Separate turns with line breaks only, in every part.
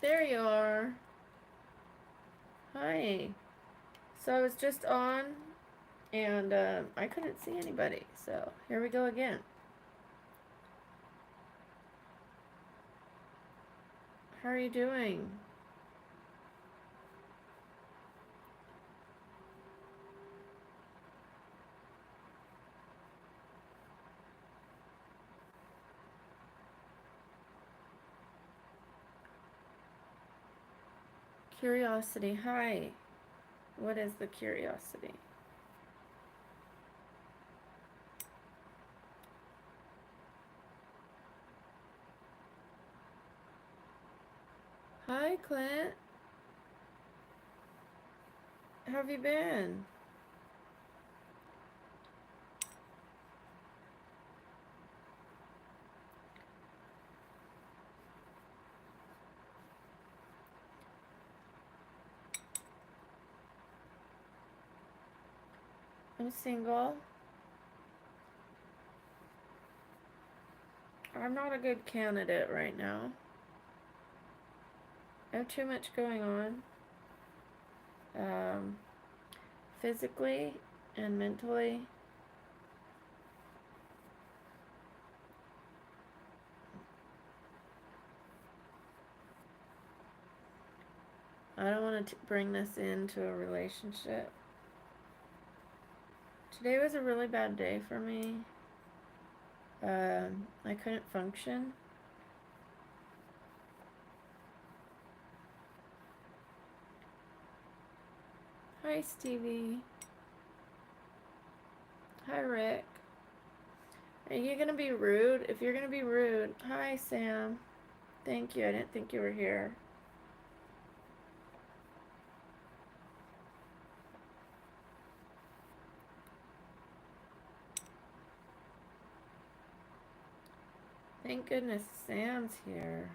There you are. Hi. So I was just on and I couldn't see anybody. So here we go again. How are you doing? Curiosity. Hi. What is the curiosity? Hi, Clint. How have you been? I'm single. I'm not a good candidate right now. I have too much going on. Um, Physically and mentally. I don't want to bring this into a relationship. Today was a really bad day for me. I couldn't function. Hi, Stevie. Hi, Rick. Are you gonna be rude? If you're gonna be rude, hi, Sam. Thank you. I didn't think you were here. Thank goodness Sam's here.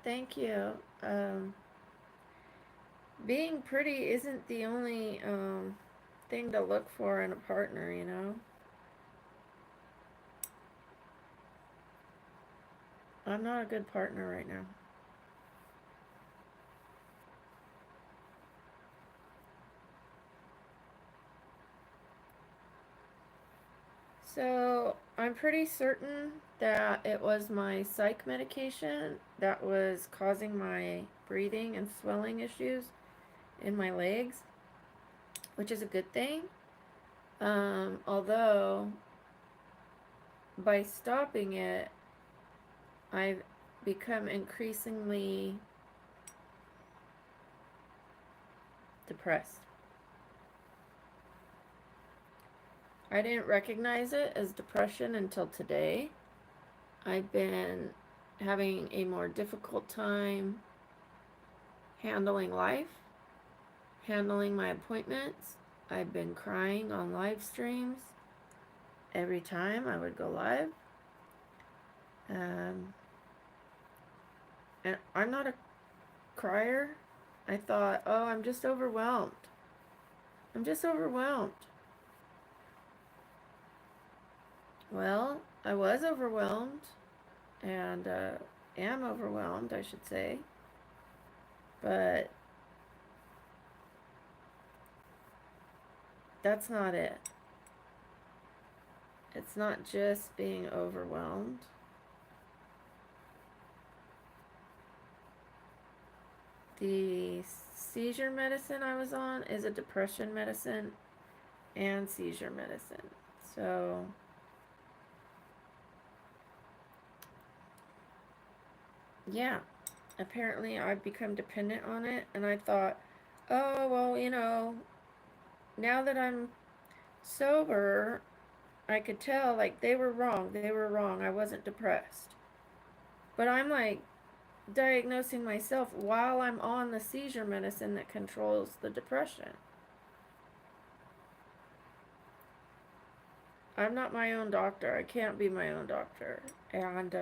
Thank you. Being pretty isn't the only thing to look for in a partner, you know? I'm not a good partner right now. So, I'm pretty certain that it was my psych medication that was causing my breathing and swelling issues in my legs, which is a good thing. Although, by stopping it, I've become increasingly depressed. I didn't recognize it as depression until today. I've been having a more difficult time handling life, handling my appointments. I've been crying on live streams every time I would go live. Um, and I'm not a crier. I thought, oh, I'm just overwhelmed. I'm just overwhelmed. Well, I was overwhelmed and am overwhelmed, I should say. But that's not it. It's not just being overwhelmed. The seizure medicine I was on is a depression medicine and seizure medicine. So, yeah, apparently I've become dependent on it, and I thought, oh, well, now that I'm sober, I could tell, like, they were wrong. They were wrong. I wasn't depressed. But I'm like diagnosing myself while I'm on the seizure medicine that controls the depression. I'm not my own doctor. I can't be my own doctor. And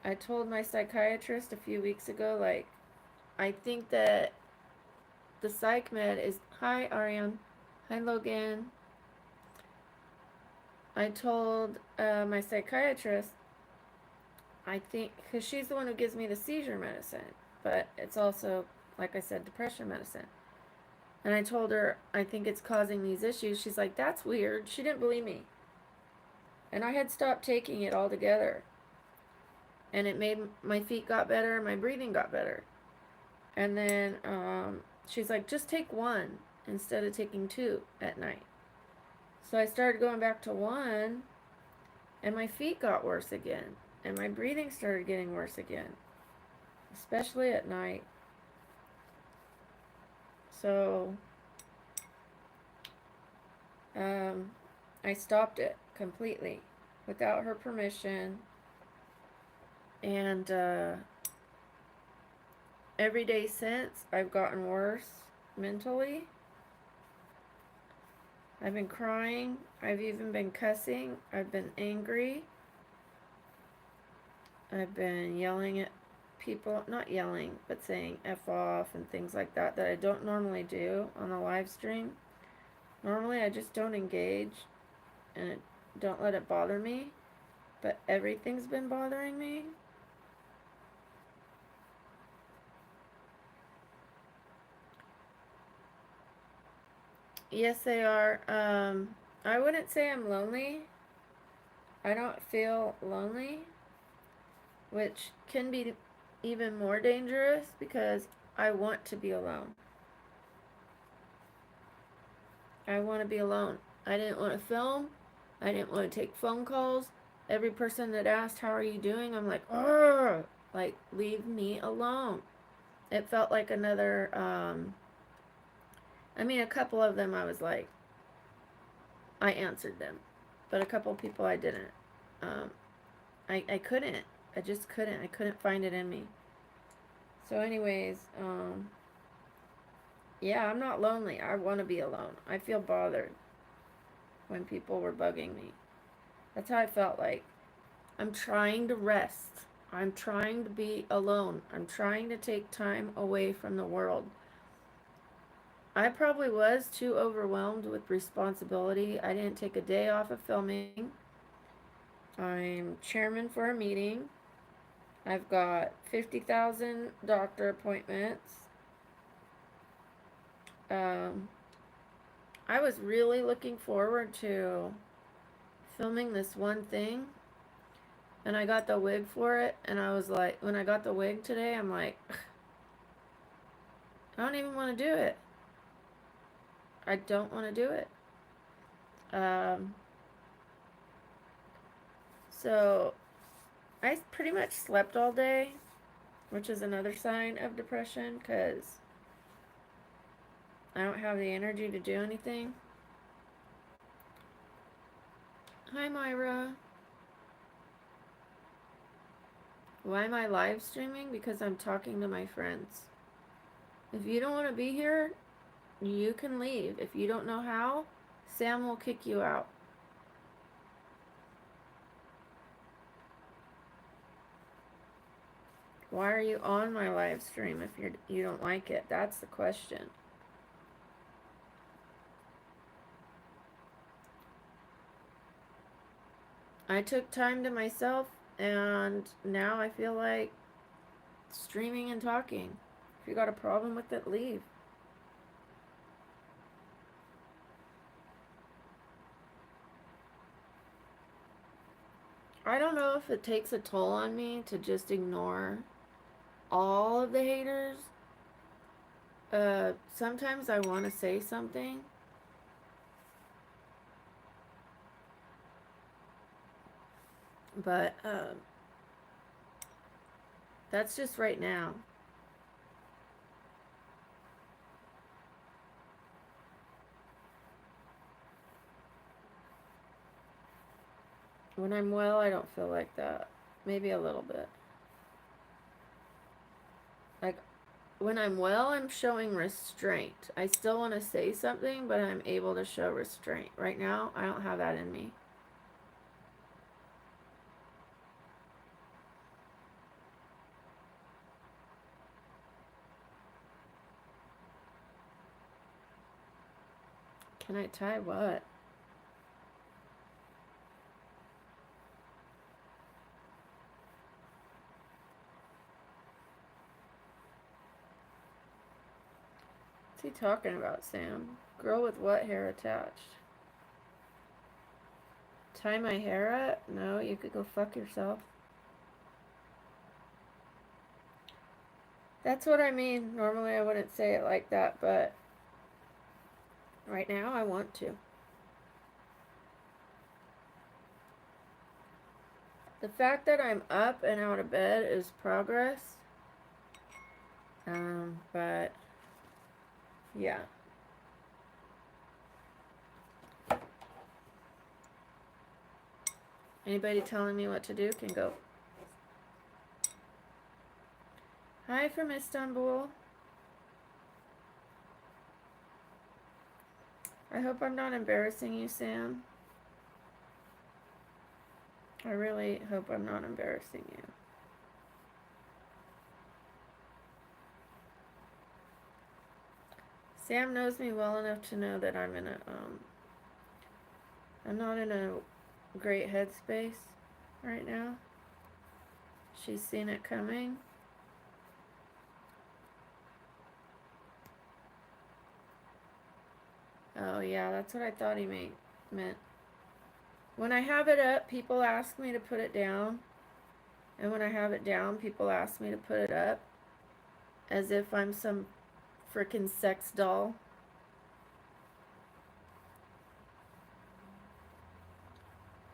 I told my psychiatrist a few weeks ago, like, I think that the psych med is. Hi, Ariane. Hi, Logan. I told my psychiatrist, I think, because she's the one who gives me the seizure medicine, but it's also, like I said, depression medicine. And I told her, I think it's causing these issues. She's like, that's weird. She didn't believe me. And I had stopped taking it altogether. And it made my feet got better, my breathing got better. And then she's like, just take one instead of taking two at night. So I started going back to one, and my feet got worse again. And my breathing started getting worse again, especially at night. So um, I stopped it completely without her permission. And every day since, I've gotten worse mentally. I've been crying. I've even been cussing. I've been angry. I've been yelling at people, not yelling, but saying F off and things like that I don't normally do on the live stream. Normally I just don't engage and don't let it bother me, but everything's been bothering me. Yes, they are. I wouldn't say I'm lonely. I don't feel lonely, which can be even more dangerous because I want to be alone. I want to be alone. I didn't want to film. I didn't want to take phone calls. Every person that asked, how are you doing? I'm like, oh, like, leave me alone. It felt like another, I mean, a couple of them I was like, I answered them. But a couple of people I didn't. Um, I couldn't. I just couldn't. I couldn't find it in me. So, anyways, yeah, I'm not lonely. I want to be alone. I feel bothered when people were bugging me. That's how I felt like. I'm trying to rest. I'm trying to be alone. I'm trying to take time away from the world. I probably was too overwhelmed with responsibility. I didn't take a day off of filming. I'm chairman for a meeting. I've got 50,000 doctor appointments. Um, I was really looking forward to filming this one thing, and I got the wig for it, and I was like, when I got the wig today, I'm like, I don't even want to do it. I don't want to do it. Um, so I pretty much slept all day, which is another sign of depression because I don't have the energy to do anything. Hi, Myra. Why am I live streaming? Because I'm talking to my friends. If you don't want to be here, you can leave. If you don't know how, Sam will kick you out. Why are you on my live stream if you don't like it? That's the question. I took time to myself, and now I feel like streaming and talking. If you got a problem with it, leave. I don't know if it takes a toll on me to just ignore all of the haters. Sometimes I want to say something, but that's just right now. When I'm well, I don't feel like that. Maybe a little bit. Like, when I'm well, I'm showing restraint. I still want to say something, but I'm able to show restraint. Right now, I don't have that in me. Can I tie what? What's he talking about, Sam? Girl with what hair attached? Tie my hair up? No, you could go fuck yourself. That's what I mean. Normally I wouldn't say it like that, but right now I want to. The fact that I'm up and out of bed is progress. But yeah. Anybody telling me what to do can go. Hi from Istanbul. I hope I'm not embarrassing you, Sam. I really hope I'm not embarrassing you. Sam knows me well enough to know that I'm not in a great headspace right now. She's seen it coming. Oh yeah, that's what I thought he meant. When I have it up, people ask me to put it down. And when I have it down, people ask me to put it up. As if I'm some frickin' sex doll.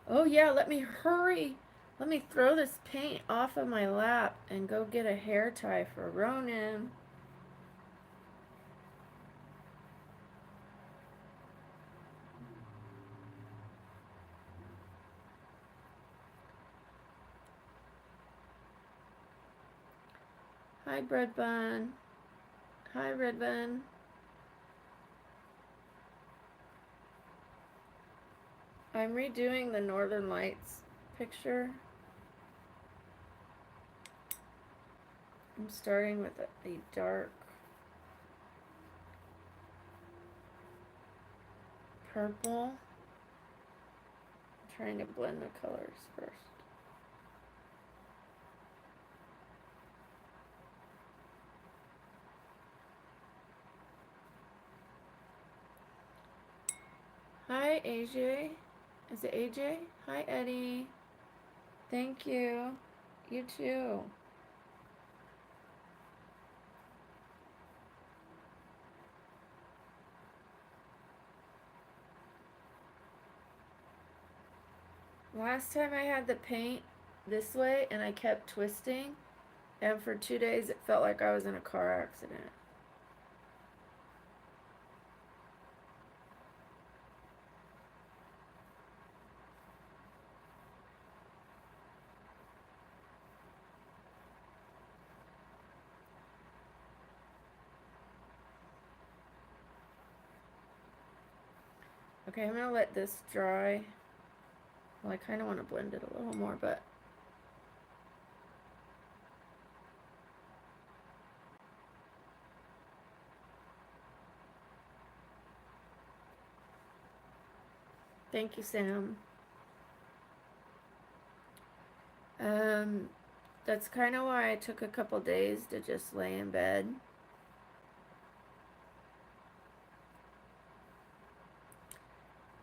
Oh yeah, let me hurry. Let me throw this paint off of my lap and go get a hair tie for Ronan. Hi, Bread Bun. Hi, Red Bun. I'm redoing the Northern Lights picture. I'm starting with a dark purple. I'm trying to blend the colors first. Hi, AJ. Is it AJ? Hi, Eddie. Thank you. You too. Last time I had the paint this way and I kept twisting, and for 2 days it felt like I was in a car accident. Okay, I'm gonna let this dry. Well, I kind of want to blend it a little more, but thank you, Sam. That's kind of why I took a couple days to just lay in bed.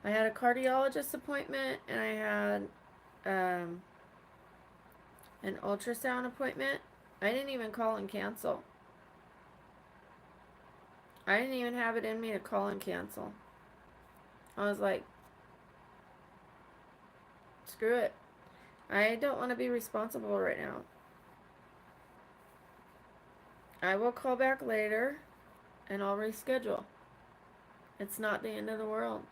I had a cardiologist appointment and I had an ultrasound appointment. I didn't even call and cancel. I didn't even have it in me to call and cancel. I was like, screw it. I don't want to be responsible right now. I will call back later and I'll reschedule. It's not the end of the world.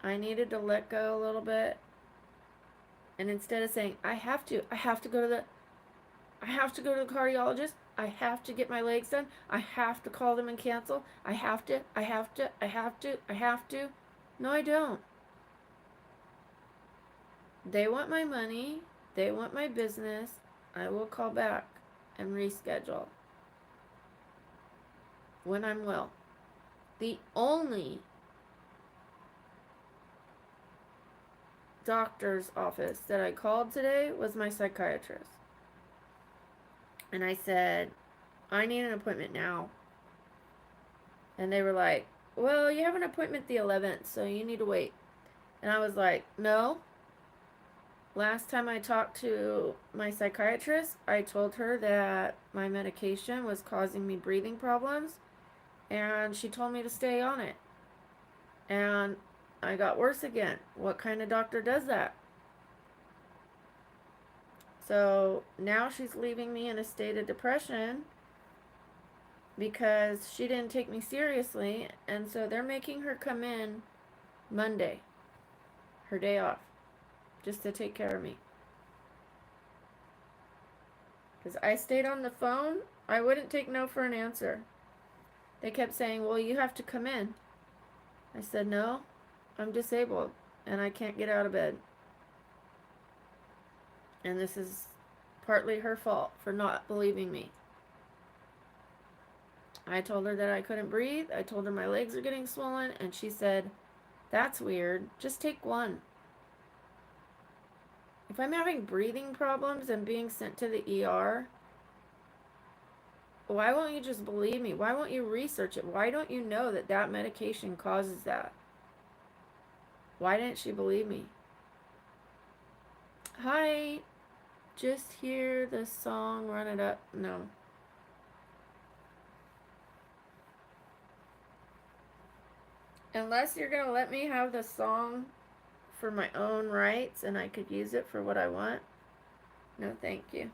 I needed to let go a little bit. And instead of saying, I have to go to the cardiologist, I have to get my legs done, I have to call them and cancel, I have to. No, I don't. They want my money, they want my business, I will call back and reschedule when I'm well. The only doctor's office that I called today was my psychiatrist. And I said, I need an appointment now. And they were like, well, you have an appointment the 11th, so you need to wait. And I was like, no. Last time I talked to my psychiatrist, I told her that my medication was causing me breathing problems, and she told me to stay on it. And I got worse again. What kind of doctor does that? So now she's leaving me in a state of depression because she didn't take me seriously, and so they're making her come in Monday, her day off, just to take care of me. Because I stayed on the phone, I wouldn't take no for an answer. They kept saying, well, you have to come in. I said, no, I'm disabled and I can't get out of bed. And this is partly her fault for not believing me. I told her that I couldn't breathe. I told her my legs are getting swollen, and she said, that's weird. Just take one. If I'm having breathing problems and being sent to the ER, why won't you just believe me? Why won't you research it? Why don't you know that that medication causes that? Why didn't she believe me? Hi, just hear the song, run it up. No. Unless you're going to let me have the song for my own rights and I could use it for what I want. No, thank you.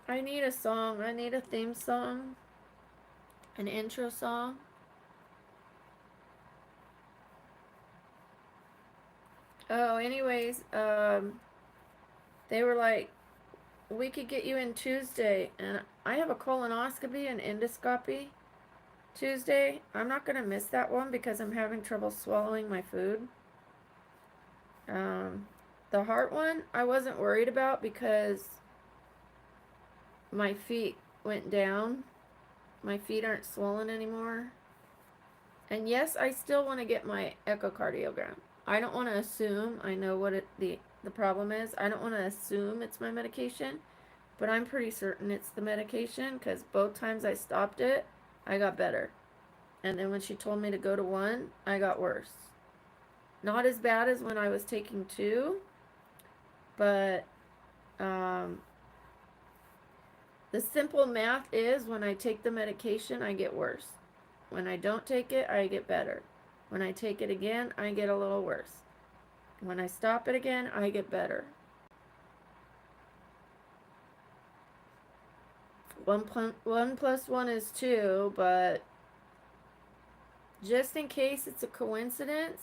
I need a song. I need a theme song. An intro song. Oh, anyways, they were like, we could get you in Tuesday, and I have a colonoscopy and endoscopy Tuesday. I'm not gonna miss that one because I'm having trouble swallowing my food. The heart one I wasn't worried about because my feet went down. My feet aren't swollen anymore. And yes, I still want to get my echocardiogram. I don't want to assume I know what the problem is. I don't want to assume it's my medication, but I'm pretty certain it's the medication because both times I stopped it, I got better. And then when she told me to go to one, I got worse. Not as bad as when I was taking two, but the simple math is when I take the medication, I get worse. When I don't take it, I get better. When I take it again, I get a little worse. When I stop it again, I get better. 1 plus 1 is 2, but just in case it's a coincidence,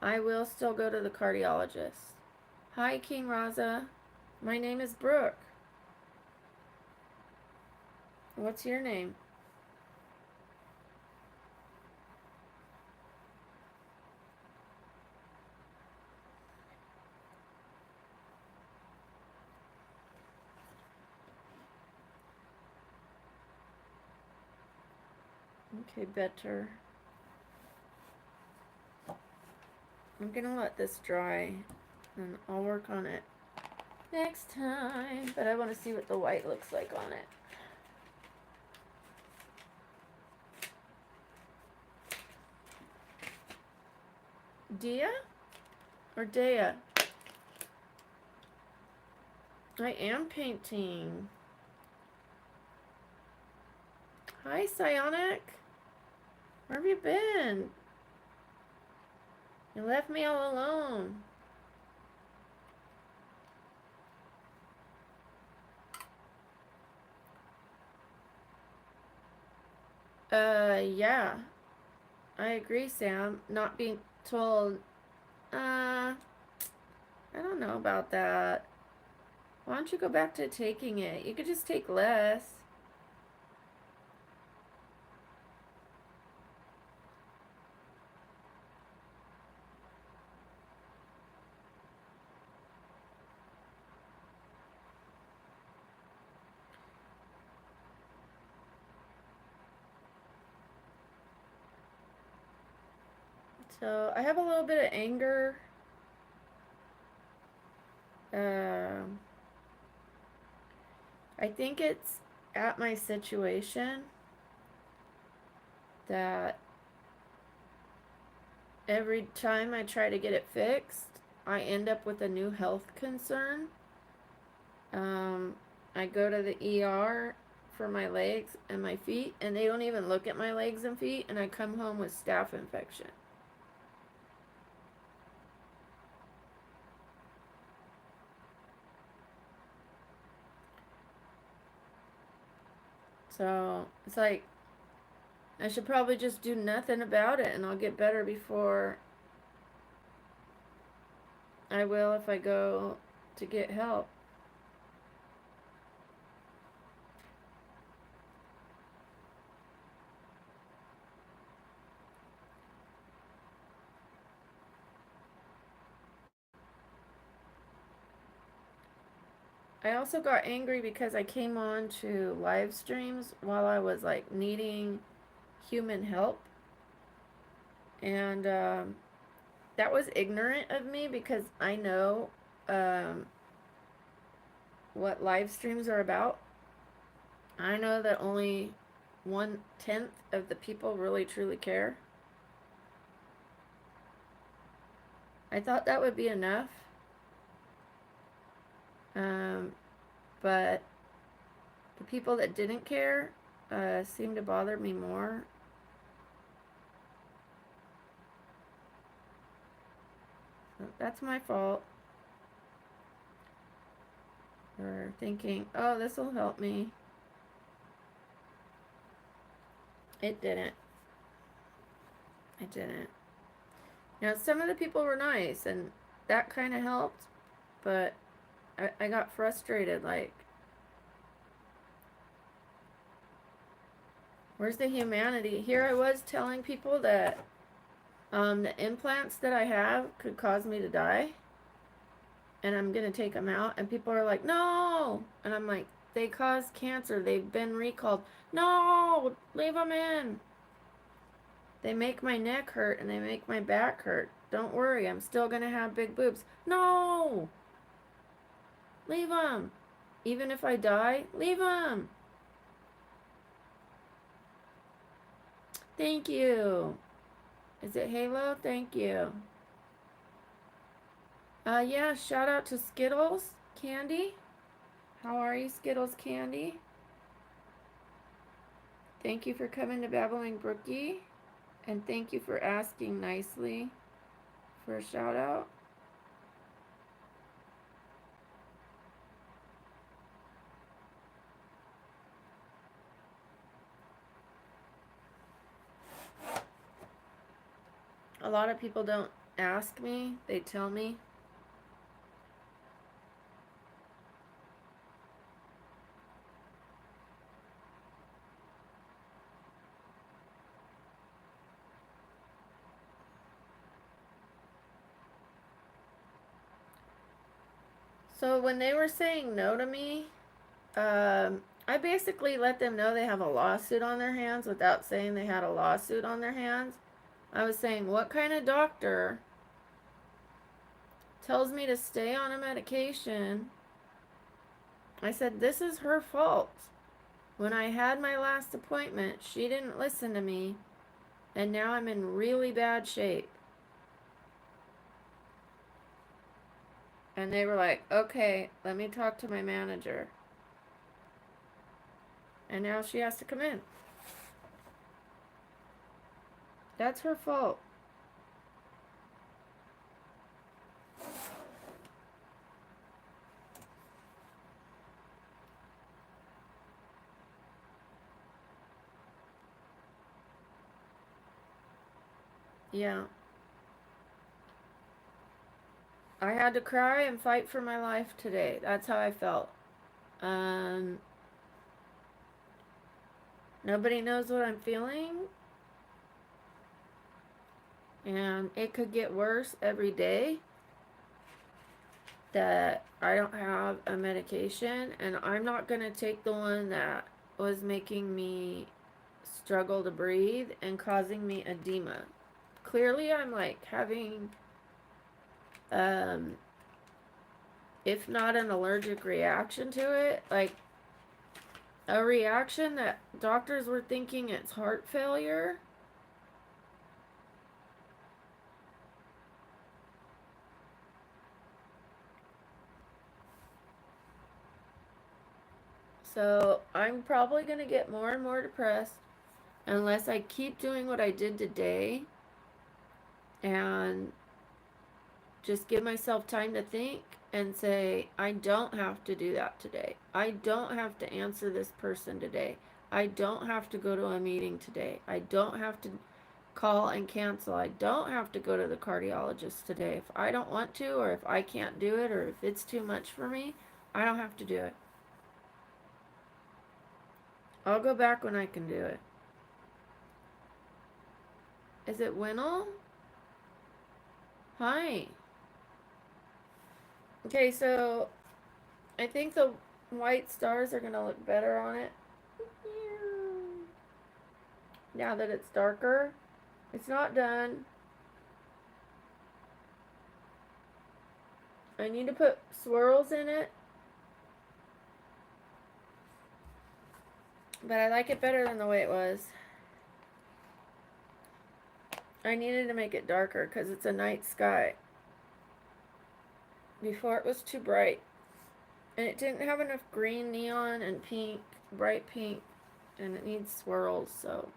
I will still go to the cardiologist. Hi, King Raza. My name is Brooke. What's your name? Okay, better. I'm gonna let this dry and I'll work on it next time, but I want to see what the white looks like on it. Dia or Dea? I am painting. Hi, Psionic. Where have you been? You left me all alone. Yeah. I agree, Sam. Not being told, I don't know about that. Why don't you go back to taking it? You could just take less. So I have a little bit of anger. Um, I think it's at my situation that every time I try to get it fixed, I end up with a new health concern. Um, I go to the ER for my legs and my feet, and they don't even look at my legs and feet, and I come home with staph infection. So it's like I should probably just do nothing about it, and I'll get better before I will if I go to get help. I also got angry because I came on to live streams while I was like needing human help. And that was ignorant of me because I know um, what live streams are about. I know that only 1/10 of the people really truly care. I thought that would be enough. Um, but the people that didn't care seemed to bother me more. So that's my fault for thinking, oh, this will help me. It didn't. It didn't. Now, some of the people were nice, and that kind of helped, but I got frustrated. Like, where's the humanity? Here I was telling people that the implants that I have could cause me to die, and I'm gonna take them out, and people are like, no! And I'm like, they cause cancer. They've been recalled. No! Leave them in. They make my neck hurt and they make my back hurt. Don't worry, I'm still gonna have big boobs. No! Leave them. Even if I die, leave them. Thank you. Is it Halo? Thank you. Yeah, shout out to Skittles Candy. How are you, Skittles Candy? Thank you for coming to Babbling Brookie. And thank you for asking nicely for a shout out. A lot of people don't ask me, they tell me. So when they were saying no to me, I basically let them know they have a lawsuit on their hands without saying they had a lawsuit on their hands. I was saying, what kind of doctor tells me to stay on a medication? I said, this is her fault. When I had my last appointment, she didn't listen to me, and now I'm in really bad shape. And they were like, okay, let me talk to my manager. And now she has to come in. That's her fault. Yeah. I had to cry and fight for my life today. That's how I felt. Um, Nobody knows what I'm feeling. And it could get worse every day that I don't have a medication. And I'm not going to take the one that was making me struggle to breathe and causing me edema, clearly I'm like having, if not an allergic reaction to it, like a reaction that doctors were thinking it's heart failure. So I'm probably going to get more and more depressed unless I keep doing what I did today and just give myself time to think and say, I don't have to do that today. I don't have to answer this person today. I don't have to go to a meeting today. I don't have to call and cancel. I don't have to go to the cardiologist today. If I don't want to, or if I can't do it, or if it's too much for me, I don't have to do it. I'll go back when I can do it. Is it Winnell? Hi. Okay, so I think the white stars are going to look better on it. Now that it's darker. It's not done. I need to put swirls in it. But I like it better than the way it was. I needed to make it darker because it's a night sky. Before it was too bright. And it didn't have enough green neon and pink, bright pink. And it needs swirls, so.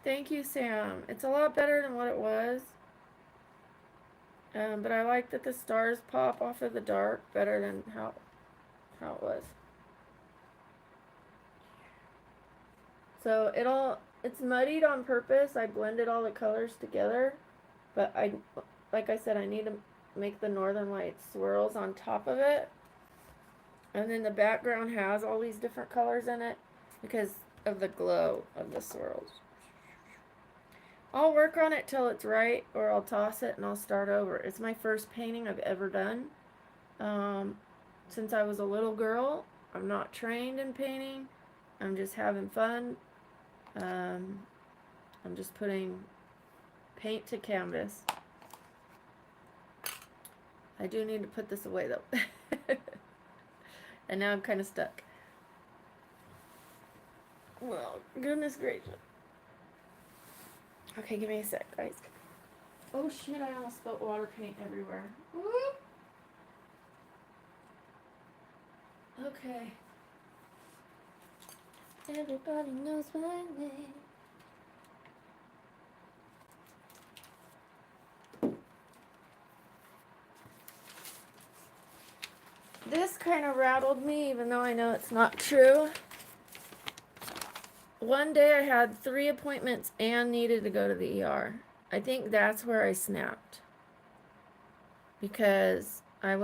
Thank you, Sam. It's a lot better than what it was. But I like that the stars pop off of the dark better than how it was. So it's muddied on purpose. I blended all the colors together. But like I said, I need to make the northern lights swirls on top of it. And then the background has all these different colors in it because of the glow of the swirls. I'll work on it till it's right, or I'll toss it and I'll start over. It's my first painting I've ever done. Since I was a little girl, I'm not trained in painting. I'm just having fun. I'm just putting paint to canvas. I do need to put this away though. And now I'm kind of stuck. Well, goodness gracious. Okay, give me a sec, guys. Oh shit, I almost spilled water paint everywhere. Whoop. Okay. Everybody knows my name. This kind of rattled me, even though I know it's not true. One day I had 3 appointments and needed to go to the ER. I think that's where I snapped. Because I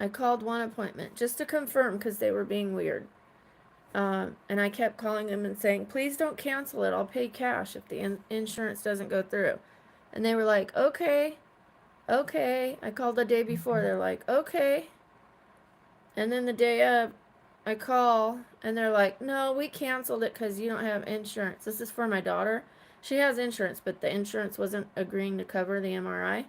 called one appointment just to confirm because they were being weird. And I kept calling them and saying, please don't cancel it. I'll pay cash if the insurance doesn't go through. And they were like, okay. I called the day before. They're like, okay. And then the day of, I call and they're like, no, we canceled it because you don't have insurance. This is for my daughter. She has insurance, but the insurance wasn't agreeing to cover the MRI.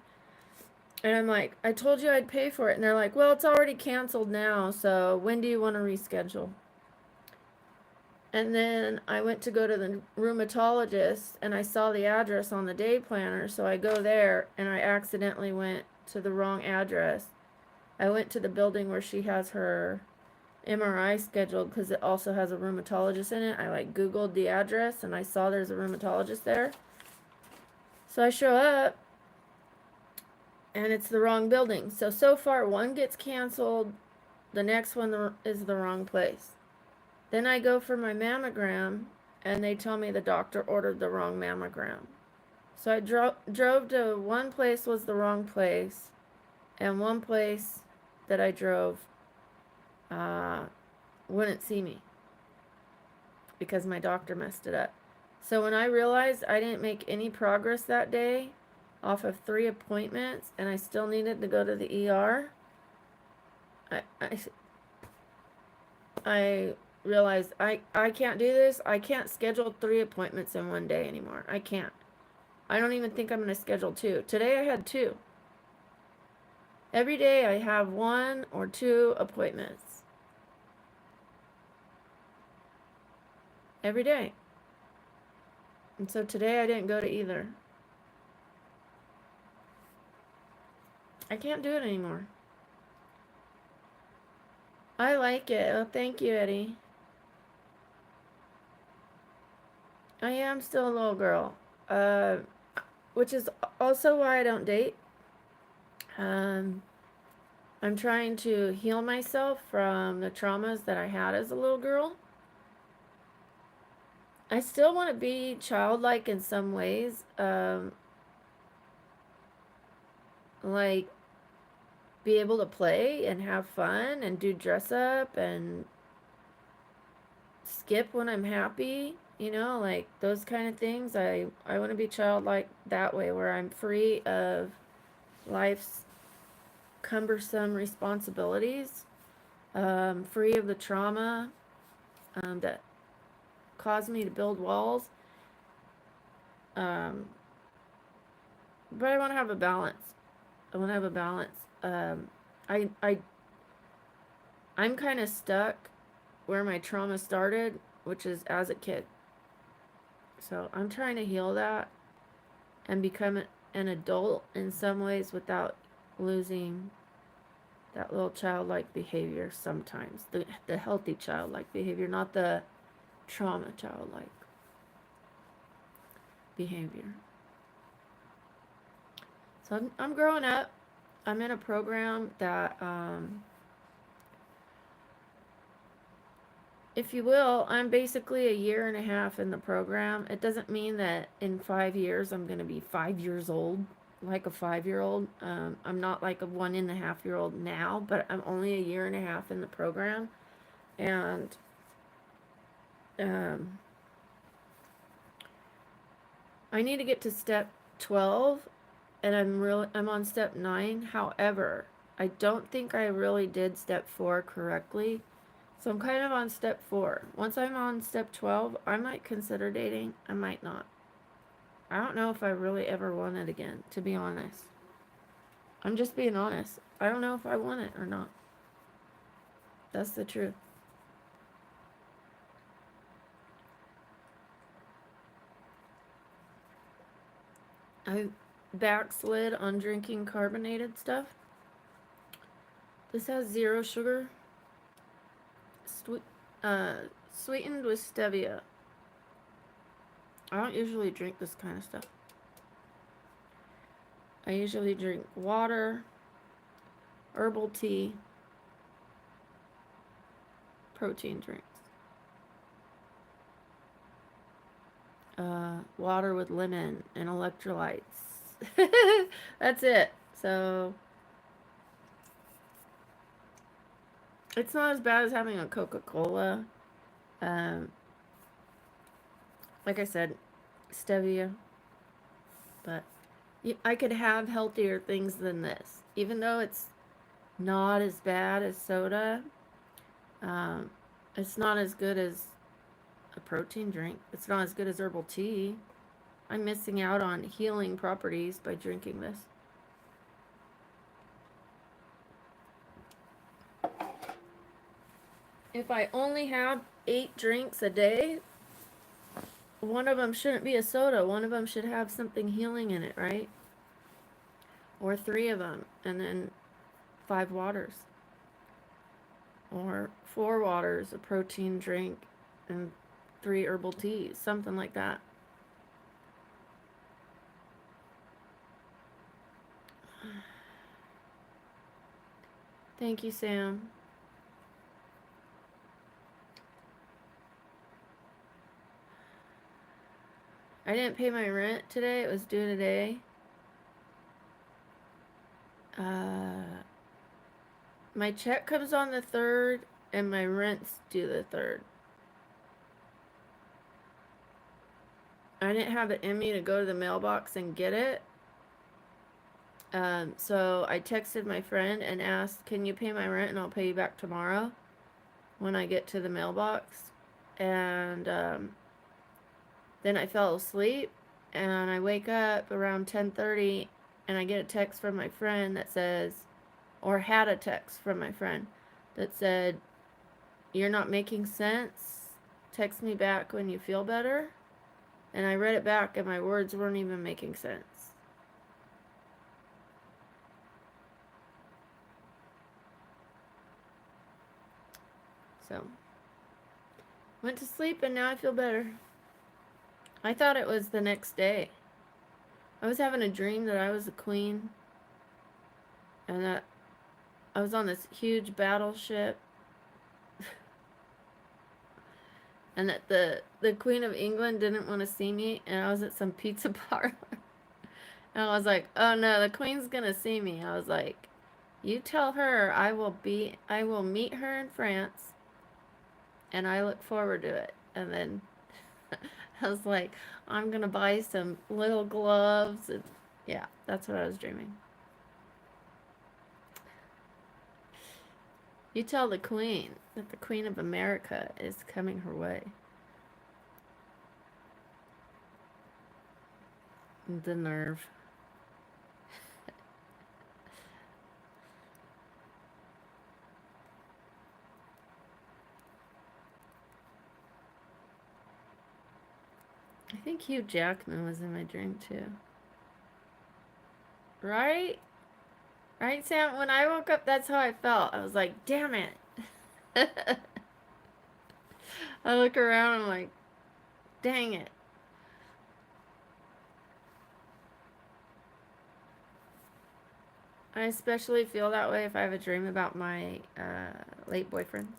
And I'm like, I told you I'd pay for it. And they're like, well, it's already canceled now. So when do you want to reschedule? And then I went to go to the rheumatologist and I saw the address on the day planner. So I go there and I accidentally went to the wrong address. I went to the building where she has her MRI scheduled because it also has a rheumatologist in it. I like Googled the address and I saw there's a rheumatologist there. So I show up and it's the wrong building. So far one gets canceled, the next one is the wrong place. Then I go for my mammogram and they tell me the doctor ordered the wrong mammogram. So I drove to one place was the wrong place, and one place that I drove wouldn't see me because my doctor messed it up. So when I realized I didn't make any progress that day off of 3 appointments and I still needed to go to the ER, I realized I can't do this. I can't schedule 3 appointments in one day anymore. I can't. I don't even think I'm going to schedule 2. Today I had 2. Every day I have 1 or 2 appointments. Every day. And so today I didn't go to either. I can't do it anymore. I like it. Oh, thank you, Eddie. I am still a little girl. Which is also why I don't date. I'm trying to heal myself from the traumas that I had as a little girl. I still want to be childlike in some ways. Like be able to play and have fun and do dress up and skip when I'm happy, you know, like those kind of things. I want to be childlike that way where I'm free of life's cumbersome responsibilities, free of the trauma that caused me to build walls. But I want to have a balance. I want to have a balance. I, I, I'm kind of stuck where my trauma started, which is as a kid. So I'm trying to heal that and become an adult in some ways without losing that little childlike behavior sometimes. The healthy childlike behavior, not the trauma childlike behavior. So I'm growing up. I'm in a program that, if you will, I'm basically a year and a half in the program. It doesn't mean that in 5 years I'm going to be 5 years old, like a 5-year-old. I'm not like a 1.5-year-old now, but I'm only a year and a half in the program. And I need to get to step 12, and I'm on step 9. However, I don't think I really did step 4 correctly. So I'm kind of on step 4. Once I'm on step 12, I might consider dating. I might not. I don't know if I really ever want it again, to be honest. I'm just being honest. I don't know if I want it or not. That's the truth. I backslid on drinking carbonated stuff. This has 0 sugar. Sweetened with stevia. I don't usually drink this kind of stuff. I usually drink water, herbal tea, protein drinks. Water with lemon and electrolytes. That's it. So it's not as bad as having a Coca-Cola. Like I said, stevia. But I could have healthier things than this. Even though it's not as bad as soda, it's not as good as a protein drink. It's not as good as herbal tea. I'm missing out on healing properties by drinking this. If I only have 8 drinks a day, one of them shouldn't be a soda. One of them should have something healing in it, right? Or 3 of them, and then 5 waters. Or 4 waters, a protein drink, and 3 herbal teas, something like that. Thank you, Sam. I didn't pay my rent today. It was due today. My check comes on the 3rd, and my rent's due the 3rd. I didn't have it in me to go to the mailbox and get it. So I texted my friend and asked, can you pay my rent and I'll pay you back tomorrow? when I get to the mailbox. And then I fell asleep, and I wake up around 10:30, and I get a text from my friend that says, or had a text from my friend that said, "You're not making sense. Text me back when you feel better." And I read it back, and my words weren't even making sense. So, went to sleep, and now I feel better. I thought it was the next day. I was having a dream that I was a queen, and that I was on this huge battleship, and that the Queen of England didn't want to see me, and I was at some pizza parlor. And I was like, "Oh no, the Queen's gonna see me." I was like, "You tell her I will meet her in France, and I look forward to it." And then I was like, "I'm gonna buy some little gloves." And yeah, that's what I was dreaming. You tell the Queen that the Queen of America is coming her way. The nerve. I think Hugh Jackman was in my dream too. Right? Right, Sam? When I woke up, that's how I felt. I was like, damn it. I look around and I'm like, dang it. I especially feel that way if I have a dream about my late boyfriend.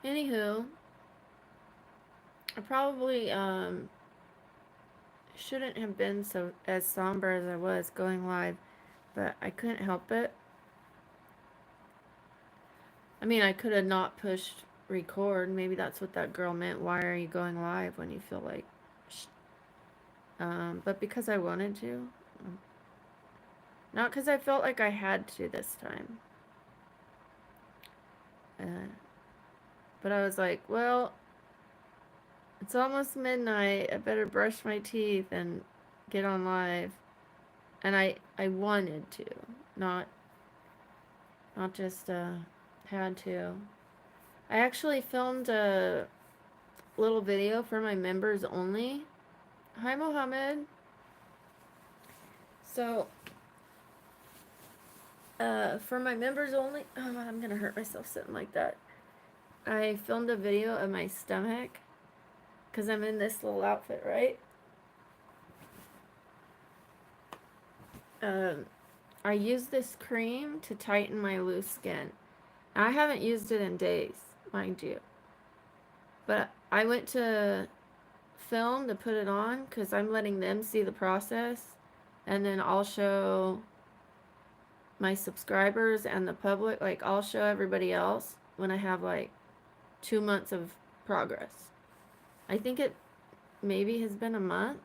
Anywho, I probably shouldn't have been so as somber as I was going live, but I couldn't help it. I mean, I could have not pushed record. Maybe that's what that girl meant. Why are you going live when you feel like... but because I wanted to. Not because I felt like I had to this time. But I was like, well, it's almost midnight. I better brush my teeth and get on live. And I wanted to, not just had to. I actually filmed a little video for my members only. Hi, Mohammed. So, for my members only, oh, I'm gonna hurt myself sitting like that. I filmed a video of my stomach because I'm in this little outfit, right? I used this cream to tighten my loose skin. I haven't used it in days, mind you. But I went to film to put it on because I'm letting them see the process. And then I'll show my subscribers and the public, like I'll show everybody else when I have like 2 months of progress. I think it maybe has been a month.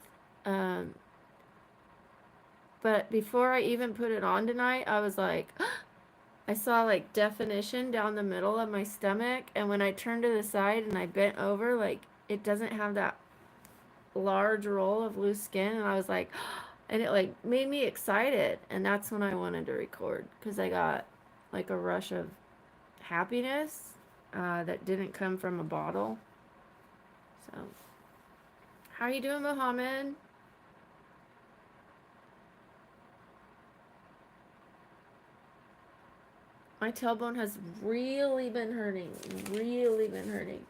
But before I even put it on tonight, I was like, I saw like definition down the middle of my stomach. And when I turned to the side and I bent over, like it doesn't have that large roll of loose skin. And I was like, and it like made me excited. And that's when I wanted to record because I got like a rush of happiness that didn't come from a bottle. So, how you doing, Mohammed? My tailbone has really been hurting. Really been hurting.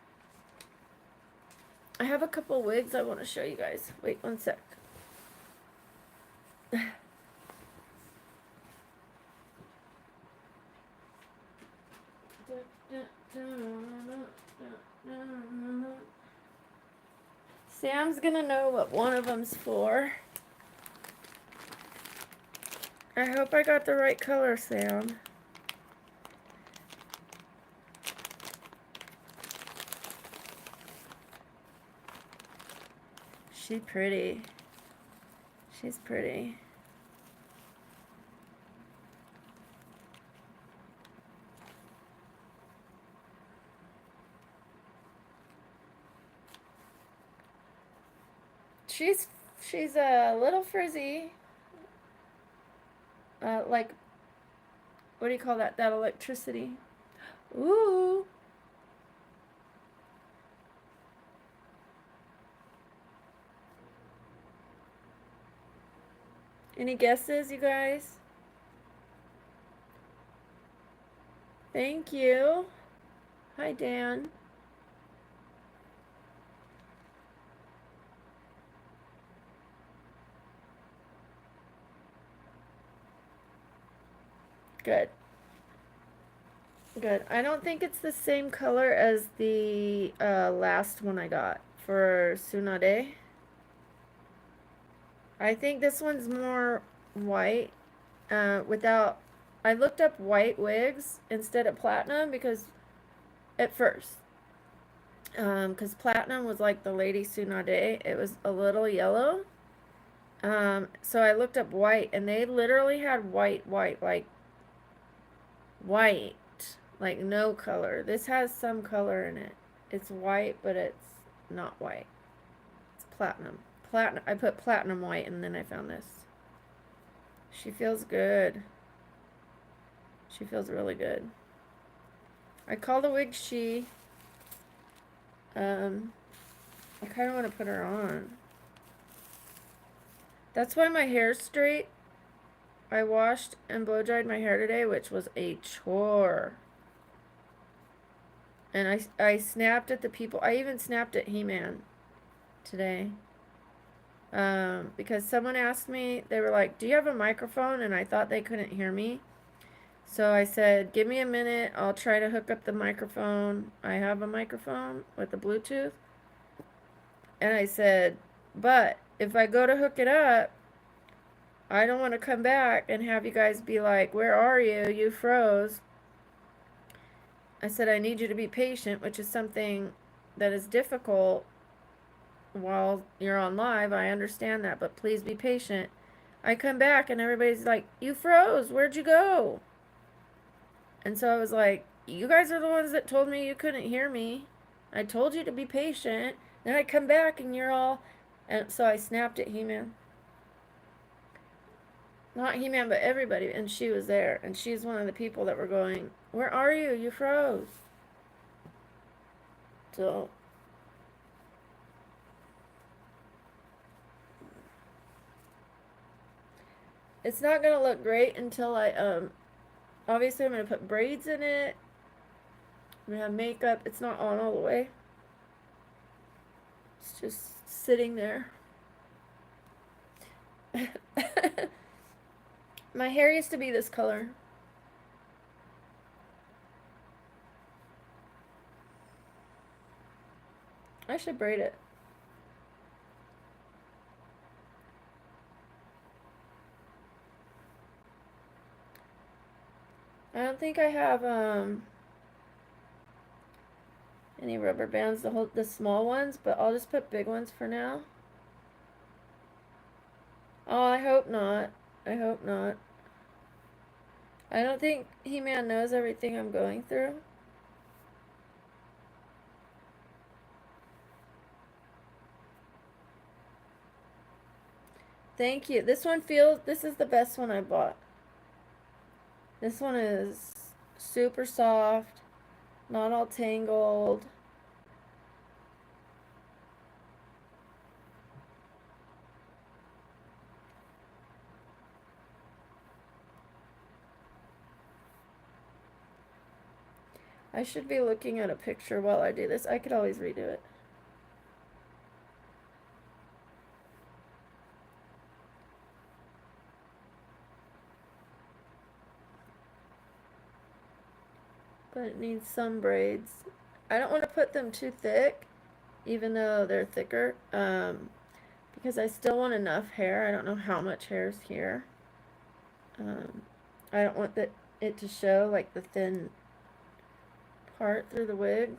I have a couple wigs I want to show you guys. Wait one sec. Sam's gonna know what one of them's for. I hope I got the right color, Sam. She's pretty. She's pretty. She's a little frizzy. Like, what do you call that? That electricity. Ooh. Any guesses, you guys? Thank you. Hi, Dan. Good. Good. I don't think it's the same color as the last one I got for Tsunade. I think this one's more white. Without, I looked up white wigs instead of platinum because at first, because platinum was like the Lady Tsunade. It was a little yellow. So I looked up white, and they literally had white, like white, like no color. This has some color in it. It's white, but it's not white. It's platinum. Platinum. I put platinum white, and then I found this. She feels good. She feels really good. I call the wig she. I kind of want to put her on. That's why my hair's straight. I washed and blow dried my hair today, which was a chore. And I snapped at the people. I even snapped at He-Man today. Because someone asked me, they were like, do you have a microphone? And I thought they couldn't hear me. So I said, give me a minute. I'll try to hook up the microphone. I have a microphone with the Bluetooth. And I said, but if I go to hook it up, I don't want to come back and have you guys be like, where are you? You froze. I said, I need you to be patient, which is something that is difficult while you're on live. I understand that, but please be patient. I come back and everybody's like, you froze. Where'd you go? And so I was like, you guys are the ones that told me you couldn't hear me. I told you to be patient. Then I come back and you're all... And so I snapped at He-Man. Not He-Man, but everybody. And she was there. And she's one of the people that were going, where are you? You froze. So... It's not going to look great until I, obviously I'm going to put braids in it. I'm going to have makeup. It's not on all the way. It's just sitting there. My hair used to be this color. I should braid it. I don't think I have any rubber bands to hold the small ones, but I'll just put big ones for now. Oh, I hope not. I hope not. I don't think He-Man knows everything I'm going through. Thank you. This is the best one I bought. This one is super soft, not all tangled. I should be looking at a picture while I do this. I could always redo it. But it needs some braids. I don't want to put them too thick, even though they're thicker, because I still want enough hair. I don't know how much hair is here. I don't want it to show like the thin part through the wig.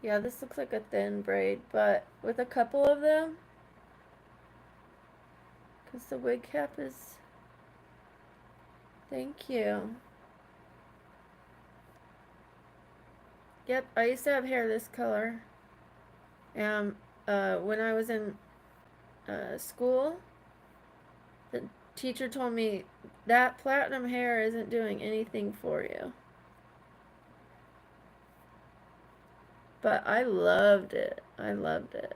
Yeah, this looks like a thin braid, but with a couple of them, because the wig cap is... Thank you. Yep, I used to have hair this color. And when I was in school, the teacher told me that platinum hair isn't doing anything for you. But I loved it. I loved it.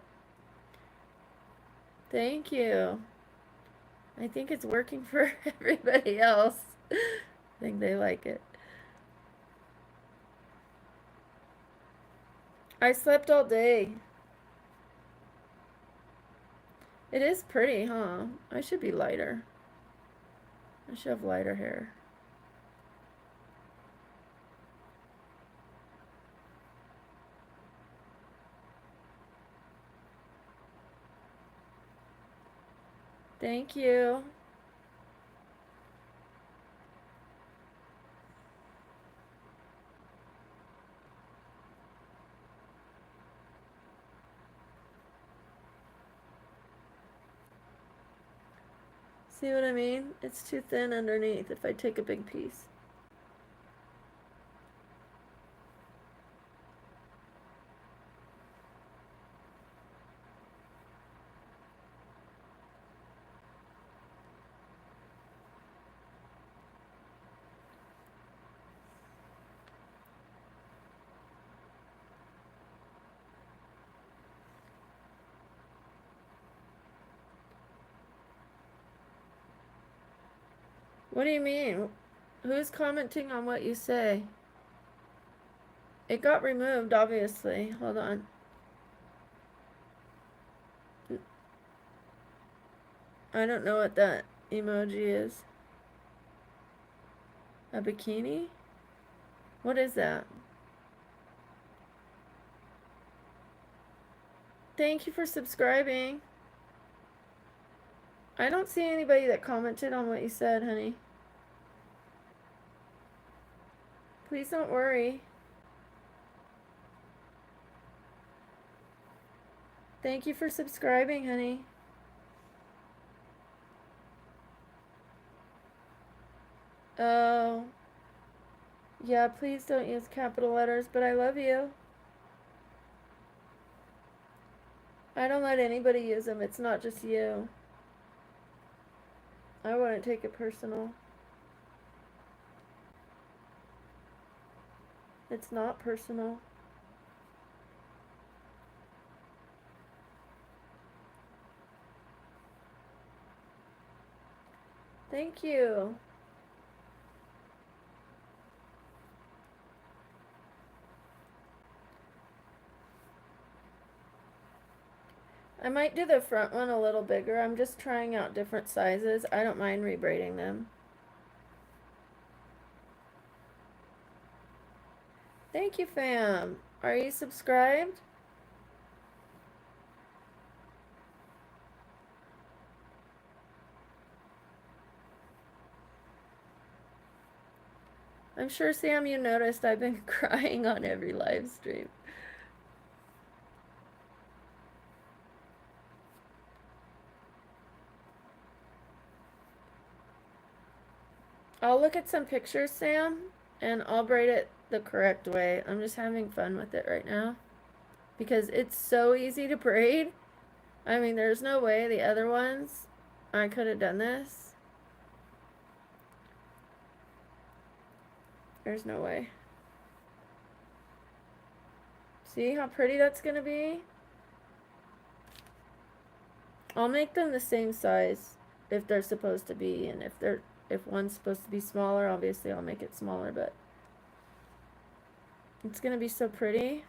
Thank you. I think it's working for everybody else. I think they like it. I slept all day. It is pretty, huh? I should be lighter. I should have lighter hair. Thank you. See what I mean? It's too thin underneath if I take a big piece. What do you mean? Who's commenting on what you say? It got removed, obviously. Hold on. I don't know what that emoji is. A bikini? What is that? Thank you for subscribing. I don't see anybody that commented on what you said, honey. Please don't worry. Thank you for subscribing, honey. Oh. Yeah, please don't use capital letters, but I love you. I don't let anybody use them. It's not just you. I wouldn't take it personal. It's not personal. Thank you. I might do the front one a little bigger. I'm just trying out different sizes. I don't mind rebraiding them. Thank you, fam. Are you subscribed? I'm sure, Sam, you noticed I've been crying on every live stream. I'll look at some pictures, Sam, and I'll braid it the correct way. I'm just having fun with it right now because it's so easy to braid. I mean, there's no way the other ones I could have done this. There's no way. See how pretty that's gonna be? I'll make them the same size if they're supposed to be, and if one's supposed to be smaller, obviously I'll make it smaller, but it's gonna be so pretty.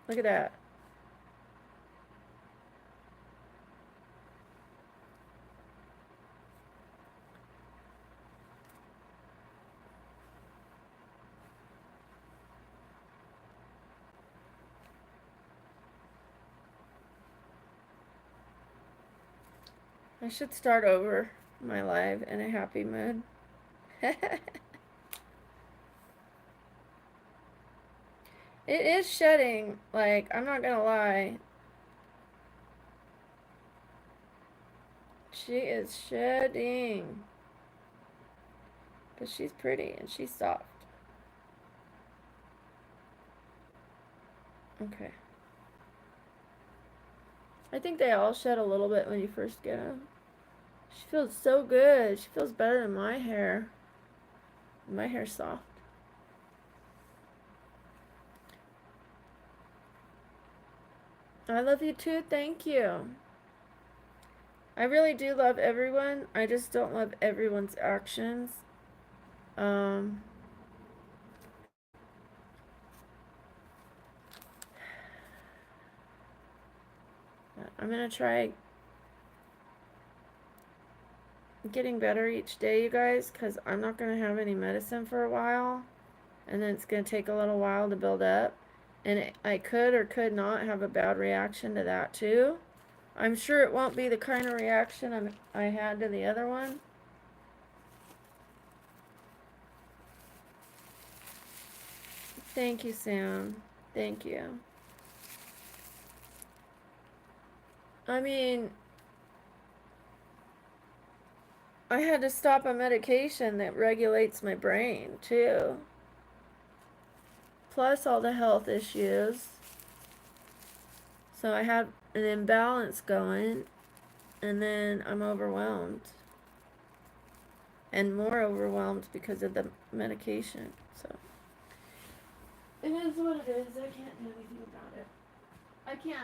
Look at that. I should start over my live in a happy mood. It is shedding, like, I'm not gonna lie. She is shedding. But she's pretty and she's soft. Okay. I think they all shed a little bit when you first get them. She feels so good. She feels better than my hair. My hair's soft. I love you too. Thank you. I really do love everyone. I just don't love everyone's actions. Um, I'm gonna try getting better each day, you guys, because I'm not gonna have any medicine for a while, and then it's gonna take a little while to build up, and I could or could not have a bad reaction to that too. I'm sure it won't be the kind of reaction I had to the other one. Thank you, Sam. Thank you. I mean, I had to stop a medication that regulates my brain, too. Plus all the health issues. So I have an imbalance going, and then I'm overwhelmed. And more overwhelmed because of the medication. So it is what it is. I can't do anything about it. I can't.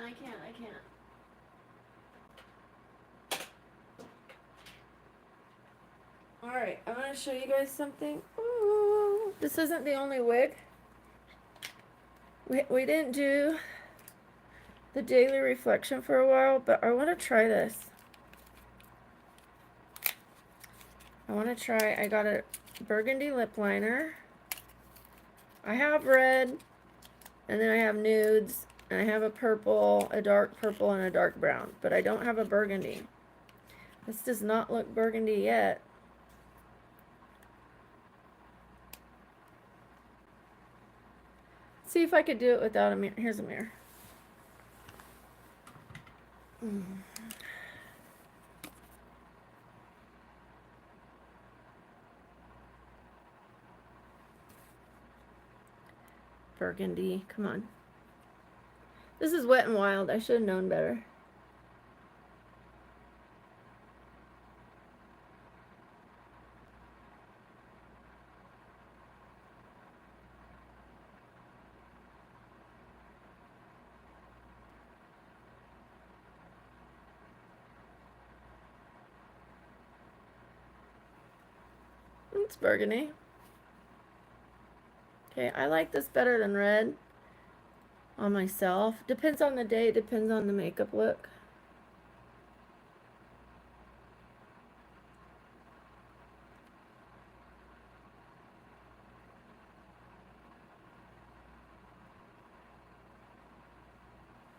Alright, I'm going to show you guys something. Ooh, this isn't the only wig. We didn't do the daily reflection for a while, but I want to try this. I got a burgundy lip liner. I have red, and then I have nudes, and I have a purple, a dark purple, and a dark brown, but I don't have a burgundy. This does not look burgundy yet. See if I could do it without a mirror. Here's a mirror. Burgundy, come on. This is Wet and Wild. I should have known better. It's burgundy. Okay, I like this better than red on myself. Depends on the day, depends on the makeup look.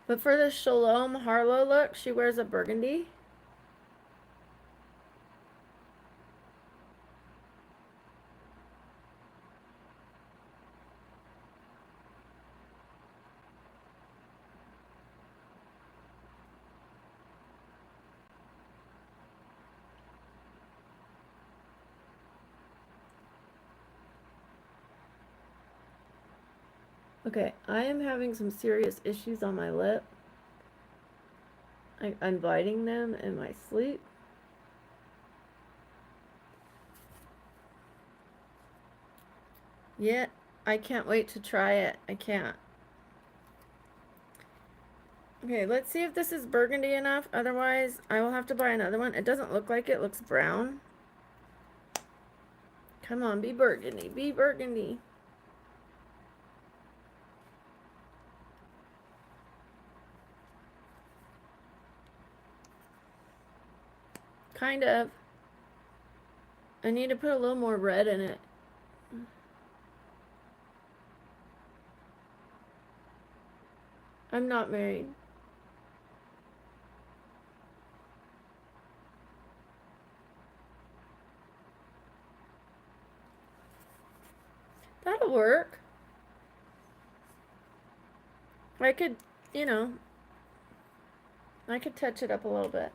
But for the Shalom Harlow look, she wears a burgundy. Okay, I am having some serious issues on my lip. I'm biting them in my sleep. Yet, I can't wait to try it. I can't. Okay, let's see if this is burgundy enough. Otherwise, I will have to buy another one. It doesn't look like it. It looks brown. Come on, be burgundy. Be burgundy. Kind of. I need to put a little more red in it. I'm not married. That'll work. I could, you know, I could touch it up a little bit.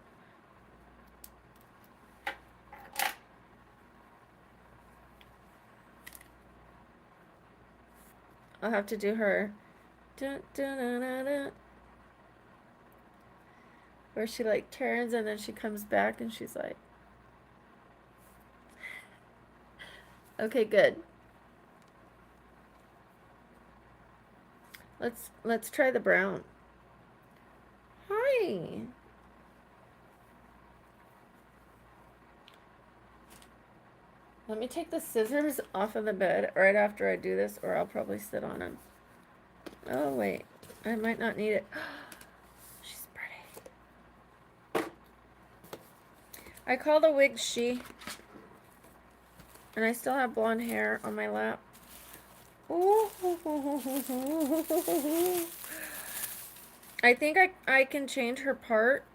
I'll have to do her. Dun, dun, dun, dun, dun, where she like turns and then she comes back and she's like, okay, good. Let's try the brown. Hi. Let me take the scissors off of the bed right after I do this, or I'll probably sit on them. Oh wait, I might not need it. She's pretty. I call the wig she. And I still have blonde hair on my lap. Ooh. I think I can change her part.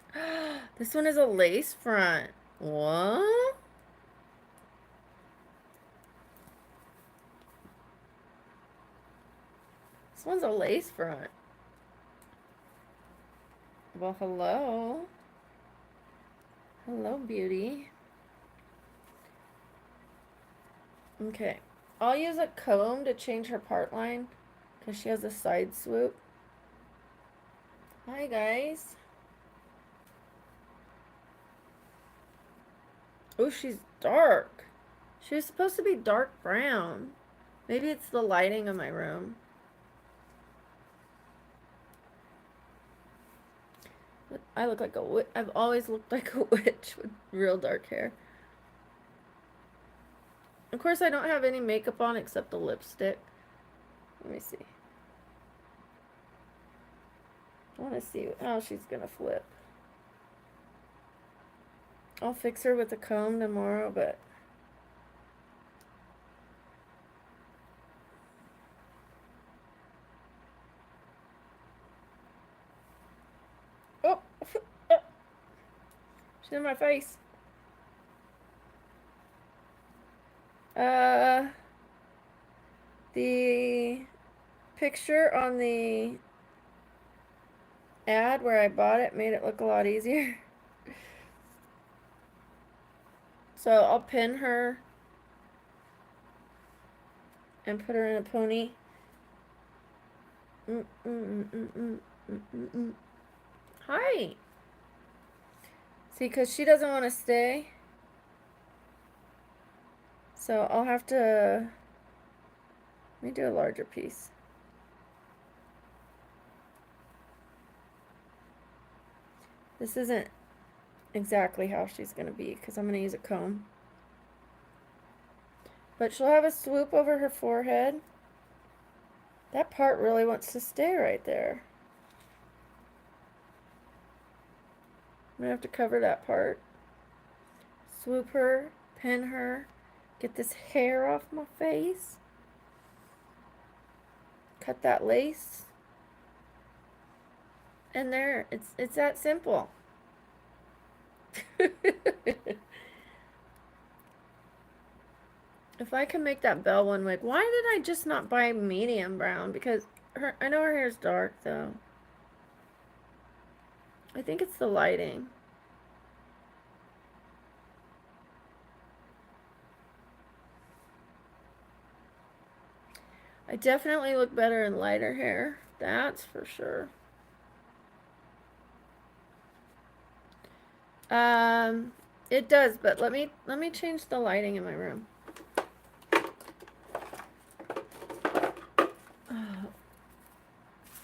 This one is a lace front. What? This one's a lace front. Well, hello. Hello, beauty. Okay. I'll use a comb to change her part line because she has a side swoop. Hi, guys. Oh, she's dark. She was supposed to be dark brown. Maybe it's the lighting of my room. I look like a witch. I've always looked like a witch with real dark hair. Of course, I don't have any makeup on except the lipstick. Let me see. I want to see how she's going to flip. I'll fix her with a comb tomorrow, but... Oh! She's in my face. The picture on the ad where I bought it made it look a lot easier. So I'll pin her and put her in a pony. Hi. See, because she doesn't want to stay. So I'll have to... Let me do a larger piece. This isn't exactly how she's going to be because I'm going to use a comb. But she'll have a swoop over her forehead. That part really wants to stay right there. I'm going to have to cover that part. Swoop her, pin her, get this hair off my face. Cut that lace. And there, it's that simple. If I can make that Belle one wig, why did I just not buy medium brown? Because I know her hair's dark though. I think it's the lighting. I definitely look better in lighter hair. That's for sure. It does, but let me change the lighting in my room.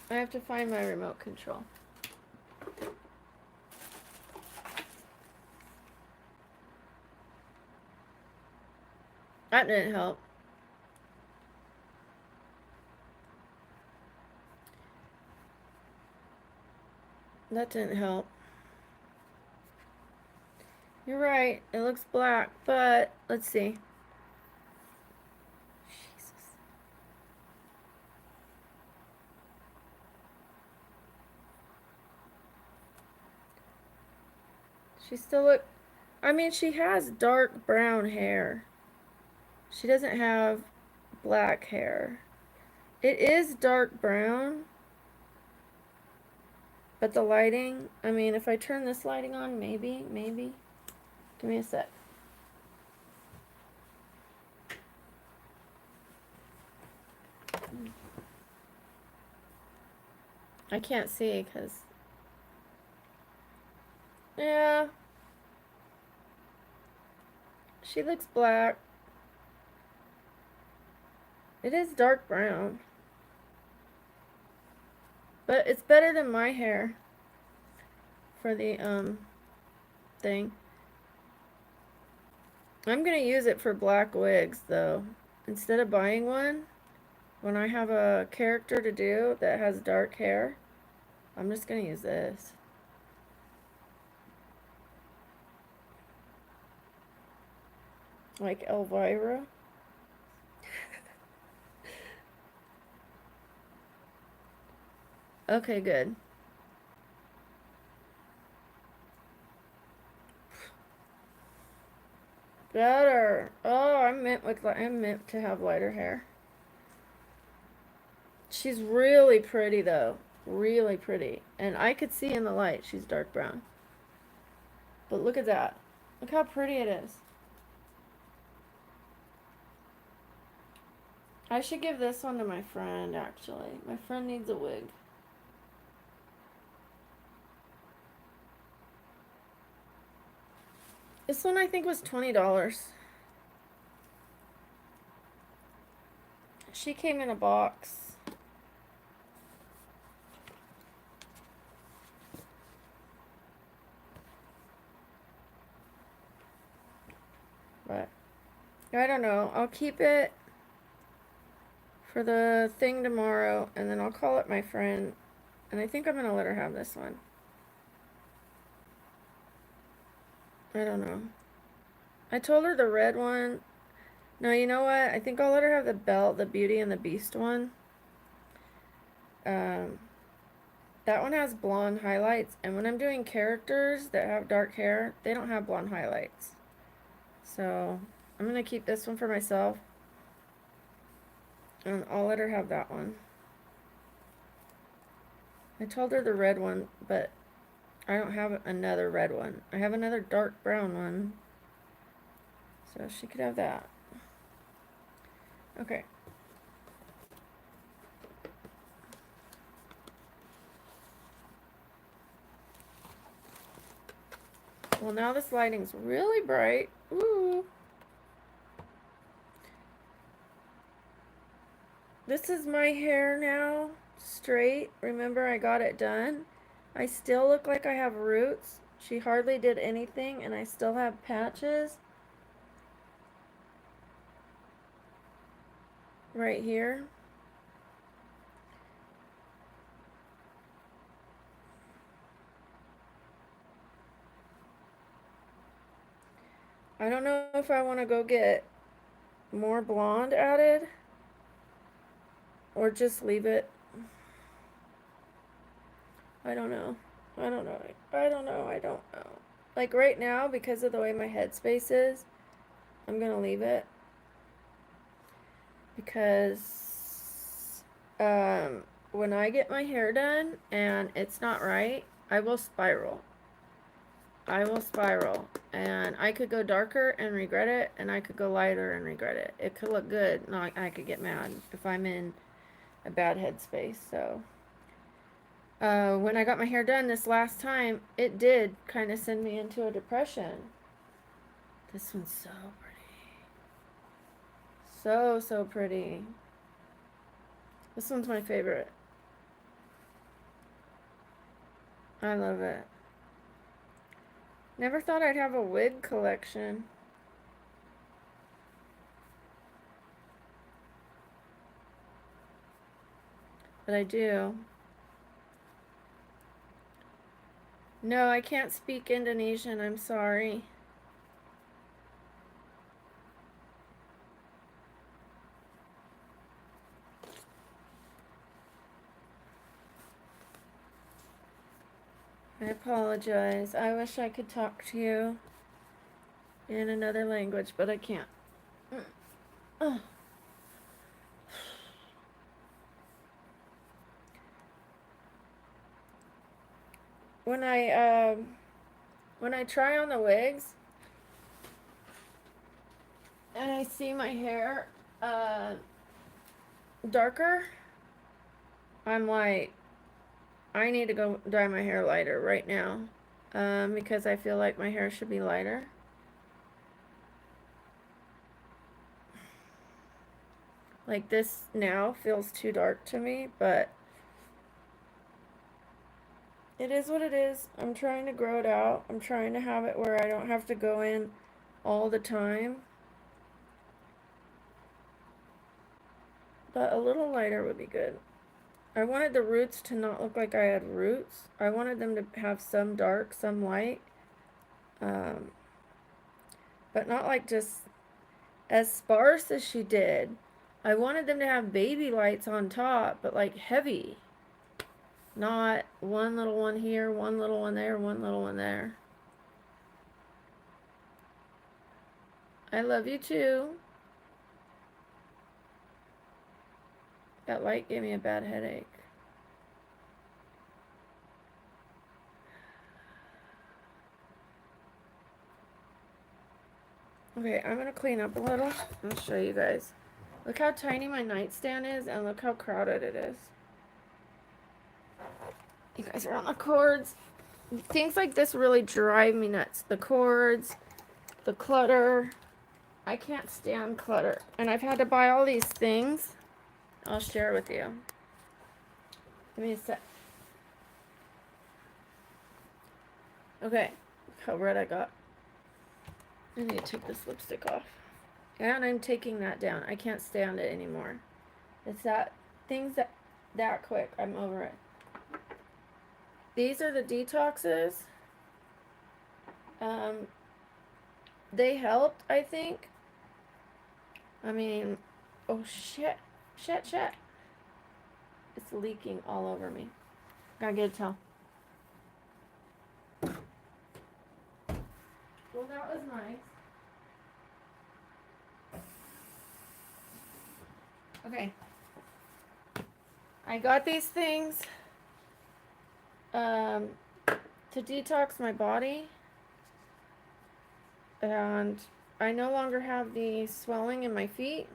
I have to find my remote control. That didn't help. That didn't help. You're right. It looks black, but let's see. Jesus. She still look... I mean, she has dark brown hair. She doesn't have black hair. It is dark brown. But the lighting, I mean, if I turn this lighting on, maybe. Give me a sec. I can't see because, yeah, she looks black. It is dark brown. But it's better than my hair for the, thing. I'm gonna use it for black wigs, though. Instead of buying one, when I have a character to do that has dark hair, I'm just gonna use this. Like Elvira. Okay, good. Better. Oh, I'm meant to have lighter hair. She's really pretty though. Really pretty. And I could see in the light she's dark brown. But look at that. Look how pretty it is. I should give this one to my friend, actually. My friend needs a wig. This one I think was $20. She came in a box. But I don't know. I'll keep it for the thing tomorrow, and then I'll call it my friend. And I think I'm gonna let her have this one. I don't know. I told her the red one. No, you know what? I think I'll let her have the belt, the Beauty and the Beast one. That one has blonde highlights, and when I'm doing characters that have dark hair, they don't have blonde highlights. So I'm gonna keep this one for myself, and I'll let her have that one. I told her the red one, but I don't have another red one. I have another dark brown one, so she could have that. Okay. Well, now this lighting's really bright. Ooh. This is my hair now, straight. Remember, I got it done. I still look like I have roots. She hardly did anything, and I still have patches right here. I don't know if I want to go get more blonde added or just leave it. I don't know. I don't know. I don't know. I don't know. Like right now, because of the way my headspace is, I'm gonna leave it. Because when I get my hair done and it's not right, I will spiral. I will spiral. And I could go darker and regret it, and I could go lighter and regret it. It could look good. No, I could get mad if I'm in a bad headspace. So when I got my hair done this last time, it did kind of send me into a depression. This one's so pretty. So pretty. This one's my favorite. I love it. Never thought I'd have a wig collection. But I do. No, I can't speak Indonesian. I'm sorry. I apologize. I wish I could talk to you in another language, but I can't. when I try on the wigs and I see my hair darker, I'm like, I need to go dye my hair lighter right now, because I feel like my hair should be lighter. Like this now feels too dark to me, but it is what it is. I'm trying to grow it out. I'm trying to have it where I don't have to go in all the time. But a little lighter would be good. I wanted the roots to not look like I had roots. I wanted them to have some dark, some light. Um, but not like just as sparse as she did. I wanted them to have baby lights on top, but like heavy. Not one little one here, one little one there, one little one there. I love you too. That light gave me a bad headache. Okay, I'm gonna clean up a little. I'll show you guys. Look how tiny my nightstand is, and look how crowded it is. You guys are on the cords. Things like this really drive me nuts. The cords, the clutter. I can't stand clutter. And I've had to buy all these things. I'll share with you. Give me a sec. Okay, look how red I got. I need to take this lipstick off. And I'm taking that down. I can't stand it anymore. It's things that quick. I'm over it. These are the detoxes. They helped, I think. I mean, oh shit. Shit. It's leaking all over me. Gotta get a towel. Well, that was nice. Okay. I got these things to detox my body. And I no longer have the swelling in my feet.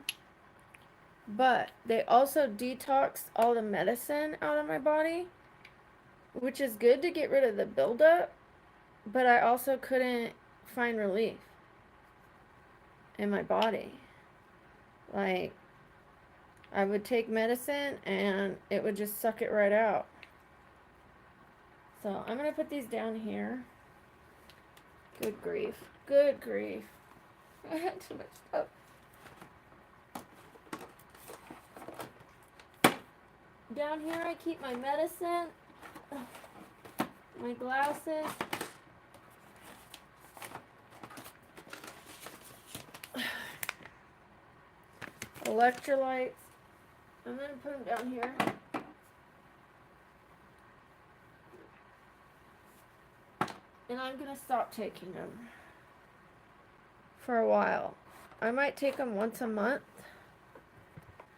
But they also detoxed all the medicine out of my body, which is good to get rid of the buildup. But I also couldn't find relief in my body. Like, I would take medicine and it would just suck it right out. So I'm going to put these down here. Good grief. Good grief. I had too much stuff. Down here I keep my medicine, my glasses, electrolytes. I'm going to put them down here. And I'm going to stop taking them for a while. I might take them once a month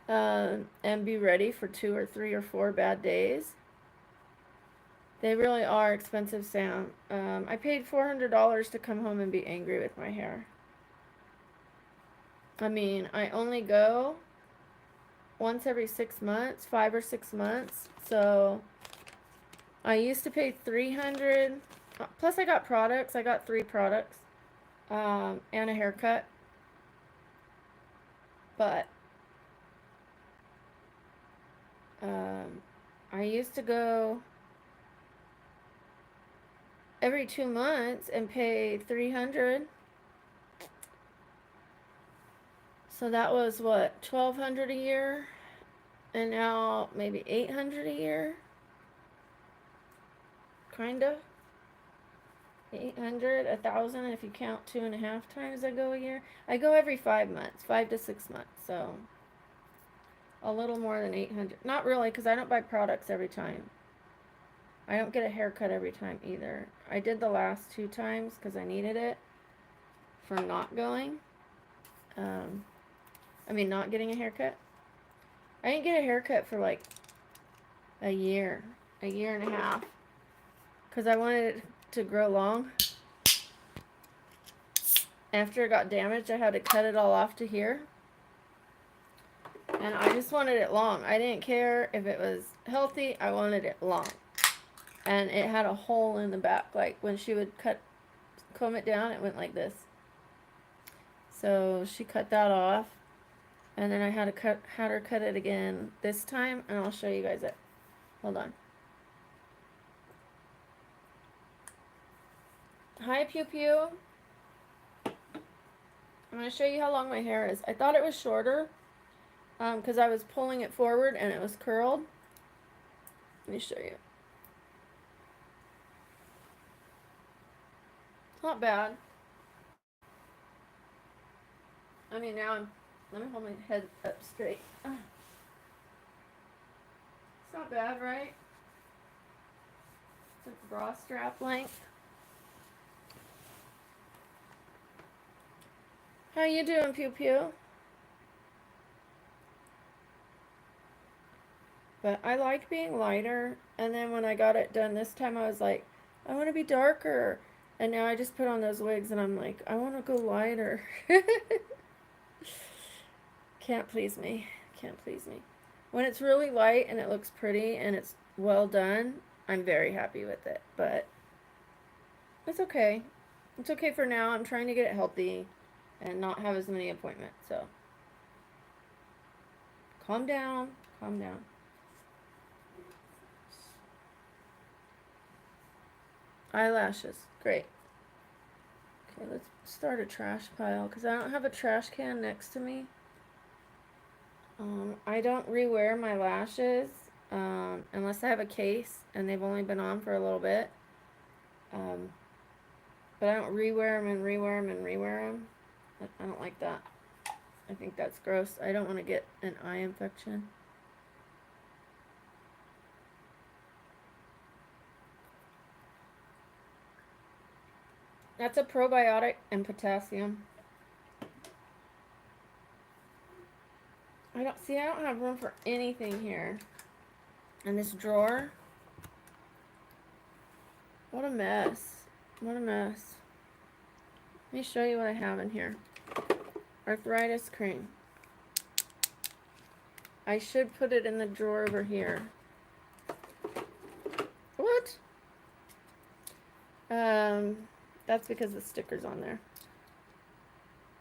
and be ready for 2 or 3 or 4 bad days. They really are expensive, Sam. I paid $400 to come home and be angry with my hair. I mean, I only go once every 6 months, 5 or 6 months. So I used to pay $300. Plus I got products. I got 3 products and a haircut. But I used to go every 2 months and pay $300. So that was what, $1,200 a year, and now maybe $800 a year. Kinda. 800, 1,000 if you count 2.5 times I go a year. I go every 5 months, 5 to 6 months, so a little more than 800. Not really, because I don't buy products every time. I don't get a haircut every time either. I did the last 2 times because I needed it for not going. Not getting a haircut. I didn't get a haircut for like a year and a half. because I wanted it to grow long. After it got damaged, I had to cut it all off to here. And I just wanted it long. I didn't care if it was healthy. I wanted it long. And it had a hole in the back. Like when she would comb it down, it went like this. So she cut that off. And then I had her cut it again this time. And I'll show you guys it. Hold on. Hi, Pew Pew. I'm going to show you how long my hair is. I thought it was shorter because I was pulling it forward and it was curled. Let me show you. Not bad. I mean, let me hold my head up straight. It's not bad, right? It's a bra strap length. How you doing, Pew Pew? But I like being lighter, and then when I got it done this time, I was like, I want to be darker. And now I just put on those wigs, and I'm like, I want to go lighter. Can't please me. Can't please me. When it's really light and it looks pretty and it's well done, I'm very happy with it. But it's okay. It's okay for now. I'm trying to get it healthy and not have as many appointments. So calm down. Calm down. Eyelashes. Great. Okay, let's start a trash pile because I don't have a trash can next to me. I don't rewear my lashes unless I have a case and they've only been on for a little bit. But I don't rewear them and rewear them and rewear them. I don't like that. I think that's gross. I don't want to get an eye infection. That's a probiotic and potassium. I don't have room for anything here. And this drawer. What a mess. What a mess. Let me show you what I have in here. Arthritis cream. I should put it in the drawer over here. What? That's because the sticker's on there.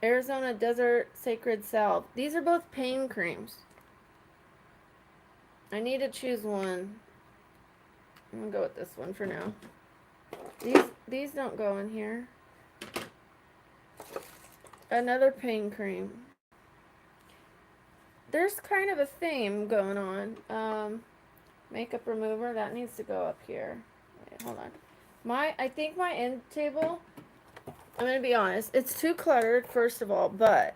Arizona Desert Sacred Salve. These are both pain creams. I need to choose one. I'm gonna go with this one for now. These don't go in here. Another pain cream. There's kind of a theme going on. Makeup remover, that needs to go up here. Wait, hold on. I think my end table, I'm gonna be honest, it's too cluttered, first of all, but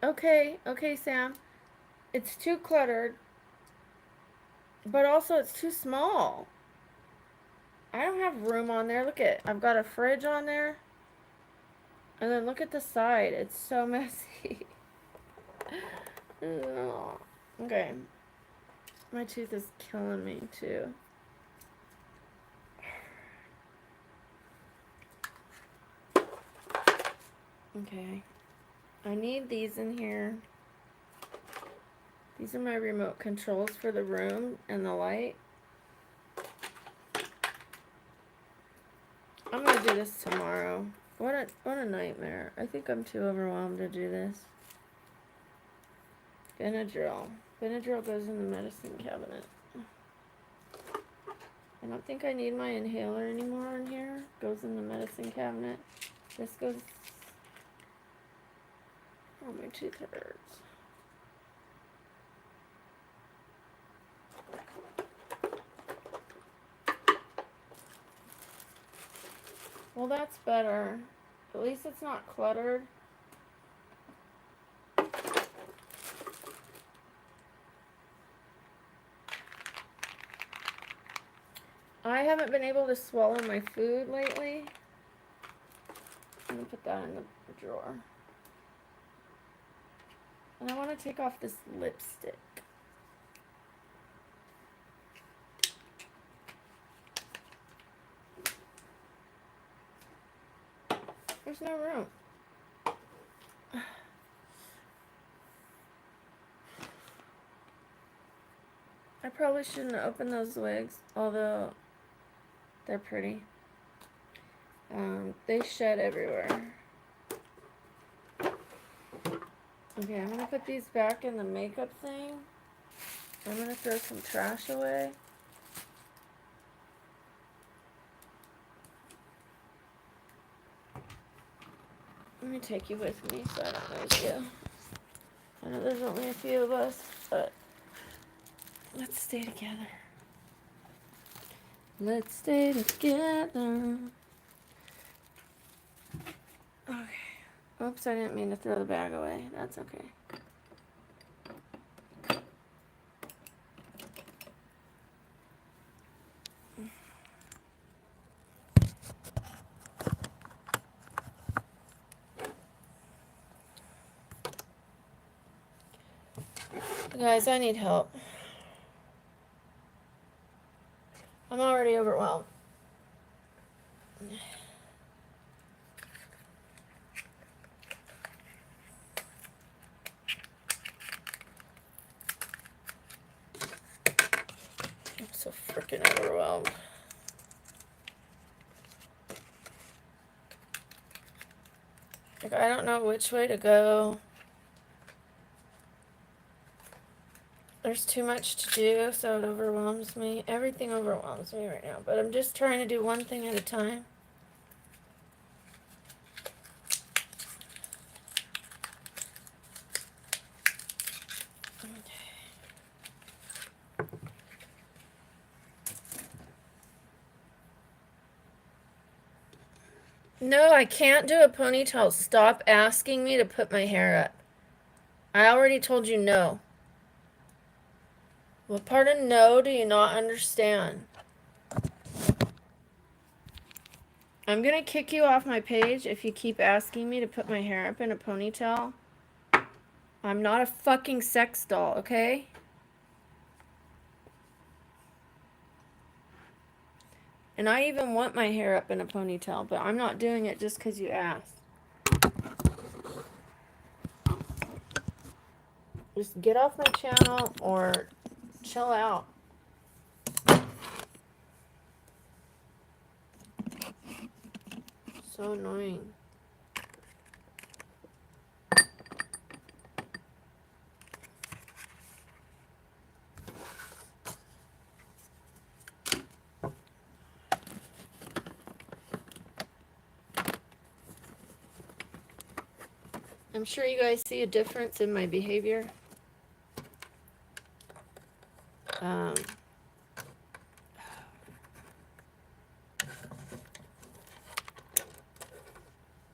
okay, Sam. It's too cluttered, but also it's too small. I don't have room on there. Look at, I've got a fridge on there. And then look at the side. It's so messy. Okay. My tooth is killing me too. Okay. I need these in here. These are my remote controls for the room and the light. I'm gonna do this tomorrow. What a nightmare. I think I'm too overwhelmed to do this. Benadryl. Benadryl goes in the medicine cabinet. I don't think I need my inhaler anymore in here. Goes in the medicine cabinet. This goes... Oh, my tooth hurts. Well, that's better. At least it's not cluttered. I haven't been able to swallow my food lately. I'm going to put that in the drawer. And I want to take off this lipstick. There's no room. I probably shouldn't open those wigs, although they're pretty. They shed everywhere. Okay, I'm gonna put these back in the makeup thing. I'm gonna throw some trash away. Let me take you with me so I don't lose you. I know there's only a few of us, but let's stay together. Let's stay together. Okay. Oops, I didn't mean to throw the bag away. That's okay. Guys, I need help. I'm already overwhelmed. I'm so freaking overwhelmed. Like, I don't know which way to go. There's too much to do, so it overwhelms me. Everything overwhelms me right now, but I'm just trying to do one thing at a time. No, I can't do a ponytail. Stop asking me to put my hair up. I already told you no. What part of no do you not understand? I'm gonna kick you off my page if you keep asking me to put my hair up in a ponytail. I'm not a fucking sex doll, okay? And I even want my hair up in a ponytail, but I'm not doing it just because you asked. Just get off my channel or chill out. So annoying. I'm sure you guys see a difference in my behavior.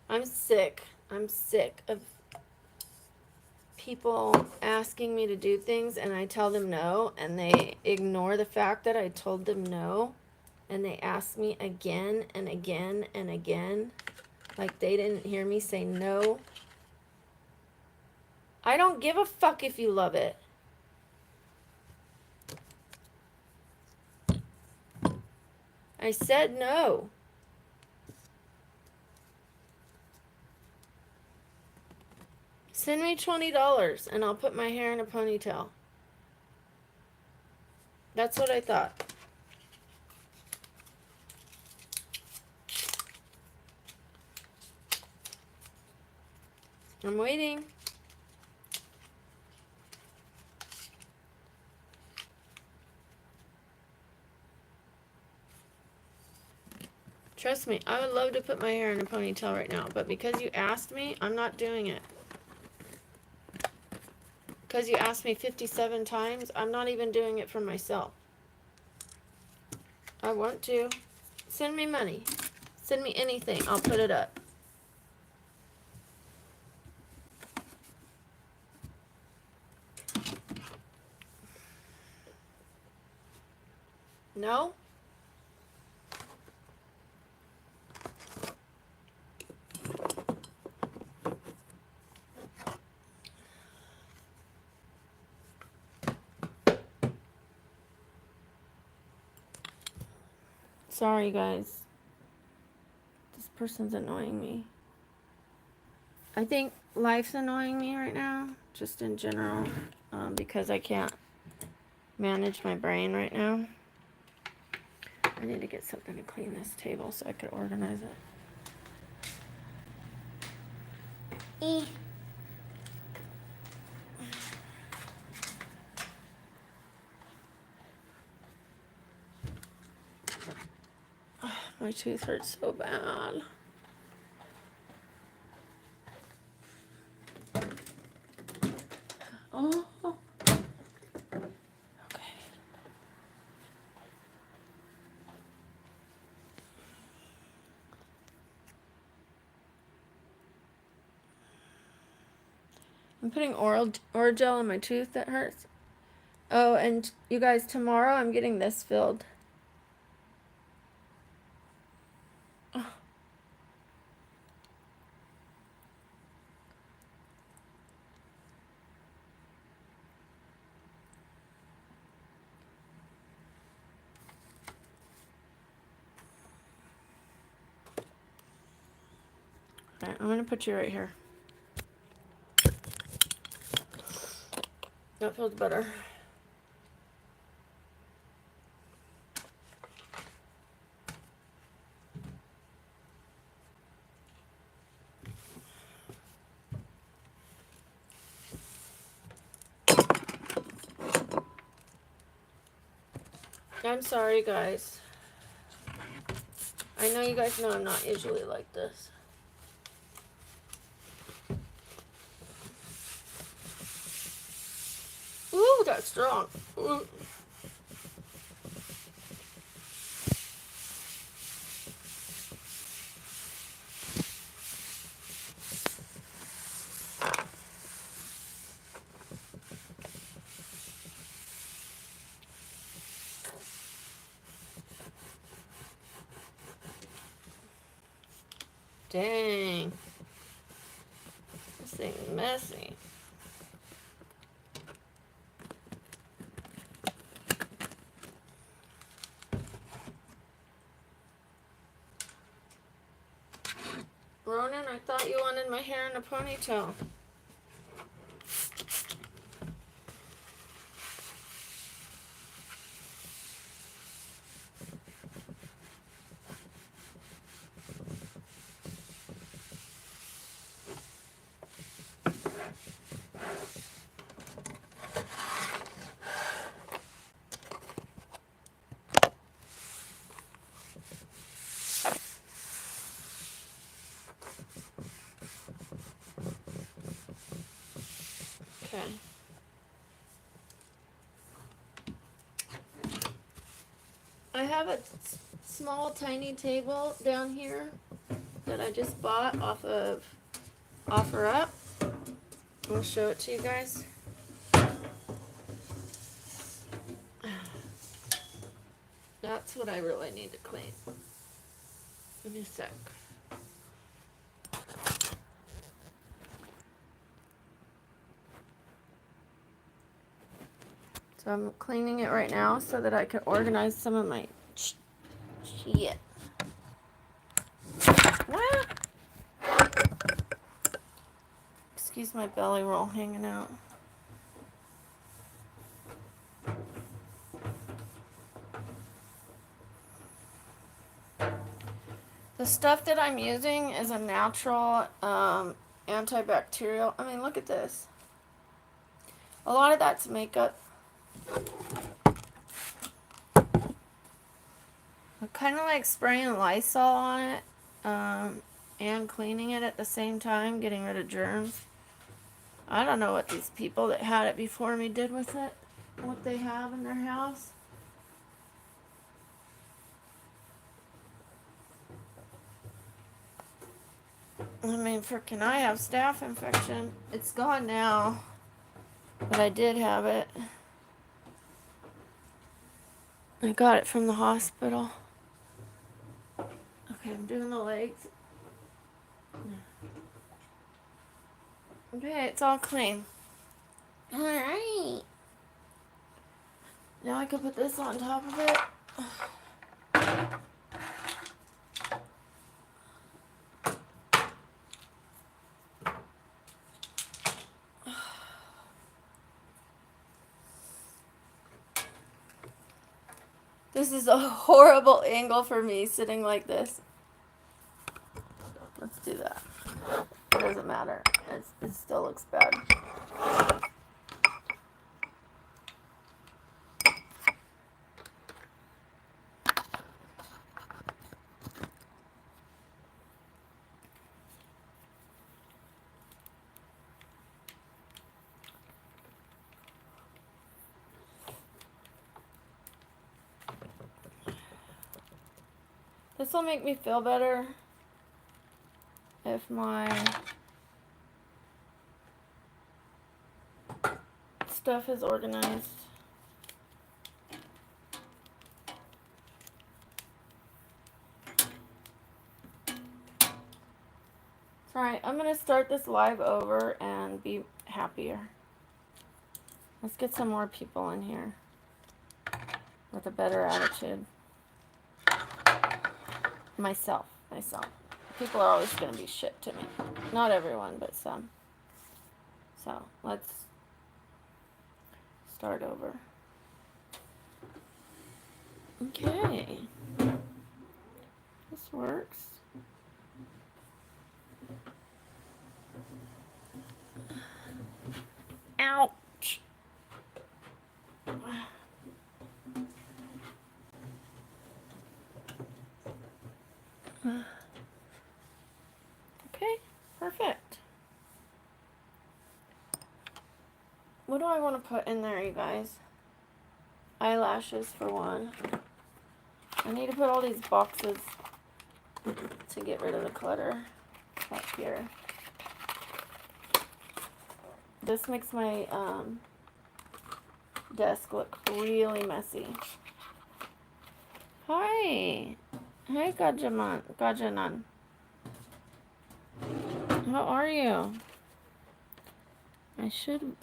I'm sick. I'm sick of people asking me to do things and I tell them no, and they ignore the fact that I told them no, and they ask me again and again and again, like they didn't hear me say no. I don't give a fuck if you love it. I said no. Send me $20 and I'll put my hair in a ponytail. That's what I thought. I'm waiting. Trust me, I would love to put my hair in a ponytail right now, but because you asked me, I'm not doing it. Because you asked me 57 times, I'm not even doing it for myself. I want to. Send me money. Send me anything. I'll put it up. No? Sorry, guys. This person's annoying me. I think life's annoying me right now, just in general, because I can't manage my brain right now. I need to get something to clean this table so I could organize it. My tooth hurts so bad. Oh. Okay. I'm putting Orajel in my tooth that hurts. Oh, and you guys, tomorrow I'm getting this filled. Oh. Alright, I'm gonna put you right here. That feels better. I'm sorry, guys. I know you guys know I'm not usually like this. Ooh, that's strong. Ooh. Dang. This thing's messy. Ronan, I thought you wanted my hair in a ponytail. Okay. I have a small, tiny table down here that I just bought off of OfferUp. I'll show it to you guys. That's what I really need to clean. Give me a sec. So I'm cleaning it right now so that I can organize some of my shit. Ah! Excuse my belly roll hanging out. The stuff that I'm using is a natural antibacterial. I mean, look at this. A lot of that's makeup. I'm kind of like spraying Lysol on it and cleaning it at the same time, getting rid of germs. I don't know what these people that had it before me did with it, what they have in their house. I mean, freaking, I have staph infection. It's gone now, but I did have it. I got it from the hospital. Okay, I'm doing the legs. Okay, it's all clean. Alright. Now I can put this on top of it. This is a horrible angle for me sitting like this. Let's do that. It doesn't matter. It still looks bad. This will make me feel better if my stuff is organized. Alright, I'm going to start this live over and be happier. Let's get some more people in here with a better attitude. Myself. People are always going to be shit to me. Not everyone, but some. So, let's start over. Okay. This works. Ouch. Okay, perfect. What do I want to put in there, you guys? Eyelashes for one. I need to put all these boxes to get rid of the clutter up here. This makes my desk look really messy. Hi. Hi, Gajanan. How are you? I should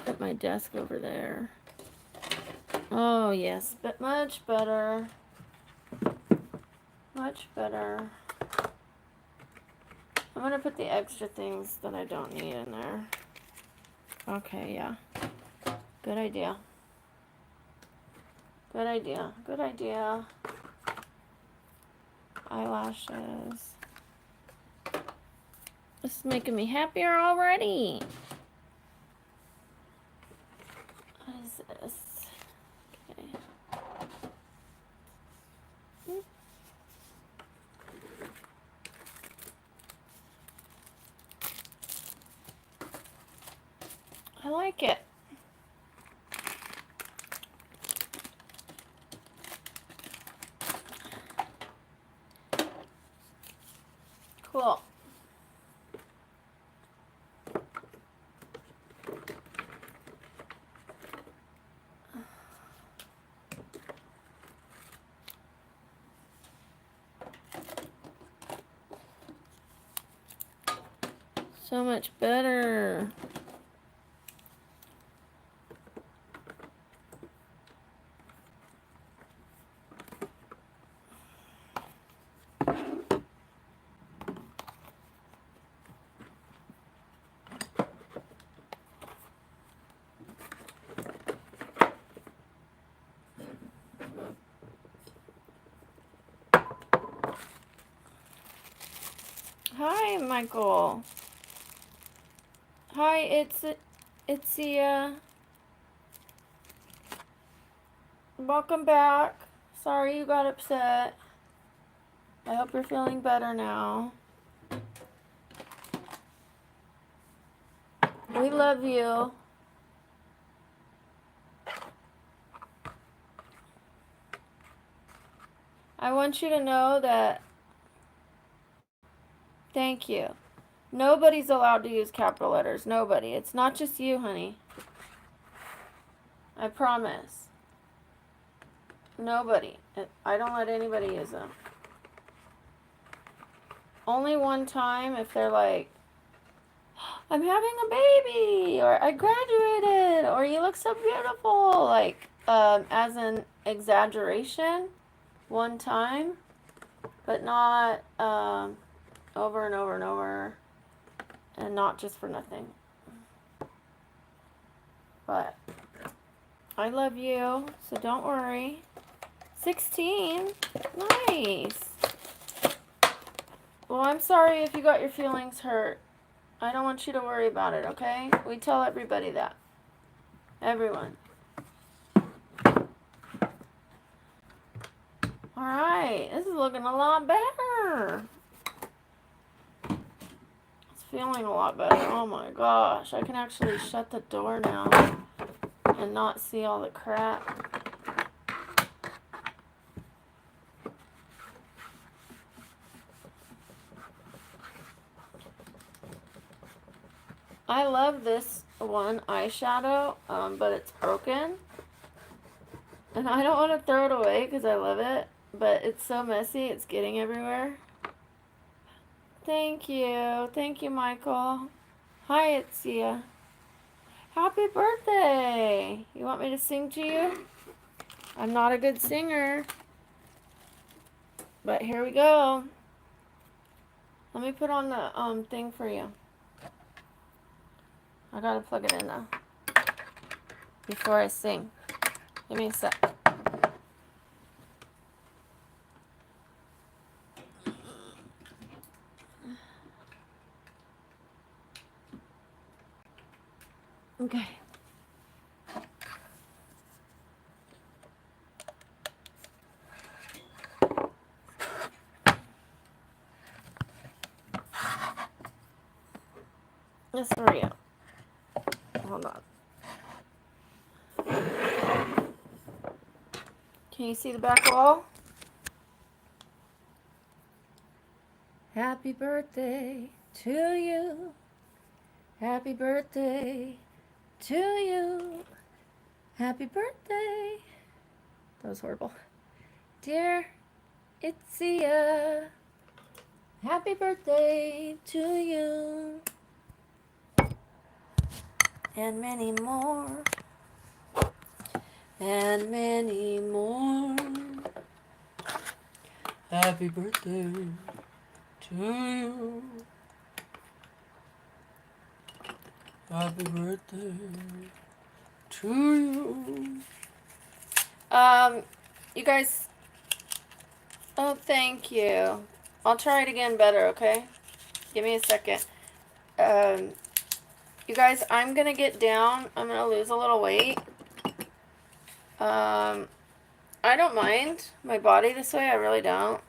put my desk over there. Oh, yes, but much better. Much better. I'm going to put the extra things that I don't need in there. Okay, yeah. Good idea. Good idea. Good idea. Eyelashes. This is making me happier already. What is this? Okay. I like it. Cool. So much better. Hi, Michael. Hi, it's welcome back. Sorry you got upset. I hope you're feeling better now. We love you. I want you to know that, thank you. Nobody's allowed to use capital letters. Nobody. It's not just you, honey. I promise. Nobody. I don't let anybody use them. Only one time if they're like, I'm having a baby, or I graduated, or you look so beautiful, like, as an exaggeration, one time, but not, over and over and over, and not just for nothing. But I love you, so don't worry. 16? Nice. Well, I'm sorry if you got your feelings hurt. I don't want you to worry about it, okay? We tell everybody that. Everyone. Alright, this is looking a lot better. It's feeling a lot better. Oh my gosh. I can actually shut the door now and not see all the crap. I love this one eyeshadow, but it's broken. And I don't want to throw it away because I love it, but it's so messy, it's getting everywhere. Thank you. Thank you, Michael. Hi, it's Sia. Happy birthday! You want me to sing to you? I'm not a good singer. But here we go. Let me put on the thing for you. I gotta plug it in though before I sing. Give me a sec. Okay. This for you. Hold on. Can you see the back wall? Happy birthday to you. Happy birthday to you. Happy birthday. That was horrible. Dear Itziya, happy birthday to you. And many more. And many more. Happy birthday to you. Happy birthday to you. You guys, oh, thank you. I'll try it again better, okay? Give me a second. You guys, I'm gonna get down. I'm gonna lose a little weight. I don't mind my body this way. I really don't.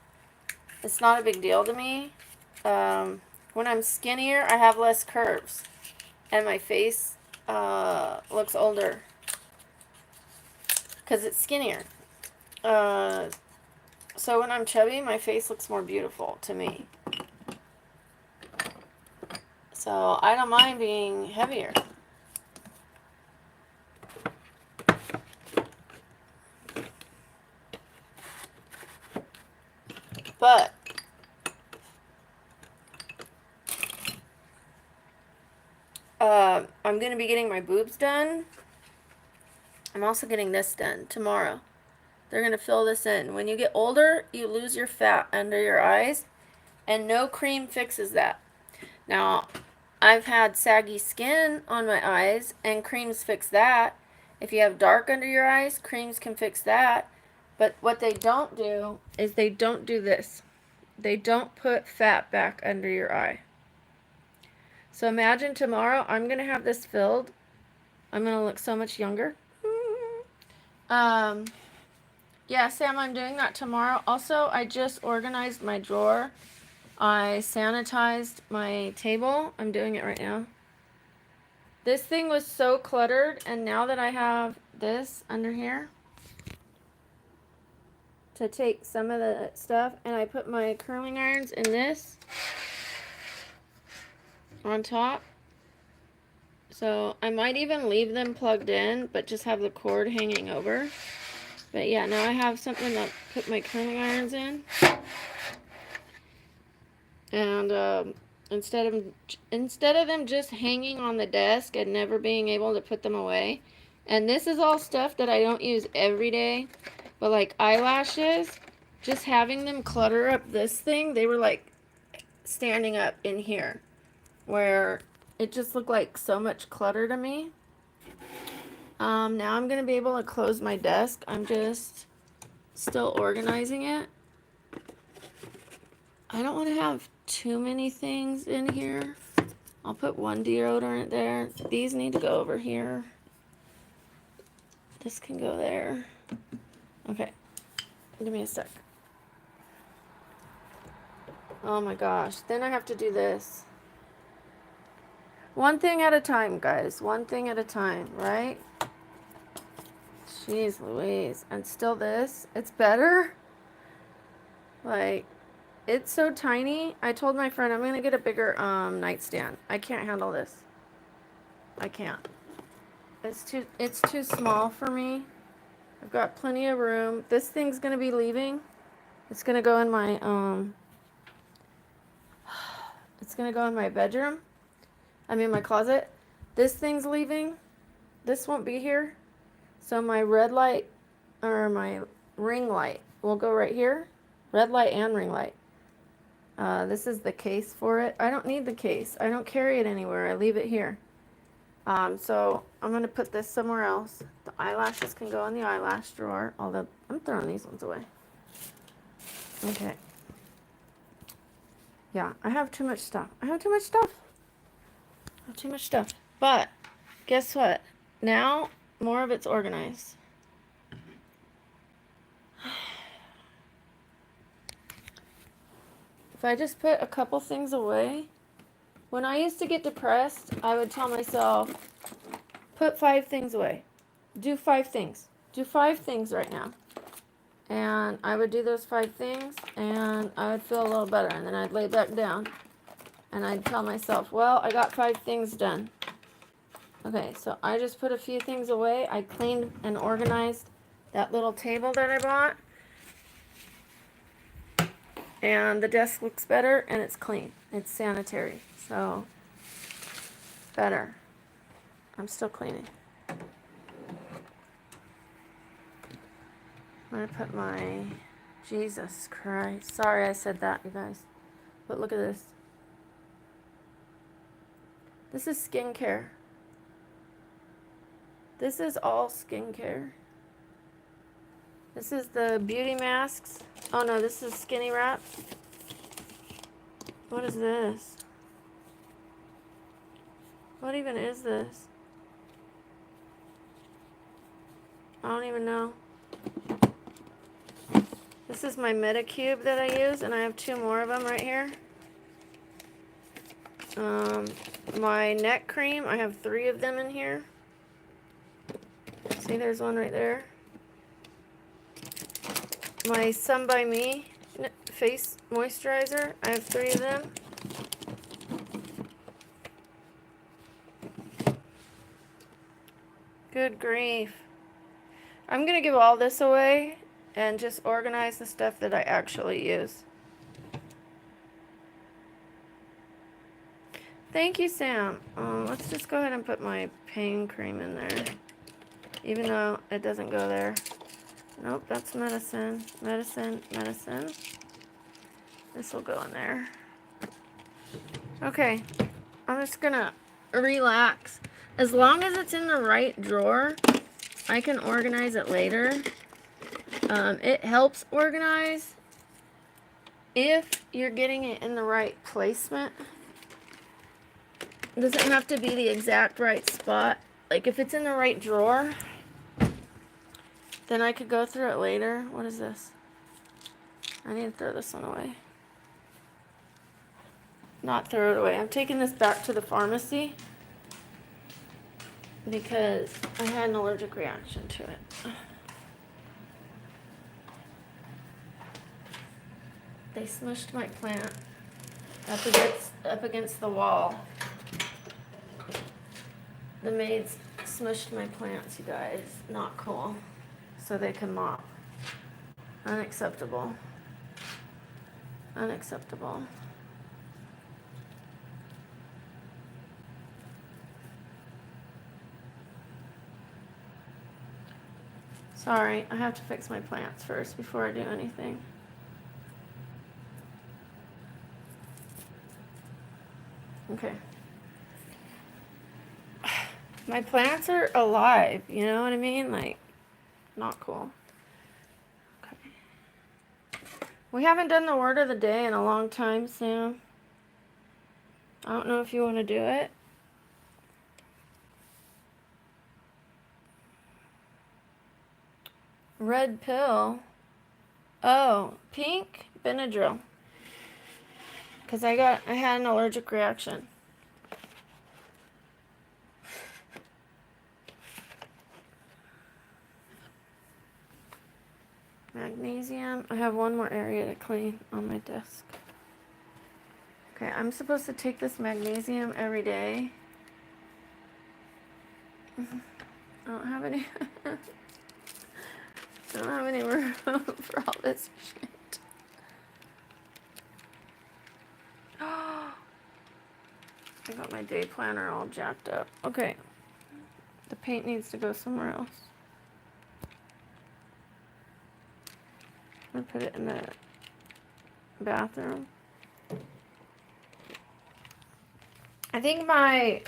It's not a big deal to me. When I'm skinnier, I have less curves. And my face looks older. Because it's skinnier. So when I'm chubby, my face looks more beautiful to me. So I don't mind being heavier. But I'm going to be getting my boobs done. I'm also getting this done tomorrow. They're going to fill this in. When you get older, you lose your fat under your eyes, and no cream fixes that. Now, I've had saggy skin on my eyes, and creams fix that. If you have dark under your eyes, creams can fix that. But what they don't do is they don't do this. They don't put fat back under your eye. So imagine tomorrow I'm going to have this filled. I'm going to look so much younger. Yeah, Sam, I'm doing that tomorrow. Also, I just organized my drawer. I sanitized my table. I'm doing it right now. This thing was so cluttered, and now that I have this under here to take some of the stuff, and I put my curling irons in this on top. So I might even leave them plugged in, but just have the cord hanging over. But yeah, now I have something to put my curling irons in. And instead of them just hanging on the desk and never being able to put them away. And this is all stuff that I don't use every day. But like eyelashes, just having them clutter up this thing, they were like standing up in here. Where it just looked like so much clutter to me. Now I'm going to be able to close my desk. I'm just still organizing it. I don't want to have too many things in here. I'll put one deodorant there. These need to go over here. This can go there. Okay, give me a sec. Oh my gosh, then I have to do this. One thing at a time, guys. One thing at a time, right? Jeez Louise. And still this. It's better. Like, it's so tiny. I told my friend I'm going to get a bigger nightstand. I can't handle this. I can't. It's too small for me. I've got plenty of room. This thing's going to be leaving. It's going to go in my it's going to go in my bedroom. I mean my closet. This thing's leaving. This won't be here. So my red light or my ring light will go right here. Red light and ring light. This is the case for it. I don't need the case. I don't carry it anywhere. I leave it here. So I'm going to put this somewhere else. The eyelashes can go in the eyelash drawer. Although I'm throwing these ones away. Okay. Yeah, I have too much stuff. I have too much stuff. But guess what? Now more of it's organized. If I just put a couple things away, when I used to get depressed, I would tell myself, put 5 things away. Do 5 things. Do 5 things right now. And I would do those 5 things, and I would feel a little better. And then I'd lay back down, and I'd tell myself, well, I got 5 things done. Okay, so I just put a few things away. I cleaned and organized that little table that I bought. And the desk looks better, and it's clean. It's sanitary, so better. I'm still cleaning. I'm going to put my, Jesus Christ. Sorry I said that, you guys. But look at this. This is skincare. This is all skincare. This is the beauty masks. Oh no, this is Skinny Wrap. What is this? What even is this? I don't even know. This is my Medicube that I use, and I have 2 more of them right here. My neck cream, I have 3 of them in here. See, there's one right there. My Sun By Me face moisturizer, I have 3 of them. Good grief. I'm going to give all this away and just organize the stuff that I actually use. Thank you, Sam. Let's just go ahead and put my pain cream in there. Even though it doesn't go there. Nope, that's medicine. Medicine. This will go in there. Okay. I'm just going to relax. As long as it's in the right drawer, I can organize it later. It helps organize if you're getting it in the right placement. It doesn't have to be the exact right spot. Like if it's in the right drawer, then I could go through it later. What is this? I need to throw this one away. Not throw it away. I'm taking this back to the pharmacy because I had an allergic reaction to it. They smushed my plant up against the wall. The maids smushed my plants, you guys. Not cool. So they can mop. Unacceptable. Unacceptable. Sorry, I have to fix my plants first before I do anything. Okay. My plants are alive, you know what I mean? Like, not cool. Okay. We haven't done the word of the day in a long time, Sam. I don't know if you want to do it. Red pill. Oh, pink Benadryl. Because I had an allergic reaction. Magnesium. I have one more area to clean on my desk. Okay, I'm supposed to take this magnesium every day. I don't have any. I don't have any room for all this shit. I got my day planner all jacked up. Okay. The paint needs to go somewhere else. I'm gonna put it in the bathroom. I think my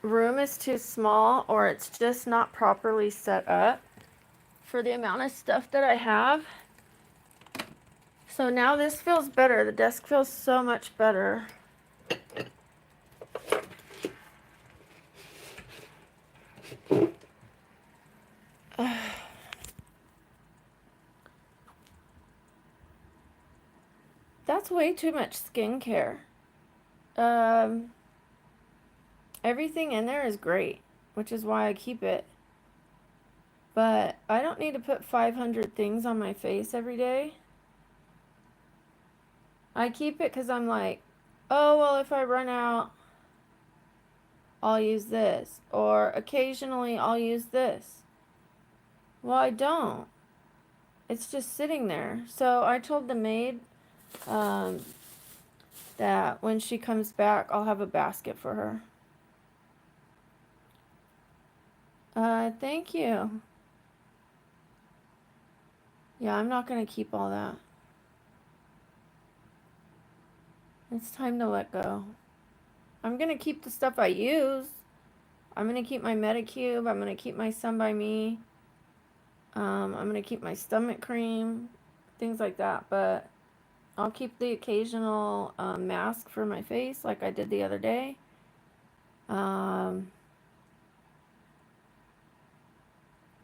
room is too small, or it's just not properly set up for the amount of stuff that I have. So now this feels better. The desk feels so much better. That's way too much skincare. Everything in there is great, which is why I keep it. But I don't need to put 500 things on my face every day. I keep it because I'm like, oh, well, if I run out, I'll use this. Or occasionally I'll use this. Well, I don't. It's just sitting there. So I told the maid that when she comes back, I'll have a basket for her. Thank you. Yeah, I'm not going to keep all that. It's time to let go. I'm going to keep the stuff I use. I'm going to keep my Medicube. I'm going to keep my Sun by Me. I'm going to keep my stomach cream. Things like that. But I'll keep the occasional mask for my face like I did the other day.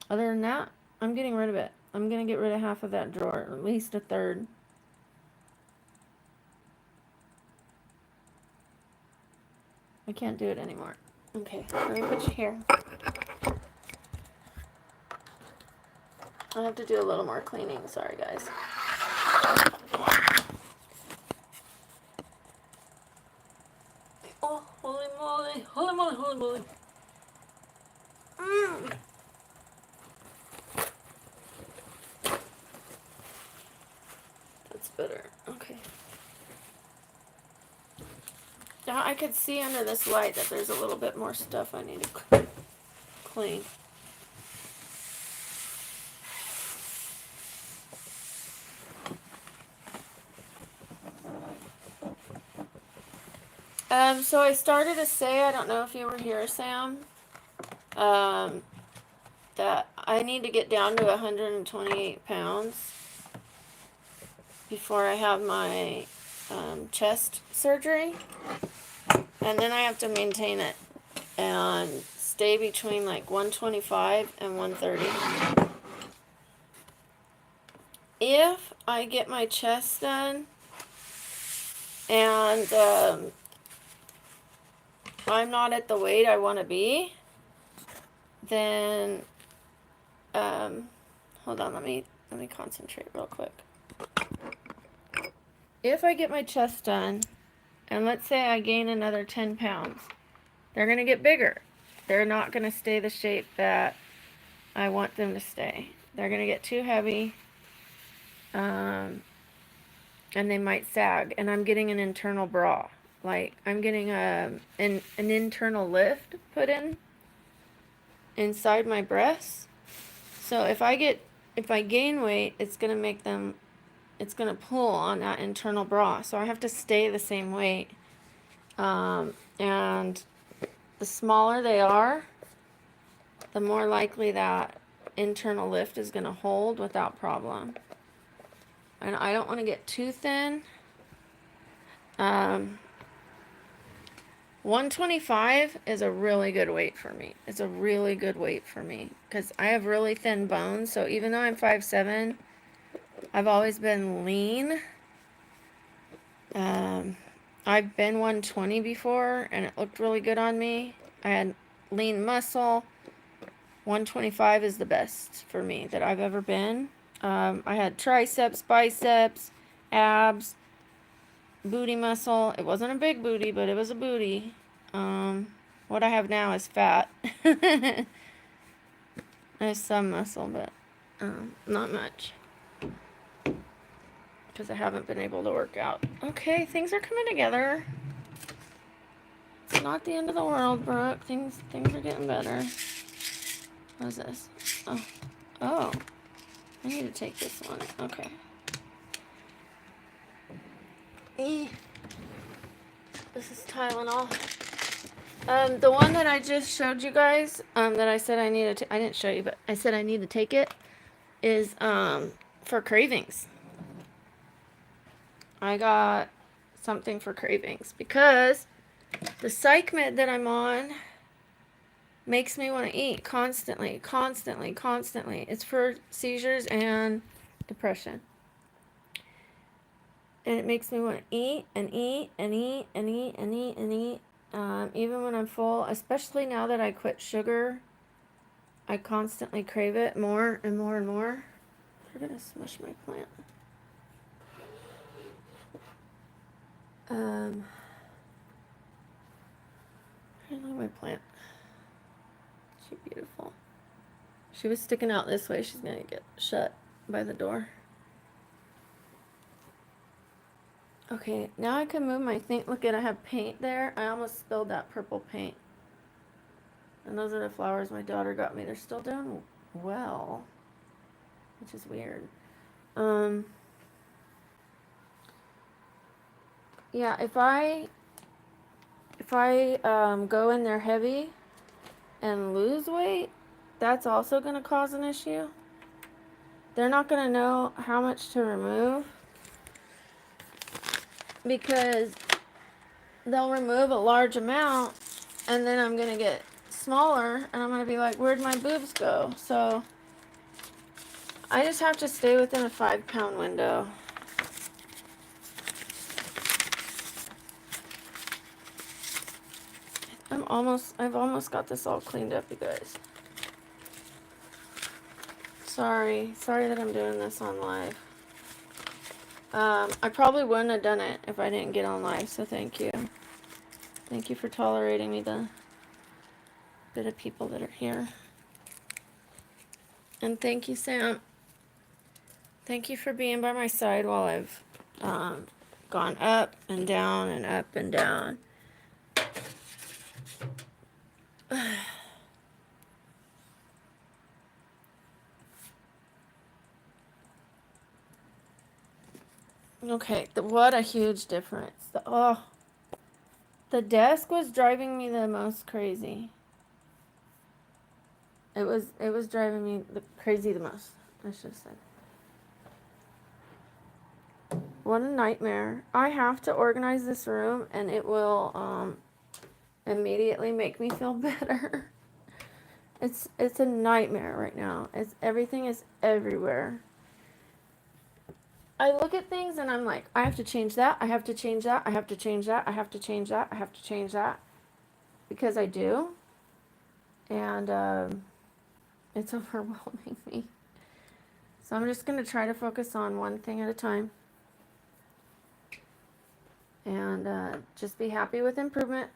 Other than that, I'm getting rid of it. I'm going to get rid of half of that drawer. At least a third. I can't do it anymore. Okay, let me put you here. I have to do a little more cleaning. Sorry, guys. Oh, holy moly. Holy moly, holy moly. That's better. Okay. Now I could see under this light that there's a little bit more stuff I need to clean. So I started to say, I don't know if you were here, Sam, that I need to get down to 128 pounds before I have my chest surgery. And then I have to maintain it and stay between like 125 and 130. If I get my chest done and I'm not at the weight I want to be, then hold on, let me concentrate real quick. If I get my chest done, and let's say I gain another 10 pounds, they're going to get bigger. They're not going to stay the shape that I want them to stay. They're going to get too heavy, and they might sag. And I'm getting an internal bra. Like, I'm getting an internal lift put in inside my breasts. So if I gain weight, it's going to pull on that internal bra. So I have to stay the same weight. And the smaller they are, the more likely that internal lift is going to hold without problem. And I don't want to get too thin. 125 is a really good weight for me. It's a really good weight for me because I have really thin bones. So even though I'm 5'7", I've always been lean. I've been 120 before and it looked really good on me. I had lean muscle. 125 is the best for me that I've ever been. I had triceps, biceps, abs, booty muscle. It wasn't a big booty, but it was a booty. What I have now is fat. I have some muscle, but not much. Because I haven't been able to work out. Okay, things are coming together. It's not the end of the world, Brooke. Things are getting better. What is this? Oh. I need to take this one. Okay. This is Tylenol. The one that I just showed you guys, that I said I needed to, I didn't show you, but I said I need to take it, is for cravings. I got something for cravings because the psych med that I'm on makes me want to eat constantly. It's for seizures and depression. And it makes me want to eat and eat and eat and eat and eat and eat. Even when I'm full, especially now that I quit sugar, I constantly crave it more and more and more. We're going to smush my plant. I love my plant. She's beautiful. She was sticking out this way. She's going to get shut by the door. Okay, now I can move my thing. Look at, I have paint there. I almost spilled that purple paint. And those are the flowers my daughter got me. They're still doing well, which is weird. Yeah, if I go in there heavy and lose weight, that's also going to cause an issue. They're not going to know how much to remove because they'll remove a large amount and then I'm going to get smaller and I'm going to be like, where'd my boobs go? So I just have to stay within a 5-pound window. I've almost got this all cleaned up, you guys. Sorry that I'm doing this on live. I probably wouldn't have done it if I didn't get on live, so thank you. Thank you for tolerating me, the bit of people that are here. And thank you, Sam. Thank you for being by my side while I've gone up and down and up and down. Okay, what a huge difference. The desk was driving me the most crazy. It was driving me crazy the most, I should have said. What a nightmare. I have to organize this room and it will immediately make me feel better. It's a nightmare right now. Everything is everywhere. I look at things and I'm like, I have to change that, I have to change that, I have to change that, I have to change that, I have to change that. Because I do. And it's overwhelming me. So I'm just going to try to focus on one thing at a time. And just be happy with improvement.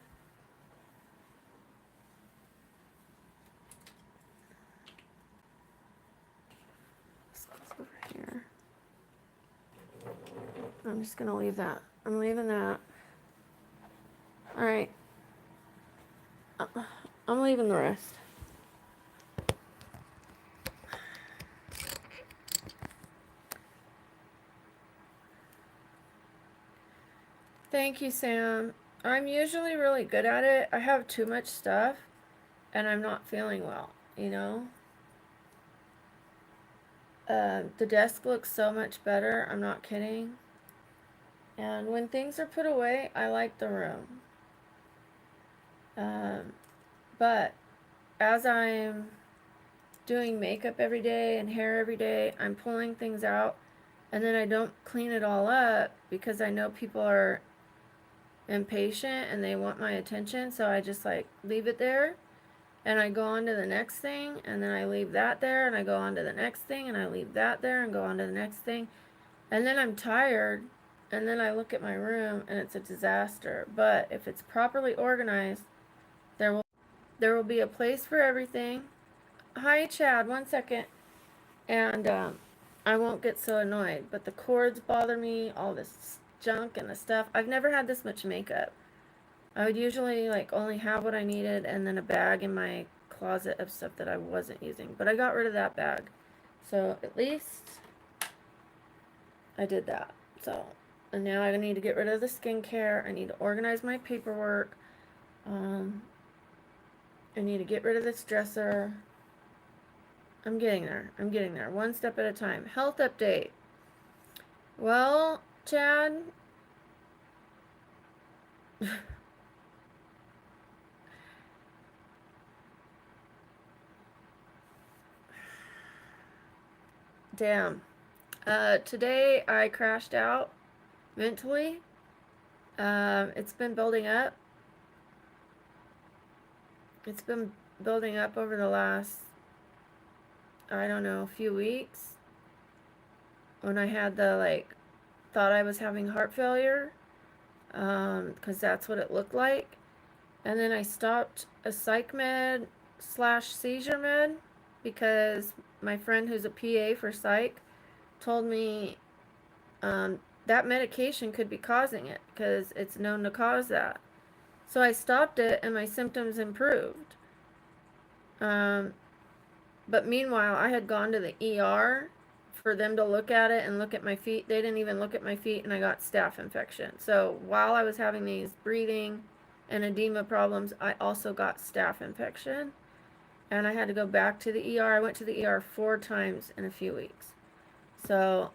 This goes over here. I'm just going to leave that. I'm leaving that. All right. I'm leaving the rest. Thank you, Sam. I'm usually really good at it. I have too much stuff and I'm not feeling well, you know? The desk looks so much better. I'm not kidding. And when things are put away, I like the room. Um, but as I'm doing makeup every day and hair every day, I'm pulling things out and then I don't clean it all up because I know people are impatient and they want my attention. So I just like leave it there and I go on to the next thing and then I leave that there and I go on to the next thing and I leave that there and go on to the next thing. And then I'm tired and then I look at my room and it's a disaster. But if it's properly organized, there will there will be a place for everything. Hi Chad, 1 second. And I won't get so annoyed. But the cords bother me, all this junk and the stuff. I've never had this much makeup. I would usually like only have what I needed and then a bag in my closet of stuff that I wasn't using. But I got rid of that bag. So at least I did that. So, and now I need to get rid of the skincare. I need to organize my paperwork. Um, I need to get rid of this dresser. I'm getting there. I'm getting there. One step at a time. Health update. Well, Chad. Damn. Today I crashed out mentally. It's been building up. It's been building up over the last, I don't know, few weeks. When I had the, like, thought I was having heart failure. Because that's what it looked like. And then I stopped a psych med slash seizure med because my friend who's a PA for psych told me that medication could be causing it because it's known to cause that. So I stopped it and my symptoms improved. But meanwhile, I had gone to the ER for them to look at it and look at my feet. They didn't even look at my feet and I got staph infection. So while I was having these breathing and edema problems, I also got staph infection. And I had to go back to the ER. I went to the ER 4 times in a few weeks. So,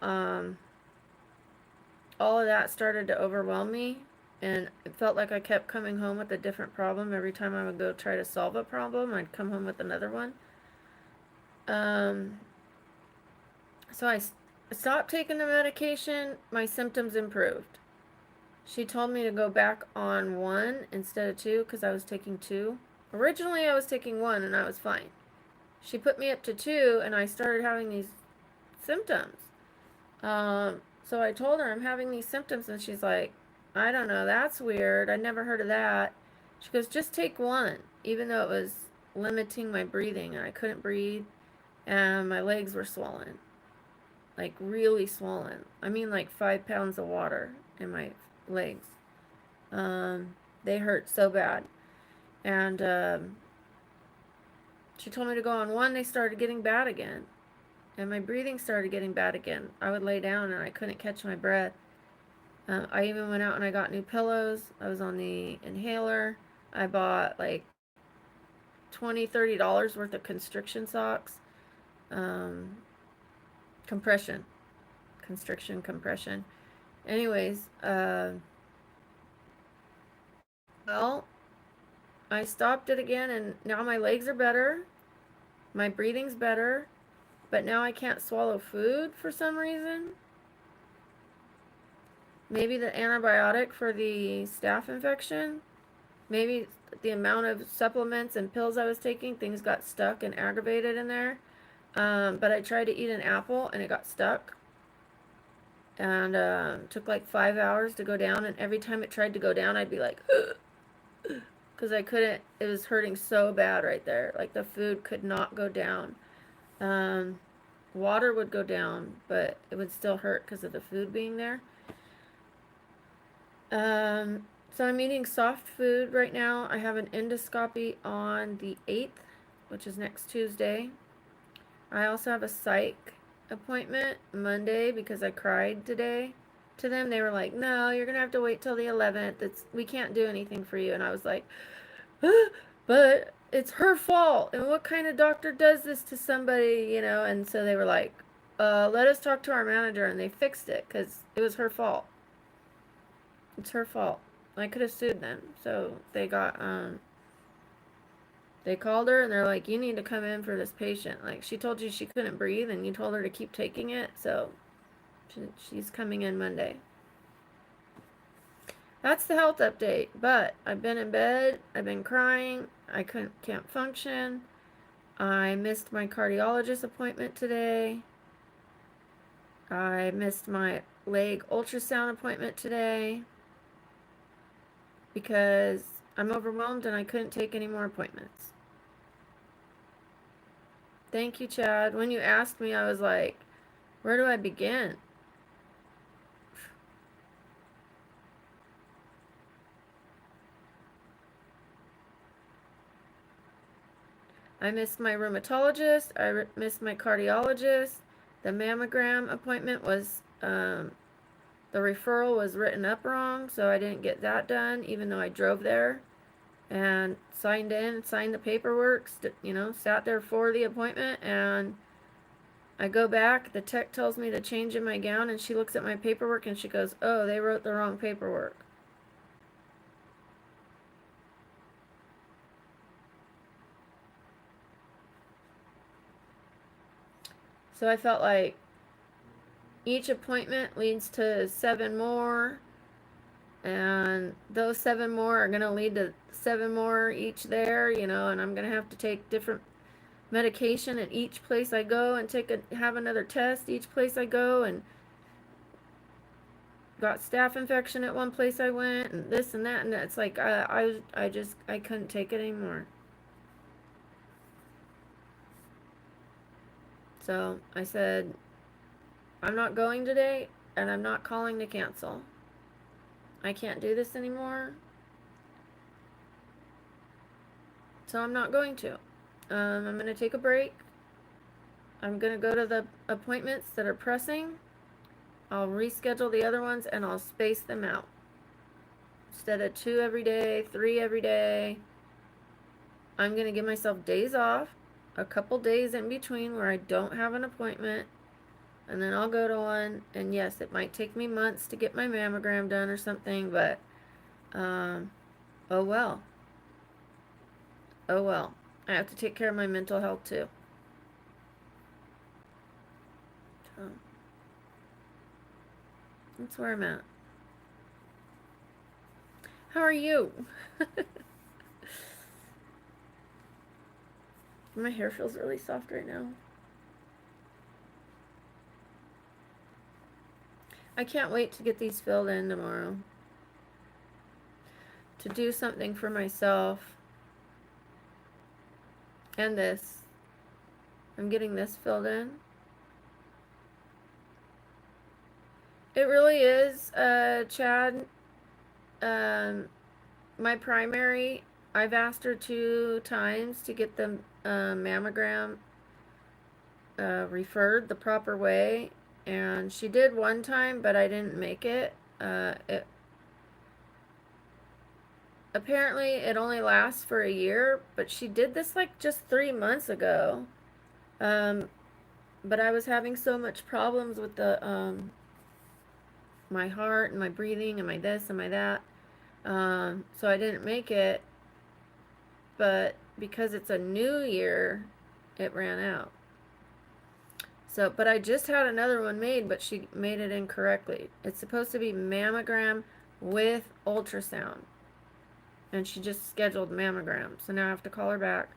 all of that started to overwhelm me. And it felt like I kept coming home with a different problem. Every time I would go try to solve a problem, I'd come home with another one. So I stopped taking the medication. My symptoms improved. She told me to go back on 1 instead of 2 because I was taking 2. Originally, I was taking 1 and I was fine. She put me up to 2 and I started having these symptoms. So I told her I'm having these symptoms and she's like, I don't know, that's weird. I never heard of that. She goes, just take 1, even though it was limiting my breathing and I couldn't breathe and my legs were swollen. Like really swollen. I mean like 5 pounds of water in my legs. They hurt so bad. And she told me to go on 1. They started getting bad again. And my breathing started getting bad again. I would lay down and I couldn't catch my breath. I even went out and I got new pillows. I was on the inhaler. I bought like $20-$30 worth of constriction socks. Compression. Constriction, compression. Anyways, well, I stopped it again and now my legs are better. My breathing's better. But now I can't swallow food for some reason. Maybe the antibiotic for the staph infection. Maybe the amount of supplements and pills I was taking, things got stuck and aggravated in there. But I tried to eat an apple and it got stuck. And took like 5 hours to go down. And every time it tried to go down, I'd be like, because I couldn't, it was hurting so bad right there. Like the food could not go down. Water would go down, but it would still hurt because of the food being there. So I'm eating soft food right now. I have an endoscopy on the 8th, which is next Tuesday. I also have a psych appointment Monday because I cried today to them. They were like, no, you're going to have to wait till the 11th. We can't do anything for you. And I was like, but it's her fault. And what kind of doctor does this to somebody, you know? And so they were like, let us talk to our manager, and they fixed it because it was her fault. It's her fault. I could have sued them. So they called her and they're like, you need to come in for this patient. Like, she told you she couldn't breathe and you told her to keep taking it. So she's coming in Monday. That's the health update. But I've been in bed. I've been crying. I can't function. I missed my cardiologist appointment today. I missed my leg ultrasound appointment today because I'm overwhelmed and I couldn't take any more appointments. Thank you, Chad. When you asked me, I was like, where do I begin? I missed my rheumatologist. I missed my cardiologist. The mammogram appointment was, the referral was written up wrong, so I didn't get that done, even though I drove there and signed the paperwork, sat there for the appointment, and I go back. The tech tells me to change in my gown, and she looks at my paperwork and she goes, oh, they wrote the wrong paperwork. So I felt like each appointment leads to 7 more, and those 7 more are going to lead to 7 more each there, and I'm going to have to take different medication at each place I go and have another test each place I go, and got staph infection at one place I went, and this and that, and it's like I couldn't take it anymore. So I said, I'm not going today, and I'm not calling to cancel. I can't do this anymore, so I'm not going to. I'm going to take a break. I'm going to go to the appointments that are pressing. I'll reschedule the other ones, and I'll space them out. Instead of 2 every day, 3 every day, I'm going to give myself days off, a couple days in between where I don't have an appointment, and then I'll go to one. And yes, it might take me months to get my mammogram done or something, but oh well. Oh well. I have to take care of my mental health too. So that's where I'm at. How are you? My hair feels really soft right now. I can't wait to get these filled in tomorrow. To do something for myself. And this. I'm getting this filled in. It really is, Chad. My primary, I've asked her 2 times to get the mammogram referred the proper way, and she did one time, but I didn't make it. Apparently it only lasts for a year, but she did this like just 3 months ago. But I was having so much problems with the my heart and my breathing and my this and my that. So I didn't make it, but because it's a new year, it ran out. So, but I just had another one made, but she made it incorrectly. It's supposed to be mammogram with ultrasound, and she just scheduled mammogram. So now I have to call her back,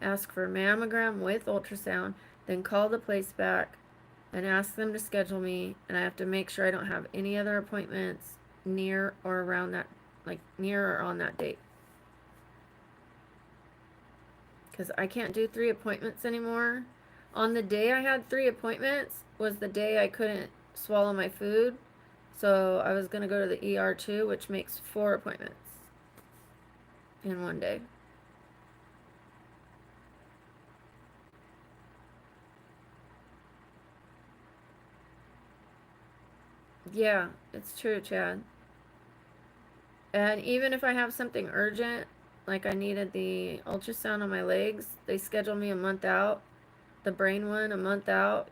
ask for mammogram with ultrasound, then call the place back and ask them to schedule me, and I have to make sure I don't have any other appointments near or around that, like near or on that date. Because I can't do 3 appointments anymore. On the day I had 3 appointments was the day I couldn't swallow my food. So I was going to go to the ER too, which makes 4 appointments in one day. Yeah, it's true, Chad. And even if I have something urgent, like I needed the ultrasound on my legs, they schedule me a month out. The brain one a month out,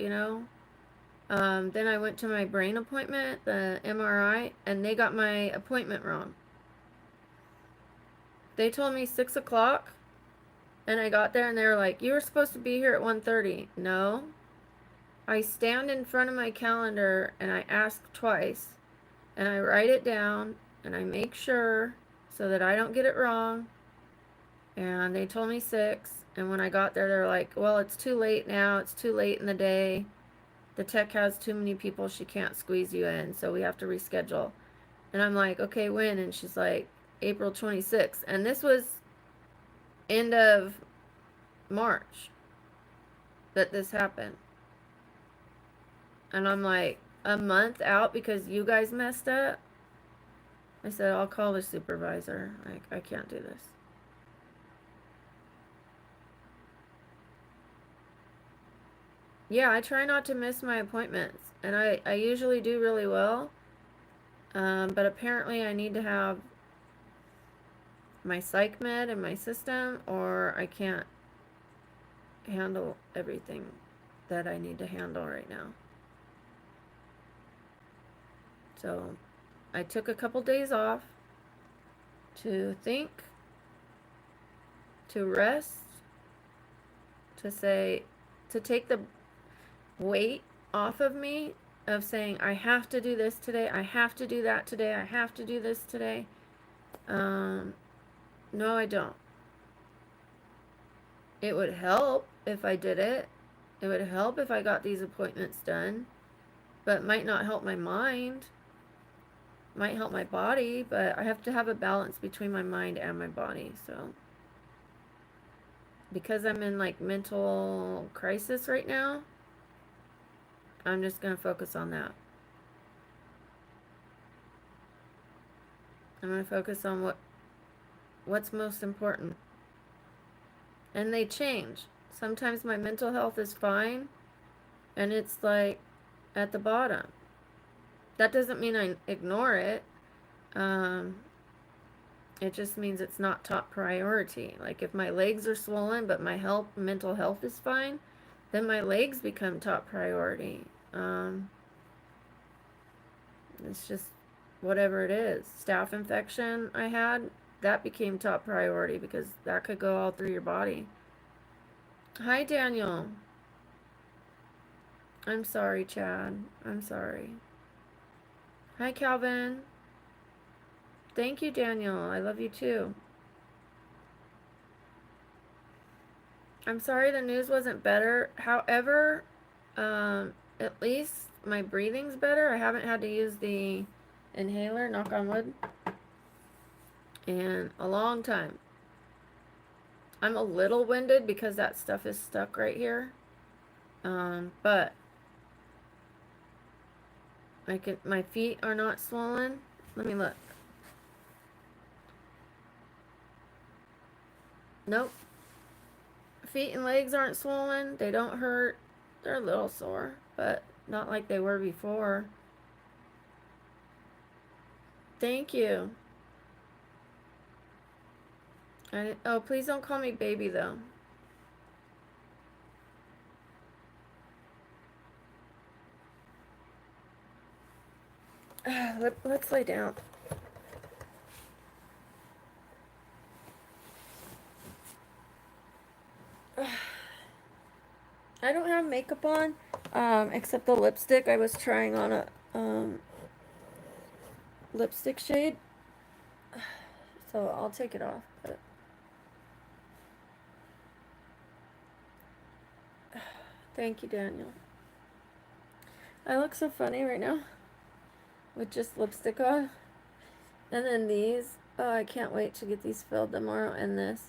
Then I went to my brain appointment, the MRI, and they got my appointment wrong. They told me 6 o'clock, and I got there and they were like, you were supposed to be here at 1:30. No. I stand in front of my calendar and I ask twice, and I write it down, and I make sure so that I don't get it wrong. And they told me 6, and when I got there, they're like, well, it's too late now. It's too late in the day. The tech has too many people. She can't squeeze you in, so we have to reschedule. And I'm like, okay, when? And she's like, April 26th. And this was end of March that this happened. And I'm like, a month out because you guys messed up? I said, I'll call the supervisor. I can't do this. Yeah, I try not to miss my appointments. And I usually do really well. But apparently I need to have my psych med in my system, or I can't handle everything that I need to handle right now. So I took a couple days off to think, to rest, to take the weight off of me of saying, I have to do this today, I have to do that today, I have to do this today. No, I don't. It would help if I did it. It would help if I got these appointments done, but it might not help my mind. Might help my body, but I have to have a balance between my mind and my body. So because I'm in like mental crisis right now, I'm just going to focus on that. I'm going to focus on what's most important. And they change. Sometimes my mental health is fine, and it's like at the bottom. That doesn't mean I ignore it. It just means it's not top priority. Like if my legs are swollen, but my mental health is fine, then my legs become top priority. It's just whatever it is. Staph infection I had, that became top priority because that could go all through your body. Hi, Daniel. I'm sorry, Chad. I'm sorry. Hi, Calvin. Thank you, Daniel. I love you too. I'm sorry the news wasn't better. However, at least my breathing's better. I haven't had to use the inhaler, knock on wood, in a long time. I'm a little winded because that stuff is stuck right here. But my feet are not swollen. Let me look. Nope. Feet and legs aren't swollen. They don't hurt. They're a little sore, but not like they were before. Thank you. Oh, please don't call me baby, though. Let's lay down. I don't have makeup on, except the lipstick. I was trying on a lipstick shade, so I'll take it off. But thank you, Daniel. I look so funny right now with just lipstick on. And then these. Oh, I can't wait to get these filled tomorrow. And this.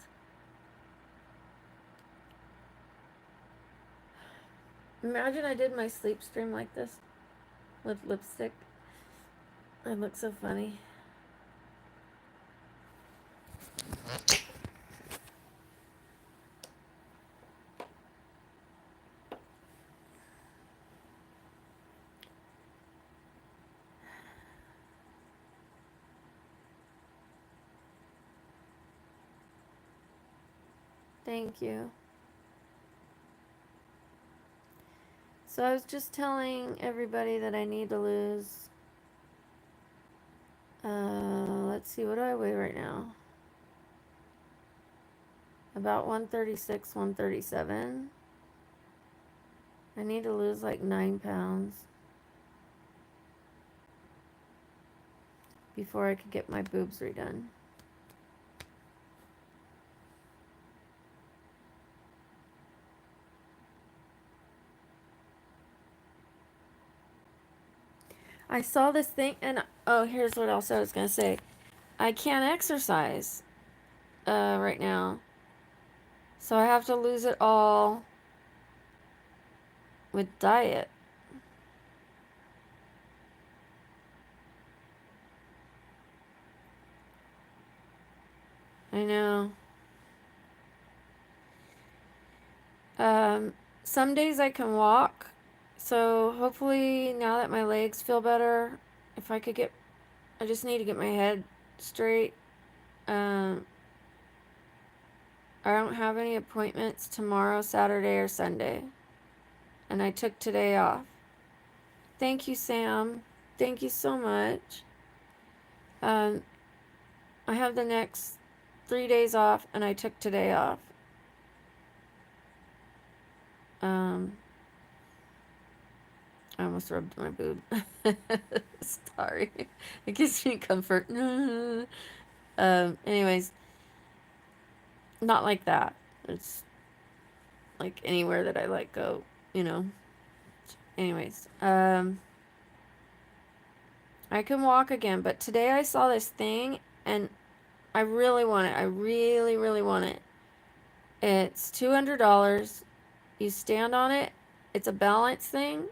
Imagine I did my sleep stream like this with lipstick. I look so funny. Thank you. So I was just telling everybody that I need to lose, let's see, what do I weigh right now? About 136, 137. I need to lose like 9 pounds before I could get my boobs redone. I saw this thing, and oh, here's what else I was gonna say. I can't exercise right now, so I have to lose it all with diet. I know. Um, some days I can walk, so hopefully now that my legs feel better, if I could get, I just need to get my head straight. Um, I don't have any appointments tomorrow, Saturday, or Sunday, and I took today off. Thank you, Sam. Thank you so much. Um, I have the next 3 days off, and I took today off. Um, I almost rubbed my boob. Sorry. It gives me comfort. Anyways, not like that. It's like anywhere that I let go, you know. Anyways, I can walk again, but today I saw this thing and I really want it. I really, really want it. It's $200. You stand on it. It's a balance thing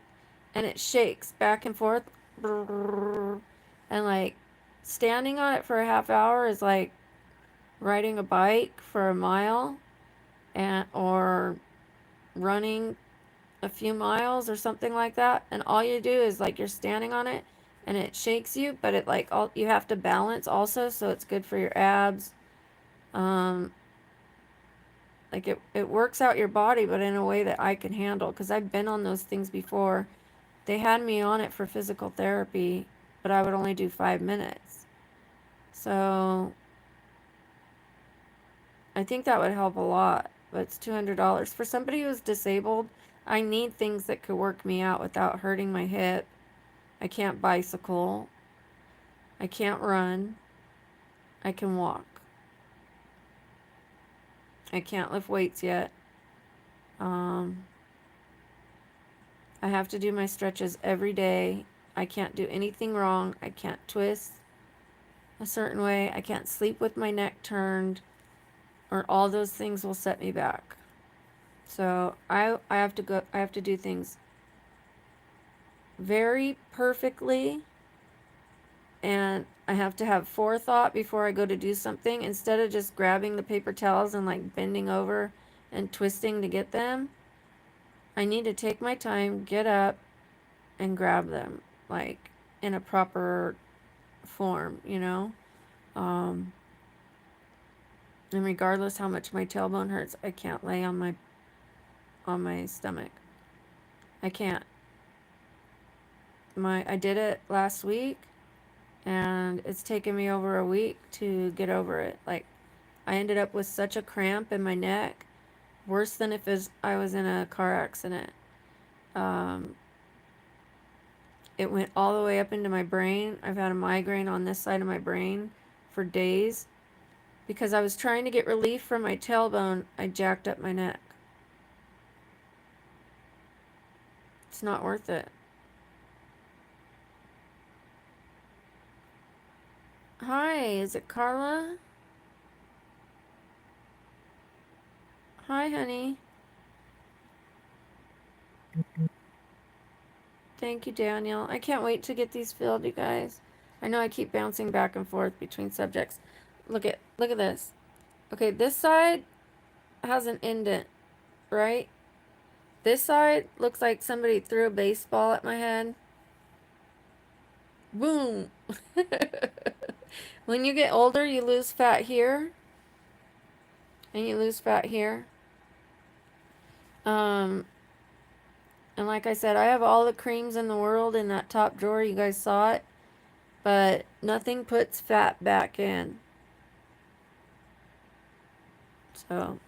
and it shakes back and forth. And like standing on it for a half hour is like riding a bike for a mile and or running a few miles or something like that. And all you do is like you're standing on it and it shakes you, but it like all you have to balance also, so it's good for your abs. Um like it works out your body, but in a way that I can handle because I've been on those things before. They had me on it for physical therapy, but I would only do 5 minutes. So I think that would help a lot, but it's $200. For somebody who's disabled, I need things that could work me out without hurting my hip. I can't bicycle. I can't run. I can walk. I can't lift weights yet. Um, I have to do my stretches every day. I can't do anything wrong. I can't twist a certain way. I can't sleep with my neck turned, or all those things will set me back. So I have to go. I have to do things very perfectly, and I have to have forethought before I go to do something instead of just grabbing the paper towels and like bending over and twisting to get them. I need to take my time, get up, and grab them like in a proper form, you know? Um, and regardless how much my tailbone hurts, I can't lay on my stomach. I can't. I did it last week and it's taken me over a week to get over it. Like I ended up with such a cramp in my neck, worse than if I was in a car accident. Um, it went all the way up into my brain. I've had a migraine on this side of my brain for days. Because I was trying to get relief from my tailbone, I jacked up my neck. It's not worth it. Hi, is it Carla? Hi, honey. Thank you, Daniel. I can't wait to get these filled, you guys. I know I keep bouncing back and forth between subjects. Look at this. Okay, this side has an indent, right? This side looks like somebody threw a baseball at my head. Boom. When you get older, you lose fat here and you lose fat here. Um And like I said, I have all the creams in the world in that top drawer. You guys saw it. But nothing puts fat back in. So,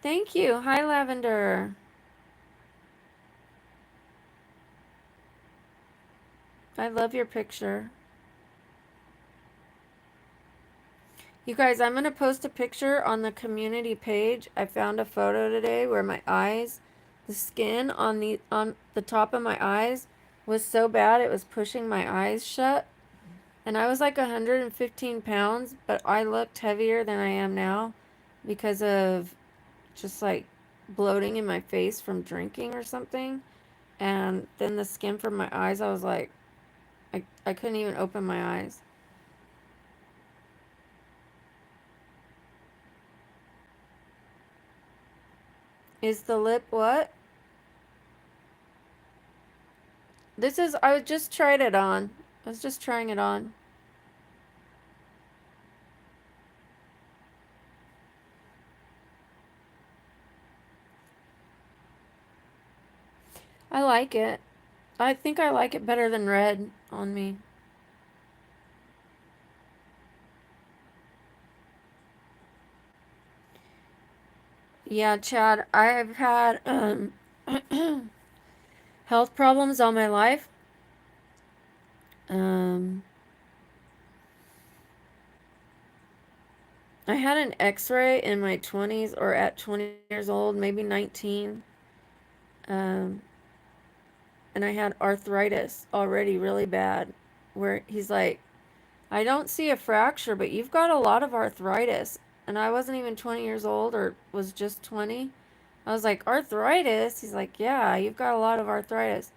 thank you. Hi, Lavender. I love your picture. You guys, I'm going to post a picture on the community page. I found a photo today where my eyes, the skin on the top of my eyes was so bad it was pushing my eyes shut. And I was like 115 pounds, but I looked heavier than I am now because of just like bloating in my face from drinking or something. And then the skin from my eyes, I was like, I couldn't even open my eyes. Is the lip what? I just tried it on. I was just trying it on. I like it. I think I like it better than red on me. Yeah, Chad, I've had health problems all my life. Um, I had an x-ray in my 20s or at 20 years old, maybe 19. Um, and I had arthritis already really bad. Where he's like, I don't see a fracture, but you've got a lot of arthritis. And I wasn't even 20 years old or was just 20. I was like, arthritis? He's like, yeah, you've got a lot of arthritis.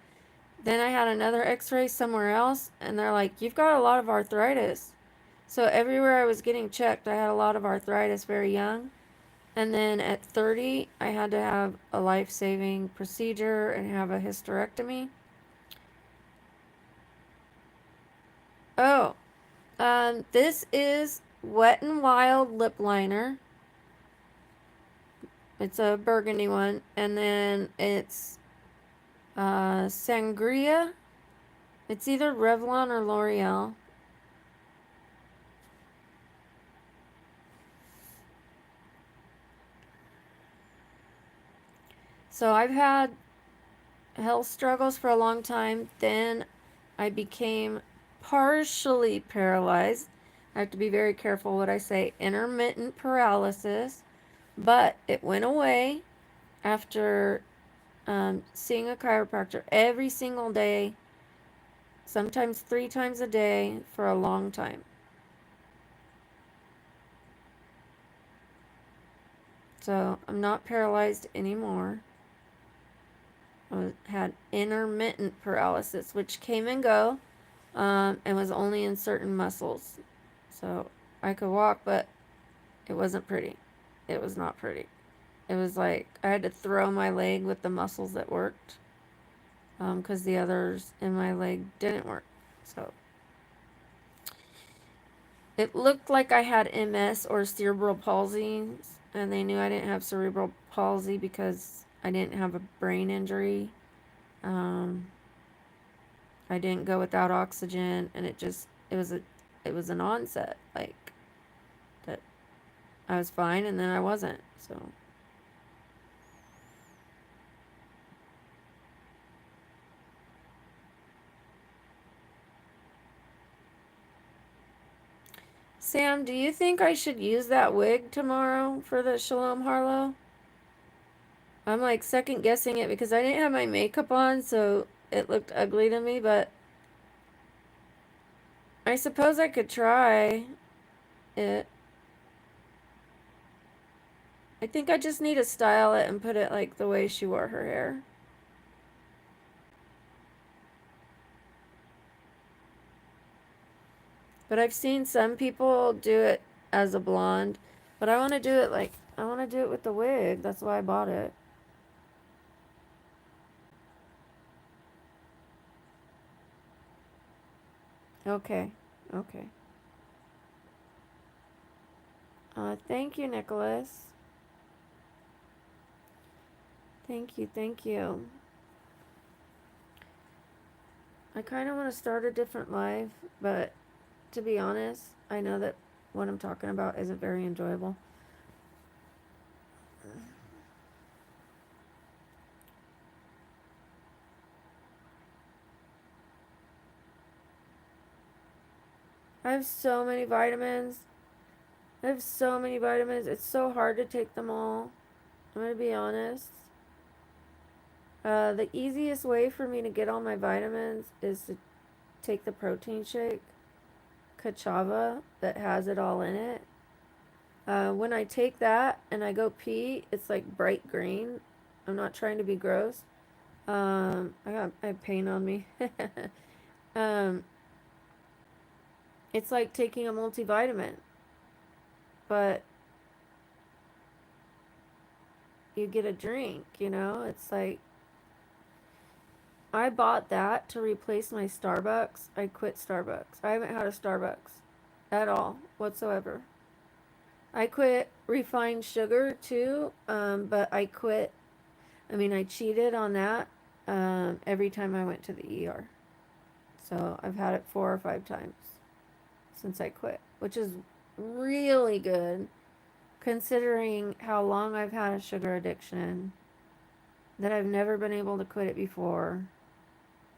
Then I had another x-ray somewhere else, and they're like, you've got a lot of arthritis. So everywhere I was getting checked, I had a lot of arthritis very young. And then at 30, I had to have a life-saving procedure and have a hysterectomy. Oh, this is Wet n Wild lip liner. It's a burgundy one. And then it's Sangria. It's either Revlon or L'Oreal. So I've had health struggles for a long time. Then I became partially paralyzed. I have to be very careful what I say. Intermittent paralysis. But it went away after seeing a chiropractor every single day, sometimes 3 times a day for a long time. So I'm not paralyzed anymore. I had intermittent paralysis, which came and go, and was only in certain muscles. So I could walk, but it wasn't pretty. It was not pretty. It was like I had to throw my leg with the muscles that worked, because the others in my leg didn't work. So it looked like I had MS or cerebral palsy, and they knew I didn't have cerebral palsy because I didn't have a brain injury. Um, I didn't go without oxygen, and it was an onset like that. I was fine, and then I wasn't. So Sam, do you think I should use that wig tomorrow for the Shalom Harlow? I'm like second guessing it because I didn't have my makeup on, so it looked ugly to me, but I suppose I could try it. I think I just need to style it and put it like the way she wore her hair. But I've seen some people do it as a blonde, but I want to do it like I want to do it with the wig. That's why I bought it. Okay. Okay. Thank you, Nicholas. Thank you. Thank you. I kind of want to start a different life, but to be honest, I know that what I'm talking about isn't very enjoyable. I have so many vitamins. I have so many vitamins. It's so hard to take them all. I'm going to be honest. The easiest way for me to get all my vitamins is to take the protein shake, Kachava, that has it all in it. When I take that and I go pee, it's like bright green. I'm not trying to be gross. I have pain on me. um, it's like taking a multivitamin, but you get a drink, you know? It's like I bought that to replace my Starbucks. I quit Starbucks. I haven't had a Starbucks at all whatsoever. I quit refined sugar too, but I quit. I mean, I cheated on that every time I went to the ER. So I've had it 4 or 5 times since I quit, which is really good considering how long I've had a sugar addiction, that I've never been able to quit it before.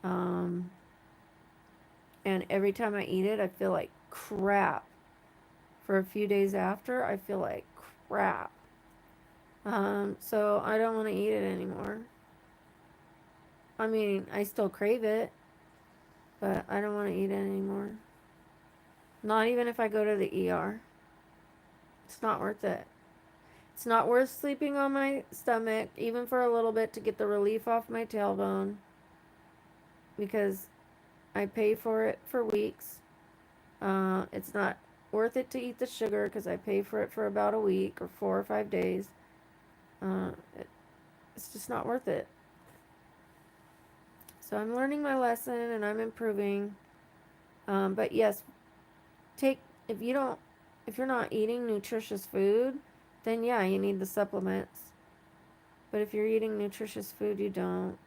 Um, and every time I eat it, I feel like crap. For a few days after, I feel like crap. So I don't want to eat it anymore. I mean, I still crave it, but I don't want to eat it anymore. Not even if I go to the ER. It's not worth it. It's not worth sleeping on my stomach, even for a little bit, to get the relief off my tailbone, because I pay for it for weeks. It's not worth it to eat the sugar because I pay for it for about a week or 4 or 5 days. Uh, it, it's just not worth it. So I'm learning my lesson and I'm improving. But yes, take if you don't if you're not eating nutritious food, then yeah, you need the supplements. But if you're eating nutritious food, you don't.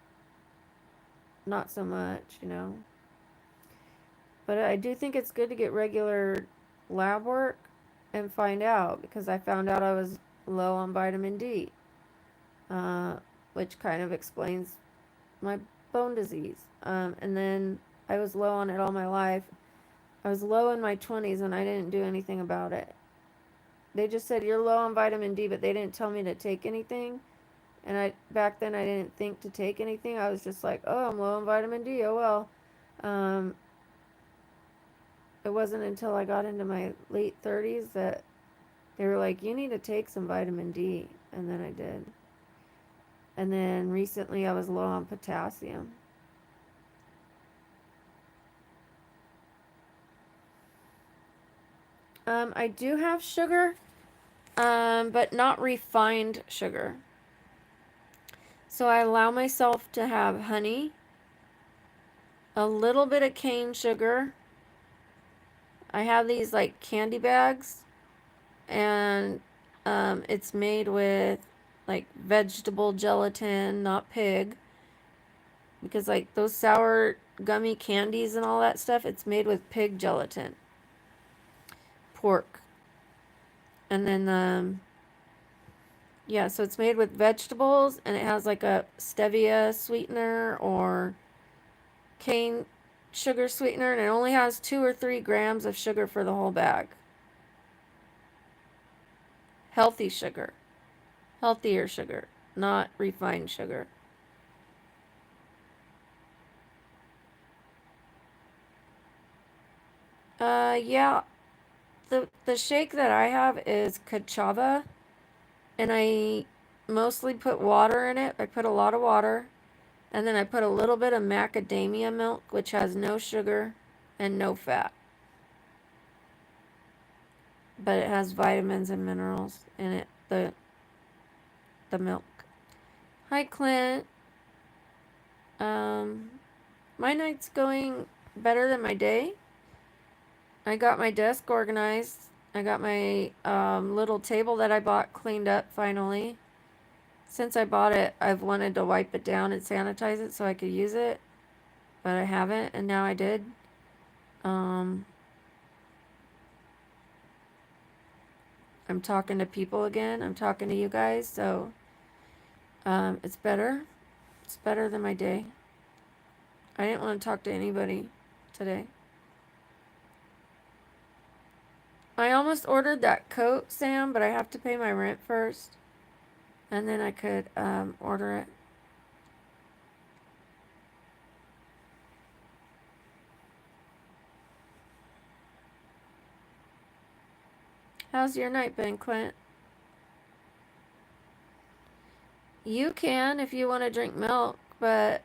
Not so much, you know. But I do think it's good to get regular lab work and find out, because I found out I was low on vitamin D, uh, which kind of explains my bone disease. And then I was low on it all my life. I was low in my 20s and I didn't do anything about it. They just said you're low on vitamin D, but they didn't tell me to take anything. And back then I didn't think to take anything. I was just like, oh, I'm low on vitamin D. Oh well. Um, it wasn't until I got into my late 30s that they were like, you need to take some vitamin D. And then I did. And then recently I was low on potassium. I do have sugar, but not refined sugar. So I allow myself to have honey, a little bit of cane sugar. I have these like candy bags, and it's made with like vegetable gelatin, not pig. Because like those sour gummy candies and all that stuff, it's made with pig gelatin, pork. And then yeah, so it's made with vegetables and it has like a stevia sweetener or cane sugar sweetener, and it only has 2 or 3 grams of sugar for the whole bag. Healthy sugar. Healthier sugar, not refined sugar. Yeah, the shake that I have is cachava, and I mostly put water in it. I put a lot of water, and then I put a little bit of macadamia milk, which has no sugar and no fat, but it has vitamins and minerals in it. The milk. Hi, Clint. Um, my night's going better than my day. I got my desk organized. I got my little table that I bought cleaned up finally. Since I bought it, I've wanted to wipe it down and sanitize it so I could use it. but I haven't, and now I did. I'm talking to people again. I'm talking to you guys, so it's better. It's better than my day. I didn't want to talk to anybody today. I almost ordered that coat, Sam, but I have to pay my rent first, and then I could order it. How's your night been, Clint? You can if you want to drink milk, but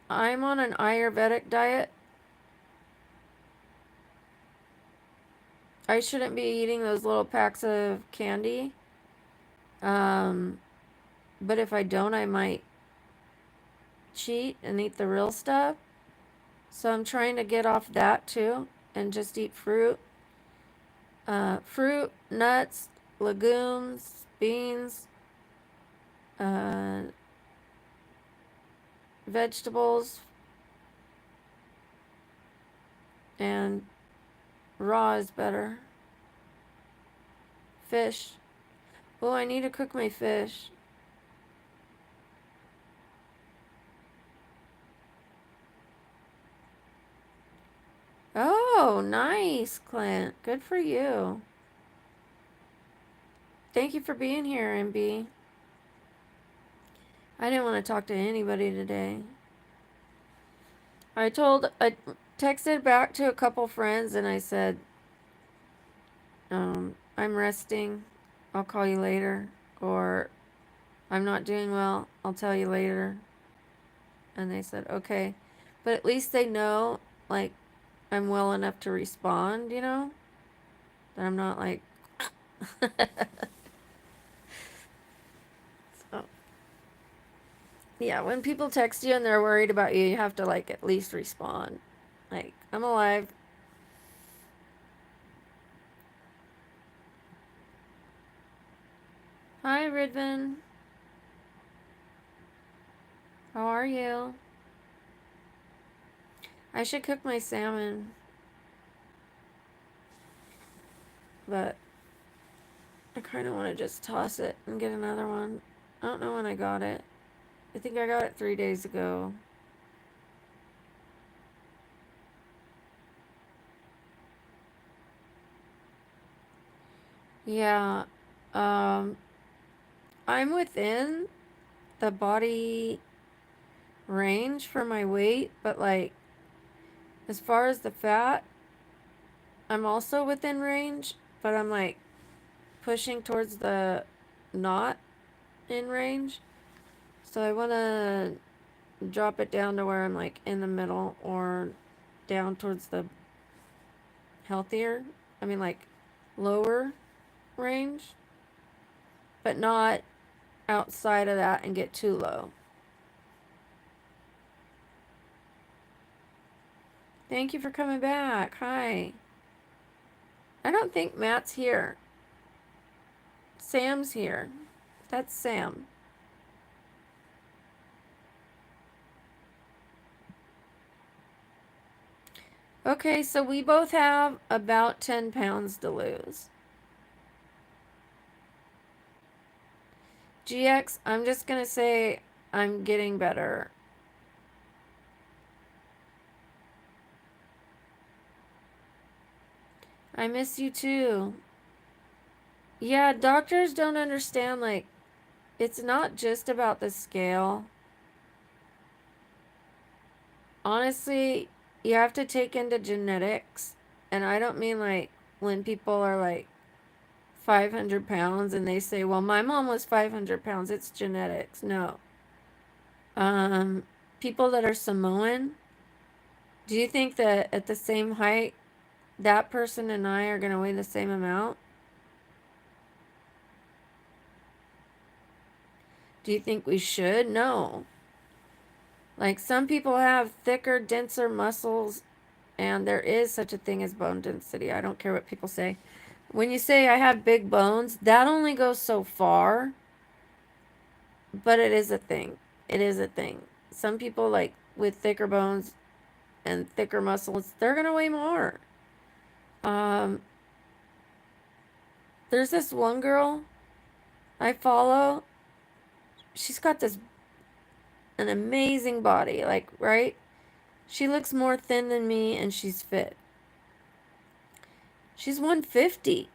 I'm on an Ayurvedic diet. I shouldn't be eating those little packs of candy. But if I don't, I might cheat and eat the real stuff. So I'm trying to get off that too and just eat fruit. Fruit, nuts, legumes, beans, vegetables, and raw is better. Fish. Oh, I need to cook my fish. Oh, nice, Clint. Good for you. Thank you for being here, MB. I didn't want to talk to anybody today. I texted back to a couple friends and I said, I'm resting. I'll call you later. Or I'm not doing well. I'll tell you later. And they said, okay. But at least they know, like, I'm well enough to respond, you know? That I'm not like. So, yeah, when people text you and they're worried about you, you have to, like, at least respond. Like, I'm alive. Hi, Ridvan. How are you? I should cook my salmon. But I kind of want to just toss it and get another one. I don't know when I got it. I think I got it 3 days ago. Yeah. I'm within the body range for my weight, but like as far as the fat, I'm also within range, but I'm like pushing towards the not in range. So I want to drop it down to where I'm like in the middle or down towards the healthier. I mean like lower range, but not outside of that and get too low. Thank you for coming back. Hi. I don't think Matt's here. Sam's here. That's Sam. Okay, so we both have about 10 pounds to lose. GX, I'm just going to say I'm getting better. I miss you too. Yeah, doctors don't understand, like, it's not just about the scale. Honestly, you have to take into genetics. And I don't mean like when people are like 500 pounds and they say, well, my mom was 500 pounds. It's genetics. No. People that are Samoan, do you think that at the same height, that person and I are going to weigh the same amount? Do you think we should? No. Like some people have thicker, denser muscles, and there is such a thing as bone density. I don't care what people say. When you say I have big bones, that only goes so far, but it is a thing. It is a thing. Some people like with thicker bones and thicker muscles, they're going to weigh more. There's this one girl I follow. She's got an amazing body, like, right? She looks more thin than me and she's fit. She's 150.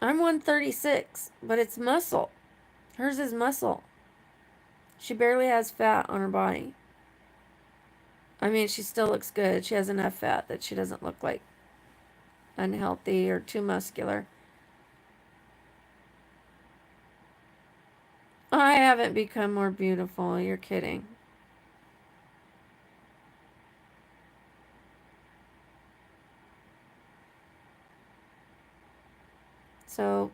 I'm 136, but it's muscle. Hers is muscle. She barely has fat on her body. I mean, she still looks good. She has enough fat that she doesn't look like unhealthy or too muscular. I haven't become more beautiful. You're kidding. So,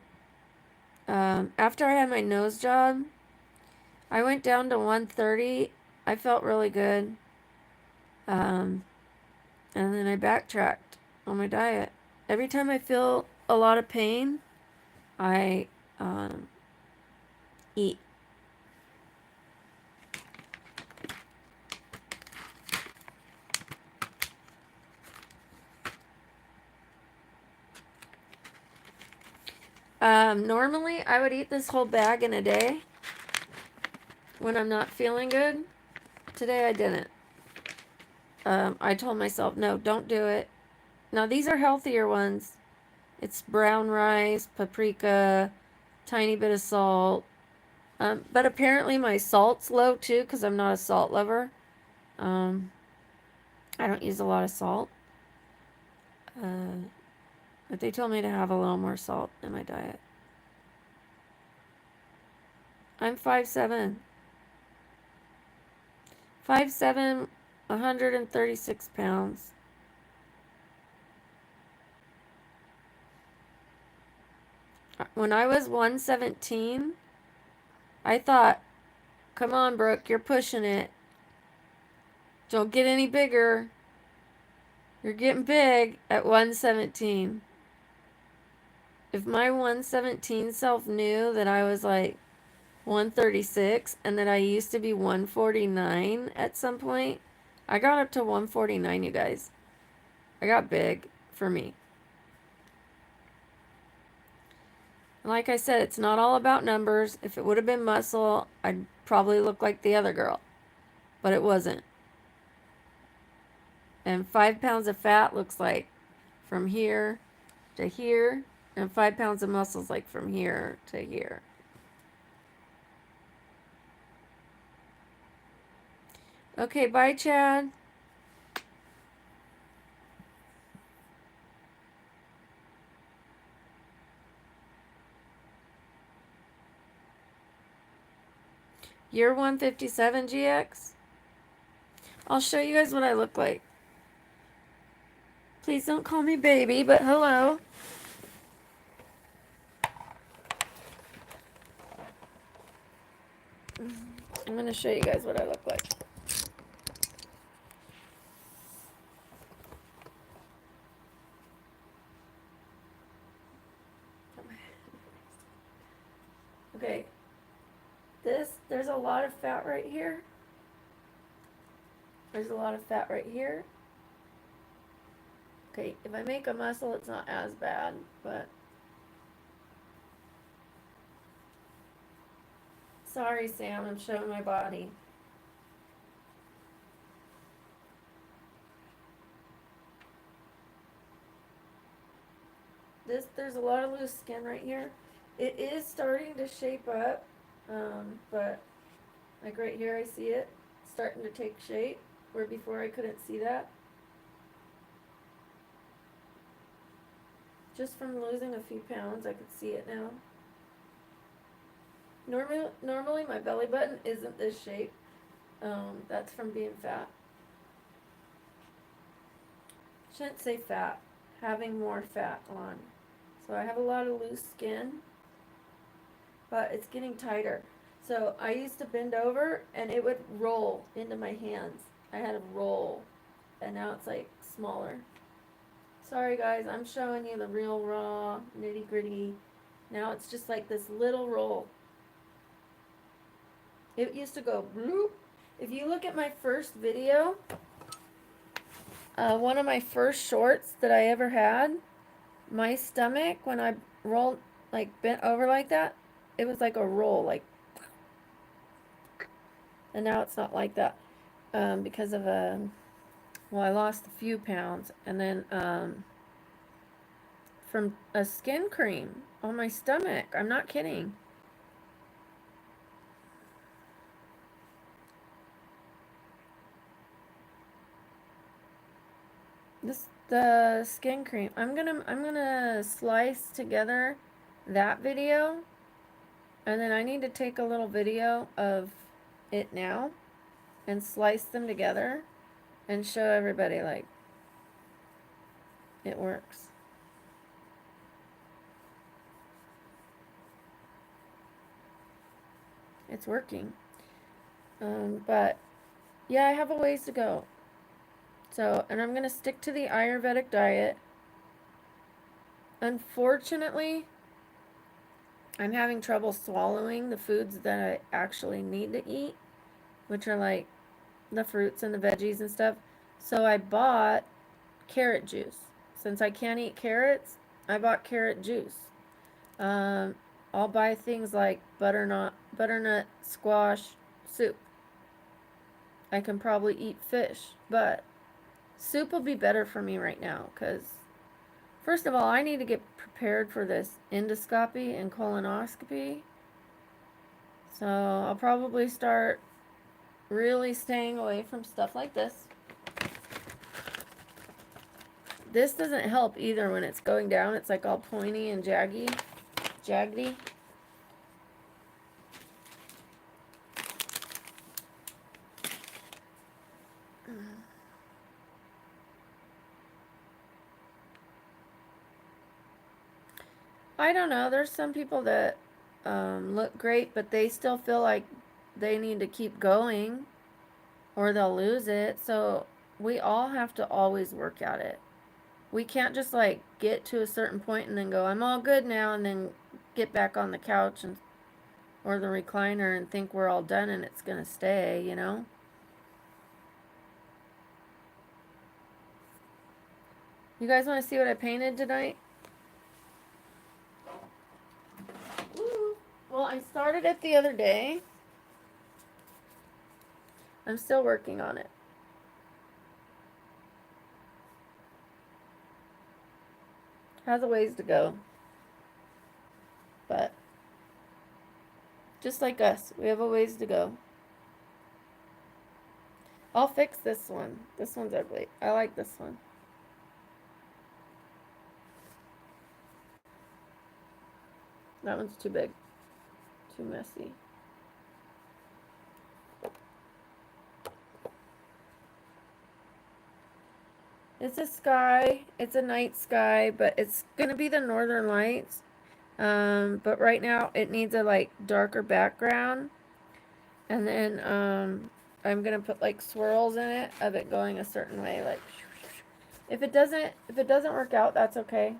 after I had my nose job, I went down to 130. I felt really good. And then I backtracked on my diet. Every time I feel a lot of pain, I eat. Normally, I would eat this whole bag in a day when I'm not feeling good. Today, I didn't. I told myself, no, don't do it. Now, these are healthier ones. It's brown rice, paprika, tiny bit of salt. But apparently my salt's low too because I'm not a salt lover. I don't use a lot of salt. But they told me to have a little more salt in my diet. I'm 5'7". 5'7", 136 pounds. When I was 117, I thought, come on, Brooke, you're pushing it. Don't get any bigger. You're getting big at 117. If my 117 self knew that I was like 136 and that I used to be 149 at some point, I got up to 149, you guys. I got big for me. Like I said, it's not all about numbers. If it would have been muscle, I'd probably look like the other girl. But it wasn't. And 5 pounds of fat looks like from here to here. And 5 pounds of muscles like from here to here. Okay, bye, Chad. You're 157, GX? I'll show you guys what I look like. Please don't call me baby, but hello. I'm going to show you guys what I look like. Okay. There's a lot of fat right here. There's a lot of fat right here. Okay, if I make a muscle, it's not as bad, but sorry, Sam, I'm showing my body. There's a lot of loose skin right here. It is starting to shape up, but like right here, I see it starting to take shape, where before I couldn't see that. Just from losing a few pounds, I could see it now. Normally my belly button isn't this shape. That's from being fat. Shouldn't say fat. Having more fat on. So I have a lot of loose skin, but it's getting tighter. So I used to bend over and it would roll into my hands. I had a roll, and now it's like smaller. Sorry guys, I'm showing you the real raw nitty gritty. Now it's just like this little roll. It used to go bloop. If you look at my first video, One of my first shorts that I ever had, my stomach, when I rolled, like bent over like that, it was like a roll, like, and now it's not like that, because of well, I lost a few pounds, and then, from a skin cream on my stomach. I'm not kidding. The skin cream. I'm gonna slice together that video, and then I need to take a little video of it now and slice them together and show everybody like it works. It's working. But yeah, I have a ways to go. So, and I'm gonna stick to the Ayurvedic diet. Unfortunately, I'm having trouble swallowing the foods that I actually need to eat, which are like the fruits and the veggies and stuff. So I bought carrot juice. Since I can't eat carrots, I bought carrot juice. Um, I'll buy things like butternut squash soup. I can probably eat fish, but soup will be better for me right now because, first of all, I need to get prepared for this endoscopy and colonoscopy. So I'll probably start really staying away from stuff like this. This doesn't help either when it's going down. It's like all pointy and jaggedy. I don't know. There's some people that look great, but they still feel like they need to keep going or they'll lose it. So we all have to always work at it. We can't just like get to a certain point and then go, I'm all good now, and then get back on the couch and or the recliner and think we're all done and it's gonna stay, you know? You guys want to see what I painted tonight? Ooh. Well, I started it the other day. I'm still working on it. Has a ways to go. But just like us, we have a ways to go. I'll fix this one. This one's ugly. I like this one. That one's too big. Too messy. It's a sky. It's a night sky, but it's gonna be the northern lights. But right now it needs a like darker background. And then I'm gonna put like swirls in it of it going a certain way. Like if it doesn't work out, that's okay.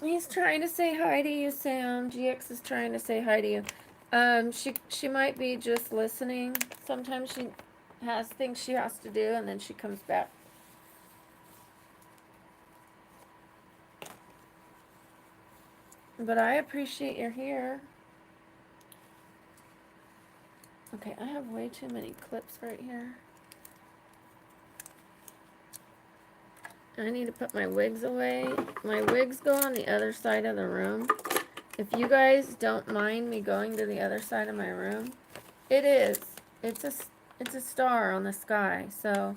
He's trying to say hi to you, Sam. GX is trying to say hi to you. She might be just listening. Sometimes she has things she has to do, and then she comes back. But I appreciate you're here. Okay, I have way too many clips right here. I need to put my wigs away. My wigs go on the other side of the room. If you guys don't mind me going to the other side of my room, it is. It's a star on the sky. So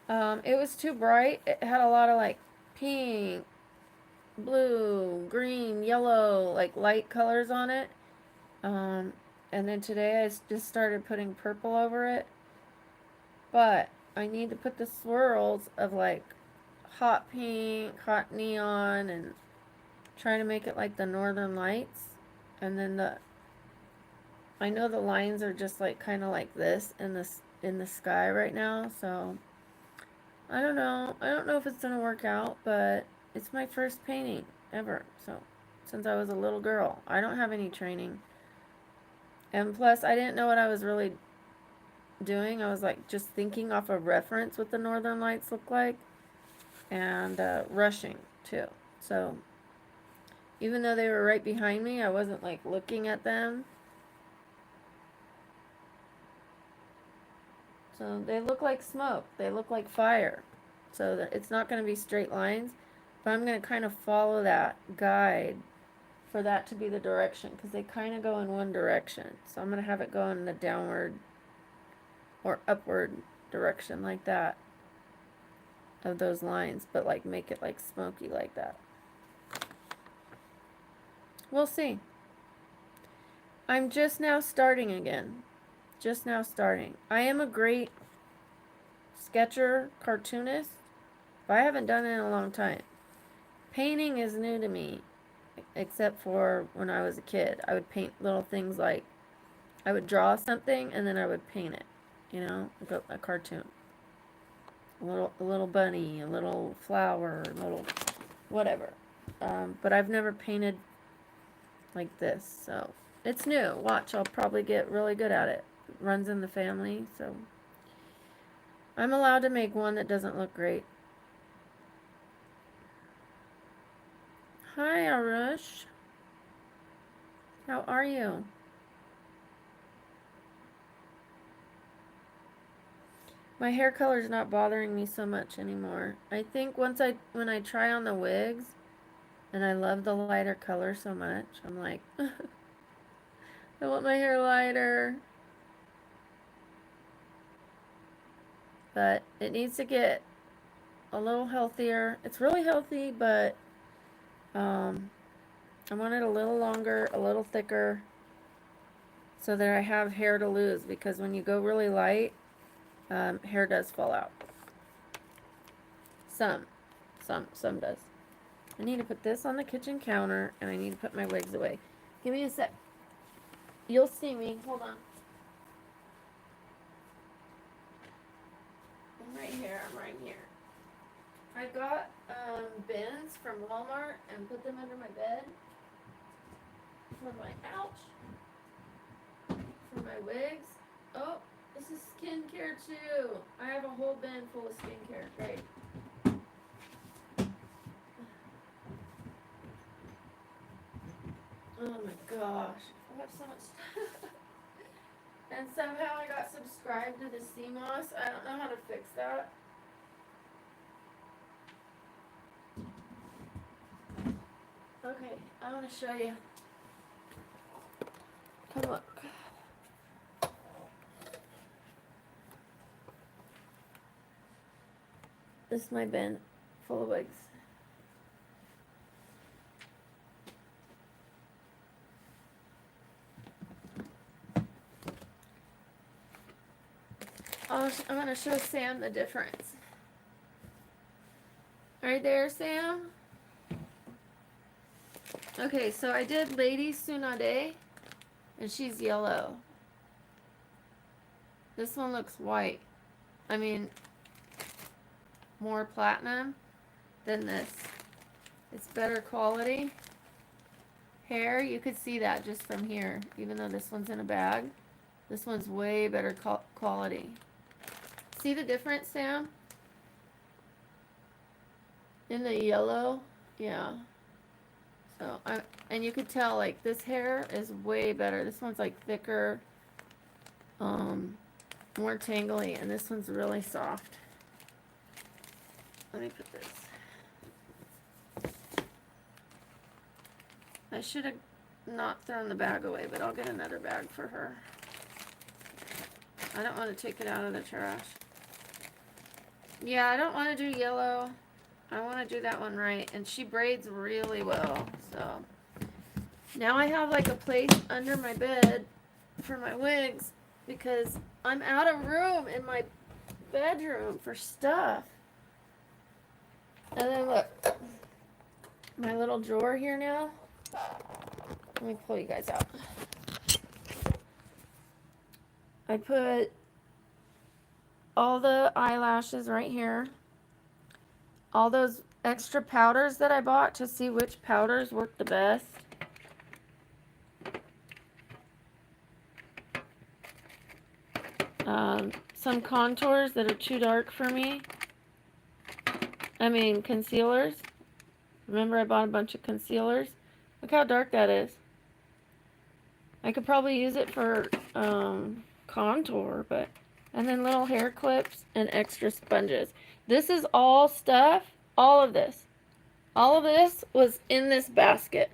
it was too bright. It had a lot of like pink, blue, green, yellow, like light colors on it. And then today I just started putting purple over it. But I need to put the swirls of like hot pink, hot neon, and trying to make it like the northern lights. And then I know the lines are just like kind of like this in the sky right now, so I don't know. I don't know if it's gonna work out, but it's my first painting ever, so since I was a little girl. I don't have any training. And plus, I didn't know what I was really doing. I was like just thinking off a reference what the northern lights look like, and rushing too. So even though they were right behind me, I wasn't like looking at them. So they look like smoke. They look like fire. So that it's not going to be straight lines, but I'm going to kind of follow that guide for that to be the direction, because they kind of go in one direction. So I'm going to have it go in the downward or upward direction like that of those lines, but like make it like smoky like that. We'll see. I'm just now starting again. Just now starting. I am a great sketcher, cartoonist, but I haven't done it in a long time. Painting is new to me, except for when I was a kid. I would paint little things like, I would draw something and then I would paint it, you know, like a cartoon. A little bunny, a little flower, a little whatever. But I've never painted like this, so it's new. Watch, I'll probably get really good at it. It runs in the family, so I'm allowed to make one that doesn't look great. Hi, Arush. How are you? My hair color is not bothering me so much anymore. I think when I try on the wigs, and I love the lighter color so much, I'm like, I want my hair lighter. But it needs to get a little healthier. It's really healthy, but I want it a little longer, a little thicker, so that I have hair to lose, because when you go really light, hair does fall out. Some does. I need to put this on the kitchen counter, and I need to put my wigs away. Give me a sec. You'll see me. Hold on. I'm right here. I'm right here. I got bins from Walmart and put them under my bed for my for my wigs. Oh, this is skincare too. I have a whole bin full of skincare. Great. Oh my gosh, I have so much stuff. And somehow I got subscribed to the CMOS. I don't know how to fix that. Okay, I want to show you. Come look. This is my bin full of wigs. I'm going to show Sam the difference. Right there, Sam. Okay, so I did Lady Tsunade, and she's yellow. This one looks white. I mean, more platinum than this. It's better quality. Hair, you could see that just from here, even though this one's in a bag. This one's way better quality. See the difference, Sam? In the yellow? Yeah. So, and you could tell, like, this hair is way better. This one's, like, thicker, more tangly, and this one's really soft. Let me put this. I should have not thrown the bag away, but I'll get another bag for her. I don't want to take it out of the trash. Yeah, I don't want to do yellow. I want to do that one right. And she braids really well. So now I have like a place under my bed for my wigs, because I'm out of room in my bedroom for stuff. And then look, my little drawer here now. Let me pull you guys out. I put all the eyelashes right here. all those extra powders that I bought to see which powders work the best. Some contours that are too dark for me. I mean, concealers. Remember I bought a bunch of concealers? Look how dark that is. I could probably use it for contour, but... And then little hair clips and extra sponges. This is all stuff, all of this was in this basket.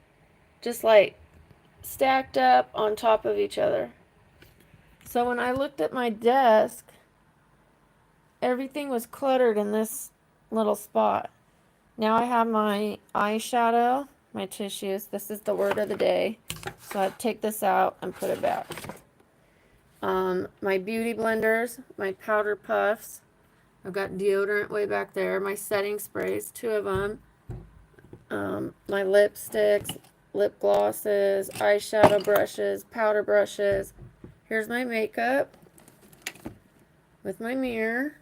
Just like stacked up on top of each other. So when I looked at my desk, everything was cluttered in this little spot. Now I have my eyeshadow, my tissues. This is the word of the day. So I take this out and put it back. My beauty blenders, my powder puffs. I've got deodorant way back there. My setting sprays, 2 of them. My lipsticks, lip glosses, eyeshadow brushes, powder brushes. Here's my makeup with my mirror.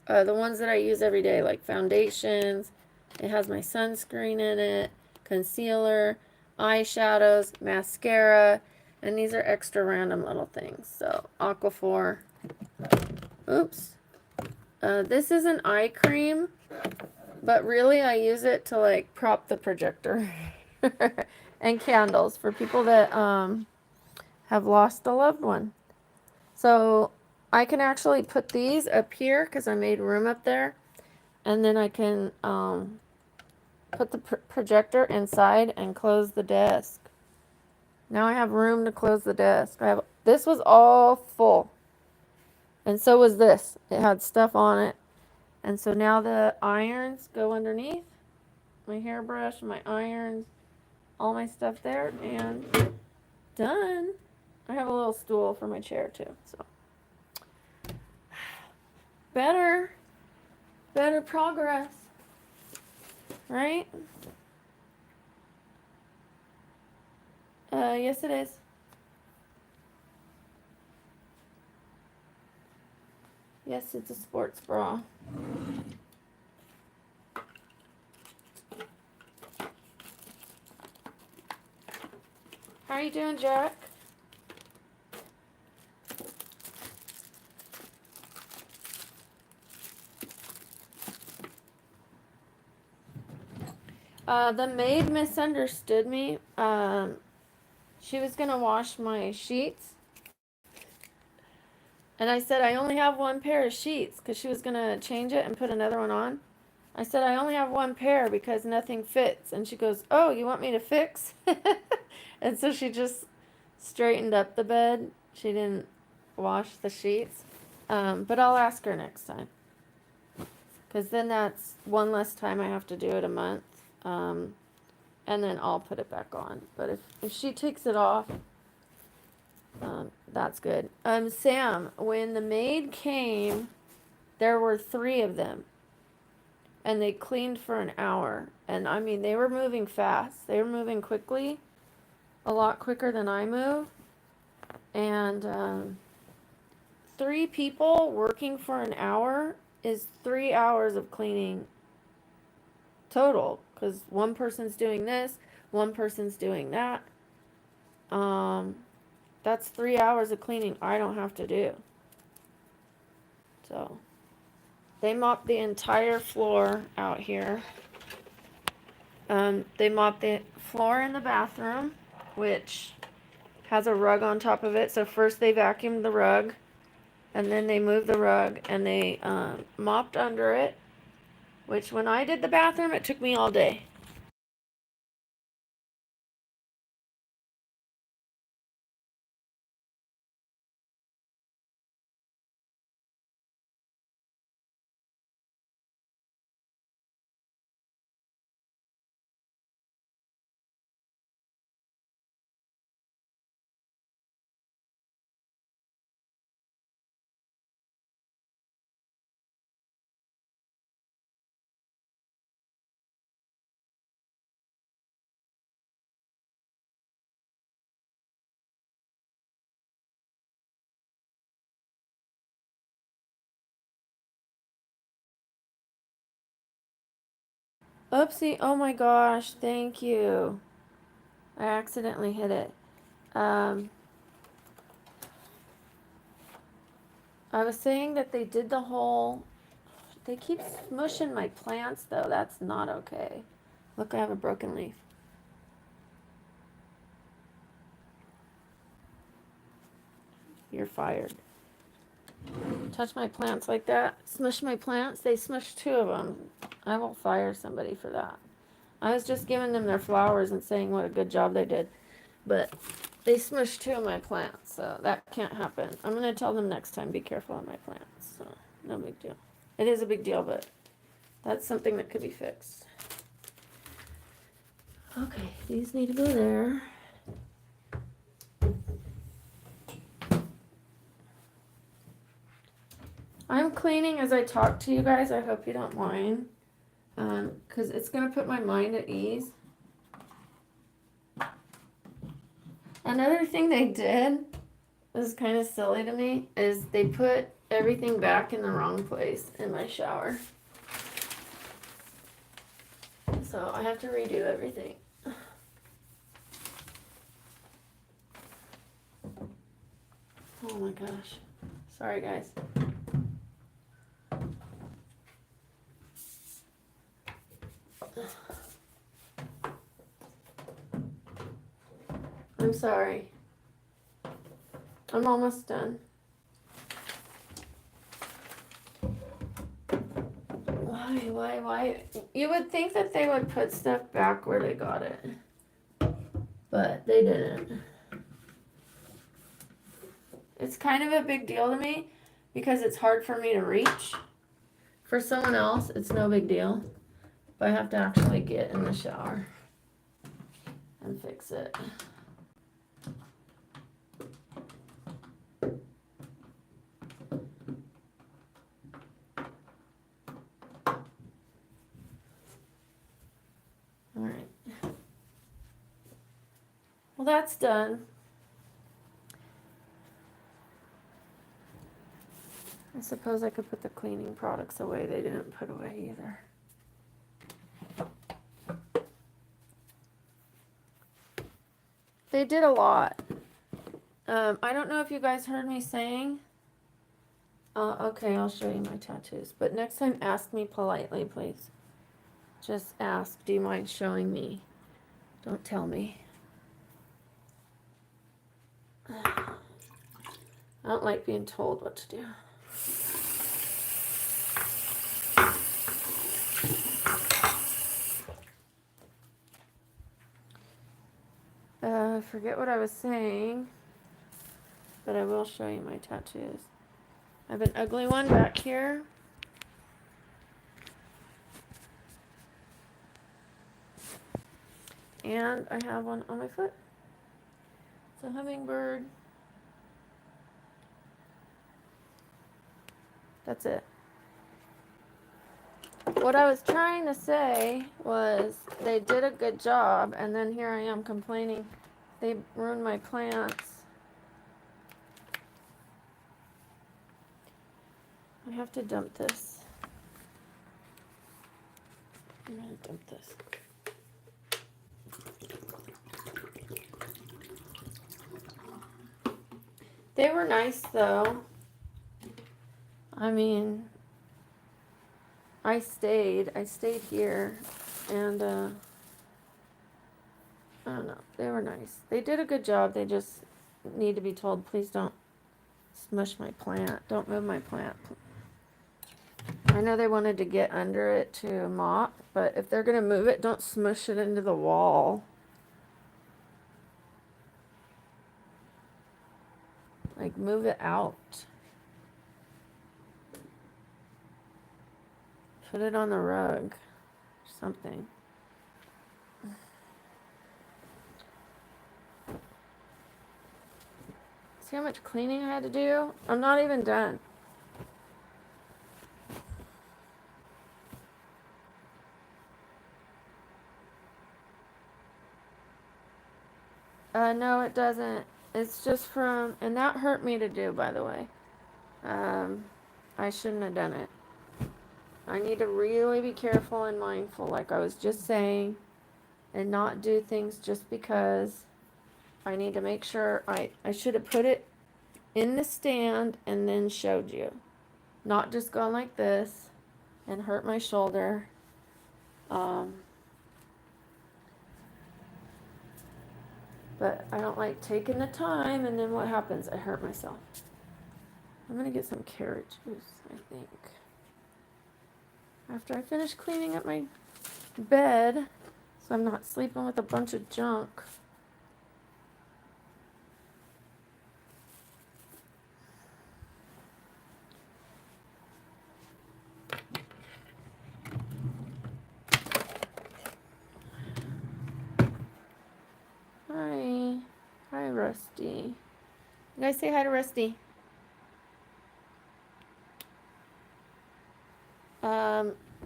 The ones that I use every day, like foundations. It has my sunscreen in it, concealer, eyeshadows, mascara, and these are extra random little things. So, Aquaphor. Oops. This is an eye cream, but really I use it to like prop the projector. And candles for people that have lost a loved one. So I can actually put these up here because I made room up there, and then I can put the projector inside and close the desk. Now I have room to close the desk. This was all full, and so was this. It had stuff on it, and so now the irons go underneath my hairbrush, my irons, all my stuff there, and done. I have a little stool for my chair too. So better progress, right? Yes it is. Yes, it's a sports bra. How are you doing, Jack? The maid misunderstood me. She was gonna wash my sheets, and I said I only have 1 pair of sheets because she was gonna change it and put another one on. I said I only have 1 pair because nothing fits, and she goes, "Oh, you want me to fix?" And so she just straightened up the bed. She didn't wash the sheets, but I'll ask her next time. Because then that's 1 less time I have to do it a month. And then I'll put it back on. But if she takes it off, that's good. Sam, when the maid came, there were 3 of them. And they cleaned for an hour. And I mean, they were moving fast. They were moving quickly. A lot quicker than I move. And 3 people working for an hour is 3 hours of cleaning total, because 1 person's doing this, 1 person's doing that. That's 3 hours of cleaning I don't have to do. So they mopped the entire floor out here. They mopped the floor in the bathroom, which has a rug on top of it. So first they vacuumed the rug, and then they moved the rug, and they mopped under it, which when I did the bathroom, it took me all day. Oopsie. Oh my gosh. Thank you. I accidentally hit it. I was saying that they did the whole... They keep smushing my plants, though. That's not okay. Look, I have a broken leaf. You're fired. Touch my plants like that. Smush my plants. They smushed 2 of them. I will fire somebody for that. I was just giving them their flowers and saying what a good job they did. But they smushed 2 of my plants, so that can't happen. I'm going to tell them next time, be careful on my plants. So, no big deal. It is a big deal, but that's something that could be fixed. Okay, these need to go there. I'm cleaning as I talk to you guys. I hope you don't mind. Because it's going to put my mind at ease. Another thing they did, is kind of silly to me, is they put everything back in the wrong place in my shower. So I have to redo everything. Oh my gosh. Sorry, guys. I'm sorry. I'm almost done. Why? You would think that they would put stuff back where they got it. But they didn't. It's kind of a big deal to me because it's hard for me to reach. For someone else, it's no big deal. But I have to actually get in the shower and fix it. Alright. Well, that's done. I suppose I could put the cleaning products away. They didn't put away either. They did a lot. I don't know if you guys heard me saying. Okay, I'll show you my tattoos. But next time, ask me politely, please. Just ask, do you mind showing me? Don't tell me. I don't like being told what to do. I forget what I was saying, but I will show you my tattoos. I have an ugly one back here. And I have one on my foot. It's a hummingbird. That's it. What I was trying to say was they did a good job, and then here I am complaining they ruined my plants. I have to dump this. I'm gonna dump this. They were nice though. I mean, I stayed here, and I don't know, they were nice. They did a good job. They just need to be told, please don't smush my plant. Don't move my plant. I know they wanted to get under it to mop, but if they're going to move it, don't smush it into the wall. Like, move it out. Put it on the rug. Or something. See how much cleaning I had to do? I'm not even done. No, it doesn't. It's just from, and that hurt me to do, by the way. I shouldn't have done it. I need to really be careful and mindful, like I was just saying, and not do things just because. I need to make sure I should have put it in the stand and then showed you. Not just gone like this and hurt my shoulder. But I don't like taking the time, and then what happens? I hurt myself. I'm gonna get some carrot juice, I think. After I finish cleaning up my bed, so I'm not sleeping with a bunch of junk. Hi. Hi, Rusty. You guys say hi to Rusty.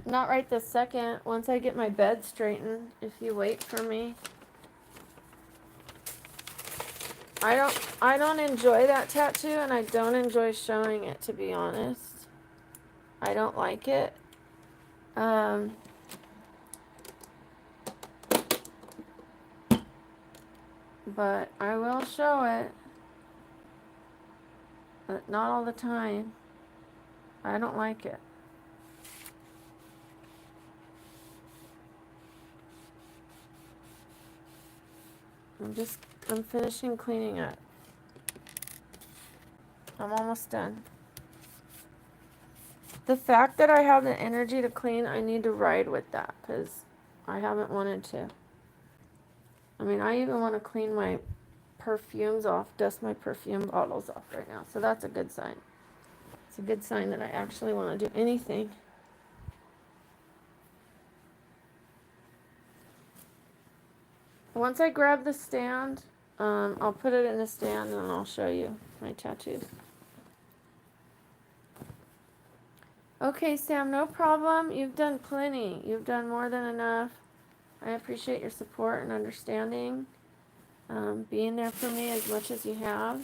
Not right this second. Once I get my bed straightened, if you wait for me. I don't enjoy that tattoo, and I don't enjoy showing it, to be honest. I don't like it. But I will show it. But not all the time. I don't like it. I'm finishing cleaning up. I'm almost done. The fact that I have the energy to clean, I need to ride with that, because I haven't wanted to. I mean, I even want to clean my perfumes off, dust my perfume bottles off right now. So that's a good sign. It's a good sign that I actually want to do anything. Once I grab the stand, I'll put it in the stand and then I'll show you my tattoos. Okay, Sam, no problem. You've done plenty. You've done more than enough. I appreciate your support and understanding. Being there for me as much as you have.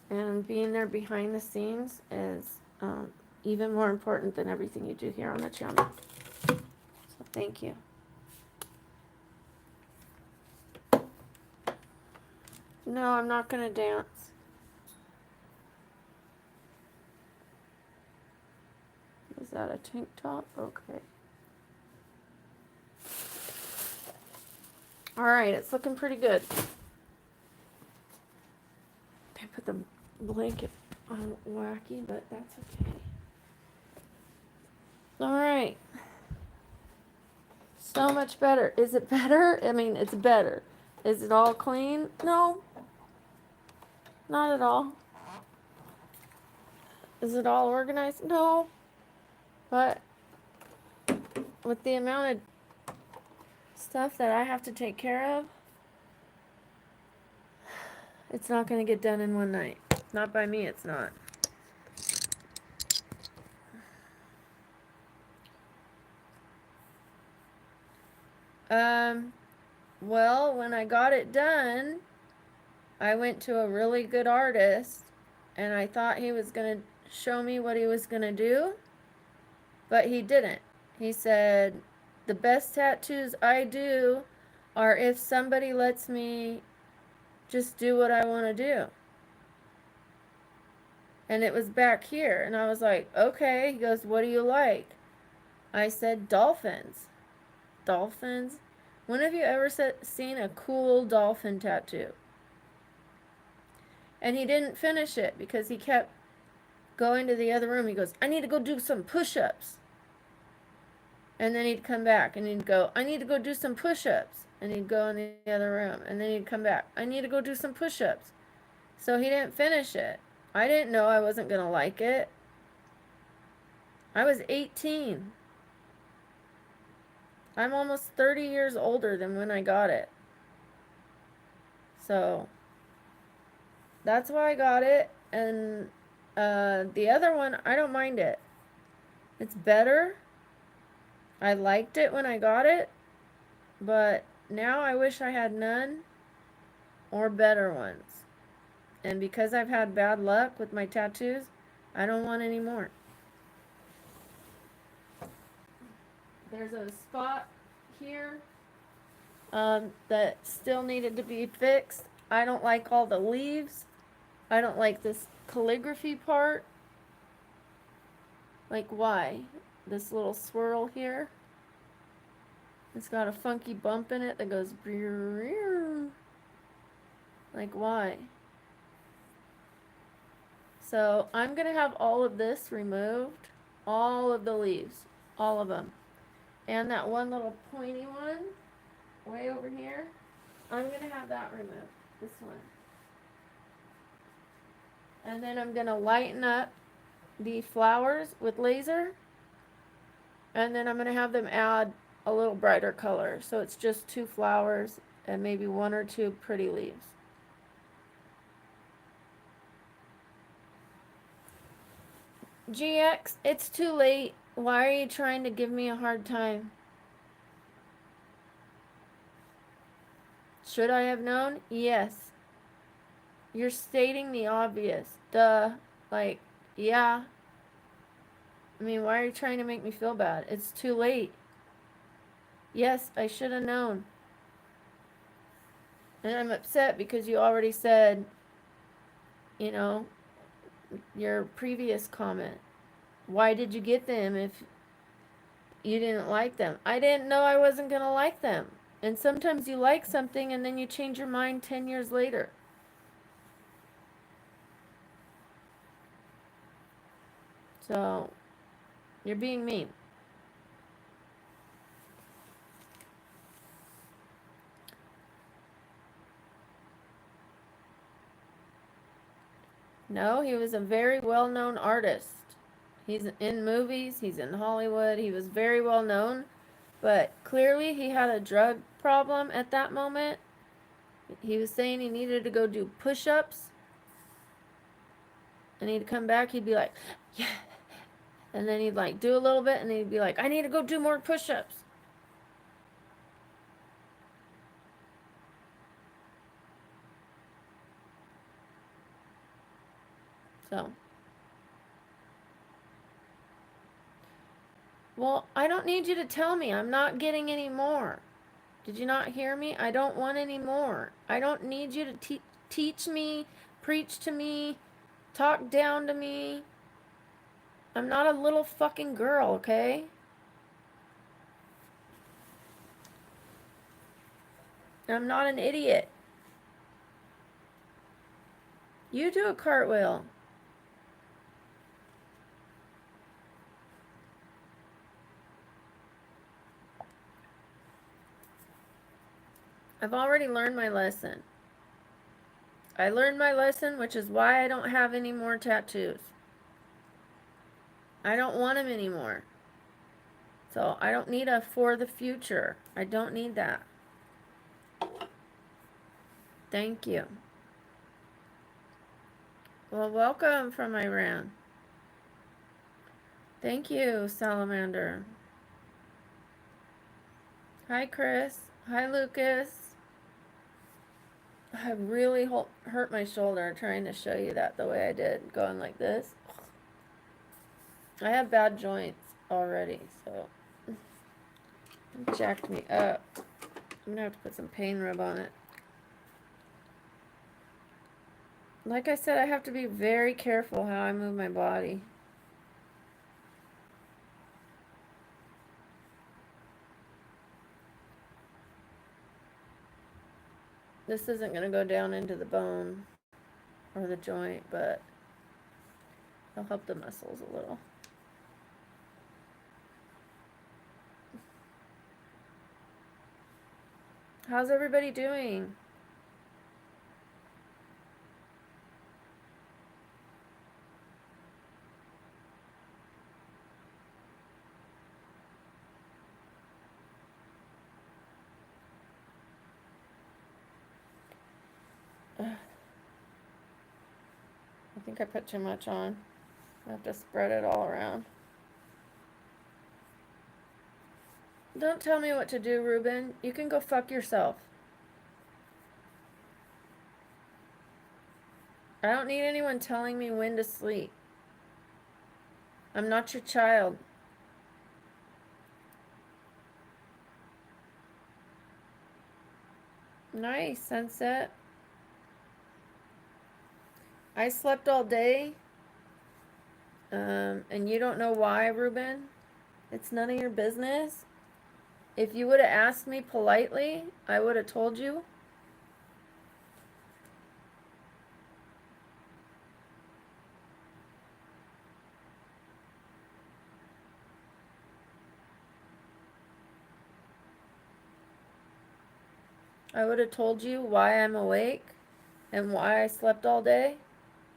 And being there behind the scenes is even more important than everything you do here on the channel. So thank you. No, I'm not going to dance. Is that a tank top? Okay. Alright, it's looking pretty good. I put the blanket on wacky, but that's okay. Alright. So much better. Is it better? I mean, it's better. Is it all clean? No. Not at all. Is it all organized? No. But with the amount of stuff that I have to take care of, it's not going to get done in one night. Not by me, it's not. Well, when I got it done, I went to a really good artist, and I thought he was going to show me what he was going to do, but he didn't. He said, the best tattoos I do are if somebody lets me just do what I want to do. And it was back here, and I was like, okay. He goes, what do you like? I said, dolphins. Dolphins? When have you ever seen a cool dolphin tattoo? And he didn't finish it because he kept going to the other room. He goes, I need to go do some push-ups. And then he'd come back and he'd go, I need to go do some push-ups. And he'd go in the other room. And then he'd come back, I need to go do some push-ups. So he didn't finish it. I didn't know I wasn't going to like it. I was 18. I'm almost 30 years older than when I got it. So that's why I got it. And the other one, I don't mind it. It's better. I liked it when I got it. But now I wish I had none or better ones. And because I've had bad luck with my tattoos, I don't want any more. there's a spot here that still needed to be fixed. I don't like all the leaves. I don't like this calligraphy part. Like, why? This little swirl here. It's got a funky bump in it that goes like, why? So I'm going to have all of this removed. All of the leaves. All of them. And that one little pointy one way over here, I'm going to have that removed. This one. And then I'm going to lighten up the flowers with laser. And then I'm going to have them add a little brighter color. So it's just 2 flowers and maybe 1 or 2 pretty leaves. GX, it's too late. Why are you trying to give me a hard time? Should I have known? Yes. You're stating the obvious. Duh. Like, yeah. I mean, why are you trying to make me feel bad? It's too late. Yes, I should have known. And I'm upset because you already said, you know, your previous comment. Why did you get them if you didn't like them? I didn't know I wasn't going to like them. And sometimes you like something and then you change your mind 10 years later. So, you're being mean. No, he was a very well-known artist. He's in movies, he's in Hollywood, he was very well known, but clearly he had a drug problem at that moment. He was saying he needed to go do push-ups, and he'd come back, he'd be like, yeah, and then he'd like do a little bit, and he'd be like, I need to go do more push-ups. So, well, I don't need you to tell me. I'm not getting any more. Did you not hear me? I don't want any more. I don't need you to teach me, preach to me, talk down to me. I'm not a little fucking girl, okay? I'm not an idiot. You do a cartwheel. I've already learned my lesson. I learned my lesson, which is why I don't have any more tattoos. I don't want them anymore. So I don't need a for the future. I don't need that. Thank you. Well, welcome from Iran. Thank you, Salamander. Hi, Chris. Hi, Lucas. I really hurt my shoulder trying to show you that the way I did, going like this. I have bad joints already, so it jacked me up. I'm gonna have to put some pain rub on it. Like I said, I have to be very careful how I move my body. This isn't gonna go down into the bone or the joint, but it'll help the muscles a little. How's everybody doing? I think I put too much on. I have to spread it all around. Don't tell me what to do, Ruben. You can go fuck yourself. I don't need anyone telling me when to sleep. I'm not your child. Nice, Sunset. I slept all day. And you don't know why, Ruben? It's none of your business. If you would have asked me politely, I would have told you. I would have told you why I'm awake and why I slept all day.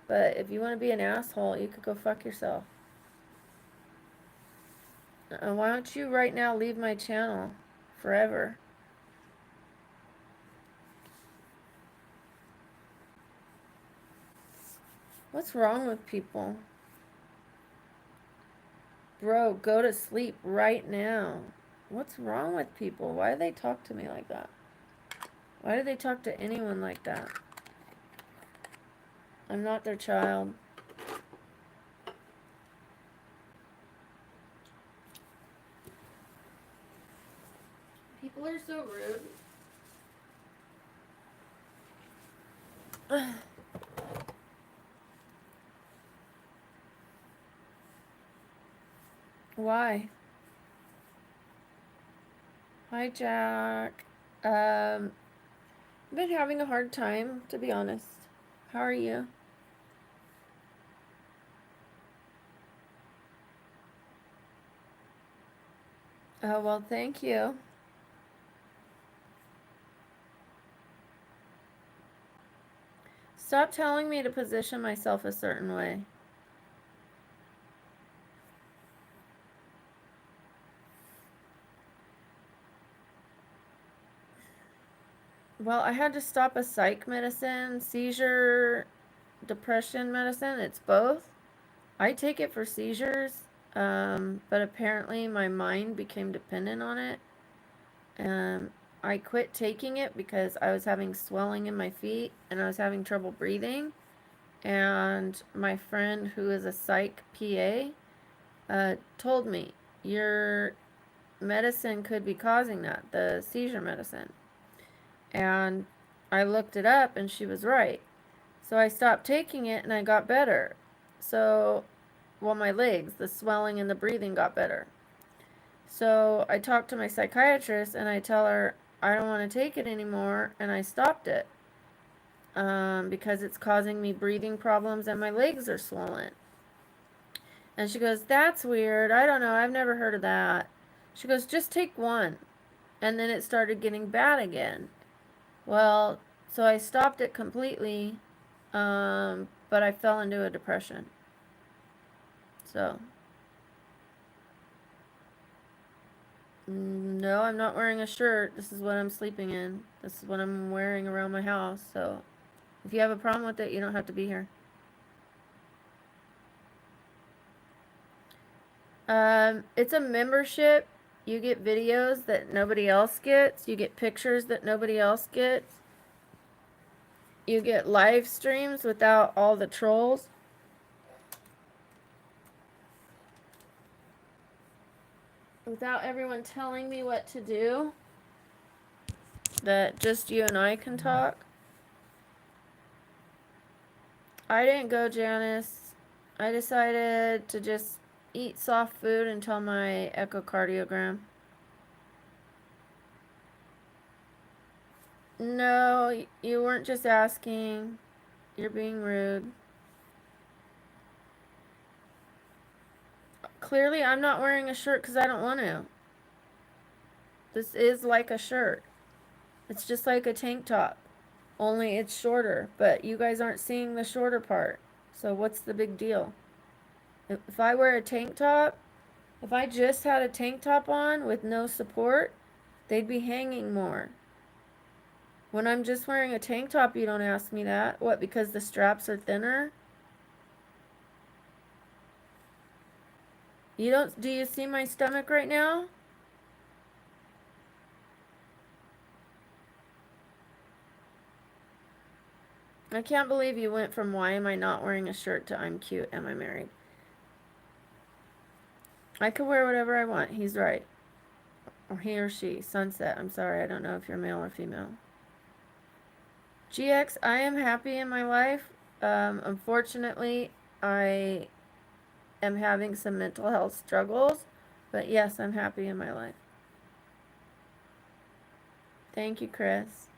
But if you want to be an asshole, you could go fuck yourself. Why don't you right now leave my channel forever? What's wrong with people? Bro, go to sleep right now. What's wrong with people? Why do they talk to me like that? Why do they talk to anyone like that? I'm not their child. People are so rude. Why? Hi, Jack. I've been having a hard time, to be honest. How are you? Oh, well, thank you. Stop telling me to position myself a certain way. Well, I had to stop a psych medicine, seizure, depression medicine. It's both. I take it for seizures, but apparently my mind became dependent on it. I quit taking it because I was having swelling in my feet and I was having trouble breathing. And my friend, who is a psych PA, told me, your medicine could be causing that, the seizure medicine. And I looked it up and she was right. So I stopped taking it and I got better. So, well, my legs, the swelling and the breathing got better. So I talked to my psychiatrist and I tell her I don't want to take it anymore and I stopped it because it's causing me breathing problems and my legs are swollen. And she goes, that's weird. I don't know. I've never heard of that. She goes, just take one. And then it started getting bad again. Well, so I stopped it completely, but I fell into a depression. So, no, I'm not wearing a shirt. This is what I'm sleeping in. This is what I'm wearing around my house. So, if you have a problem with it, you don't have to be here. It's a membership. You get videos that nobody else gets. You get pictures that nobody else gets. You get live streams without all the trolls. Without everyone telling me what to do. That just you and I can talk. I didn't go, Janice. I decided to just eat soft food until my echocardiogram. No, you weren't just asking. You're being rude. Clearly, I'm not wearing a shirt because I don't want to. This is like a shirt. It's just like a tank top. Only it's shorter. But you guys aren't seeing the shorter part. So what's the big deal? If I wear a tank top, if I just had a tank top on with no support, they'd be hanging more. When I'm just wearing a tank top, you don't ask me that. What, because the straps are thinner? You don't, do you see my stomach right now? I can't believe you went from why am I not wearing a shirt to I'm cute, am I married? I can wear whatever I want. He's right. Or he or she. Sunset. I'm sorry. I don't know if you're male or female. GX, I am happy in my life. Unfortunately, I am having some mental health struggles, but yes, I'm happy in my life. Thank you, Chris.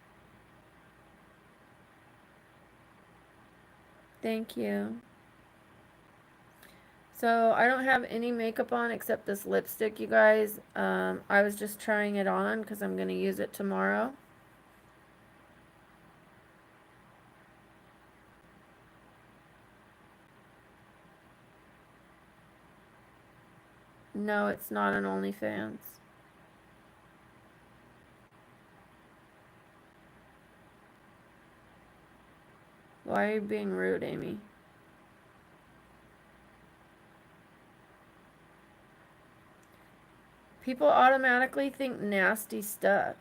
Thank you. So I don't have any makeup on except this lipstick, you guys. I was just trying it on because I'm going to use it tomorrow. No, it's not an OnlyFans. Why are you being rude, Amy? People automatically think nasty stuff.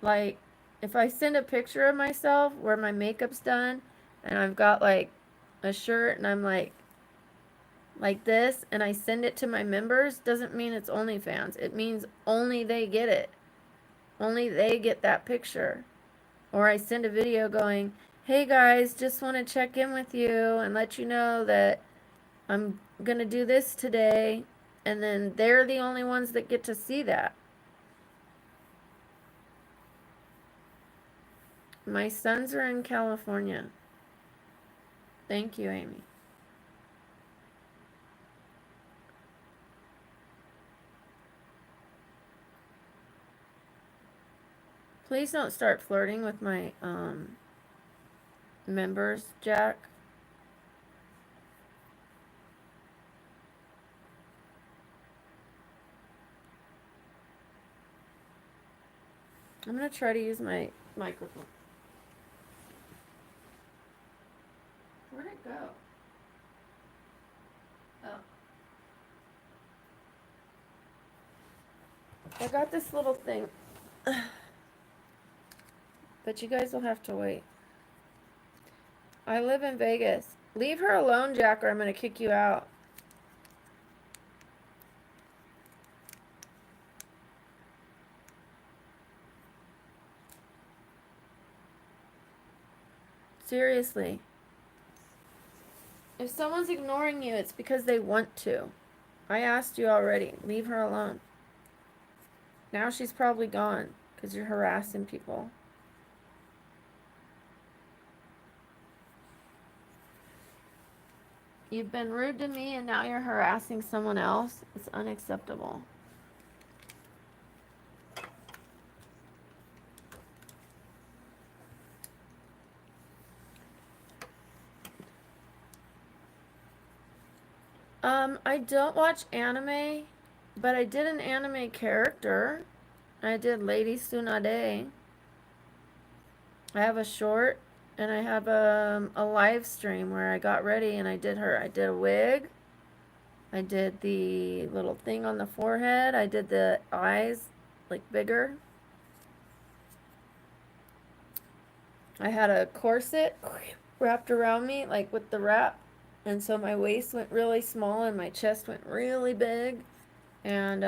Like, if I send a picture of myself where my makeup's done and I've got like a shirt and I'm like this and I send it to my members, doesn't mean it's OnlyFans. It means only they get it. Only they get that picture. Or I send a video going, hey guys, just want to check in with you and let you know that I'm going to do this today. And then they're the only ones that get to see that. My sons are in California. Thank you, Amy. Please don't start flirting with my members, Jack. I'm going to try to use my microphone. Where'd it go? Oh. I got this little thing. But you guys will have to wait. I live in Vegas. Leave her alone, Jack, or I'm going to kick you out. Seriously. If someone's ignoring you, it's because they want to. I asked you already. Leave her alone. Now she's probably gone because you're harassing people. You've been rude to me and now you're harassing someone else. It's unacceptable. I don't watch anime, but I did an anime character. I did Lady Tsunade. I have a short and I have a live stream where I got ready and I did her. I did a wig. I did the little thing on the forehead. I did the eyes like bigger. I had a corset wrapped around me like with the wrap. And so my waist went really small and my chest went really big. And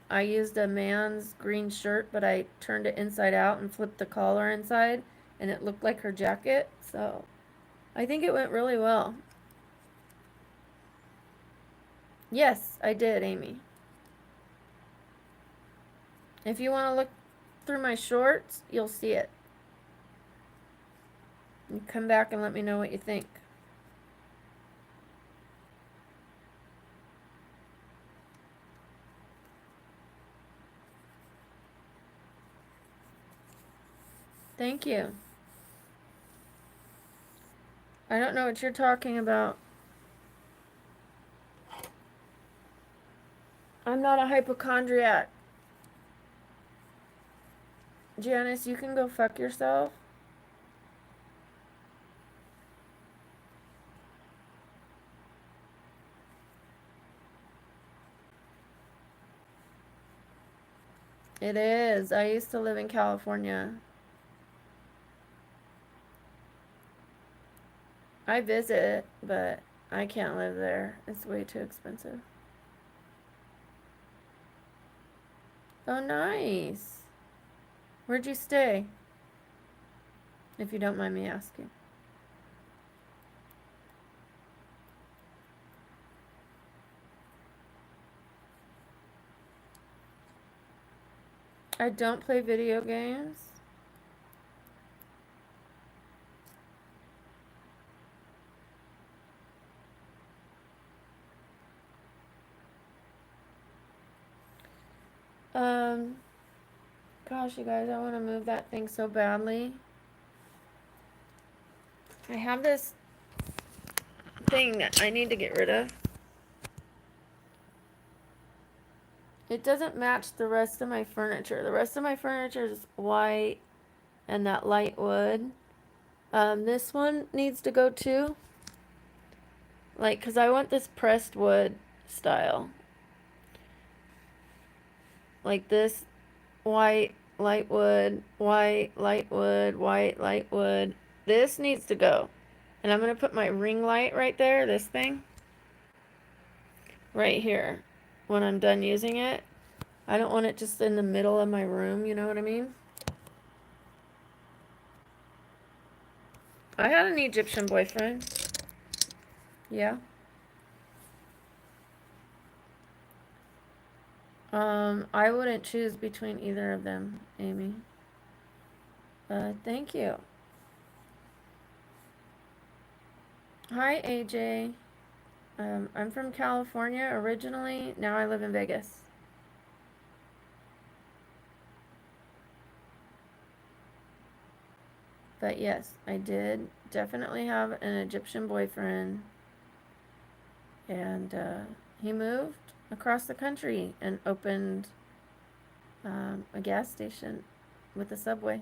I used a man's green shirt, but I turned it inside out and flipped the collar inside, and it looked like her jacket. So I think it went really well. Yes, I did, Amy. If you want to look through my shorts, you'll see it. You come back and let me know what you think. Thank you. I don't know what you're talking about. I'm not a hypochondriac. Janice, you can go fuck yourself. It is. I used to live in California. I visit, but I can't live there. It's way too expensive. Oh, nice. Where'd you stay? if you don't mind me asking. I don't play video games. Gosh, you guys, I want to move that thing so badly. I have this thing that I need to get rid of. It doesn't match the rest of my furniture. The rest of my furniture is white and that light wood. This one needs to go too. Like, because I want this pressed wood style. Like this white, light wood, white, light wood, white, light wood. This needs to go. And I'm going to put my ring light right there, this thing. Right here. When I'm done using it. I don't want it just in the middle of my room, you know what I mean? I had an Egyptian boyfriend. Yeah. I wouldn't choose between either of them, Amy. Thank you. Hi, AJ. I'm from California originally. Now I live in Vegas. But yes, I did definitely have an Egyptian boyfriend. And he moved across the country and opened a gas station with a Subway.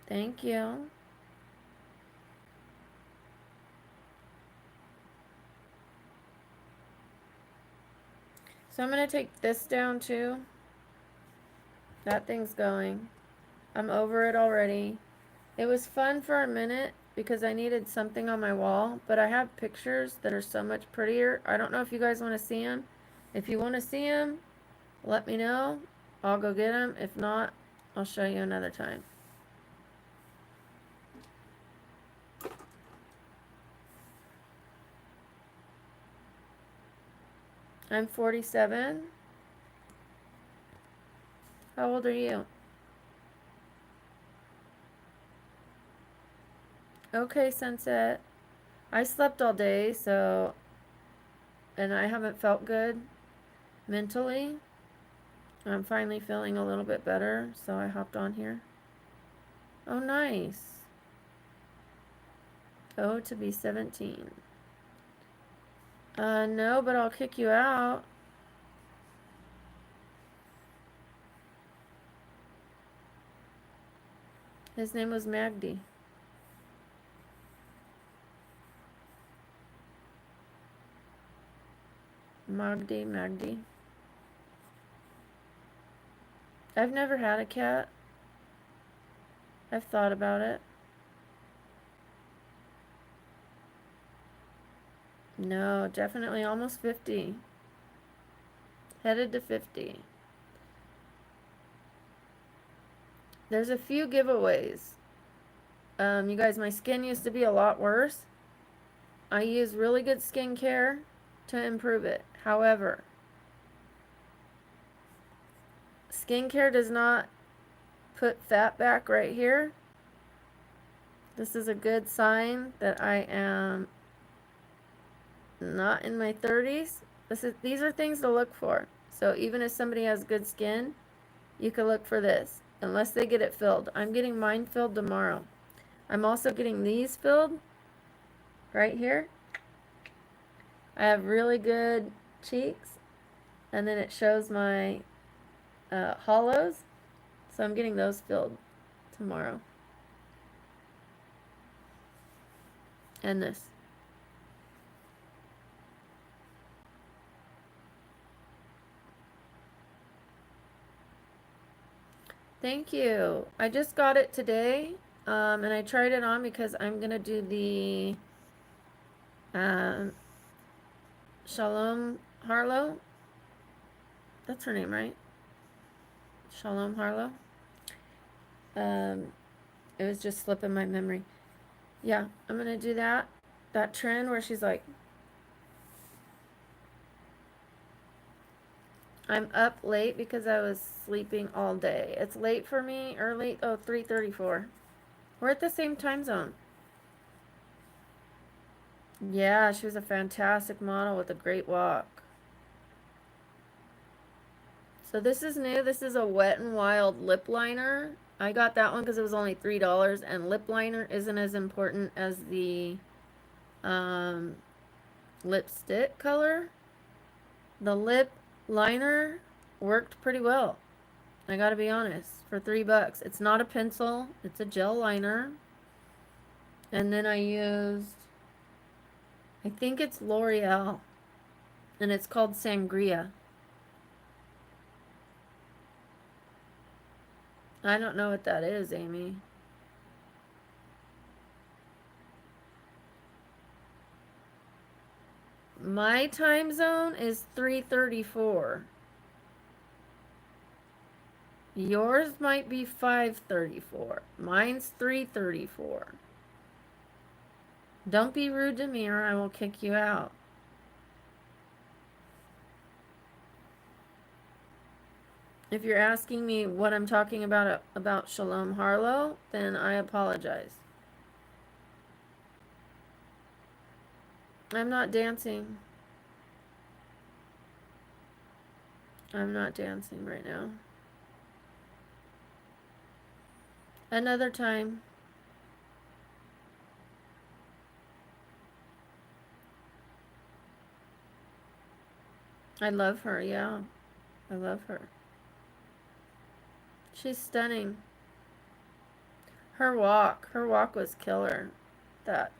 Thank you. So I'm going to take this down too. That thing's going. I'm over it already. It was fun for a minute because I needed something on my wall, but I have pictures that are so much prettier. I don't know if you guys want to see them. If you want to see them, let me know. I'll go get them. If not, I'll show you another time. I'm 47. How old are you? Okay, Sunset. I slept all day, so, and I haven't felt good mentally. I'm finally feeling a little bit better, so I hopped on here. Oh, nice. Oh, to be 17. No, but I'll kick you out. His name was Magdi. Magdi. I've never had a cat. I've thought about it. No, definitely almost 50. Headed to 50. There's a few giveaways. You guys, my skin used to be a lot worse. I use really good skincare to improve it. However, skincare does not put fat back right here. This is a good sign that I am not in my 30s. These are things to look for. So even if somebody has good skin, you can look for this. Unless they get it filled. I'm getting mine filled tomorrow. I'm also getting these filled right here. I have really good cheeks. And then it shows my hollows. So I'm getting those filled tomorrow. And this. Thank you. I just got it today. And I tried it on because I'm going to do the Shalom Harlow. That's her name, right? Shalom Harlow. It was just slipping my memory. Yeah, I'm gonna do that. That trend where she's like, I'm up late because I was sleeping all day. It's late for me, early. Oh, 3:34. We're at the same time zone. Yeah, she was a fantastic model with a great walk. So this is new. This is a Wet n Wild lip liner. I got that one because it was only $3, and lip liner isn't as important as the um, lipstick color. The lip liner worked pretty well. I gotta be honest. For $3, it's not a pencil. It's a gel liner. And then I used, I think it's L'Oreal, and it's called Sangria. I don't know what that is, Amy. My time zone is 3:34. Yours might be 5:34. Mine's 3:34. Don't be rude to me or I will kick you out. If you're asking me what I'm talking about Shalom Harlow, then I apologize. I'm not dancing. I'm not dancing right now. Another time. I love her, yeah. I love her. She's stunning. Her walk was killer. That.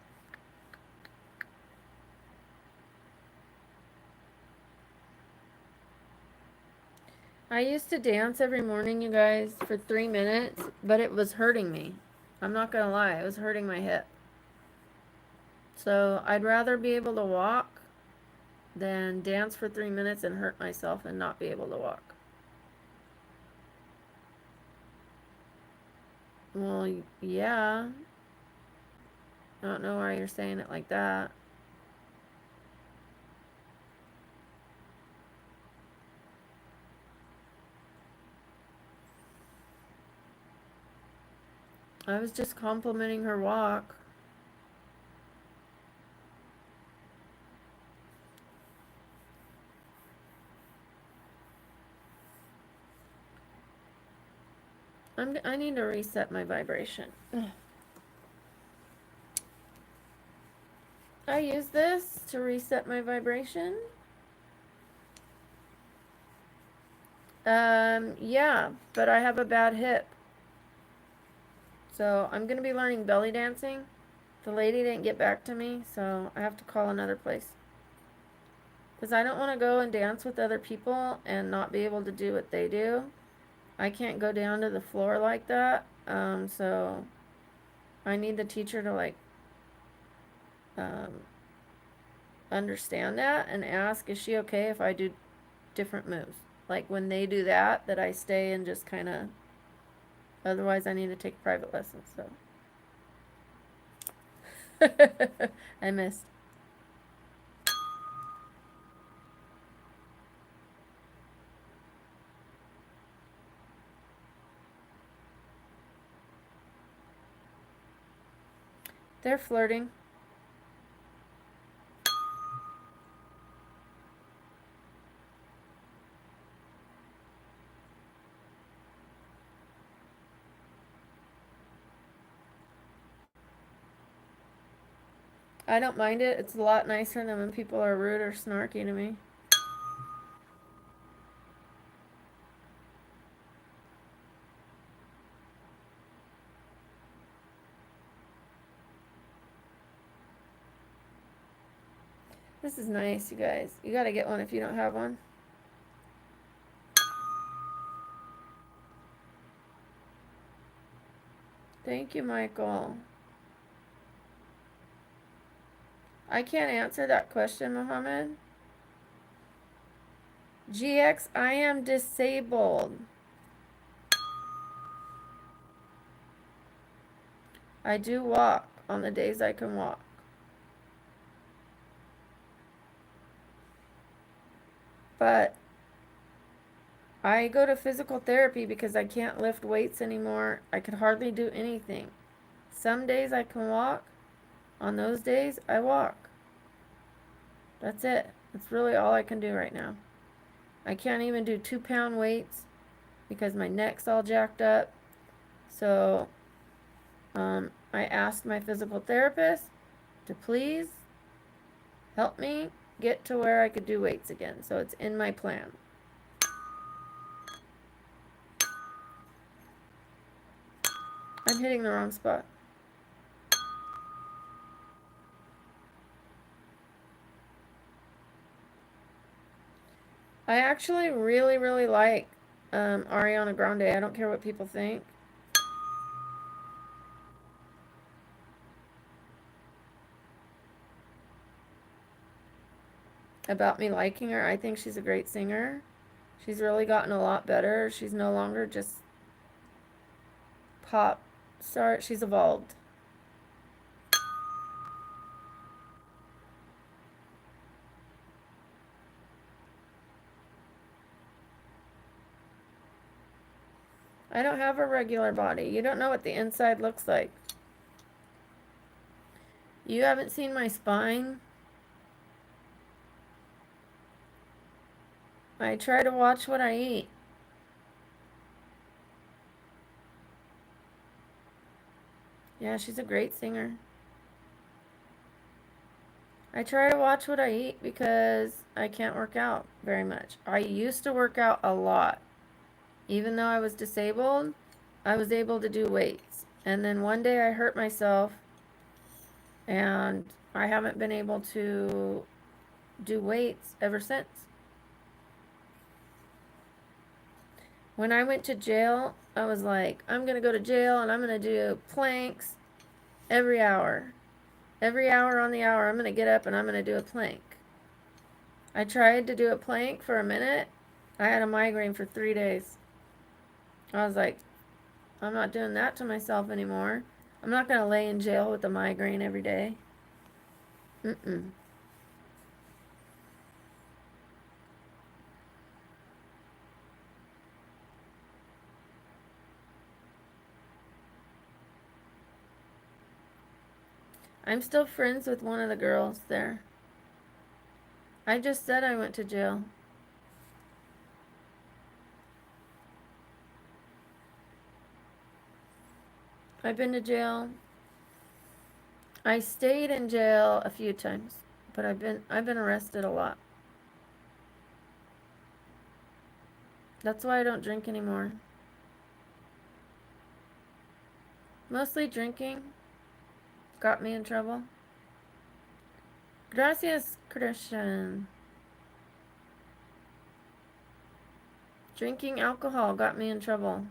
I used to dance every morning, you guys, for 3 minutes, but it was hurting me. I'm not gonna lie, it was hurting my hip. So I'd rather be able to walk than dance for 3 minutes and hurt myself and not be able to walk. Well, yeah. I don't know why you're saying it like that. I was just complimenting her walk. I need to reset my vibration. I use this to reset my vibration. Yeah, but I have a bad hip. So I'm going to be learning belly dancing. The lady didn't get back to me, so I have to call another place. Because I don't want to go and dance with other people and not be able to do what they do. I can't go down to the floor like that. So I need the teacher to like understand that and ask, is she okay if I do different moves? Like when they do that I stay and just kind of, otherwise I need to take private lessons, so. I missed. They're flirting. I don't mind it. It's a lot nicer than when people are rude or snarky to me. This is nice, you guys. You gotta get one if you don't have one. Thank you, Michael. I can't answer that question, Mohammed. GX, I am disabled. I do walk on the days I can walk. But I go to physical therapy because I can't lift weights anymore. I could hardly do anything. Some days I can walk. On those days, I walk. That's it. That's really all I can do right now. I can't even do 2-pound weights because my neck's all jacked up. So I asked my physical therapist to please help me get to where I could do weights again. So it's in my plan. I'm hitting the wrong spot. I actually really, really like Ariana Grande. I don't care what people think. About me liking her. I think she's a great singer. She's really gotten a lot better. She's no longer just pop star. She's evolved. I don't have a regular body. You don't know what the inside looks like. You haven't seen my spine. I try to watch what I eat. Yeah, she's a great singer. I try to watch what I eat because I can't work out very much. I used to work out a lot. Even though I was disabled, I was able to do weights. And then one day I hurt myself and I haven't been able to do weights ever since. When I went to jail, I was like, I'm going to go to jail and I'm going to do planks every hour. Every hour on the hour, I'm going to get up and I'm going to do a plank. I tried to do a plank for a minute. I had a migraine for 3 days. I was like, I'm not doing that to myself anymore. I'm not going to lay in jail with a migraine every day. Mm-mm. I'm still friends with one of the girls there. I just said I went to jail. I've been to jail. I stayed in jail a few times, but I've been arrested a lot. That's why I don't drink anymore. Mostly drinking got me in trouble. Gracias, Christian. Drinking alcohol got me in trouble.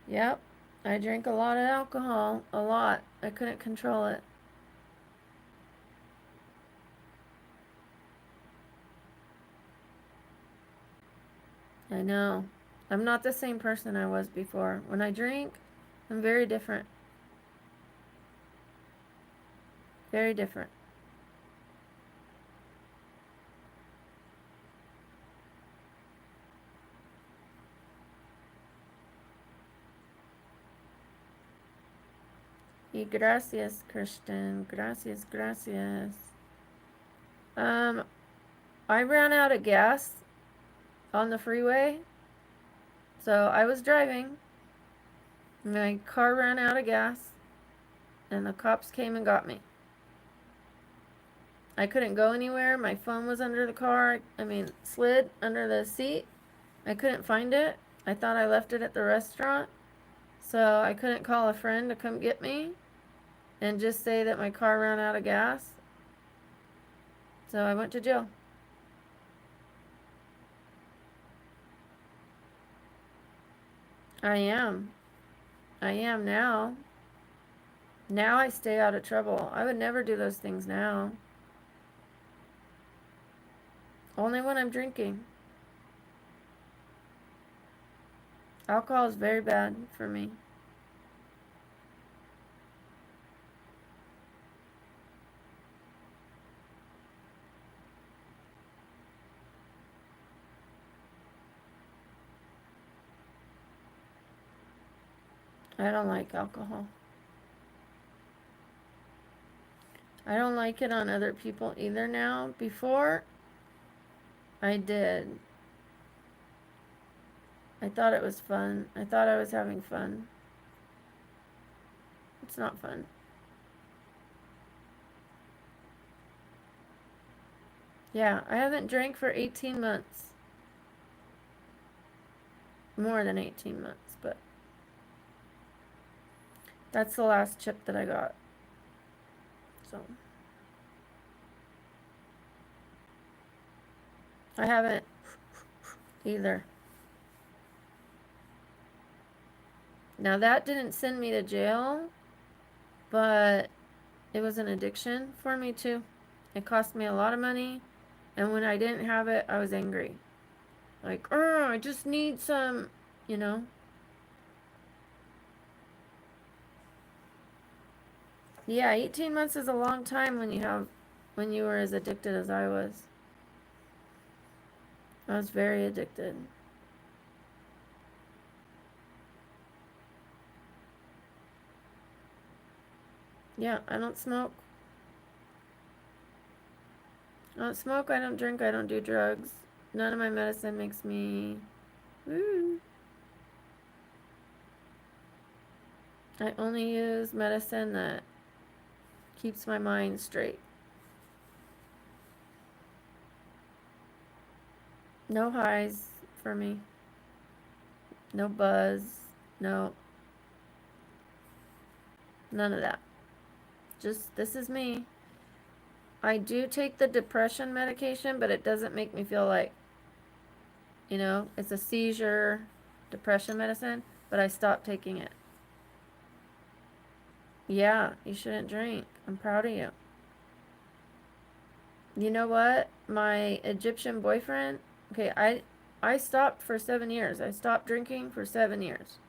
Yep, I drank a lot of alcohol. A lot. I couldn't control it. I know. I'm not the same person I was before. When I drink, I'm very different. Very different. Y gracias, Christian. Gracias, gracias. Um, I ran out of gas on the freeway. So I was driving. My car ran out of gas. And the cops came and got me. I couldn't go anywhere. My phone was under the car. Slid under the seat. I couldn't find it. I thought I left it at the restaurant. So I couldn't call a friend to come get me and just say that my car ran out of gas. So I went to jail. I am. I am now. Now I stay out of trouble. I would never do those things now. Only when I'm drinking. Alcohol is very bad for me. I don't like alcohol. I don't like it on other people either now. Before, I did. I thought it was fun. I thought I was having fun. It's not fun. Yeah, I haven't drank for 18 months. More than 18 months, but that's the last chip that I got. So, I haven't either. Now, that didn't send me to jail, but it was an addiction for me too. It cost me a lot of money, and when I didn't have it, I was angry. Like, oh, I just need some, you know? Yeah, 18 months is a long time when you were as addicted as I was. I was very addicted. Yeah, I don't smoke. I don't smoke, I don't drink, I don't do drugs. None of my medicine makes me. Woo. I only use medicine that keeps my mind straight. No highs for me. No buzz. No. None of that. Just, this is me. I do take the depression medication, but it doesn't make me feel like, it's a seizure depression medicine, but I stopped taking it. Yeah, you shouldn't drink. I'm proud of you. You know what? My Egyptian boyfriend, okay, I stopped for 7 years. I stopped drinking for 7 years.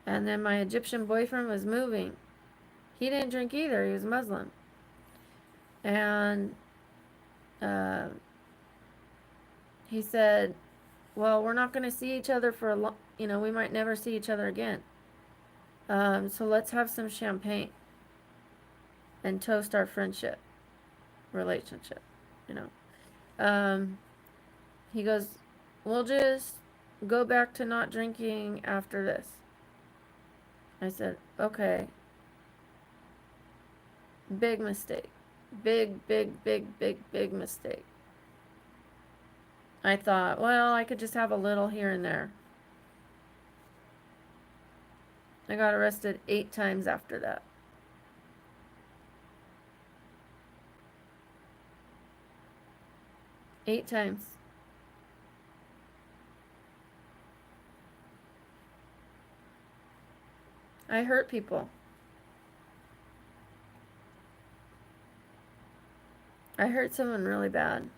And then my Egyptian boyfriend was moving. He didn't drink either. He was Muslim. And uh, he said, well, we're not going to see each other for a long, we might never see each other again. So let's have some champagne and toast our friendship, relationship, you know. He goes, we'll just go back to not drinking after this. I said, okay. Big mistake. Big, big, big, big, big mistake. I thought, well, I could just have a little here and there. I got arrested 8 times after that. 8 times. I hurt people. I hurt someone really bad.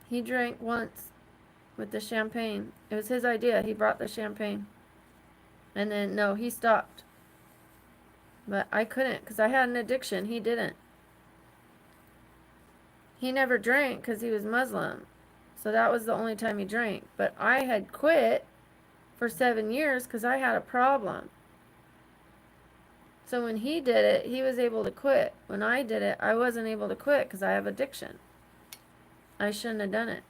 He drank once with the champagne. It was his idea. He brought the champagne. And then, no, he stopped. But I couldn't because I had an addiction. He didn't. He never drank because he was Muslim. So that was the only time he drank. But I had quit for 7 years because I had a problem. So when he did it, he was able to quit. When I did it, I wasn't able to quit because I have addiction. I shouldn't have done it.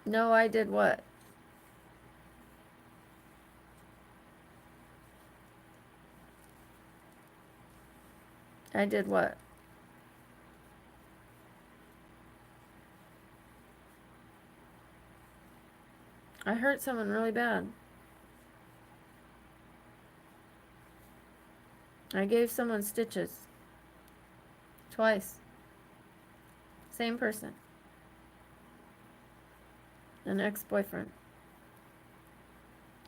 No, I did what? I did what? I hurt someone really bad. I gave someone stitches. Twice. Same person. An ex-boyfriend.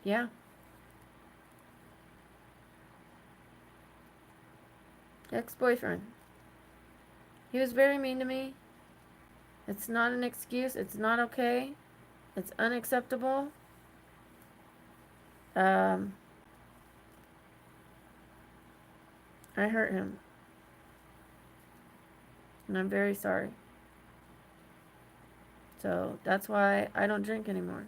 Yeah. Ex-boyfriend. He was very mean to me. It's not an excuse. It's not okay. It's unacceptable. I hurt him. And I'm very sorry. So that's why I don't drink anymore.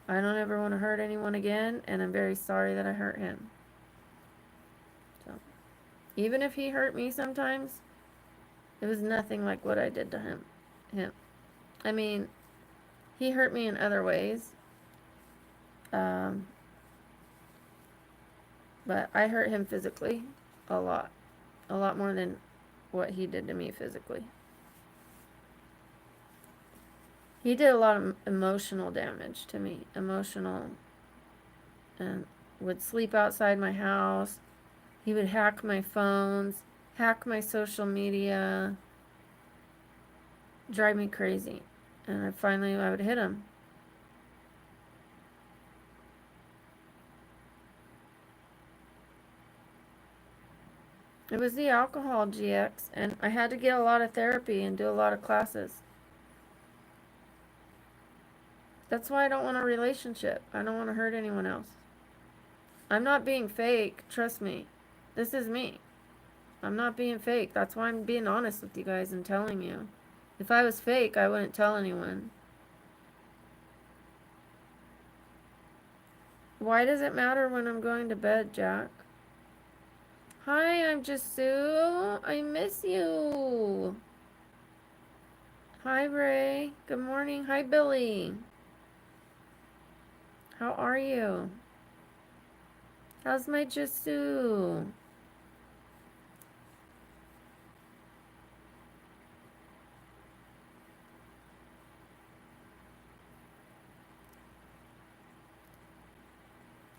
I don't ever want to hurt anyone again, and I'm very sorry that I hurt him. So even if he hurt me sometimes, it was nothing like what I did to him. I mean, he hurt me in other ways. Um, but I hurt him physically a lot. A lot more than what he did to me physically. He did a lot of emotional damage to me. Emotional. And would sleep outside my house. He would hack my phones, hack my social media, drive me crazy. And I would hit him. It was the alcohol, GX, and I had to get a lot of therapy and do a lot of classes. That's why I don't want a relationship. I don't want to hurt anyone else. I'm not being fake, trust me. This is me. I'm not being fake. That's why I'm being honest with you guys and telling you. If I was fake, I wouldn't tell anyone. Why does it matter when I'm going to bed, Jack? Hi, I'm just Sue. I miss you. Hi, Ray. Good morning. Hi, Billy. How are you? How's my Jisoo?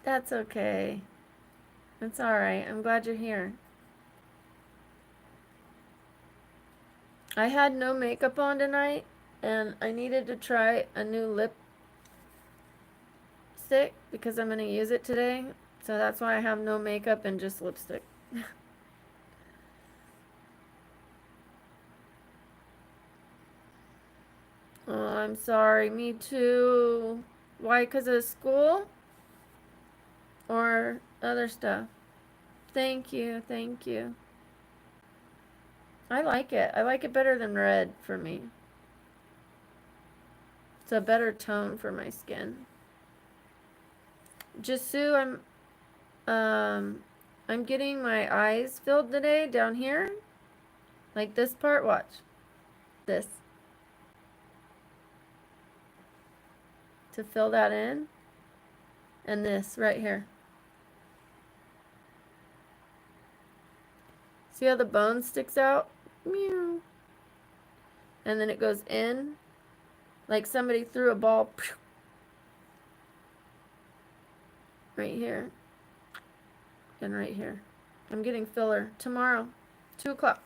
That's okay. It's alright. I'm glad you're here. I had no makeup on tonight, and I needed to try a new lipstick because I'm going to use it today. So that's why I have no makeup and just lipstick. Oh, I'm sorry. Me too. Why? Because of school? Or other stuff? Thank you. Thank you. I like it. I like it better than red for me. It's a better tone for my skin. Jisu, I'm getting my eyes filled today down here. Like this part, watch. This. To fill that in. And this right here. See how the bone sticks out? Meow. And then it goes in. Like somebody threw a ball. Right here. And right here. I'm getting filler tomorrow. 2 o'clock.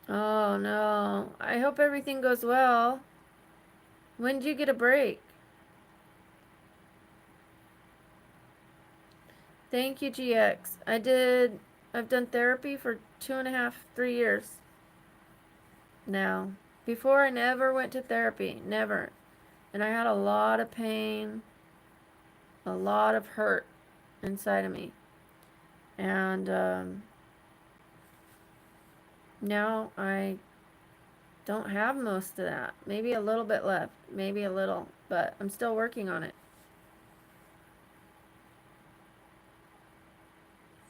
Oh no. I hope everything goes well. When did you get a break? Thank you, GX. I've done therapy for 2.5, 3 years now. Before I never went to therapy. Never. And I had a lot of pain, a lot of hurt inside of me. And now I don't have most of that. Maybe a little bit left. Maybe a little. But I'm still working on it.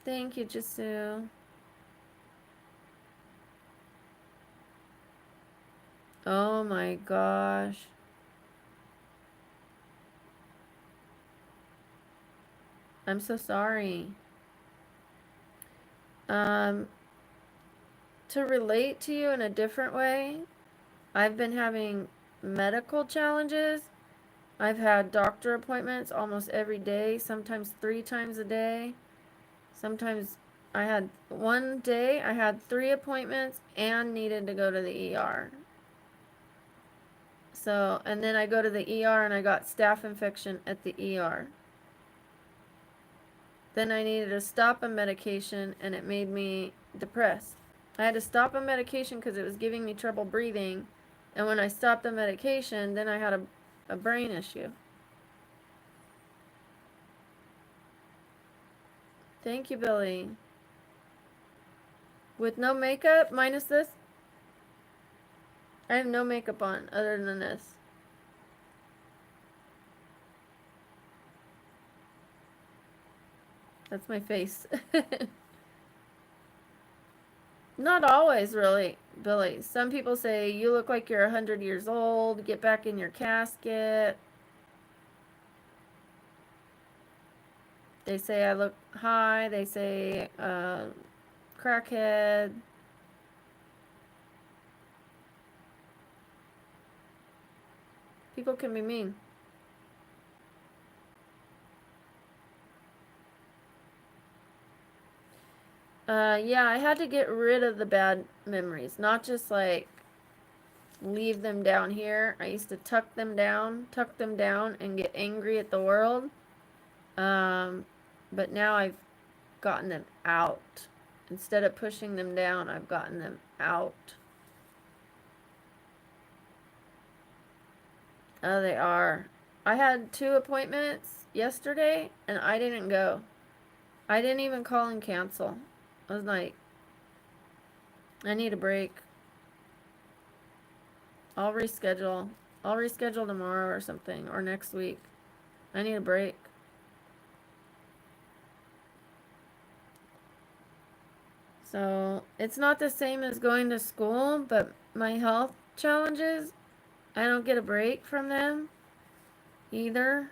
Thank you, Jisu. Oh my gosh. I'm so sorry. To relate to you in a different way, I've been having medical challenges. I've had doctor appointments almost every day, sometimes 3 times a day. Sometimes I had one day, I had 3 appointments and needed to go to the ER. So, and then I go to the ER and I got staph infection at the ER. Then I needed to stop a medication and it made me depressed. I had to stop a medication because it was giving me trouble breathing. And when I stopped the medication, then I had a brain issue. Thank you, Billy. With no makeup, minus this, I have no makeup on other than this. That's my face. Not always, really, Billy. Some people say, you look like you're 100 years old, get back in your casket. They say I look high. They say, crackhead. People can be mean. Yeah, I had to get rid of the bad memories, not just like leave them down here. I used to tuck them down, and get angry at the world. But now I've gotten them out. Instead of pushing them down, I've gotten them out. Oh, they are. I had 2 appointments yesterday and I didn't go. I didn't even call and cancel. I was like, I need a break. I'll reschedule. I'll reschedule tomorrow or something, or next week. I need a break. So, it's not the same as going to school, but my health challenges, I don't get a break from them either.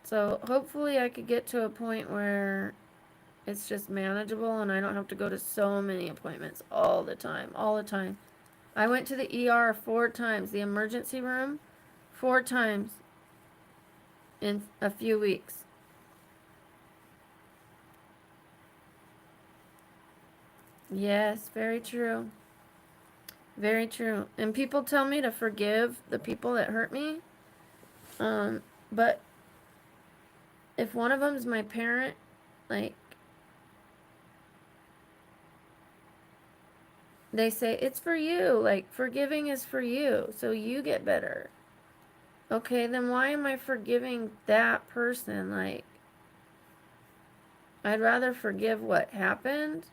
So, hopefully I could get to a point where it's just manageable and I don't have to go to so many appointments all the time. I went to the ER 4 times, the emergency room, 4 times in a few weeks. Yes, very true. Very true. And people tell me to forgive the people that hurt me. But if one of them is my parent, like, they say, it's for you. Like, forgiving is for you, so you get better. Okay, then why am I forgiving that person? Like, I'd rather forgive what happened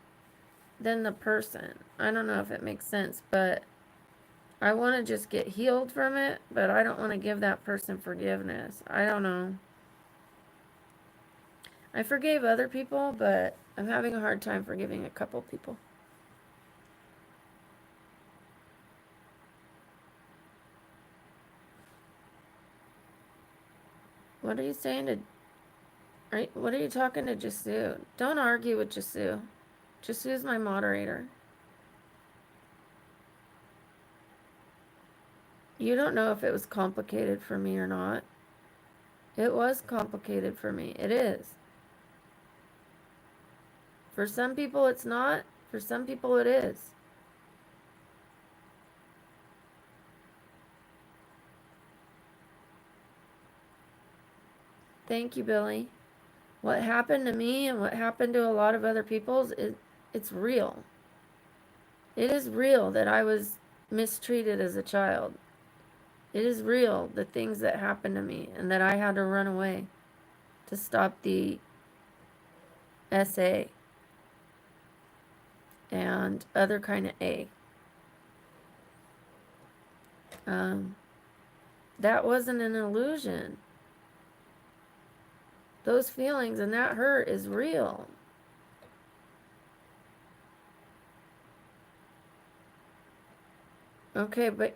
than the person. I don't know if it makes sense, but I want to just get healed from it, but I don't want to give that person forgiveness. I don't know. I forgave other people, but I'm having a hard time forgiving a couple people. What are you saying to... what are you talking to Jasu? Don't argue with Jasu. Jasu's my moderator. You don't know if it was complicated for me or not. It was complicated for me. It is. For some people it's not. For some people it is. Thank you, Billy. What happened to me and what happened to a lot of other people, it's real. It is real that I was mistreated as a child. It is real, the things that happened to me, and that I had to run away to stop the SA and other kind of A. That wasn't an illusion. Those feelings and that hurt is real. Okay, but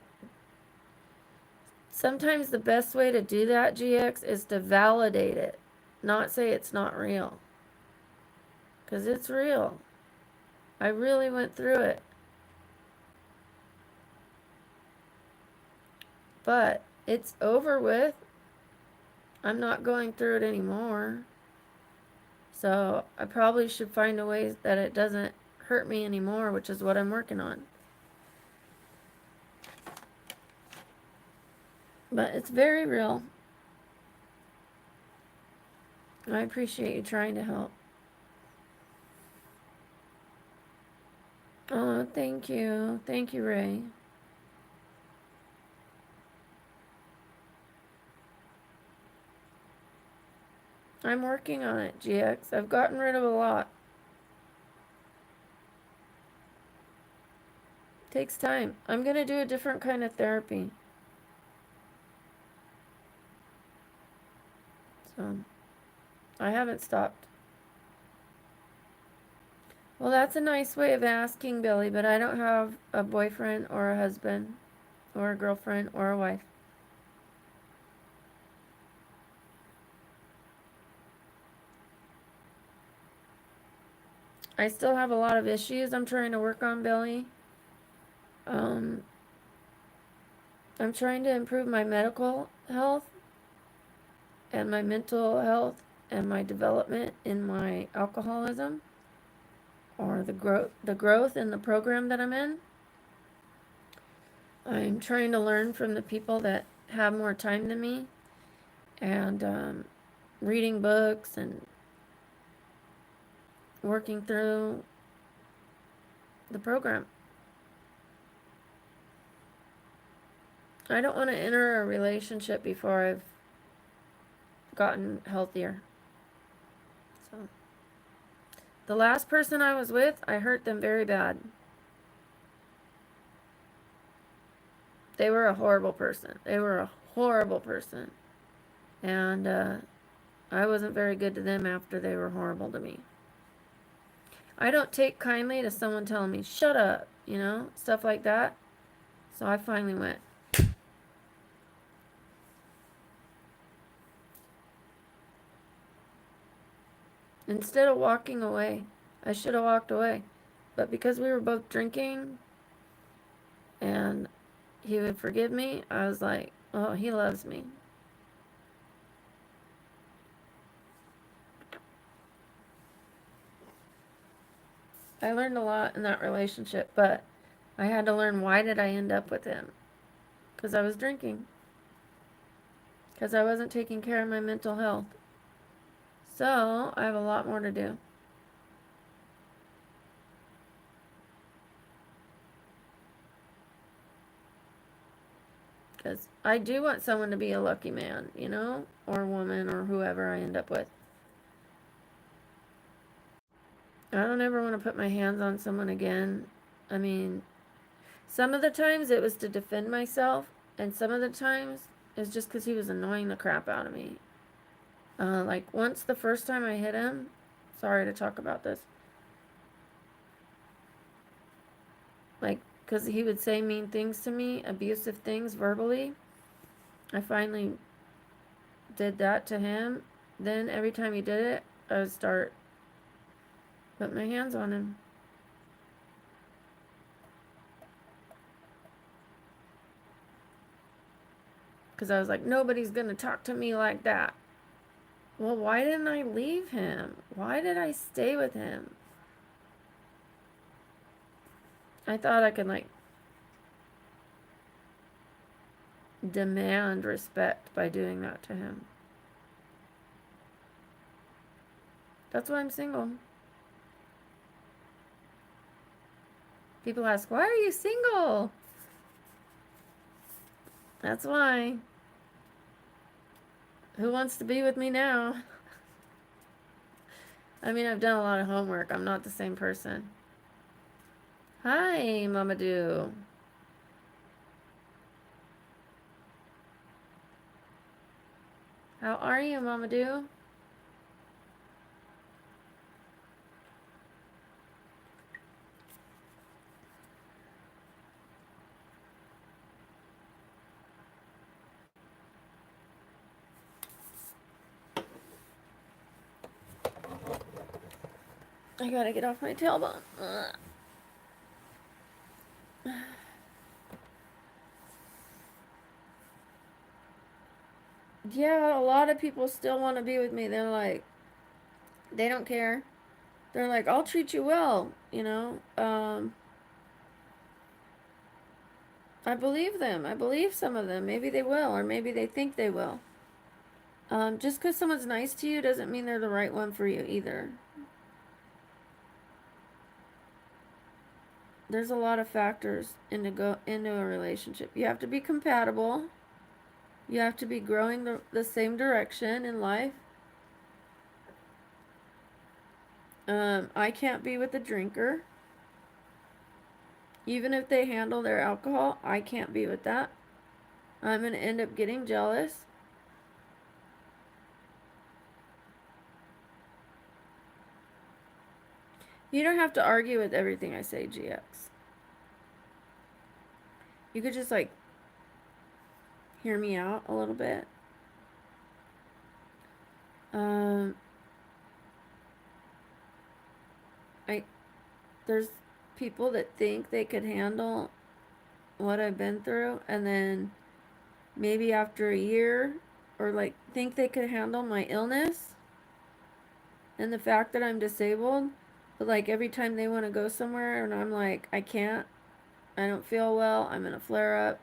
sometimes the best way to do that, GX, is to validate it, not say it's not real. Because it's real. I really went through it. But it's over with. I'm not going through it anymore. So I probably should find a way that it doesn't hurt me anymore, which is what I'm working on. But it's very real. I appreciate you trying to help. Oh, thank you. Thank you, Ray. I'm working on it, GX. I've gotten rid of a lot. Takes time. I'm going to do a different kind of therapy. So, I haven't stopped. Well, that's a nice way of asking, Billy, but I don't have a boyfriend or a husband or a girlfriend or a wife. I still have a lot of issues I'm trying to work on, Billy. Um, I'm trying to improve my medical health and my mental health and my development in my alcoholism or the growth in the program that I'm in. I'm trying to learn from the people that have more time than me and reading books and working through the program. I don't want to enter a relationship before I've gotten healthier. So, the last person I was with, I hurt them very bad. They were a horrible person. They were a horrible person. And I wasn't very good to them after they were horrible to me. I don't take kindly to someone telling me, shut up, stuff like that. So I finally went. Instead of walking away, I should have walked away. But because we were both drinking and he would forgive me, I was like, oh, he loves me. I learned a lot in that relationship, but I had to learn, why did I end up with him? Because I was drinking. Because I wasn't taking care of my mental health. So I have a lot more to do. Because I do want someone to be a lucky man, or woman, or whoever I end up with. I don't ever want to put my hands on someone again. I mean, some of the times it was to defend myself, and some of the times it's just because he was annoying the crap out of me. Like once, the first time I hit him, sorry to talk about this, like, because he would say mean things to me, abusive things verbally. I finally did that to him. Then every time he did it, I would start putting my hands on him. Because I was like, nobody's going to talk to me like that. Well, why didn't I leave him? Why did I stay with him? I thought I could, like, demand respect by doing that to him. That's why I'm single. People ask, why are you single? That's why. Who wants to be with me now? I mean, I've done a lot of homework. I'm not the same person. Hi, Mamadou. How are you, Mamadou? I gotta get off my tailbone. Yeah, a lot of people still want to be with me. They're like, they don't care. They're like, I'll treat you well, you know. I believe them. I believe some of them. Maybe they will, or maybe they think they will. Just because someone's nice to you doesn't mean they're the right one for you either. There's a lot of factors into a relationship. You have to be compatible. You have to be growing the same direction in life. I can't be with a drinker. Even if they handle their alcohol, I can't be with that. I'm going to end up getting jealous. You don't have to argue with everything I say, GX. You could just like hear me out a little bit. Um, I there's people that think they could handle what I've been through, and then maybe after a year, or like think they could handle my illness and the fact that I'm disabled, but like every time they want to go somewhere and I'm like, I can't, I don't feel well, I'm in a flare up,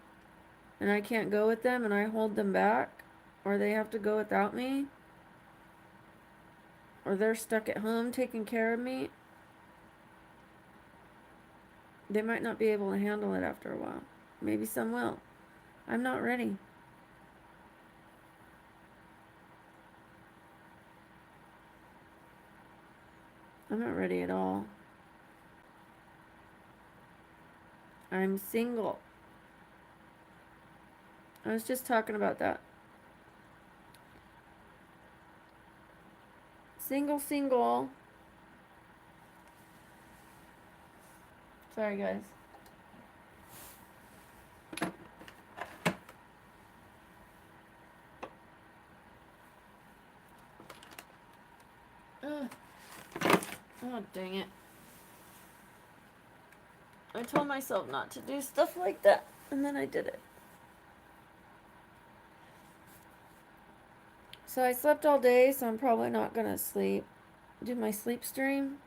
and I can't go with them and I hold them back, or they have to go without me, or they're stuck at home taking care of me, they might not be able to handle it after a while. Maybe some will. I'm not ready. I'm not ready at all. I'm single. I was just talking about that. Single, single. Sorry, guys. Ugh. Oh, dang it. I told myself not to do stuff like that, and then I did it. So I slept all day, so I'm probably not gonna do my sleep stream.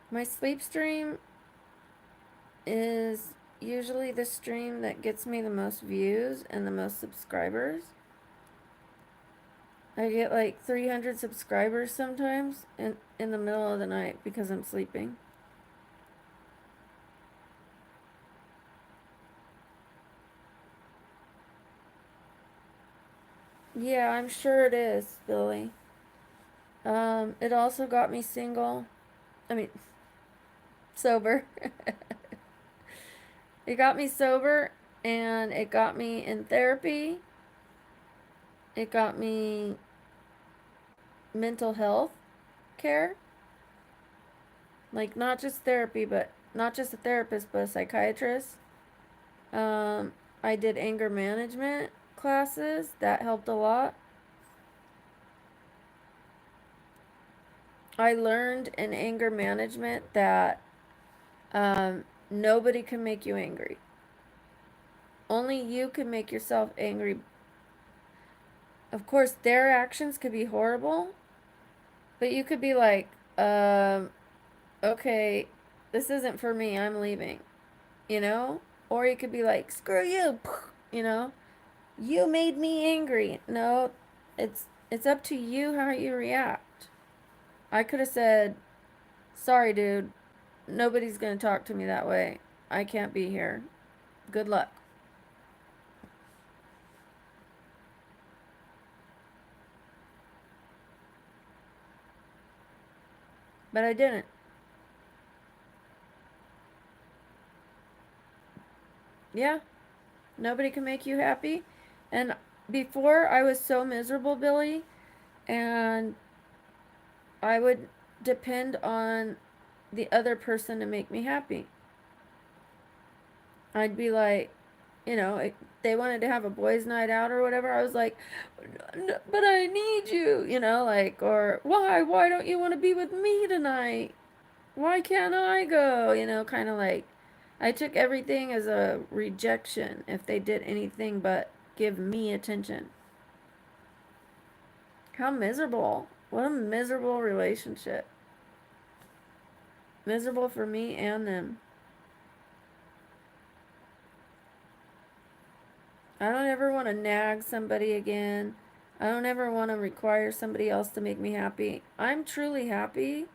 My sleep stream is usually the stream that gets me the most views and the most subscribers. I get like 300 subscribers sometimes in the middle of the night because I'm sleeping. Yeah, I'm sure it is, Billy. It also got me single. I mean, sober. It got me sober, and it got me in therapy. It got me mental health care. Like, not just therapy, but not just a therapist, but a psychiatrist. Um, I did anger management classes. That helped a lot. I learned in anger management that nobody can make you angry. Only you can make yourself angry. Of course, their actions could be horrible, but you could be like, okay, this isn't for me, I'm leaving, you know? Or you could be like, screw you, you know? You made me angry. No, it's up to you how you react. I could have said, sorry, dude, nobody's gonna talk to me that way. I can't be here. Good luck. But I didn't. Yeah, nobody can make you happy. And before, I was so miserable, Billy, and I would depend on the other person to make me happy. I'd be like, they wanted to have a boys' night out or whatever. I was like, but I need you, like, or why don't you want to be with me tonight? Why can't I go? Kind of like, I took everything as a rejection if they did anything but give me attention. How miserable. What a miserable relationship. Miserable for me and them. I don't ever want to nag somebody again. I don't ever want to require somebody else to make me happy. I'm truly happy.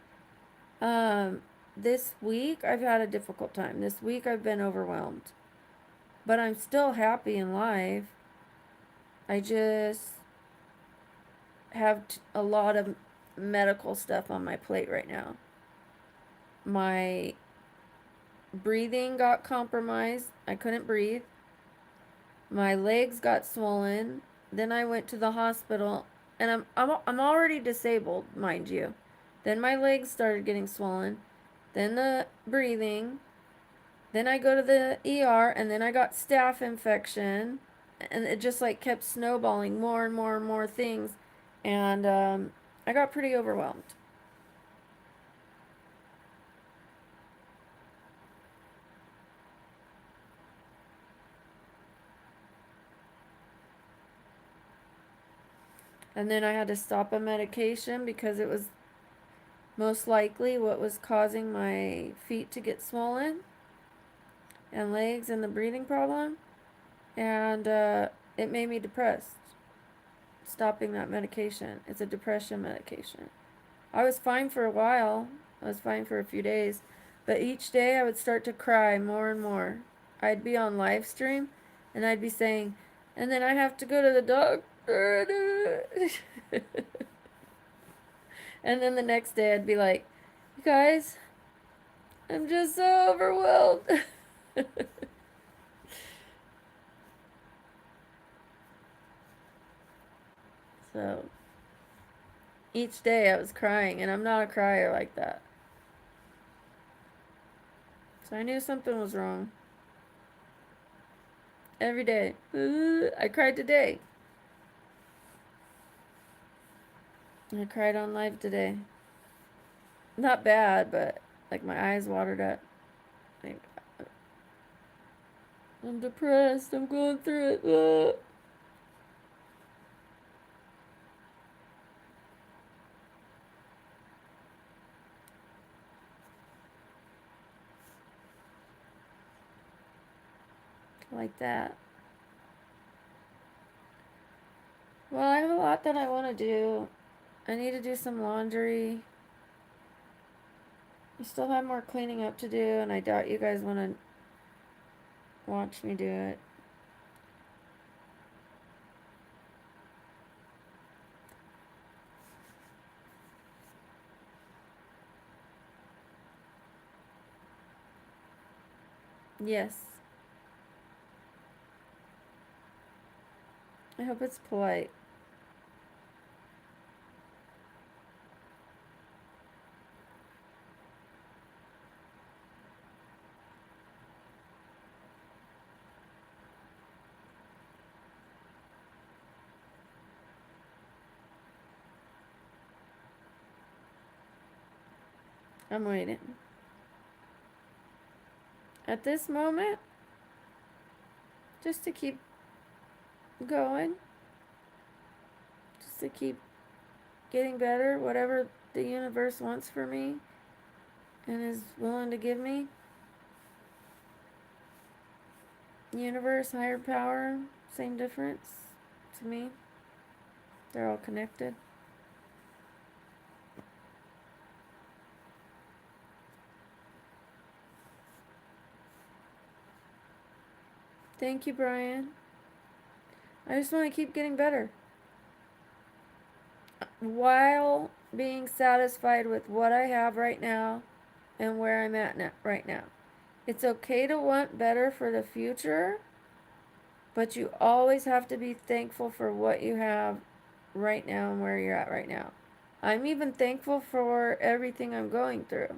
Um, this week I've had a difficult time. This week I've been overwhelmed. But I'm still happy in life. I just have a lot of medical stuff on my plate right now. My breathing got compromised. I couldn't breathe. My legs got swollen. Then I went to the hospital, and I'm already disabled, mind you. Then my legs started getting swollen. Then the breathing. Then I go to the ER, and then I got staph infection, and it just like kept snowballing more and more and more things, and I got pretty overwhelmed. And then I had to stop a medication because it was most likely what was causing my feet to get swollen and legs and the breathing problem. And it made me depressed. Stopping that medication. It's a depression medication. I was fine for a while. I was fine for a few days. But each day I would start to cry more and more. I'd be on live stream and I'd be saying, and then I have to go to the doctor. And then the next day I'd be like, you guys, I'm just so overwhelmed. So each day I was crying, and I'm not a crier like that. So I knew something was wrong. Every day. I cried today. I cried on live today. Not bad, but like my eyes watered up. Like, I'm depressed. I'm going through it. Like that. Well, I have a lot that I want to do. I need to do some laundry. I still have more cleaning up to do, and I doubt you guys want to watch me do it. Yes. I hope it's polite. I'm waiting. At this moment, just to keep going, just to keep getting better, whatever the universe wants for me and is willing to give me. Universe, higher power, same difference to me. They're all connected. Thank you, Brian. I just want to keep getting better while being satisfied with what I have right now and where I'm at right now. It's okay to want better for the future, but you always have to be thankful for what you have right now and where you're at right now. I'm even thankful for everything I'm going through.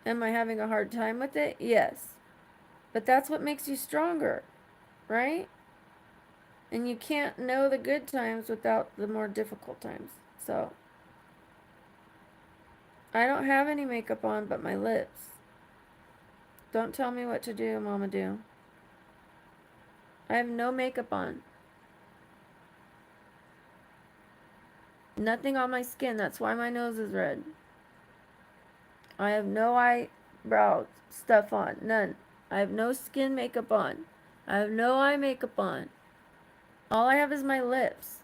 Am I having a hard time with it? Yes. But that's what makes you stronger, right? And you can't know the good times without the more difficult times. So, I don't have any makeup on but my lips. Don't tell me what to do, Mama do. I have no makeup on. Nothing on my skin. That's why my nose is red. I have no eyebrow stuff on. None. I have no skin makeup on. I have no eye makeup on. All I have is my lips.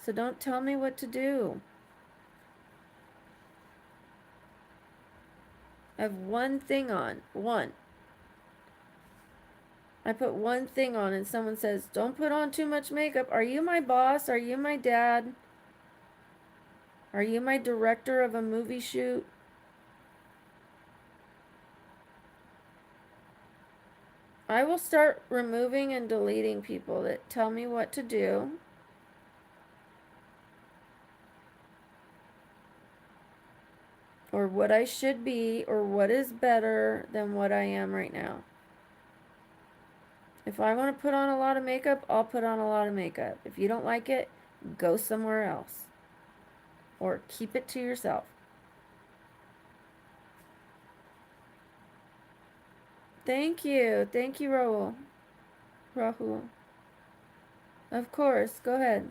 So don't tell me what to do. I have one thing on. One. I put one thing on and someone says, don't put on too much makeup. Are you my boss? Are you my dad? Are you my director of a movie shoot? I will start removing and deleting people that tell me what to do. Or what I should be, or what is better than what I am right now. If I want to put on a lot of makeup, I'll put on a lot of makeup. If you don't like it, go somewhere else. Or keep it to yourself. Thank you. Thank you, Rahul. Rahul. Of course. Go ahead.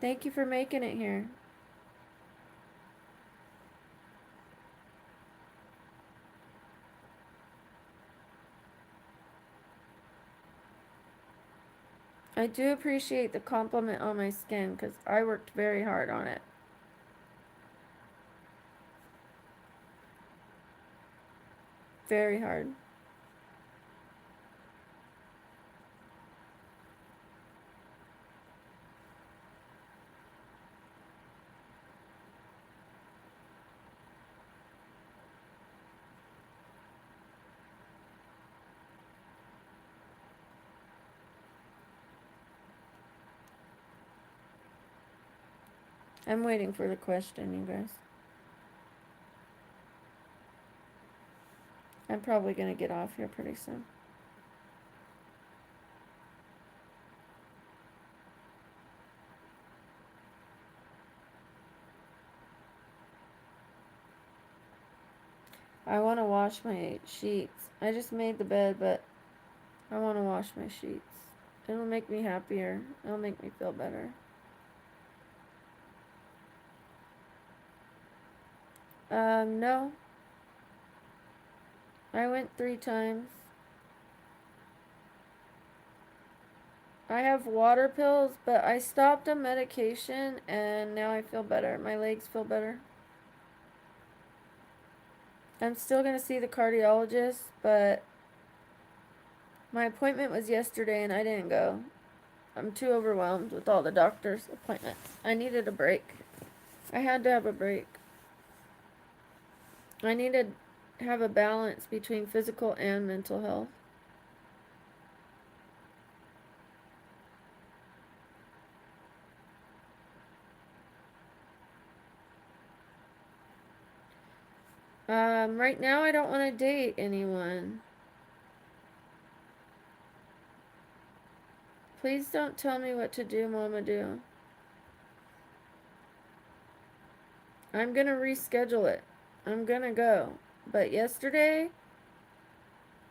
Thank you for making it here. I do appreciate the compliment on my skin because I worked very hard on it. Very hard. I'm waiting for the question, you guys. I'm probably going to get off here pretty soon. I want to wash my sheets. I just made the bed, but I want to wash my sheets. It'll make me happier. It'll make me feel better. No. I went 3 times. I have water pills, but I stopped a medication and now I feel better. My legs feel better. I'm still going to see the cardiologist, but my appointment was yesterday and I didn't go. I'm too overwhelmed with all the doctor's appointments. I needed a break. I had to have a break. I needed to have a balance between physical and mental health. Right now I don't want to date anyone. Please don't tell me what to do, Mama do. I'm gonna reschedule it. I'm gonna go. But yesterday,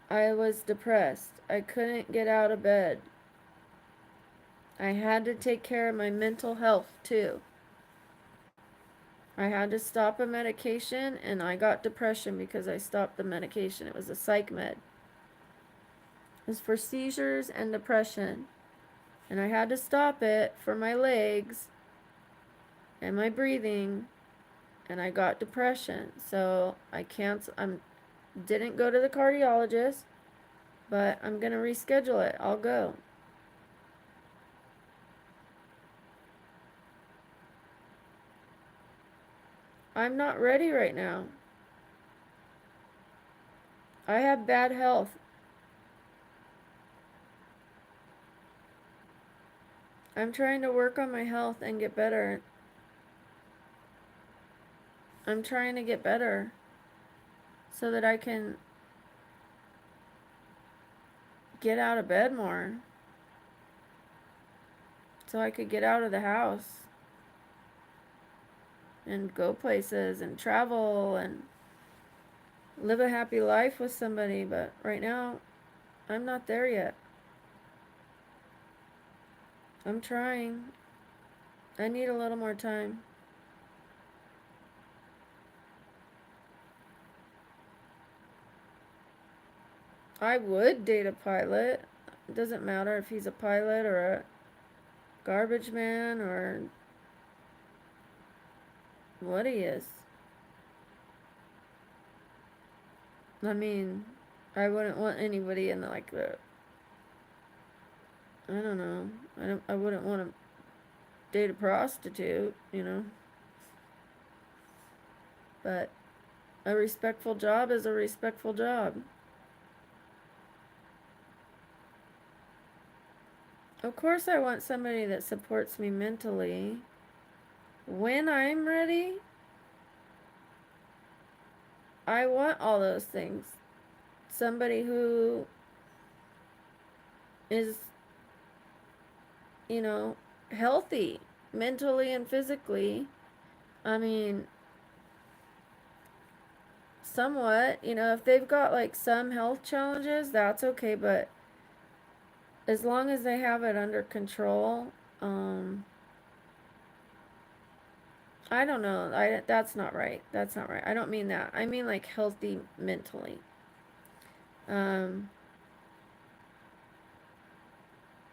I was depressed. I couldn't get out of bed. I had to take care of my mental health too. I had to stop a medication and I got depression because I stopped the medication. It was a psych med. It was for seizures and depression. And I had to stop it for my legs and my breathing. And I got depression. So I didn't go to the cardiologist, but I'm going to reschedule it. I'll go. I'm not ready right now. I have bad health. I'm trying to work on my health and get better. I'm trying to get better so that I can get out of bed more. So I could get out of the house and go places and travel and live a happy life with somebody, but right now, I'm not there yet. I'm trying. I need a little more time. I would date a pilot. It doesn't matter if he's a pilot or a garbage man or what he is. I mean, I wouldn't want anybody in like the, I don't know. I wouldn't want to date a prostitute, you know. But a respectful job is a respectful job. Of course I want somebody that supports me mentally. When I'm ready, I want all those things. Somebody who is, you know, healthy mentally and physically. I mean, somewhat, you know, if they've got like some health challenges, that's okay, but as long as they have it under control, I don't know. That's not right. That's not right. I don't mean that. I mean like healthy mentally. Um,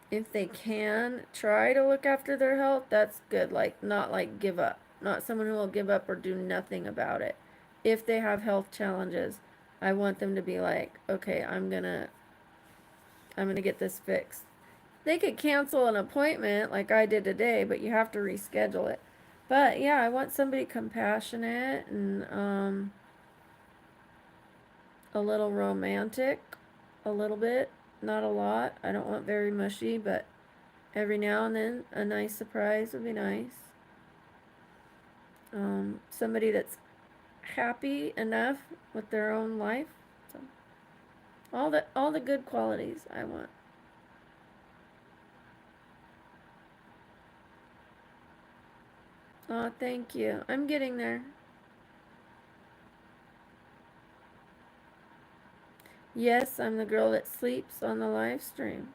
if they can try to look after their health, that's good. Like not like give up. Not someone who will give up or do nothing about it. If they have health challenges, I want them to be like, okay, I'm gonna get this fixed. They could cancel an appointment like I did today, but you have to reschedule it. But yeah, I want somebody compassionate and a little romantic, a little bit, not a lot. I don't want very mushy, but every now and then a nice surprise would be nice. Somebody that's happy enough with their own life. So all the good qualities I want. Oh, thank you. I'm getting there. Yes, I'm the girl that sleeps on the live stream.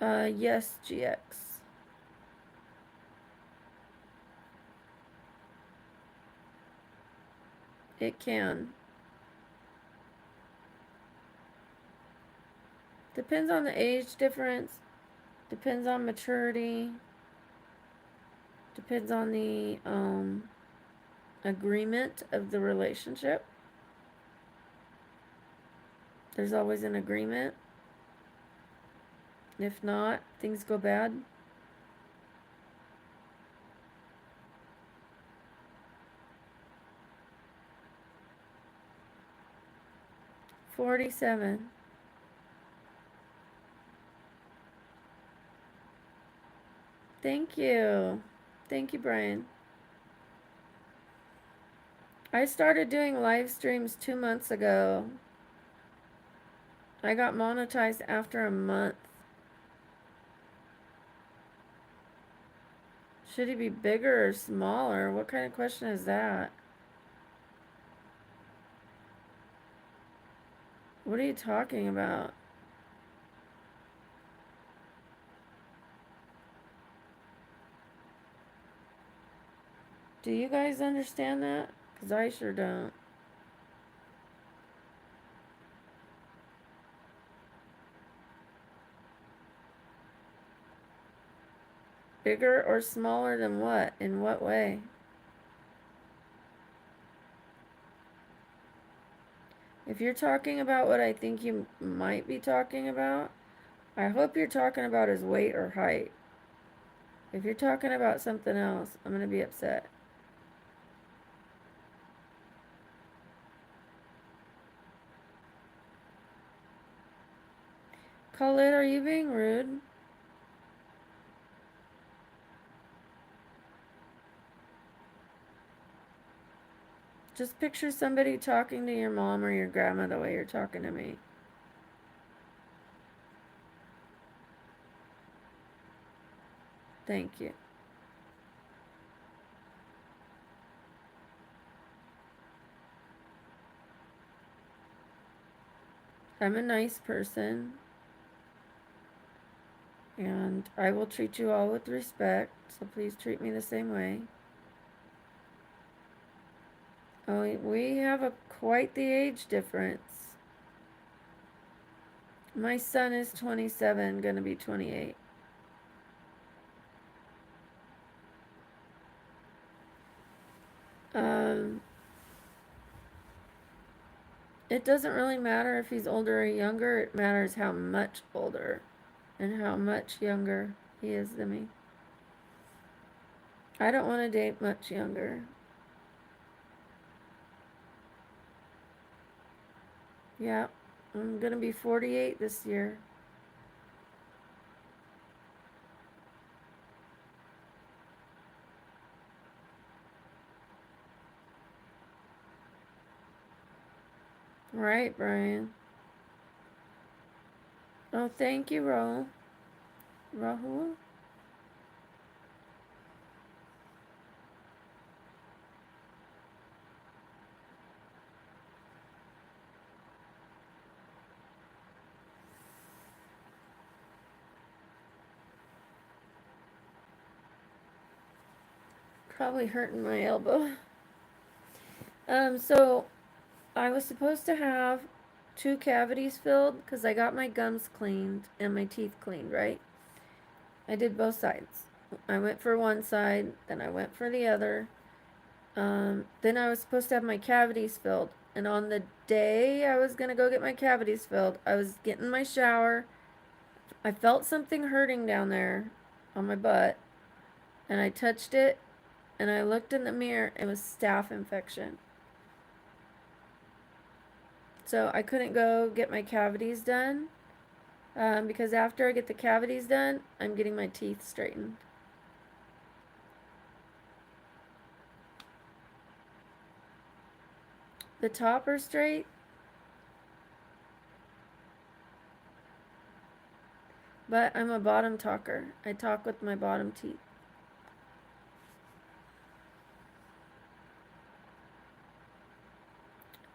Yes, GX. It can. Depends on the age difference. Depends on maturity. Depends on the agreement of the relationship. There's always an agreement. If not, things go bad. $47. Thank you. Thank you, Brian. I started doing live streams 2 months ago. I got monetized after a month. Should he be bigger or smaller? What kind of question is that? What are you talking about? Do you guys understand that? Because I sure don't. Bigger or smaller than what? In what way? If you're talking about what I think you might be talking about, I hope you're talking about his weight or height. If you're talking about something else, I'm going to be upset. Khalid, are you being rude? Just picture somebody talking to your mom or your grandma the way you're talking to me. Thank you. I'm a nice person, and I will treat you all with respect, so please treat me the same way. Oh, we have quite the age difference. My son is 27, gonna be 28. Um, it doesn't really matter if he's older or younger, it matters how much older and how much younger he is than me. I don't want to date much younger. Yeah, I'm gonna be 48 this year. Right, Brian? Oh, thank you, Rahul. Probably hurting my elbow. So I was supposed to have 2 cavities filled because I got my gums cleaned and my teeth cleaned, right? I did both sides. I went for one side, then I went for the other. Then I was supposed to have my cavities filled. And on the day I was going to go get my cavities filled, I was getting my shower. I felt something hurting down there on my butt. And I touched it and I looked in the mirror. It was staph infection. So I couldn't go get my cavities done because after I get the cavities done, I'm getting my teeth straightened. The top are straight. But I'm a bottom talker. I talk with my bottom teeth.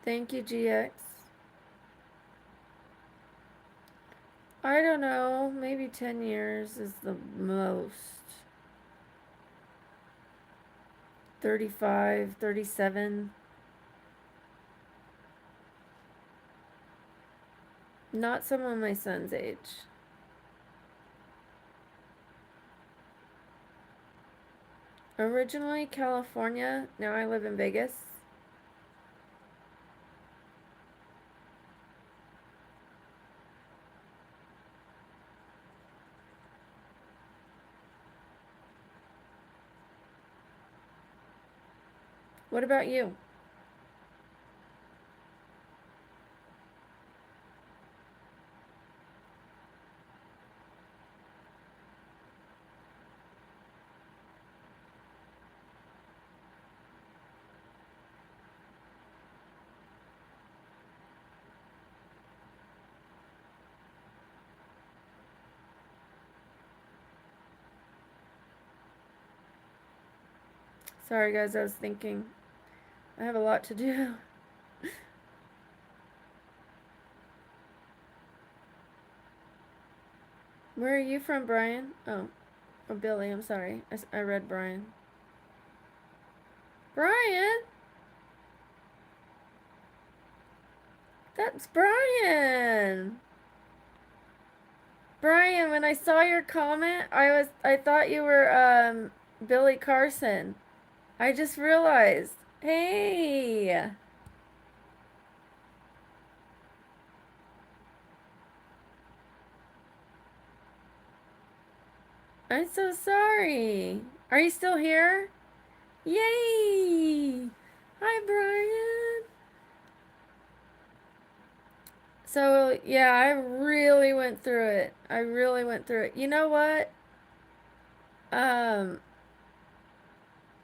Thank you, GX. I don't know. Maybe 10 years is the most. 35, 37. Not someone my son's age. Originally California. Now I live in Vegas. What about you? Sorry, guys, I was thinking. I have a lot to do. Where are you from, Brian? Oh, or Billy, I'm sorry. I read Brian. Brian? That's Brian! Brian, when I saw your comment, I thought you were Billy Carson. I just realized. Hey. I'm so sorry. Are you still here? Yay! Hi, Brian. So, yeah, I really went through it. I really went through it. You know what? Um,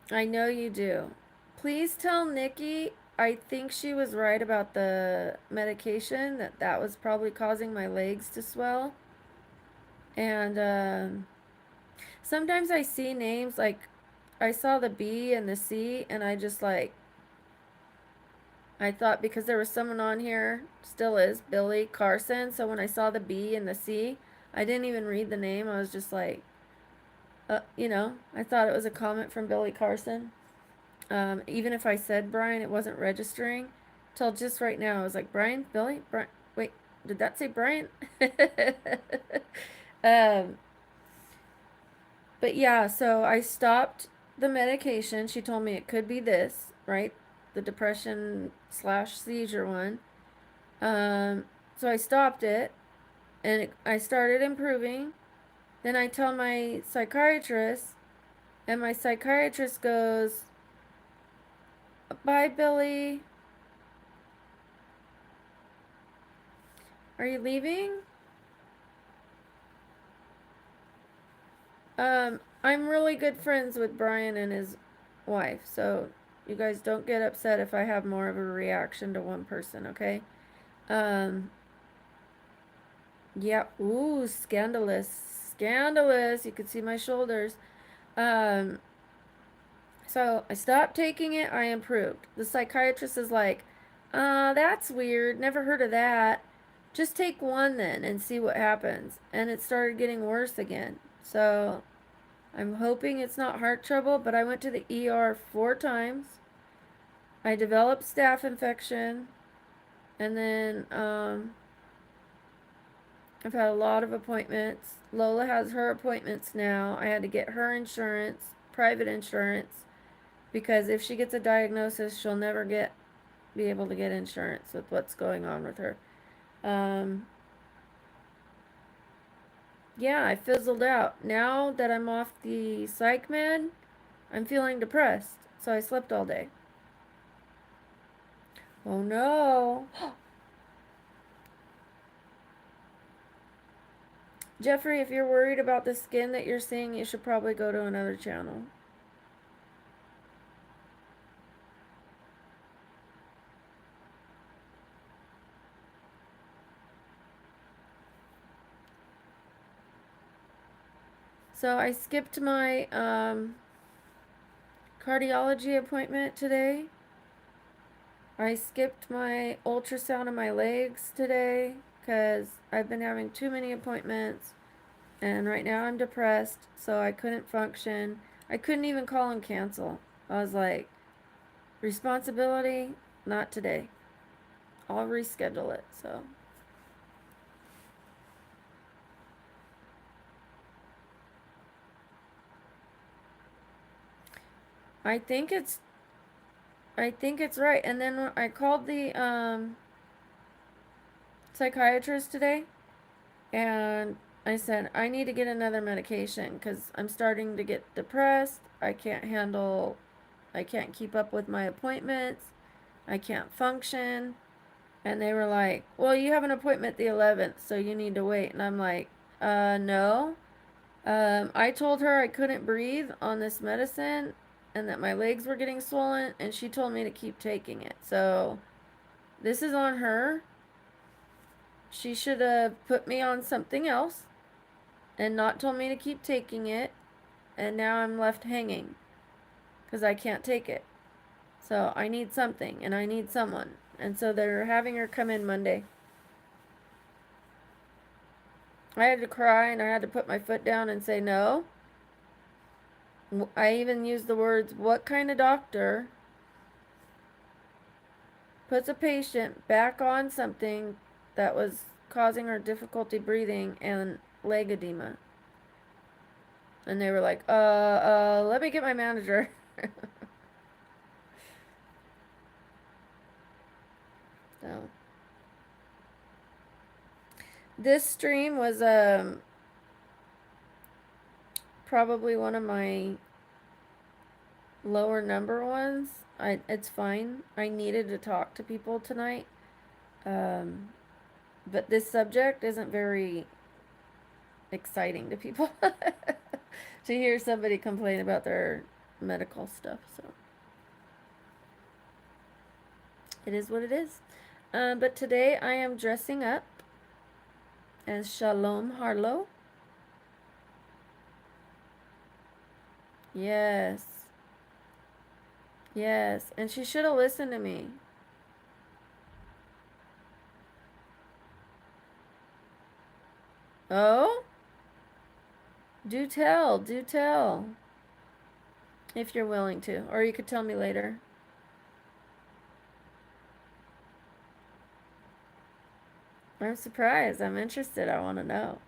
I know you do. Please tell Nikki I think she was right about the medication, that was probably causing my legs to swell. And sometimes I see names, like, I saw the B and the C, and I just like, I thought because there was someone on here, still is, Billy Carson. So when I saw the B and the C, I didn't even read the name. I was just like, I thought it was a comment from Billy Carson. Even if I said Brian, it wasn't registering. Till just right now, I was like, Brian, Billy, Brian. Wait, did that say Brian? um, but yeah, so I stopped the medication. She told me it could be this, right? The depression slash seizure one. Um, so I stopped it, and I started improving. Then I tell my psychiatrist, and my psychiatrist goes, "Bye, Billy. Are you leaving?" I'm really good friends with Brian and his wife, so you guys don't get upset if I have more of a reaction to one person, okay? Um, yeah, ooh, scandalous. Scandalous. You could see my shoulders. Um, so I stopped taking it, I improved. The psychiatrist is like, that's weird. Never heard of that. Just take one then and see what happens. And it started getting worse again. So I'm hoping it's not heart trouble, but I went to the ER 4 times. I developed staph infection, and then I've had a lot of appointments. Lola has her appointments now. I had to get her insurance, private insurance, because if she gets a diagnosis, she'll never be able to get insurance with what's going on with her. Um, yeah, I fizzled out. Now that I'm off the psych med, I'm feeling depressed, so I slept all day. Oh no. Jeffrey, if you're worried about the skin that you're seeing, you should probably go to another channel. So I skipped my cardiology appointment today. I skipped my ultrasound of my legs today because I've been having too many appointments, and right now I'm depressed, so I couldn't function. I couldn't even call and cancel. I was like, responsibility, not today. I'll reschedule it. So I think it's I think it's right. And then I called the psychiatrist today, and I said I need to get another medication because I'm starting to get depressed. I can't keep up with my appointments. I can't function. And they were like, well, you have an appointment the 11th, so you need to wait. And I'm like, no. I told her I couldn't breathe on this medicine and that my legs were getting swollen, and she told me to keep taking it. So this is on her. She should have put me on something else and not told me to keep taking it. And now I'm left hanging because I can't take it. So I need something and I need someone. And so they're having her come in Monday. I had to cry and I had to put my foot down and say no. I even used the words, what kind of doctor puts a patient back on something that was causing her difficulty breathing and leg edema? And they were like, let me get my manager. So this stream was probably one of my lower number ones. It's fine. I needed to talk to people tonight. Um, but this subject isn't very exciting to people to hear somebody complain about their medical stuff. So it is what it is. But today I am dressing up as Shalom Harlow. Yes. Yes. And she should have listened to me. Oh? Do tell, do tell. If you're willing to. Or you could tell me later. I'm surprised. I'm interested. I want to know.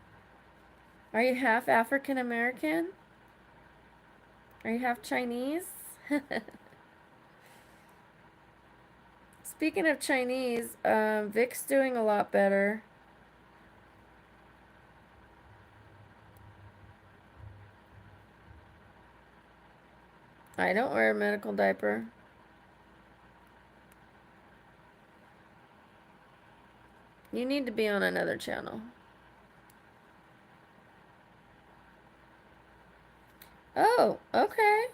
Are you half African American? Are you half Chinese? Speaking of Chinese, Vic's doing a lot better. I don't wear a medical diaper. You need to be on another channel. Oh, okay.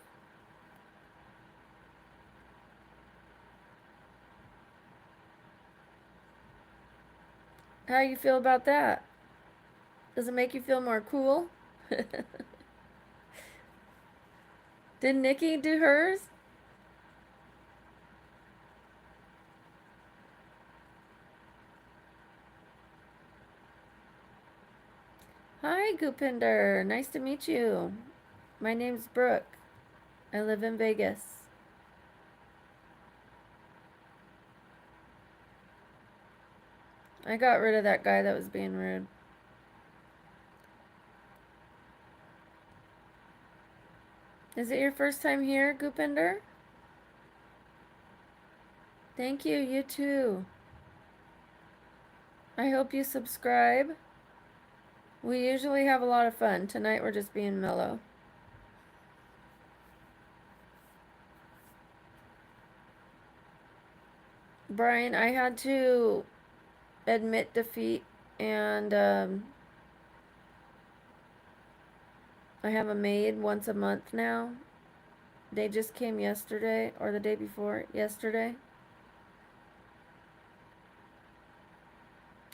How you feel about that? Does it make you feel more cool? Did Nikki do hers? Hi, Goopinder. Nice to meet you. My name's Brooke. I live in Vegas. I got rid of that guy that was being rude. Is it your first time here, Goopinder? Thank you, you too. I hope you subscribe. We usually have a lot of fun. Tonight we're just being mellow. Brian, I had to admit defeat, and I have a maid once a month now. They just came yesterday, or the day before yesterday.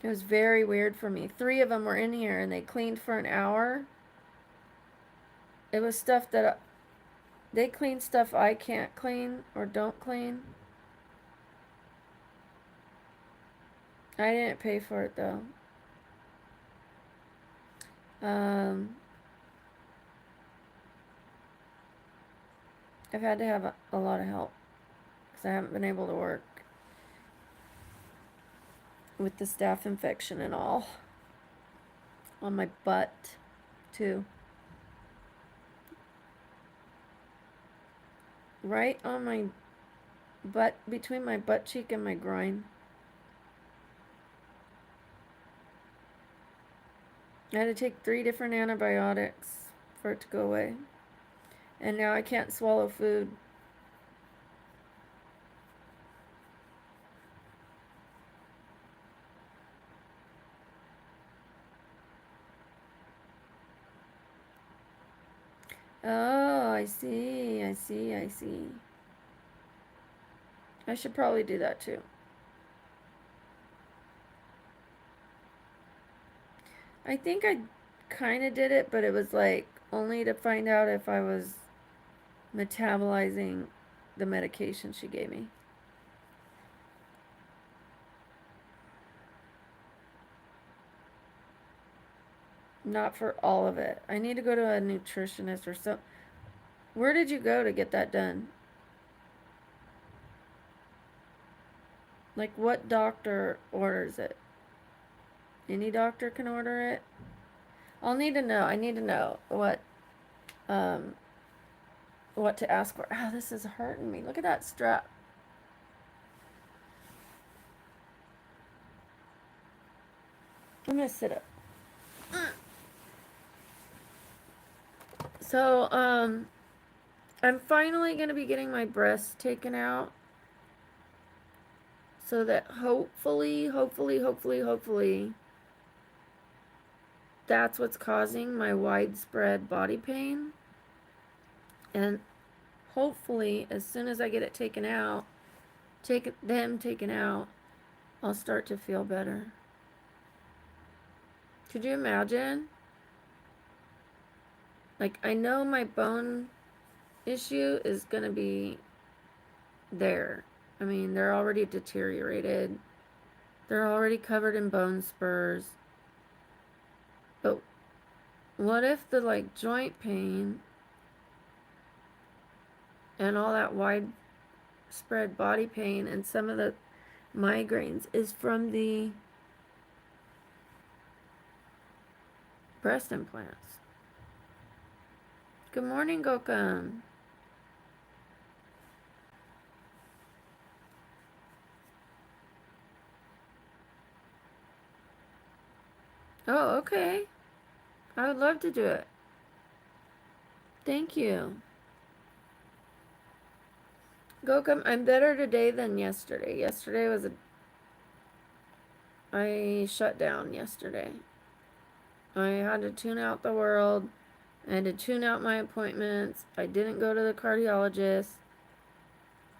It was very weird for me. 3 of them were in here, and they cleaned for an hour. It was stuff that they clean stuff I can't clean or don't clean. I didn't pay for it though. I've had to have a lot of help because I haven't been able to work with the staph infection and all on my butt too. Right on my butt, between my butt cheek and my groin. I had to take 3 different antibiotics for it to go away. And now I can't swallow food. Oh, I see, I see, I see. I should probably do that too. I think I kind of did it, but it was like only to find out if I was metabolizing the medication she gave me. Not for all of it. I need to go to a nutritionist or so. Where did you go to get that done? Like, what doctor orders it? Any doctor can order it? I'll need to know. I need to know um, what to ask for. Oh, this is hurting me. Look at that strap. I'm gonna sit up. So, I'm finally gonna be getting my breasts taken out. So that hopefully, that's what's causing my widespread body pain. And hopefully, as soon as I get it taken out, them taken out, I'll start to feel better. Could you imagine? Like, I know my bone issue is gonna be there. I mean, they're already deteriorated. They're already covered in bone spurs. But what if the like joint pain and all that widespread body pain and some of the migraines is from the breast implants? Good morning, Gokam. Oh, okay. I would love to do it. Thank you. Gokam, I'm better today than yesterday. Yesterday was I shut down yesterday. I had to tune out the world. I had to tune out my appointments. I didn't go to the cardiologist.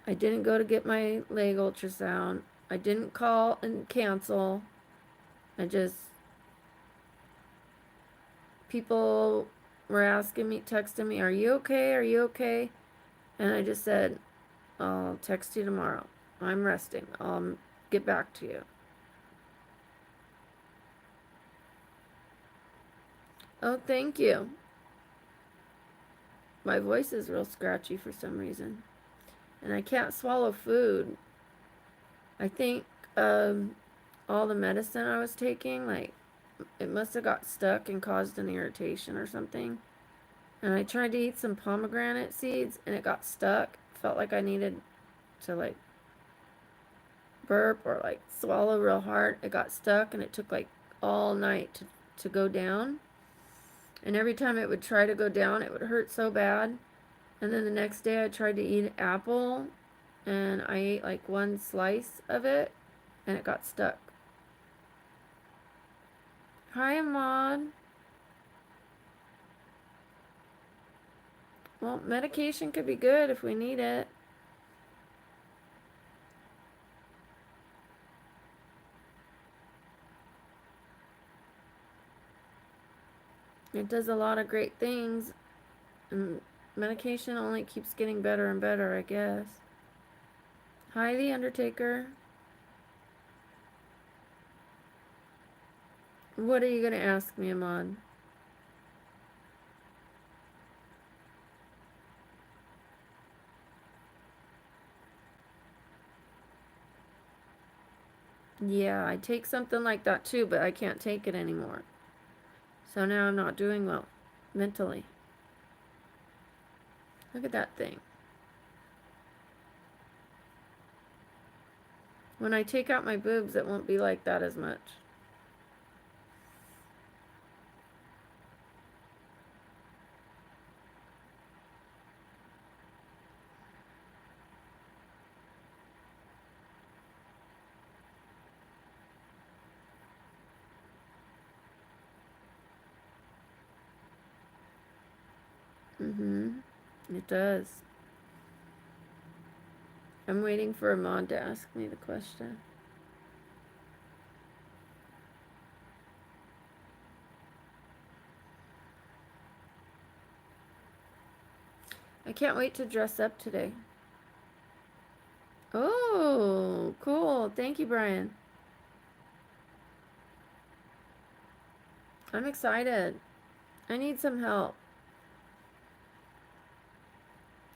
I didn't go to get my leg ultrasound. I didn't call and cancel. I just, people were asking me, texting me, are you okay? Are you okay? And I just said, I'll text you tomorrow. I'm resting. I'll get back to you. Oh, thank you. My voice is real scratchy for some reason. And I can't swallow food. I think all the medicine I was taking, like, it must have got stuck and caused an irritation or something. And I tried to eat some pomegranate seeds and it got stuck. Felt like I needed to, like, burp or, like, swallow real hard. It got stuck and it took, like, all night to go down. And every time it would try to go down, it would hurt so bad. And then the next day I tried to eat an apple and I ate like one slice of it and it got stuck. Hi, Ahmad. Well, medication could be good if we need it. It does a lot of great things, and medication only keeps getting better and better, I guess. Hi, The Undertaker. What are you going to ask me, Ahmad? Yeah, I take something like that too, but I can't take it anymore. So now I'm not doing well mentally. Look at that thing. When I take out my boobs, it won't be like that as much. It does. I'm waiting for Ahmad to ask me the question. I can't wait to dress up today. Oh, cool. Thank you, Brian. I'm excited. I need some help.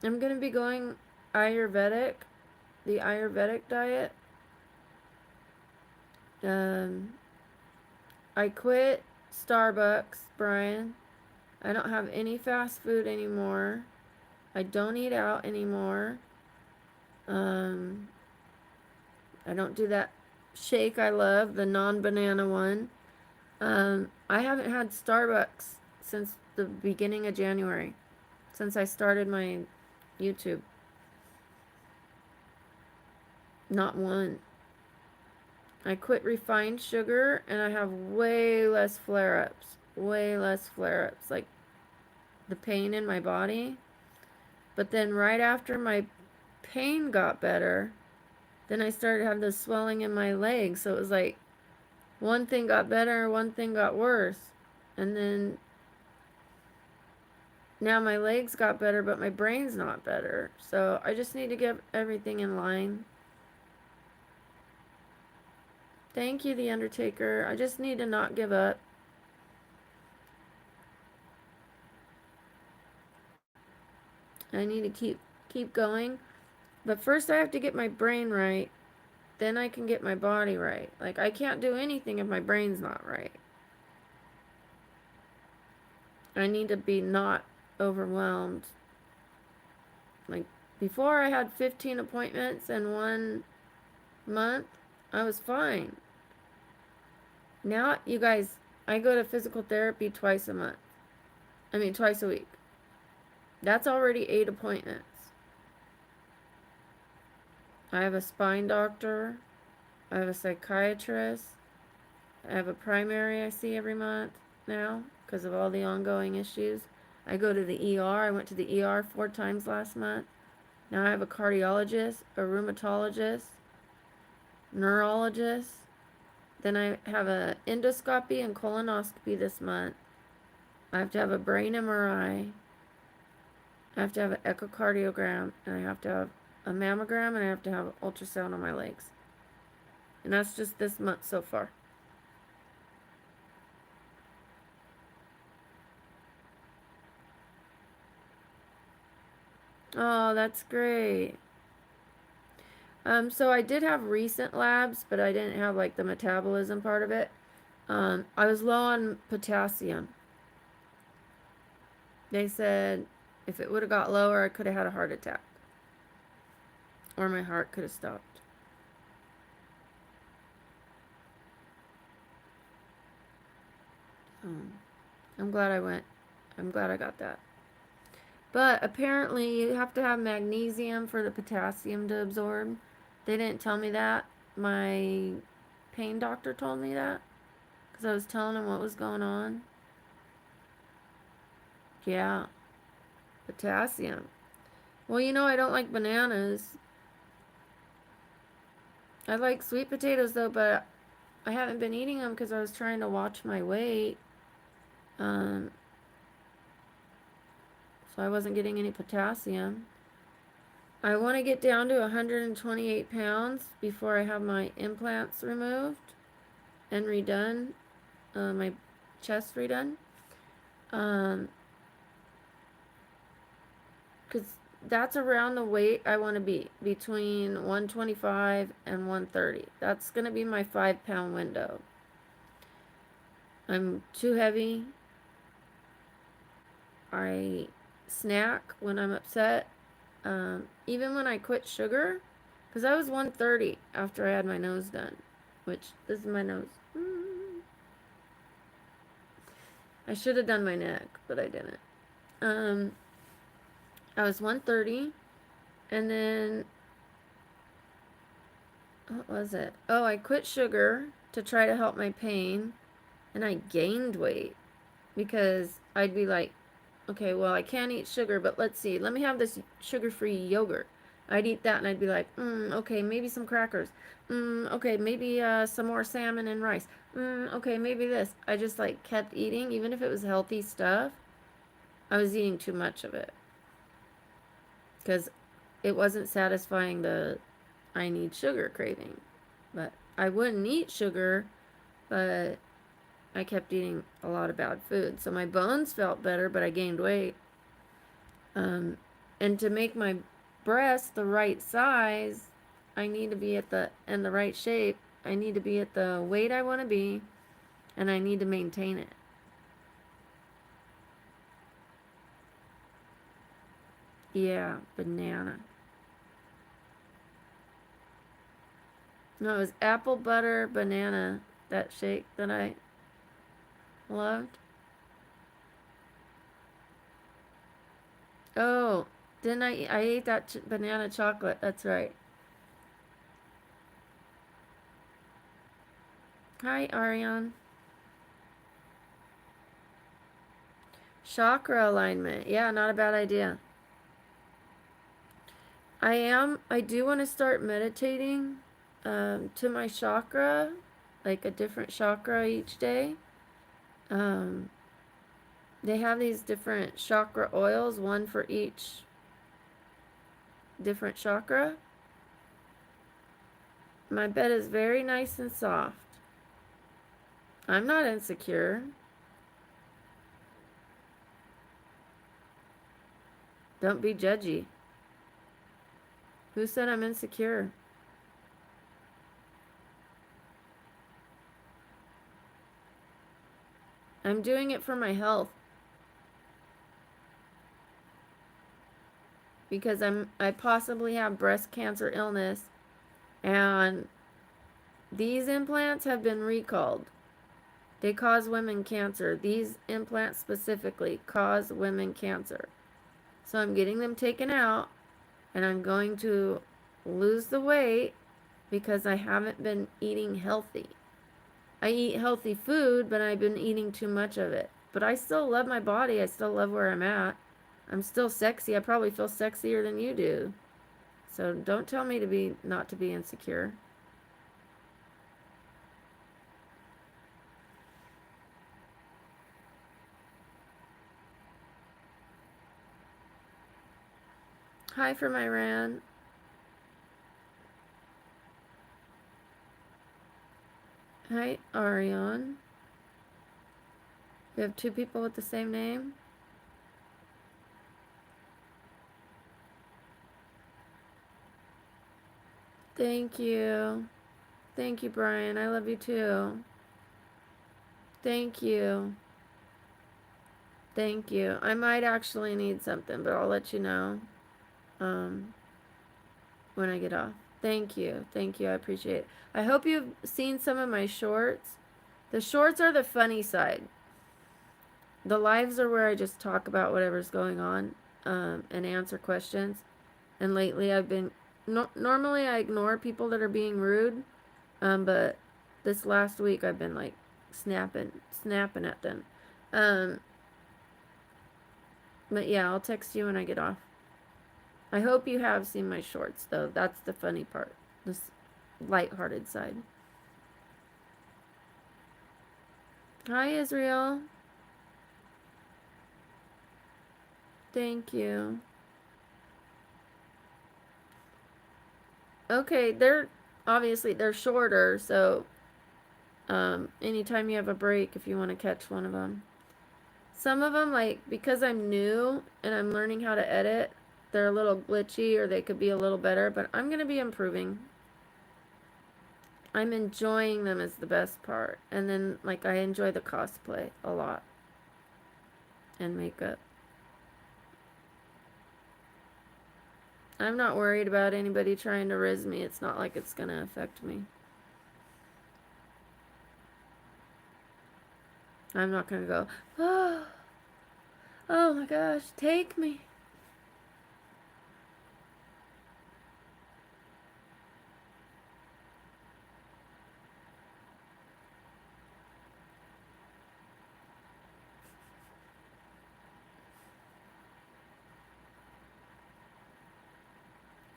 I'm going to be going Ayurvedic, the Ayurvedic diet. I quit Starbucks, Brian. I don't have any fast food anymore. I don't eat out anymore. I don't do that shake I love, the non-banana one. I haven't had Starbucks since the beginning of January, since I started my YouTube. Not one. I quit refined sugar and I have way less flare-ups. Way less flare-ups. Like the pain in my body. But then right after my pain got better, then I started having the swelling in my legs. So it was like one thing got better, one thing got worse. And then now my legs got better, but my brain's not better. So I just need to get everything in line. Thank you, The Undertaker. I just need to not give up. I need to keep going. But first I have to get my brain right. Then I can get my body right. Like, I can't do anything if my brain's not right. I need to be not overwhelmed. Like, before I had 15 appointments in 1 month, I was fine. Now, you guys, I go to physical therapy twice a month. I mean, twice a week. That's already 8 appointments. I have a spine doctor. I have a psychiatrist. I have a primary I see every month now because of all the ongoing issues. I go to the ER. I went to the ER 4 times last month. Now I have a cardiologist, a rheumatologist, neurologist. Then I have a endoscopy and colonoscopy this month. I have to have a brain MRI. I have to have an echocardiogram, and I have to have a mammogram, and I have to have an ultrasound on my legs. And that's just this month so far. Oh, that's great. So I did have recent labs, but I didn't have like the metabolism part of it. I was low on potassium. They said if it would have got lower, I could have had a heart attack. Or my heart could have stopped. I'm glad I went. I'm glad I got that. But apparently you have to have magnesium for the potassium to absorb. They didn't tell me that. My pain doctor told me that. Because I was telling him what was going on. Yeah. Potassium. Well, you know I don't like bananas. I like sweet potatoes though, but I haven't been eating them because I was trying to watch my weight. So I wasn't getting any potassium. I want to get down to 128 pounds before I have my implants removed and redone, my chest redone. Because that's around the weight I want to be, between 125 and 130. That's going to be my 5-pound window. I'm too heavy. I snack when I'm upset. Even when I quit sugar, because I was 130 after I had my nose done, which, this is my nose. I should have done my neck, but I didn't. I was 130, and then, what was it? Oh, I quit sugar to try to help my pain, and I gained weight because I'd be like, okay, well, I can't eat sugar, but let's see, let me have this sugar-free yogurt. I'd eat that, and I'd be like, okay, maybe some crackers. Okay, maybe some more salmon and rice. Okay, maybe this. I just like kept eating, even if it was healthy stuff. I was eating too much of it because it wasn't satisfying the I need sugar craving. But I wouldn't eat sugar, but I kept eating a lot of bad food. So my bones felt better, but I gained weight. And to make my breast the right size, I need to be in the right shape. I need to be at the weight I want to be, and I need to maintain it. Yeah, banana. No, it was apple butter banana, that shake that I loved. Oh, didn't I ate that banana chocolate. That's right. Hi, Ariane. Chakra alignment. Yeah, not a bad idea. I do want to start meditating to my chakra, like a different chakra each day. They have these different chakra oils, one for each different chakra. My bed is very nice and soft. I'm not insecure. Don't be judgy. Who said I'm insecure? I'm doing it for my health. Because I possibly have breast cancer illness, and these implants have been recalled. They cause women cancer. These implants specifically cause women cancer. So I'm getting them taken out, and I'm going to lose the weight because I haven't been eating healthy. I eat healthy food, but I've been eating too much of it. But I still love my body. I still love where I'm at. I'm still sexy. I probably feel sexier than you do. So don't tell me to be not to be insecure. Hi from Iran. Hi, Ariane. You have two people with the same name? Thank you. Thank you, Brian. I love you too. Thank you. Thank you. I might actually need something, but I'll let you know um, when I get off. Thank you. Thank you. I appreciate it. I hope you've seen some of my shorts. The shorts are the funny side. The lives are where I just talk about whatever's going on and answer questions. And lately I've been, normally I ignore people that are being rude, but this last week I've been like snapping at them. Um, but yeah, I'll text you when I get off. I hope you have seen my shorts though. That's the funny part. This lighthearted side. Hi, Israel. Thank you. Okay, they're shorter, so anytime you have a break, if you want to catch one of them. Some of them, like, because I'm new and I'm learning how to edit, they're a little glitchy or they could be a little better, but I'm going to be improving. I'm enjoying them is the best part. And then, like, I enjoy the cosplay a lot and makeup. I'm not worried about anybody trying to riz me. It's not like it's going to affect me. I'm not going to go, oh, oh my gosh, take me.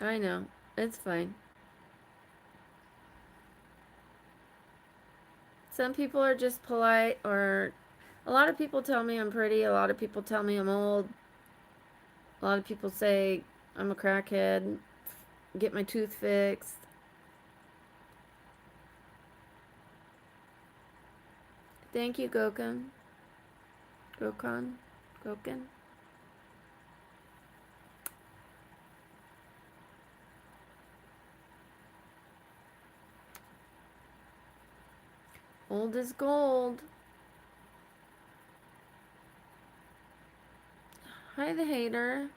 I know. It's fine. Some people are just polite, or a lot of people tell me I'm pretty. A lot of people tell me I'm old. A lot of people say I'm a crackhead. Get my tooth fixed. Thank you, Gokun. Gokun. Gokun. Old is gold. Hi, the hater.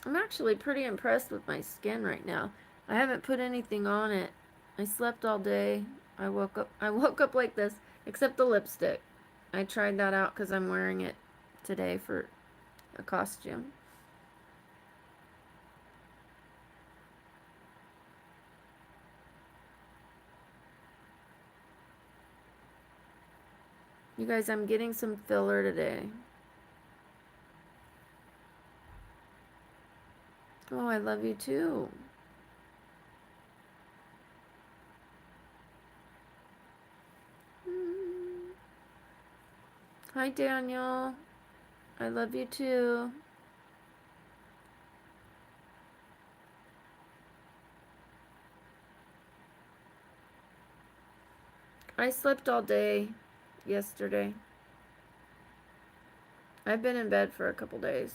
I'm actually pretty impressed with my skin right now. I haven't put anything on it. I slept all day. I woke up like this, except the lipstick. I tried that out because I'm wearing it today for a costume. You guys, I'm getting some filler today. Oh, I love you too. Hi, Daniel. I love you too. I slept all day yesterday. I've been in bed for a couple days.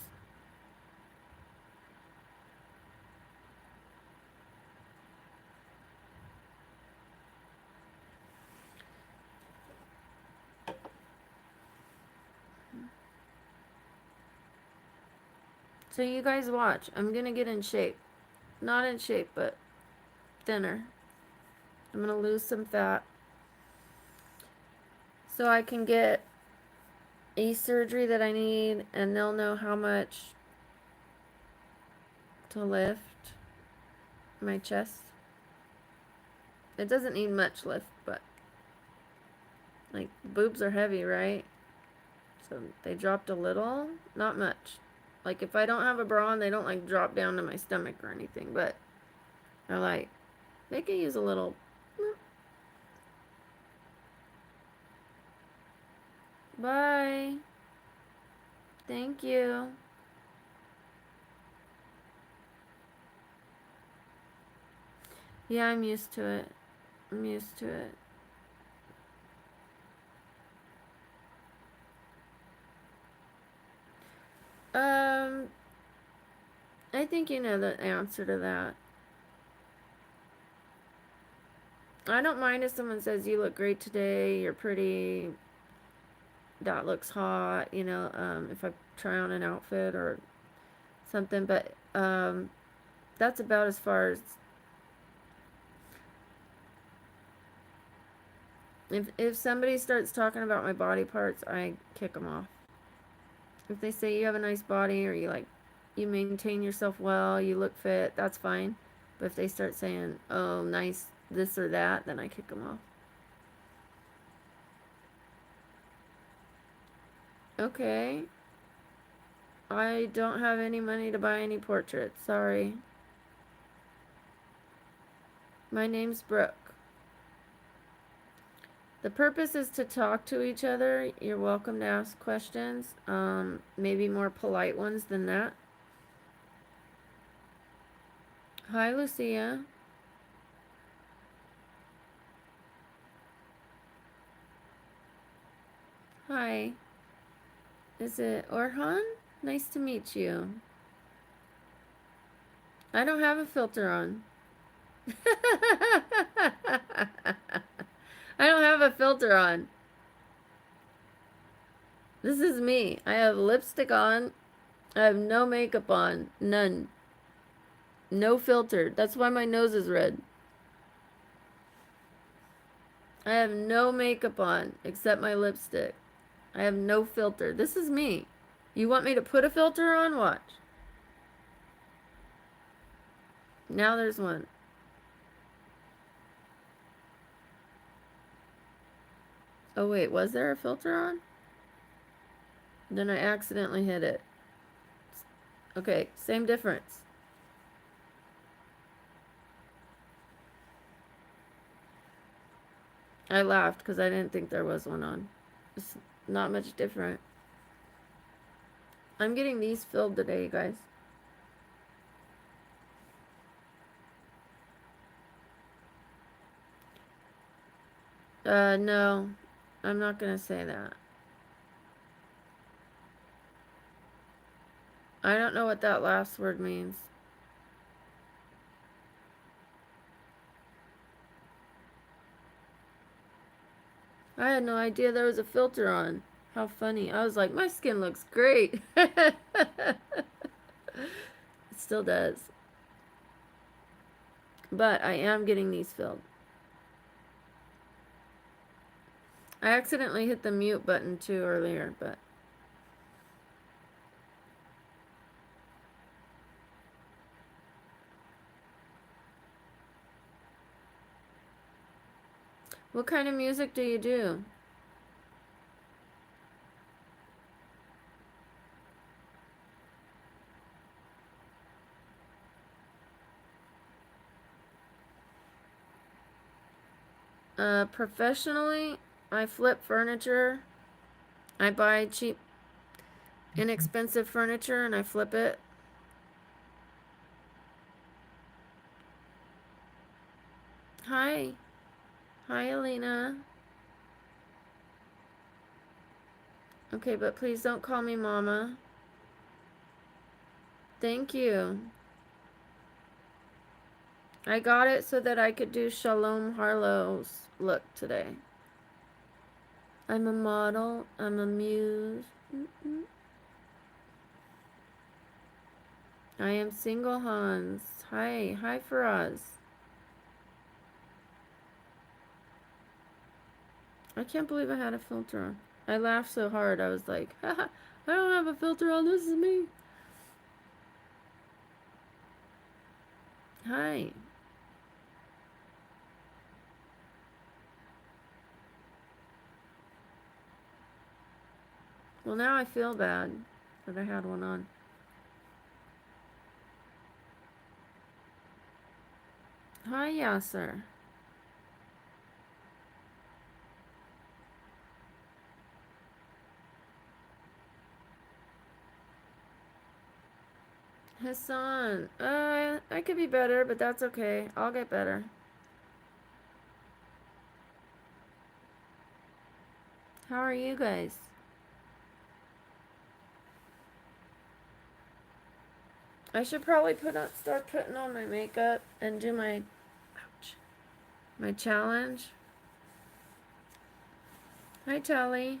So you guys watch. I'm gonna get in shape. Not in shape, but thinner. I'm gonna lose some fat so I can get a surgery that I need, and they'll know how much to lift my chest. It doesn't need much lift, but like boobs are heavy, right? So they dropped a little, not much. Like if I don't have a bra on, they don't like drop down to my stomach or anything, but they're like, they could use a little. Bye. Thank you. Yeah, I'm used to it. I'm used to it. Um, I think you know the answer to that. I don't mind if someone says you look great today, you're pretty, that looks hot, you know, if I try on an outfit or something, but that's about as far as if somebody starts talking about my body parts, I kick them off. If they say you have a nice body or you maintain yourself well, you look fit, that's fine. But if they start saying, "Oh, nice this or that," then I kick them off. Okay. I don't have any money to buy any portraits. Sorry. My name's Brooke. The purpose is to talk to each other. You're welcome to ask questions. Maybe more polite ones than that. Hi, Lucia. Hi. Is it Orhan? Nice to meet you. I don't have a filter on. I don't have a filter on. This is me. I have lipstick on. I have no makeup on. None. No filter. That's why my nose is red. I have no makeup on except my lipstick. I have no filter. This is me. You want me to put a filter on? Watch. Now there's one. Oh wait, was there a filter on? Then I accidentally hit it. Okay, same difference. I laughed because I didn't think there was one on. It's not much different. I'm getting these filled today, you guys. No. I'm not gonna say that. I don't know what that last word means. I had no idea there was a filter on. How funny. I was like, my skin looks great. It still does. But I am getting these filled. I accidentally hit the mute button too earlier, but what kind of music do you do? Professionally, I flip furniture. I buy cheap, inexpensive furniture and I flip it. Hi. Hi, Alina. Okay, but please don't call me Mama. Thank you. I got it so that I could do Shalom Harlow's look today. I'm a model. I'm a muse. I am single, Hans. Hi. Hi, Faraz. I can't believe I had a filter on. I laughed so hard. I was like, haha, I don't have a filter on. This is me. Hi. Well, now I feel bad that I had one on. Hi, Yasser. Hassan. I could be better, but that's okay. I'll get better. How are you guys? I should probably start putting on my makeup and do my challenge. Hi, Tally.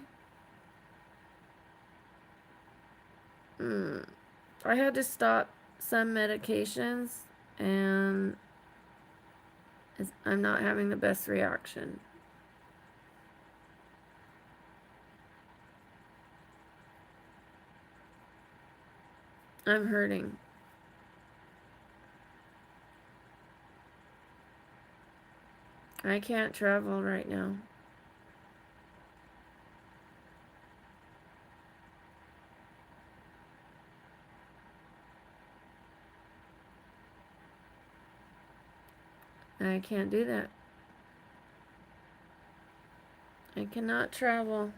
I had to stop some medications, and I'm not having the best reaction. I'm hurting. I can't travel right now. I can't do that. I cannot travel.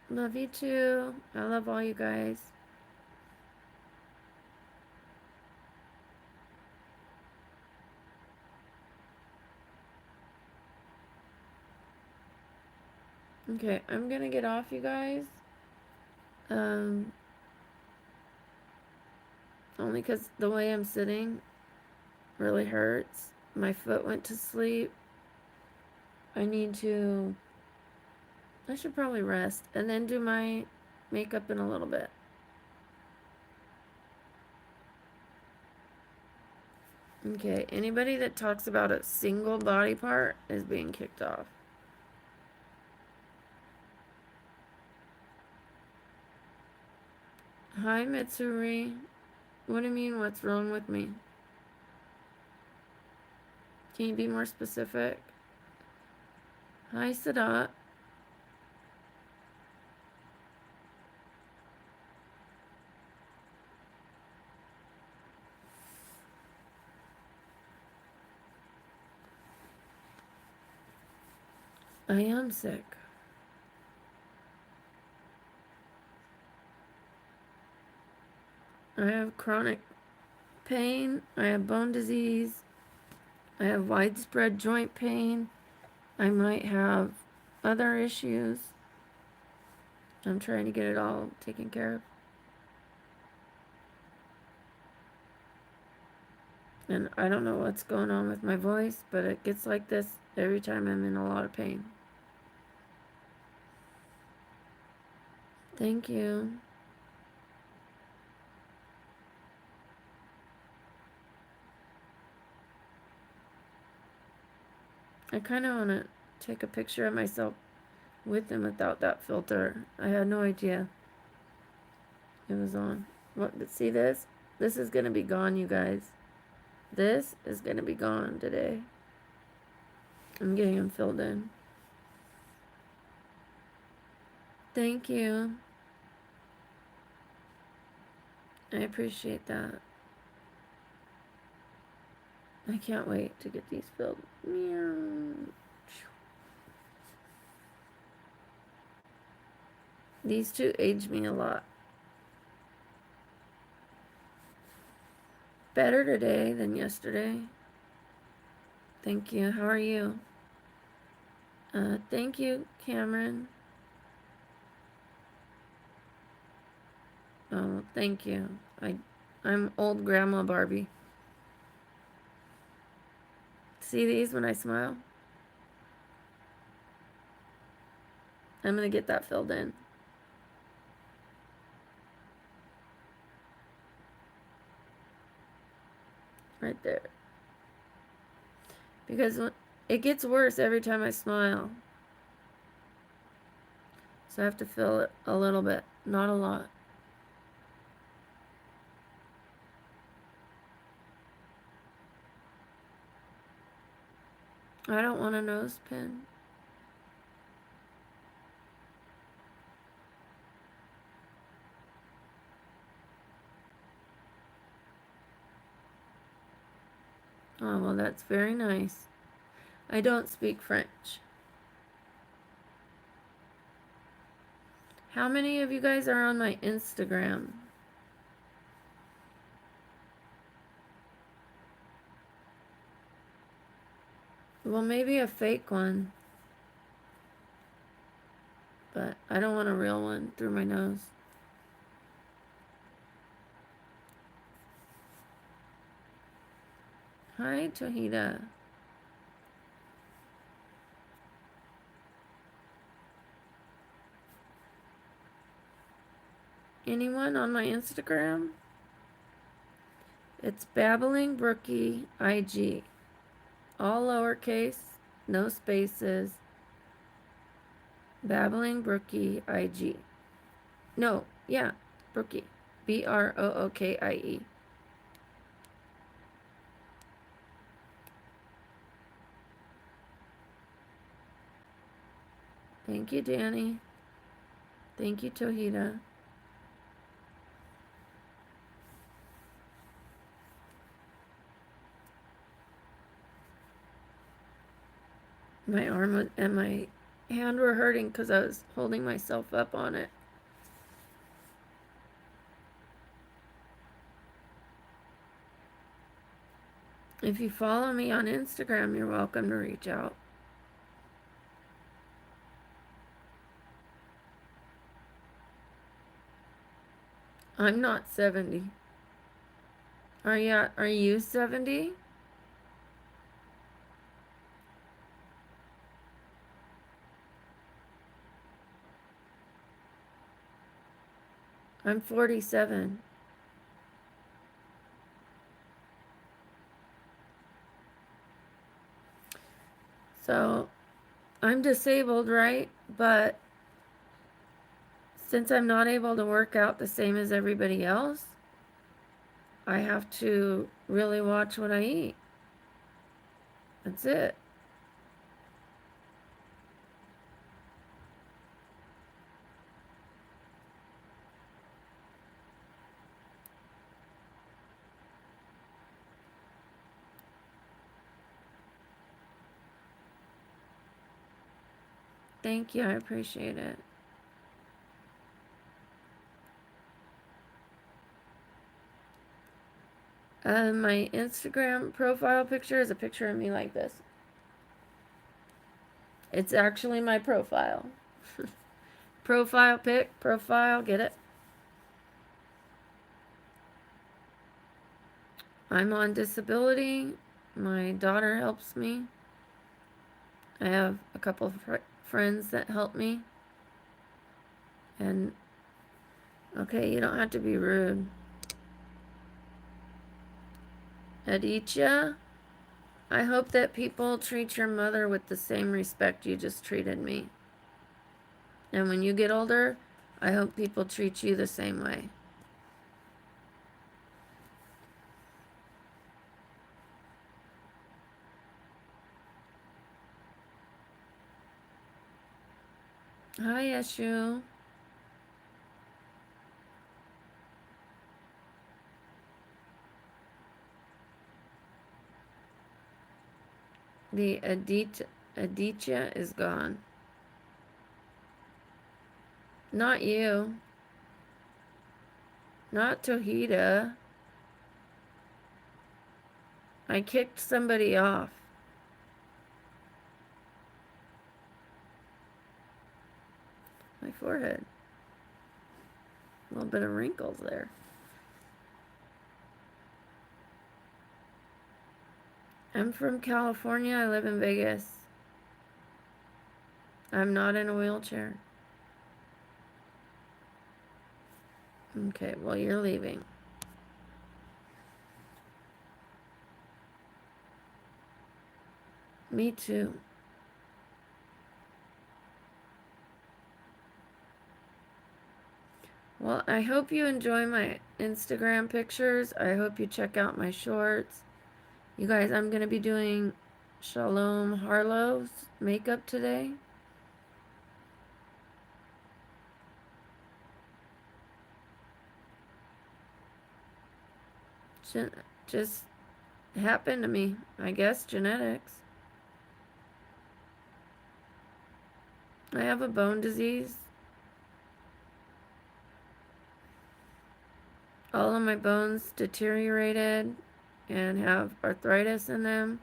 Love you too. I love all you guys. Okay, I'm gonna get off, you guys. Um, Only because the way I'm sitting really hurts. My foot went to sleep. I should probably rest and then do my makeup in a little bit. Okay, anybody that talks about a single body part is being kicked off. Hi, Mitsuri. What do you mean, what's wrong with me? Can you be more specific? Hi, Sadat. I am sick. I have chronic pain. I have bone disease. I have widespread joint pain. I might have other issues. I'm trying to get it all taken care of. And I don't know what's going on with my voice, but it gets like this every time I'm in a lot of pain. Thank you. I kind of want to take a picture of myself with and without that filter. I had no idea it was on. What? See this? This is going to be gone, you guys. This is going to be gone today. I'm getting them filled in. Thank you. I appreciate that. I can't wait to get these filled. These two age me a lot. better today than yesterday. Thank you. How are you? Thank you, Cameron. Oh, thank you. I'm old Grandma Barbie. See these when I smile? I'm gonna get that filled in. Right there. Because it gets worse every time I smile. So I have to fill it a little bit, not a lot. I don't want a nose pin. Oh, well, that's very nice. I don't speak French. How many of you guys are on my Instagram? Well, maybe a fake one. But I don't want a real one through my nose. Hi, Tohida. Anyone on my Instagram? It's BabblingBrookie IG. All lowercase, no spaces. BabblingBrookie IG. No, yeah, Brookie. Brookie. Thank you, Danny. Thank you, Tohida. My arm and my hand were hurting because I was holding myself up on it. If you follow me on Instagram, you're welcome to reach out. I'm not 70. Are you 70? I'm 47. So I'm disabled, right? But since I'm not able to work out the same as everybody else, I have to really watch what I eat. That's it. Thank you. I appreciate it. My Instagram profile picture is a picture of me like this. It's actually my profile. Profile pic, profile, get it? I'm on disability. My daughter helps me. I have a couple of friends that help me. And, okay, you don't have to be rude. Aditya, I hope that people treat your mother with the same respect you just treated me. And when you get older, I hope people treat you the same way. Hi, Yeshu. The Aditya is gone. Not you. Not Tohida. I kicked somebody off. My forehead. A little bit of wrinkles there. I'm from California. I live in Vegas. I'm not in a wheelchair. Okay, well, you're leaving. Me too. Well, I hope you enjoy my Instagram pictures. I hope you check out my shorts. You guys, I'm going to be doing Shalom Harlow's makeup today. Just happened to me. I guess genetics. I have a bone disease. All of my bones deteriorated and have arthritis in them.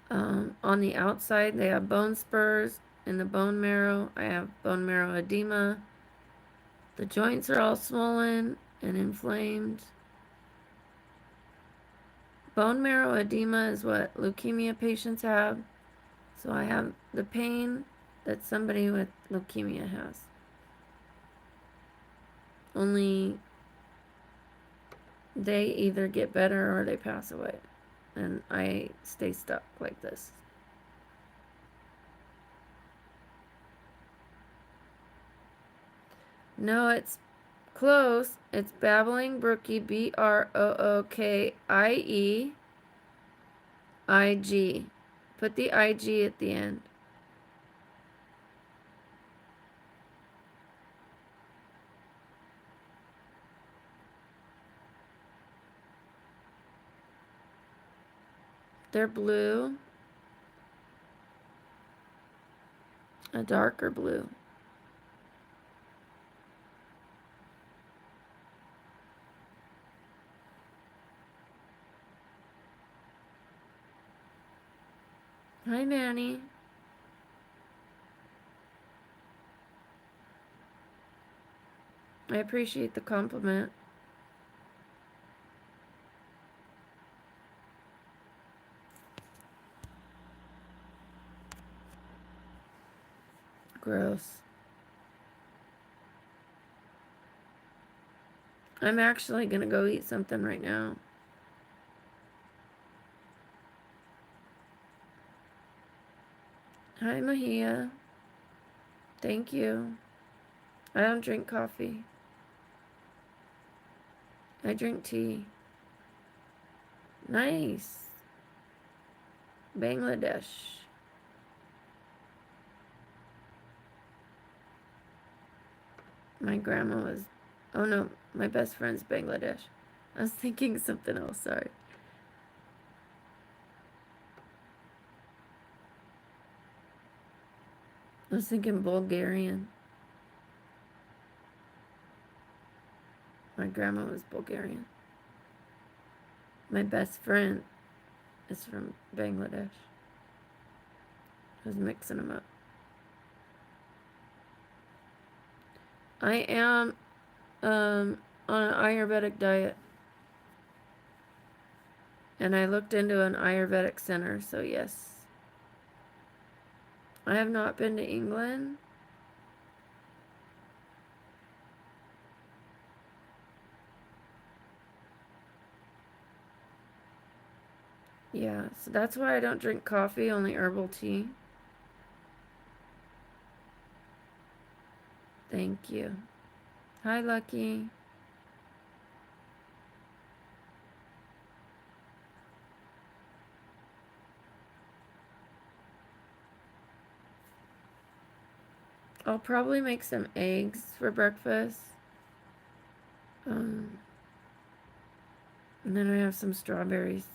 On the outside, they have bone spurs. In the bone marrow, I have bone marrow edema. The joints are all swollen and inflamed. Bone marrow edema is what leukemia patients have. So I have the pain that somebody with leukemia has. Only they either get better or they pass away. And I stay stuck like this. No, it's close. It's BabblingBrookie, BROOKIEIG. Put the IG at the end. They're blue. A darker blue. Hi, Manny. I appreciate the compliment. Gross. I'm actually gonna go eat something right now. Hi, Mahia. Thank you. I don't drink coffee. I drink tea. Nice. Bangladesh. My grandma was... Oh no, my best friend's Bangladesh. I was thinking something else, sorry. I was thinking Bulgarian. My grandma was Bulgarian. My best friend is from Bangladesh. I was mixing them up. I am on an Ayurvedic diet. And I looked into an Ayurvedic center, so yes. I have not been to England. Yeah, so that's why I don't drink coffee, only herbal tea. Thank you. Hi, Lucky. I'll probably make some eggs for breakfast. And then I have some strawberries.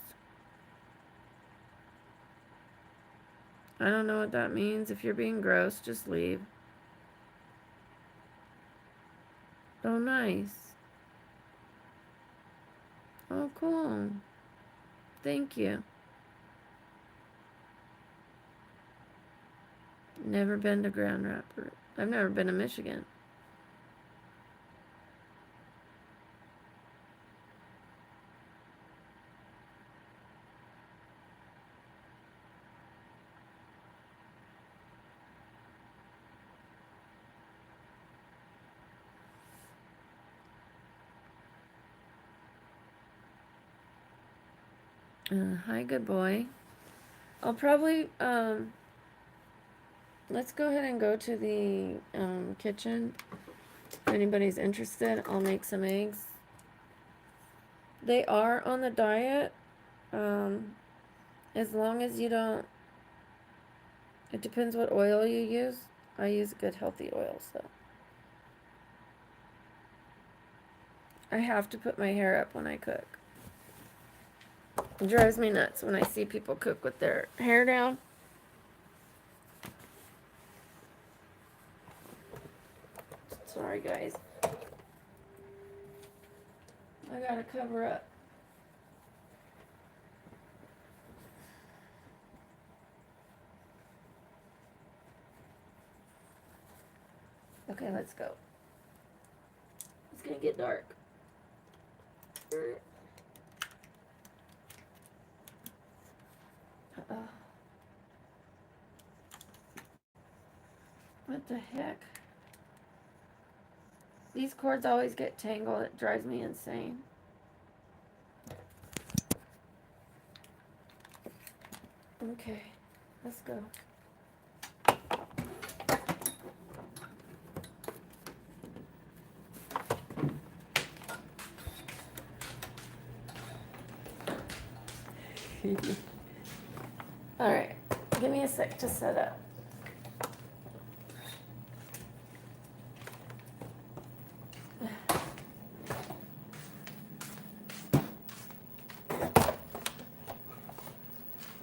I don't know what that means. If you're being gross, just leave. Oh, nice. Oh, cool. Thank you. Never been to Grand Rapids. I've never been to Michigan. Hi, good boy. I'll probably, let's go ahead and go to the kitchen. If anybody's interested, I'll make some eggs. They are on the diet, as long as you don't, it depends what oil you use. I use good healthy oil, so. I have to put my hair up when I cook. It drives me nuts when I see people cook with their hair down. Sorry, guys. I gotta cover up. Okay, let's go. It's gonna get dark. Uh-oh. What the heck? These cords always get tangled. It drives me insane. Okay, let's go. All right, give me a sec to set up.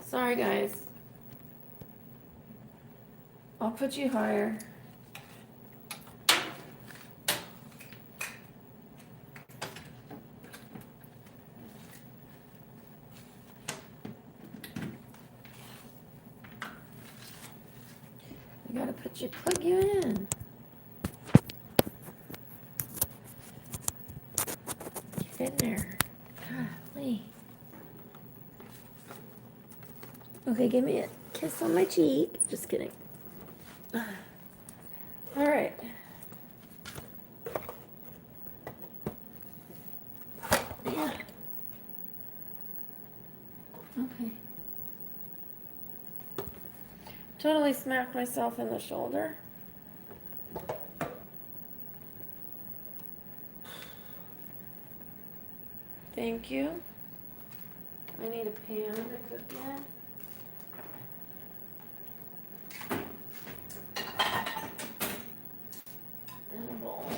Sorry, guys. I'll put you higher. I gotta plug you in. Get in there. Golly. Okay, give me a kiss on my cheek. Just kidding. All right. Yeah. Okay. Totally smacked myself in the shoulder. Thank you. I need a pan to cook in. And a bowl.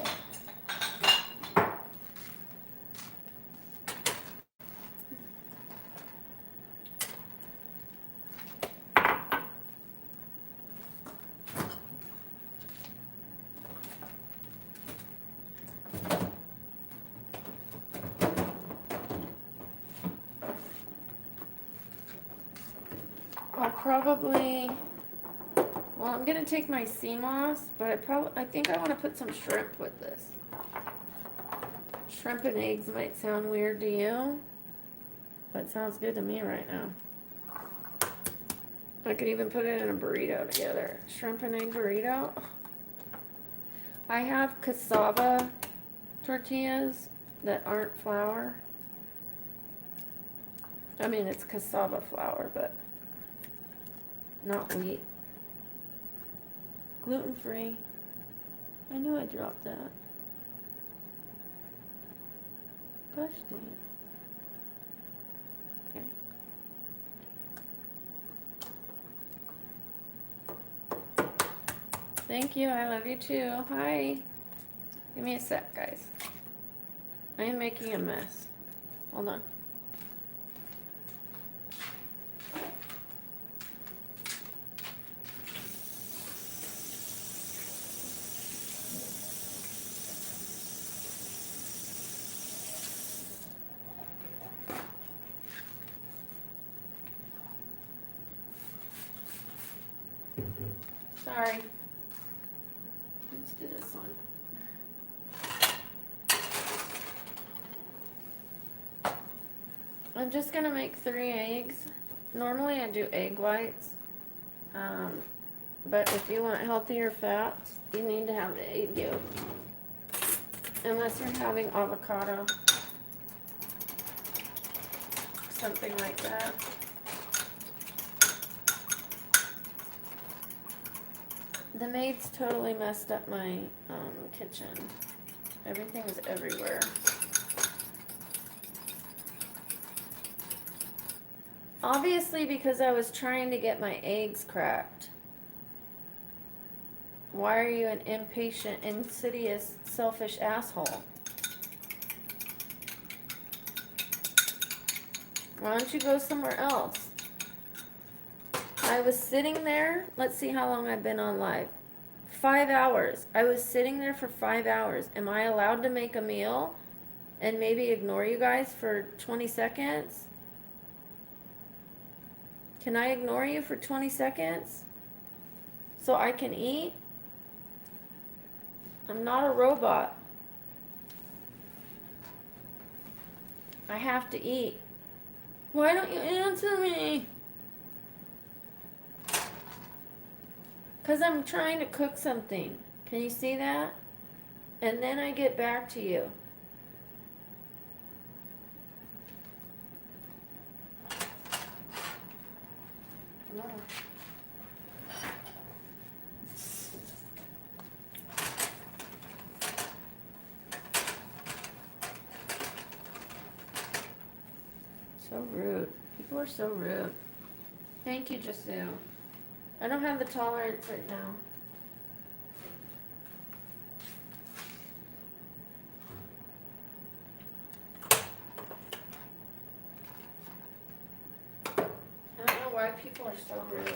I'll probably, well, I'm gonna take my sea moss, but I think I want to put some shrimp with this. Shrimp and eggs might sound weird to you, but it sounds good to me right now. I could even put it in a burrito together. Shrimp and egg burrito. I have cassava tortillas that aren't flour. I mean, it's cassava flour, but not wheat. Gluten-free. I knew I dropped that. Gosh dang it. Okay. Thank you. I love you too. Hi. Give me a sec, guys. I am making a mess. Hold on. Sorry. Let's do this one. I'm just gonna make 3 eggs. Normally I do egg whites. But if you want healthier fats, you need to have the egg yolk. Unless you're having avocado. Something like that. The maids totally messed up my kitchen. Everything was everywhere. Obviously because I was trying to get my eggs cracked. Why are you an impatient, insidious, selfish asshole? Why don't you go somewhere else? I was sitting there. Let's see how long I've been on live. 5 hours. I was sitting there for 5 hours. Am I allowed to make a meal and maybe ignore you guys for 20 seconds? Can I ignore you for 20 seconds so I can eat? I'm not a robot. I have to eat. Why don't you answer me? Because I'm trying to cook something. Can you see that? And then I get back to you. No. So rude. People are so rude. Thank you, Jasu. I don't have the tolerance right now. I don't know why people are so rude.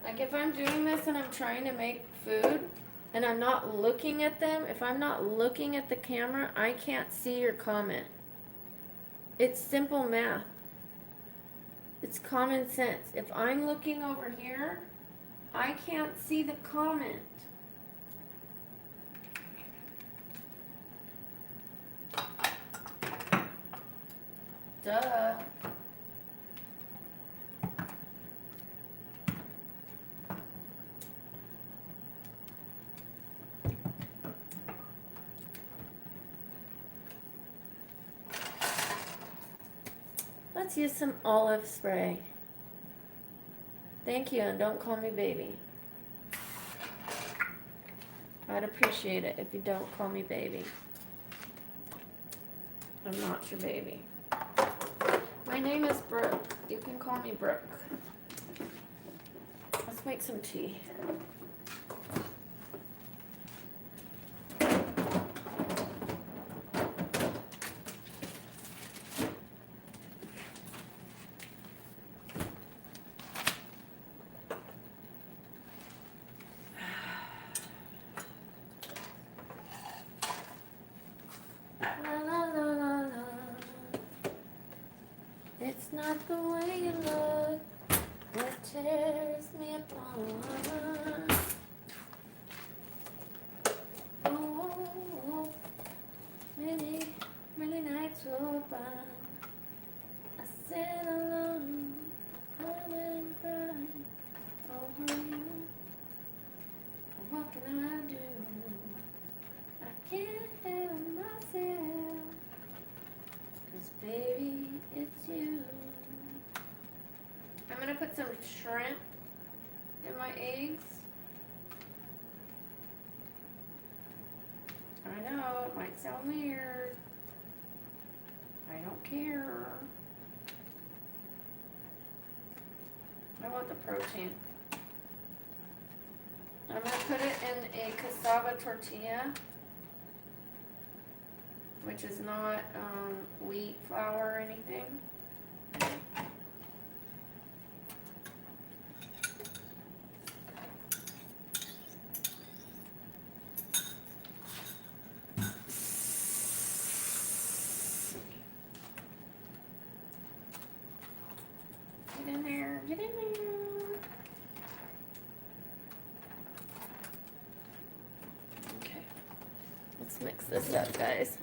Like if I'm doing this and I'm trying to make food and I'm not looking at them, if I'm not looking at the camera, I can't see your comment. It's simple math. It's common sense. If I'm looking over here, I can't see the comment. Duh. Let's use some olive spray. Thank you, and don't call me baby. I'd appreciate it if you don't call me baby. I'm not your baby. My name is Brooke. You can call me Brooke. Let's make some tea. It's not the way you look that tears me apart. Oh, many, many nights go by. I sit alone, home and cry over you. What can I do? I can't help myself. 'Cause baby, it's you. I'm gonna put some shrimp in my eggs. I know, it might sound weird. I don't care. I want the protein. I'm gonna put it in a cassava tortilla, which is not wheat flour or anything. Get in there, get in there. Let's mix this up, guys.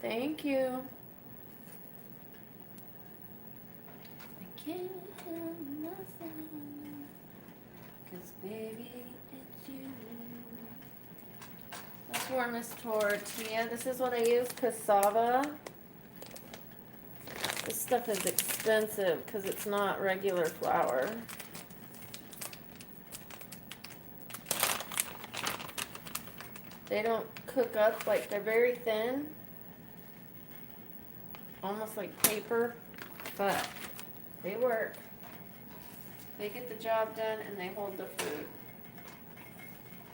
Thank you. I can't help nothing, 'cause baby, it's you. Let's warm this tortilla. This is what I use, cassava. This stuff is expensive because it's not regular flour. They don't cook up, like they're very thin. Almost like paper, but they work. They get the job done and they hold the food.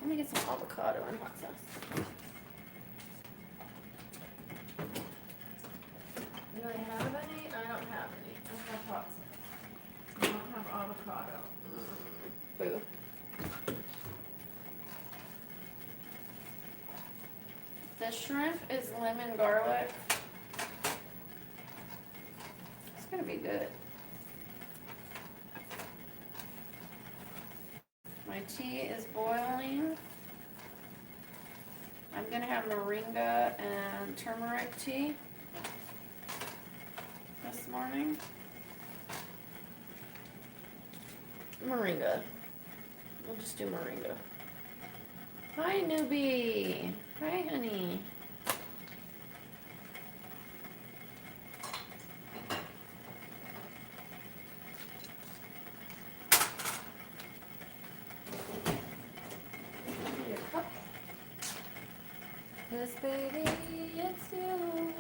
Let me get some avocado and hot sauce. Do I have any? I don't have any. I have hot sauce. I don't have avocado. Boo. The shrimp is lemon garlic. It's gonna be good. My tea is boiling. I'm gonna have moringa and turmeric tea this morning. Moringa. We'll just do moringa. Hi, newbie. Hi, honey. Need a cup. 'Cause baby, it's you.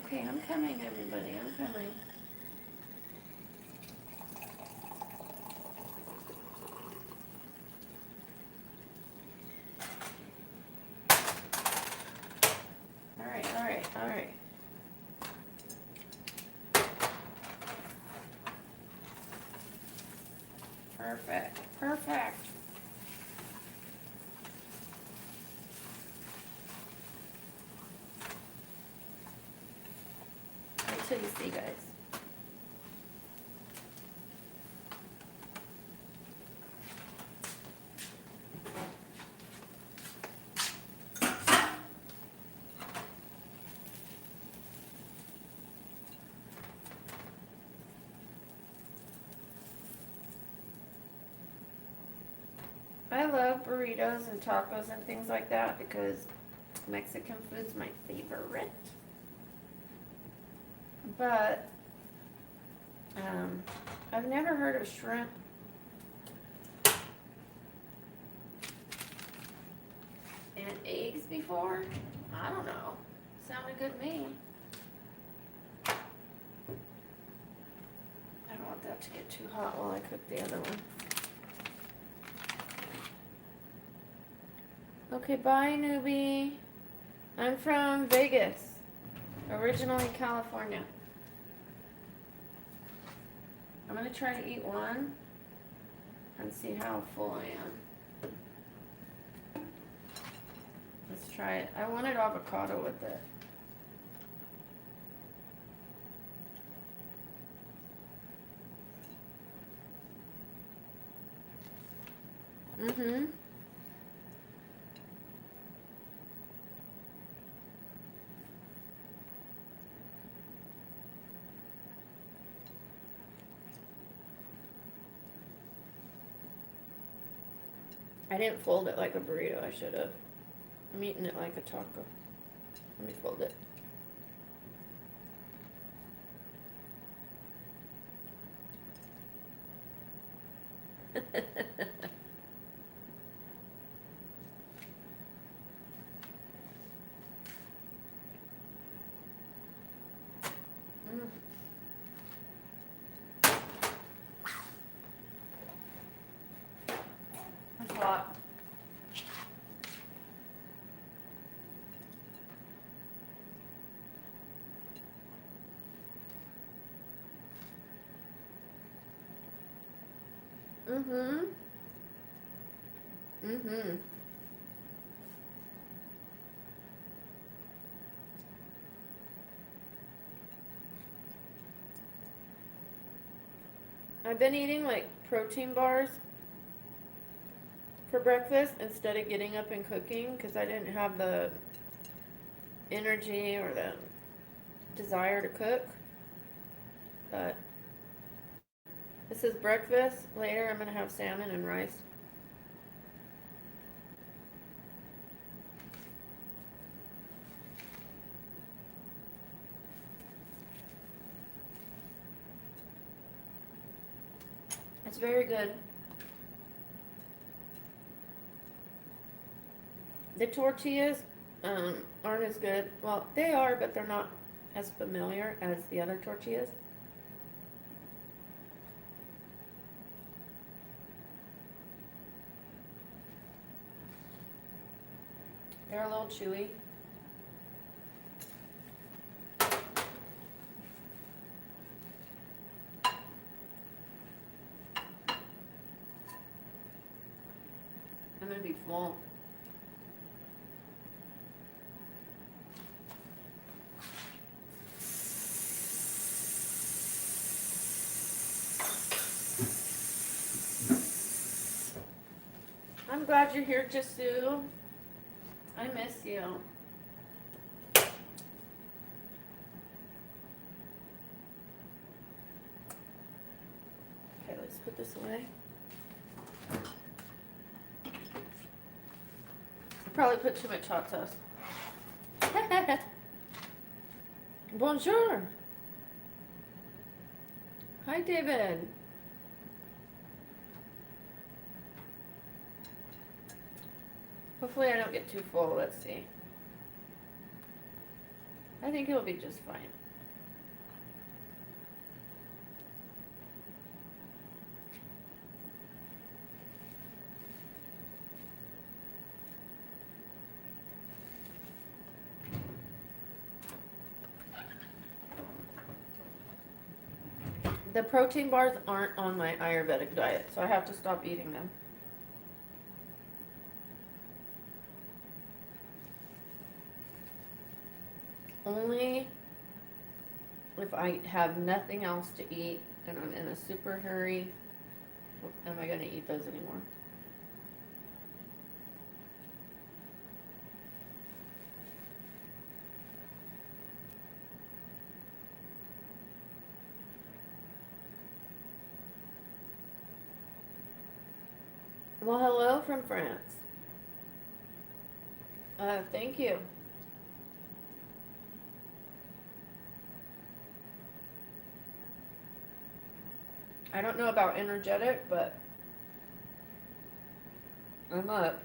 Okay, I'm coming, everybody. I'm coming. All right, all right, all right. Perfect, perfect. Wait till you see, guys. I love burritos and tacos and things like that because Mexican food's my favorite. But I've never heard of shrimp and eggs before. I don't know. Sounded good to me. I don't want that to get too hot while I cook the other one. Okay, bye, newbie. I'm from Vegas, originally California. I'm gonna try to eat one and see how full I am. Let's try it. I wanted avocado with it. Mm-hmm. I didn't fold it like a burrito. I should have. I'm eating it like a taco. Let me fold it. That's hot. Mm-hmm. Mm-hmm. I've been eating like protein bars for breakfast instead of getting up and cooking because I didn't have the energy or the desire to cook. But this is breakfast. Later I'm going to have salmon and rice. It's very good. The tortillas aren't as good. Well, they are, but they're not as familiar as the other tortillas. They're a little chewy. I'm going to be full. I'm glad you're here, Jasu. I miss you. Okay, let's put this away. Probably put too much hot sauce. Bonjour. Hi, David. Hopefully I don't get too full. Let's see. I think it'll be just fine. The protein bars aren't on my Ayurvedic diet, so I have to stop eating them. Only if I have nothing else to eat and I'm in a super hurry, am I going to eat those anymore. Well, hello from France. Thank you. I don't know about energetic, but I'm up.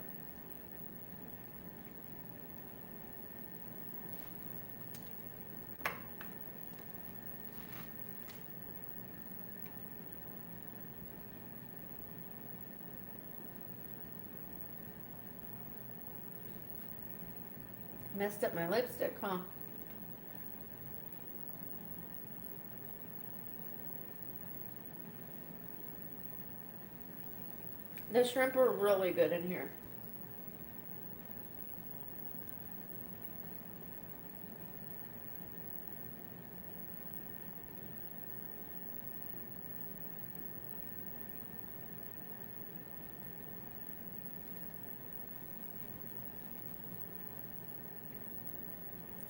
Messed up my lipstick, huh? The shrimp are really good in here.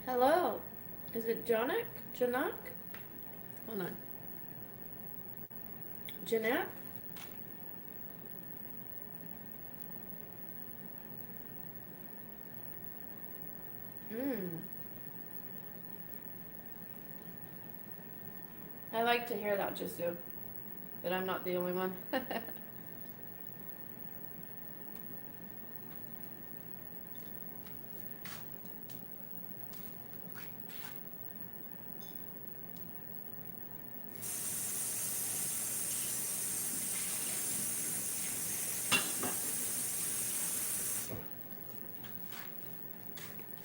Hello. Is it Janak? Janak? Hold on. Janak? I like to hear that, Jisu. That I'm not the only one.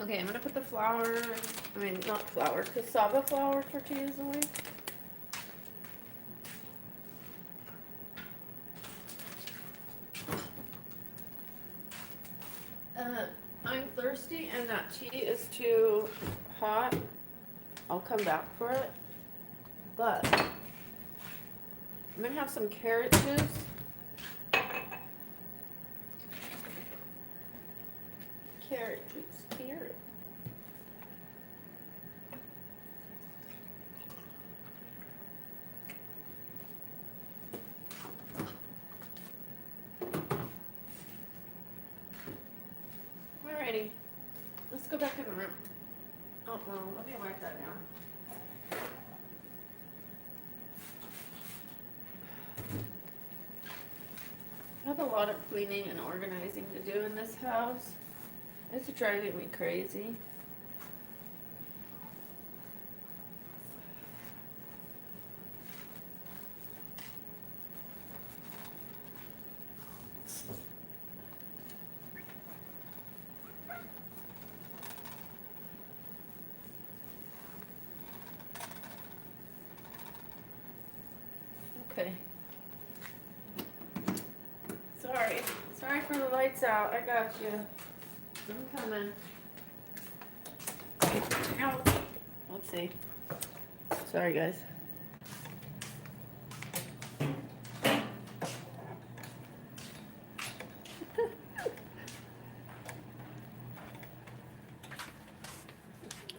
Okay, I'm gonna put the flour, not flour, cassava flour tortillas away. I'm thirsty and that tea is too hot. I'll come back for it. But I'm gonna have some carrot juice. Carrot juice, carrot. Alrighty, let's go back in the room. Oh, well, let me wipe that down. I have a lot of cleaning and organizing to do in this house. It's driving me crazy. Okay. Sorry for the lights out. I got you. I'm coming. Ow. Whoopsie. Sorry, guys.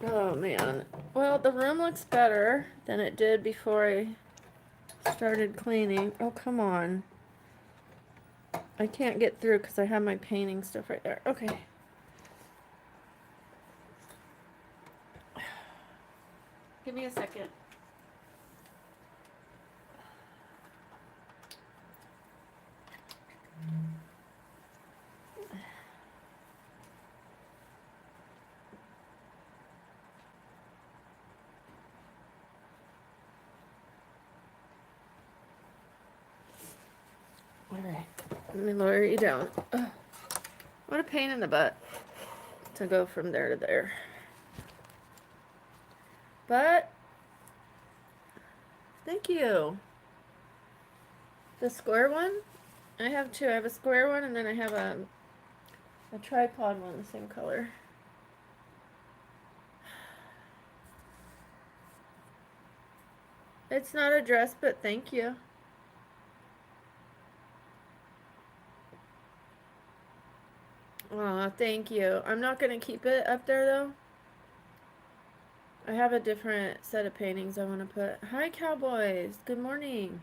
Oh, man. Well, the room looks better than it did before I started cleaning. Oh, come on. I can't get through because I have my painting stuff right there. Okay. Give me a second. Alright. Let me lower you down. Ugh. What a pain in the butt to go from there to there. But, thank you. The square one? I have two. I have a square one and then I have a tripod one the same color. It's not a dress, but thank you. Aw, thank you. I'm not going to keep it up there, though. I have a different set of paintings I want to put. Hi, cowboys. Good morning.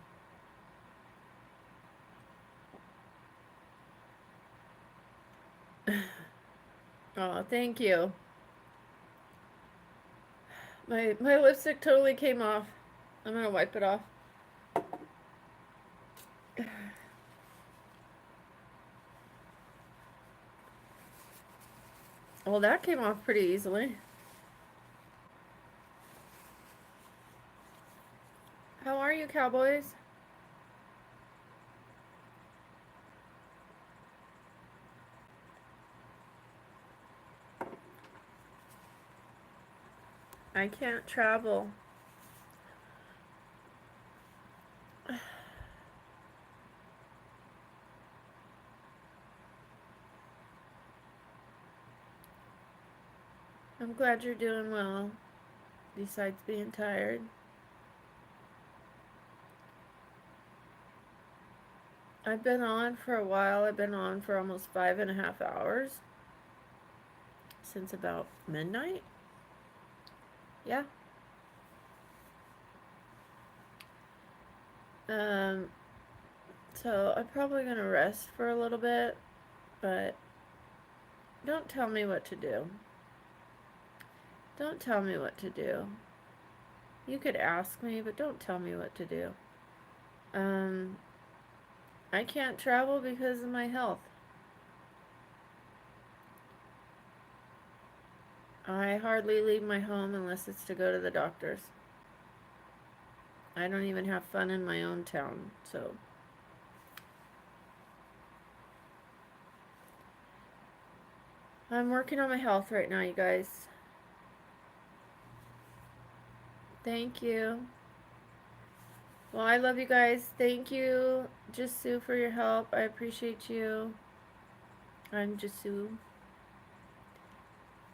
Oh, thank you. My lipstick totally came off. I'm going to wipe it off. Well, that came off pretty easily. How are you, cowboys? I can't travel. I'm glad you're doing well, besides being tired. I've been on for a while. I've been on for almost 5.5 hours. Since about midnight. Yeah. So I'm probably going to rest for a little bit, but don't tell me what to do. Don't tell me what to do. You could ask me, but don't tell me what to do. I can't travel because of my health. I hardly leave my home unless it's to go to the doctor's. I don't even have fun in my own town, so. I'm working on my health right now, you guys. Thank you. Well, I love you guys. Thank you, Just Sue, for your help. I appreciate you. I'm Just Sue.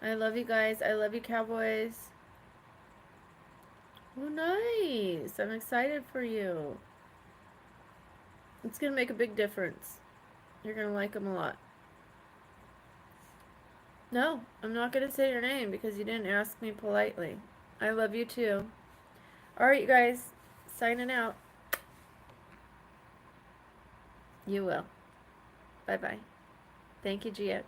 I love you guys. I love you, Cowboys. Oh, nice. I'm excited for you. It's going to make a big difference. You're going to like them a lot. No, I'm not going to say your name because you didn't ask me politely. I love you too. Alright, you guys. Signing out. You will. Bye-bye. Thank you, GX.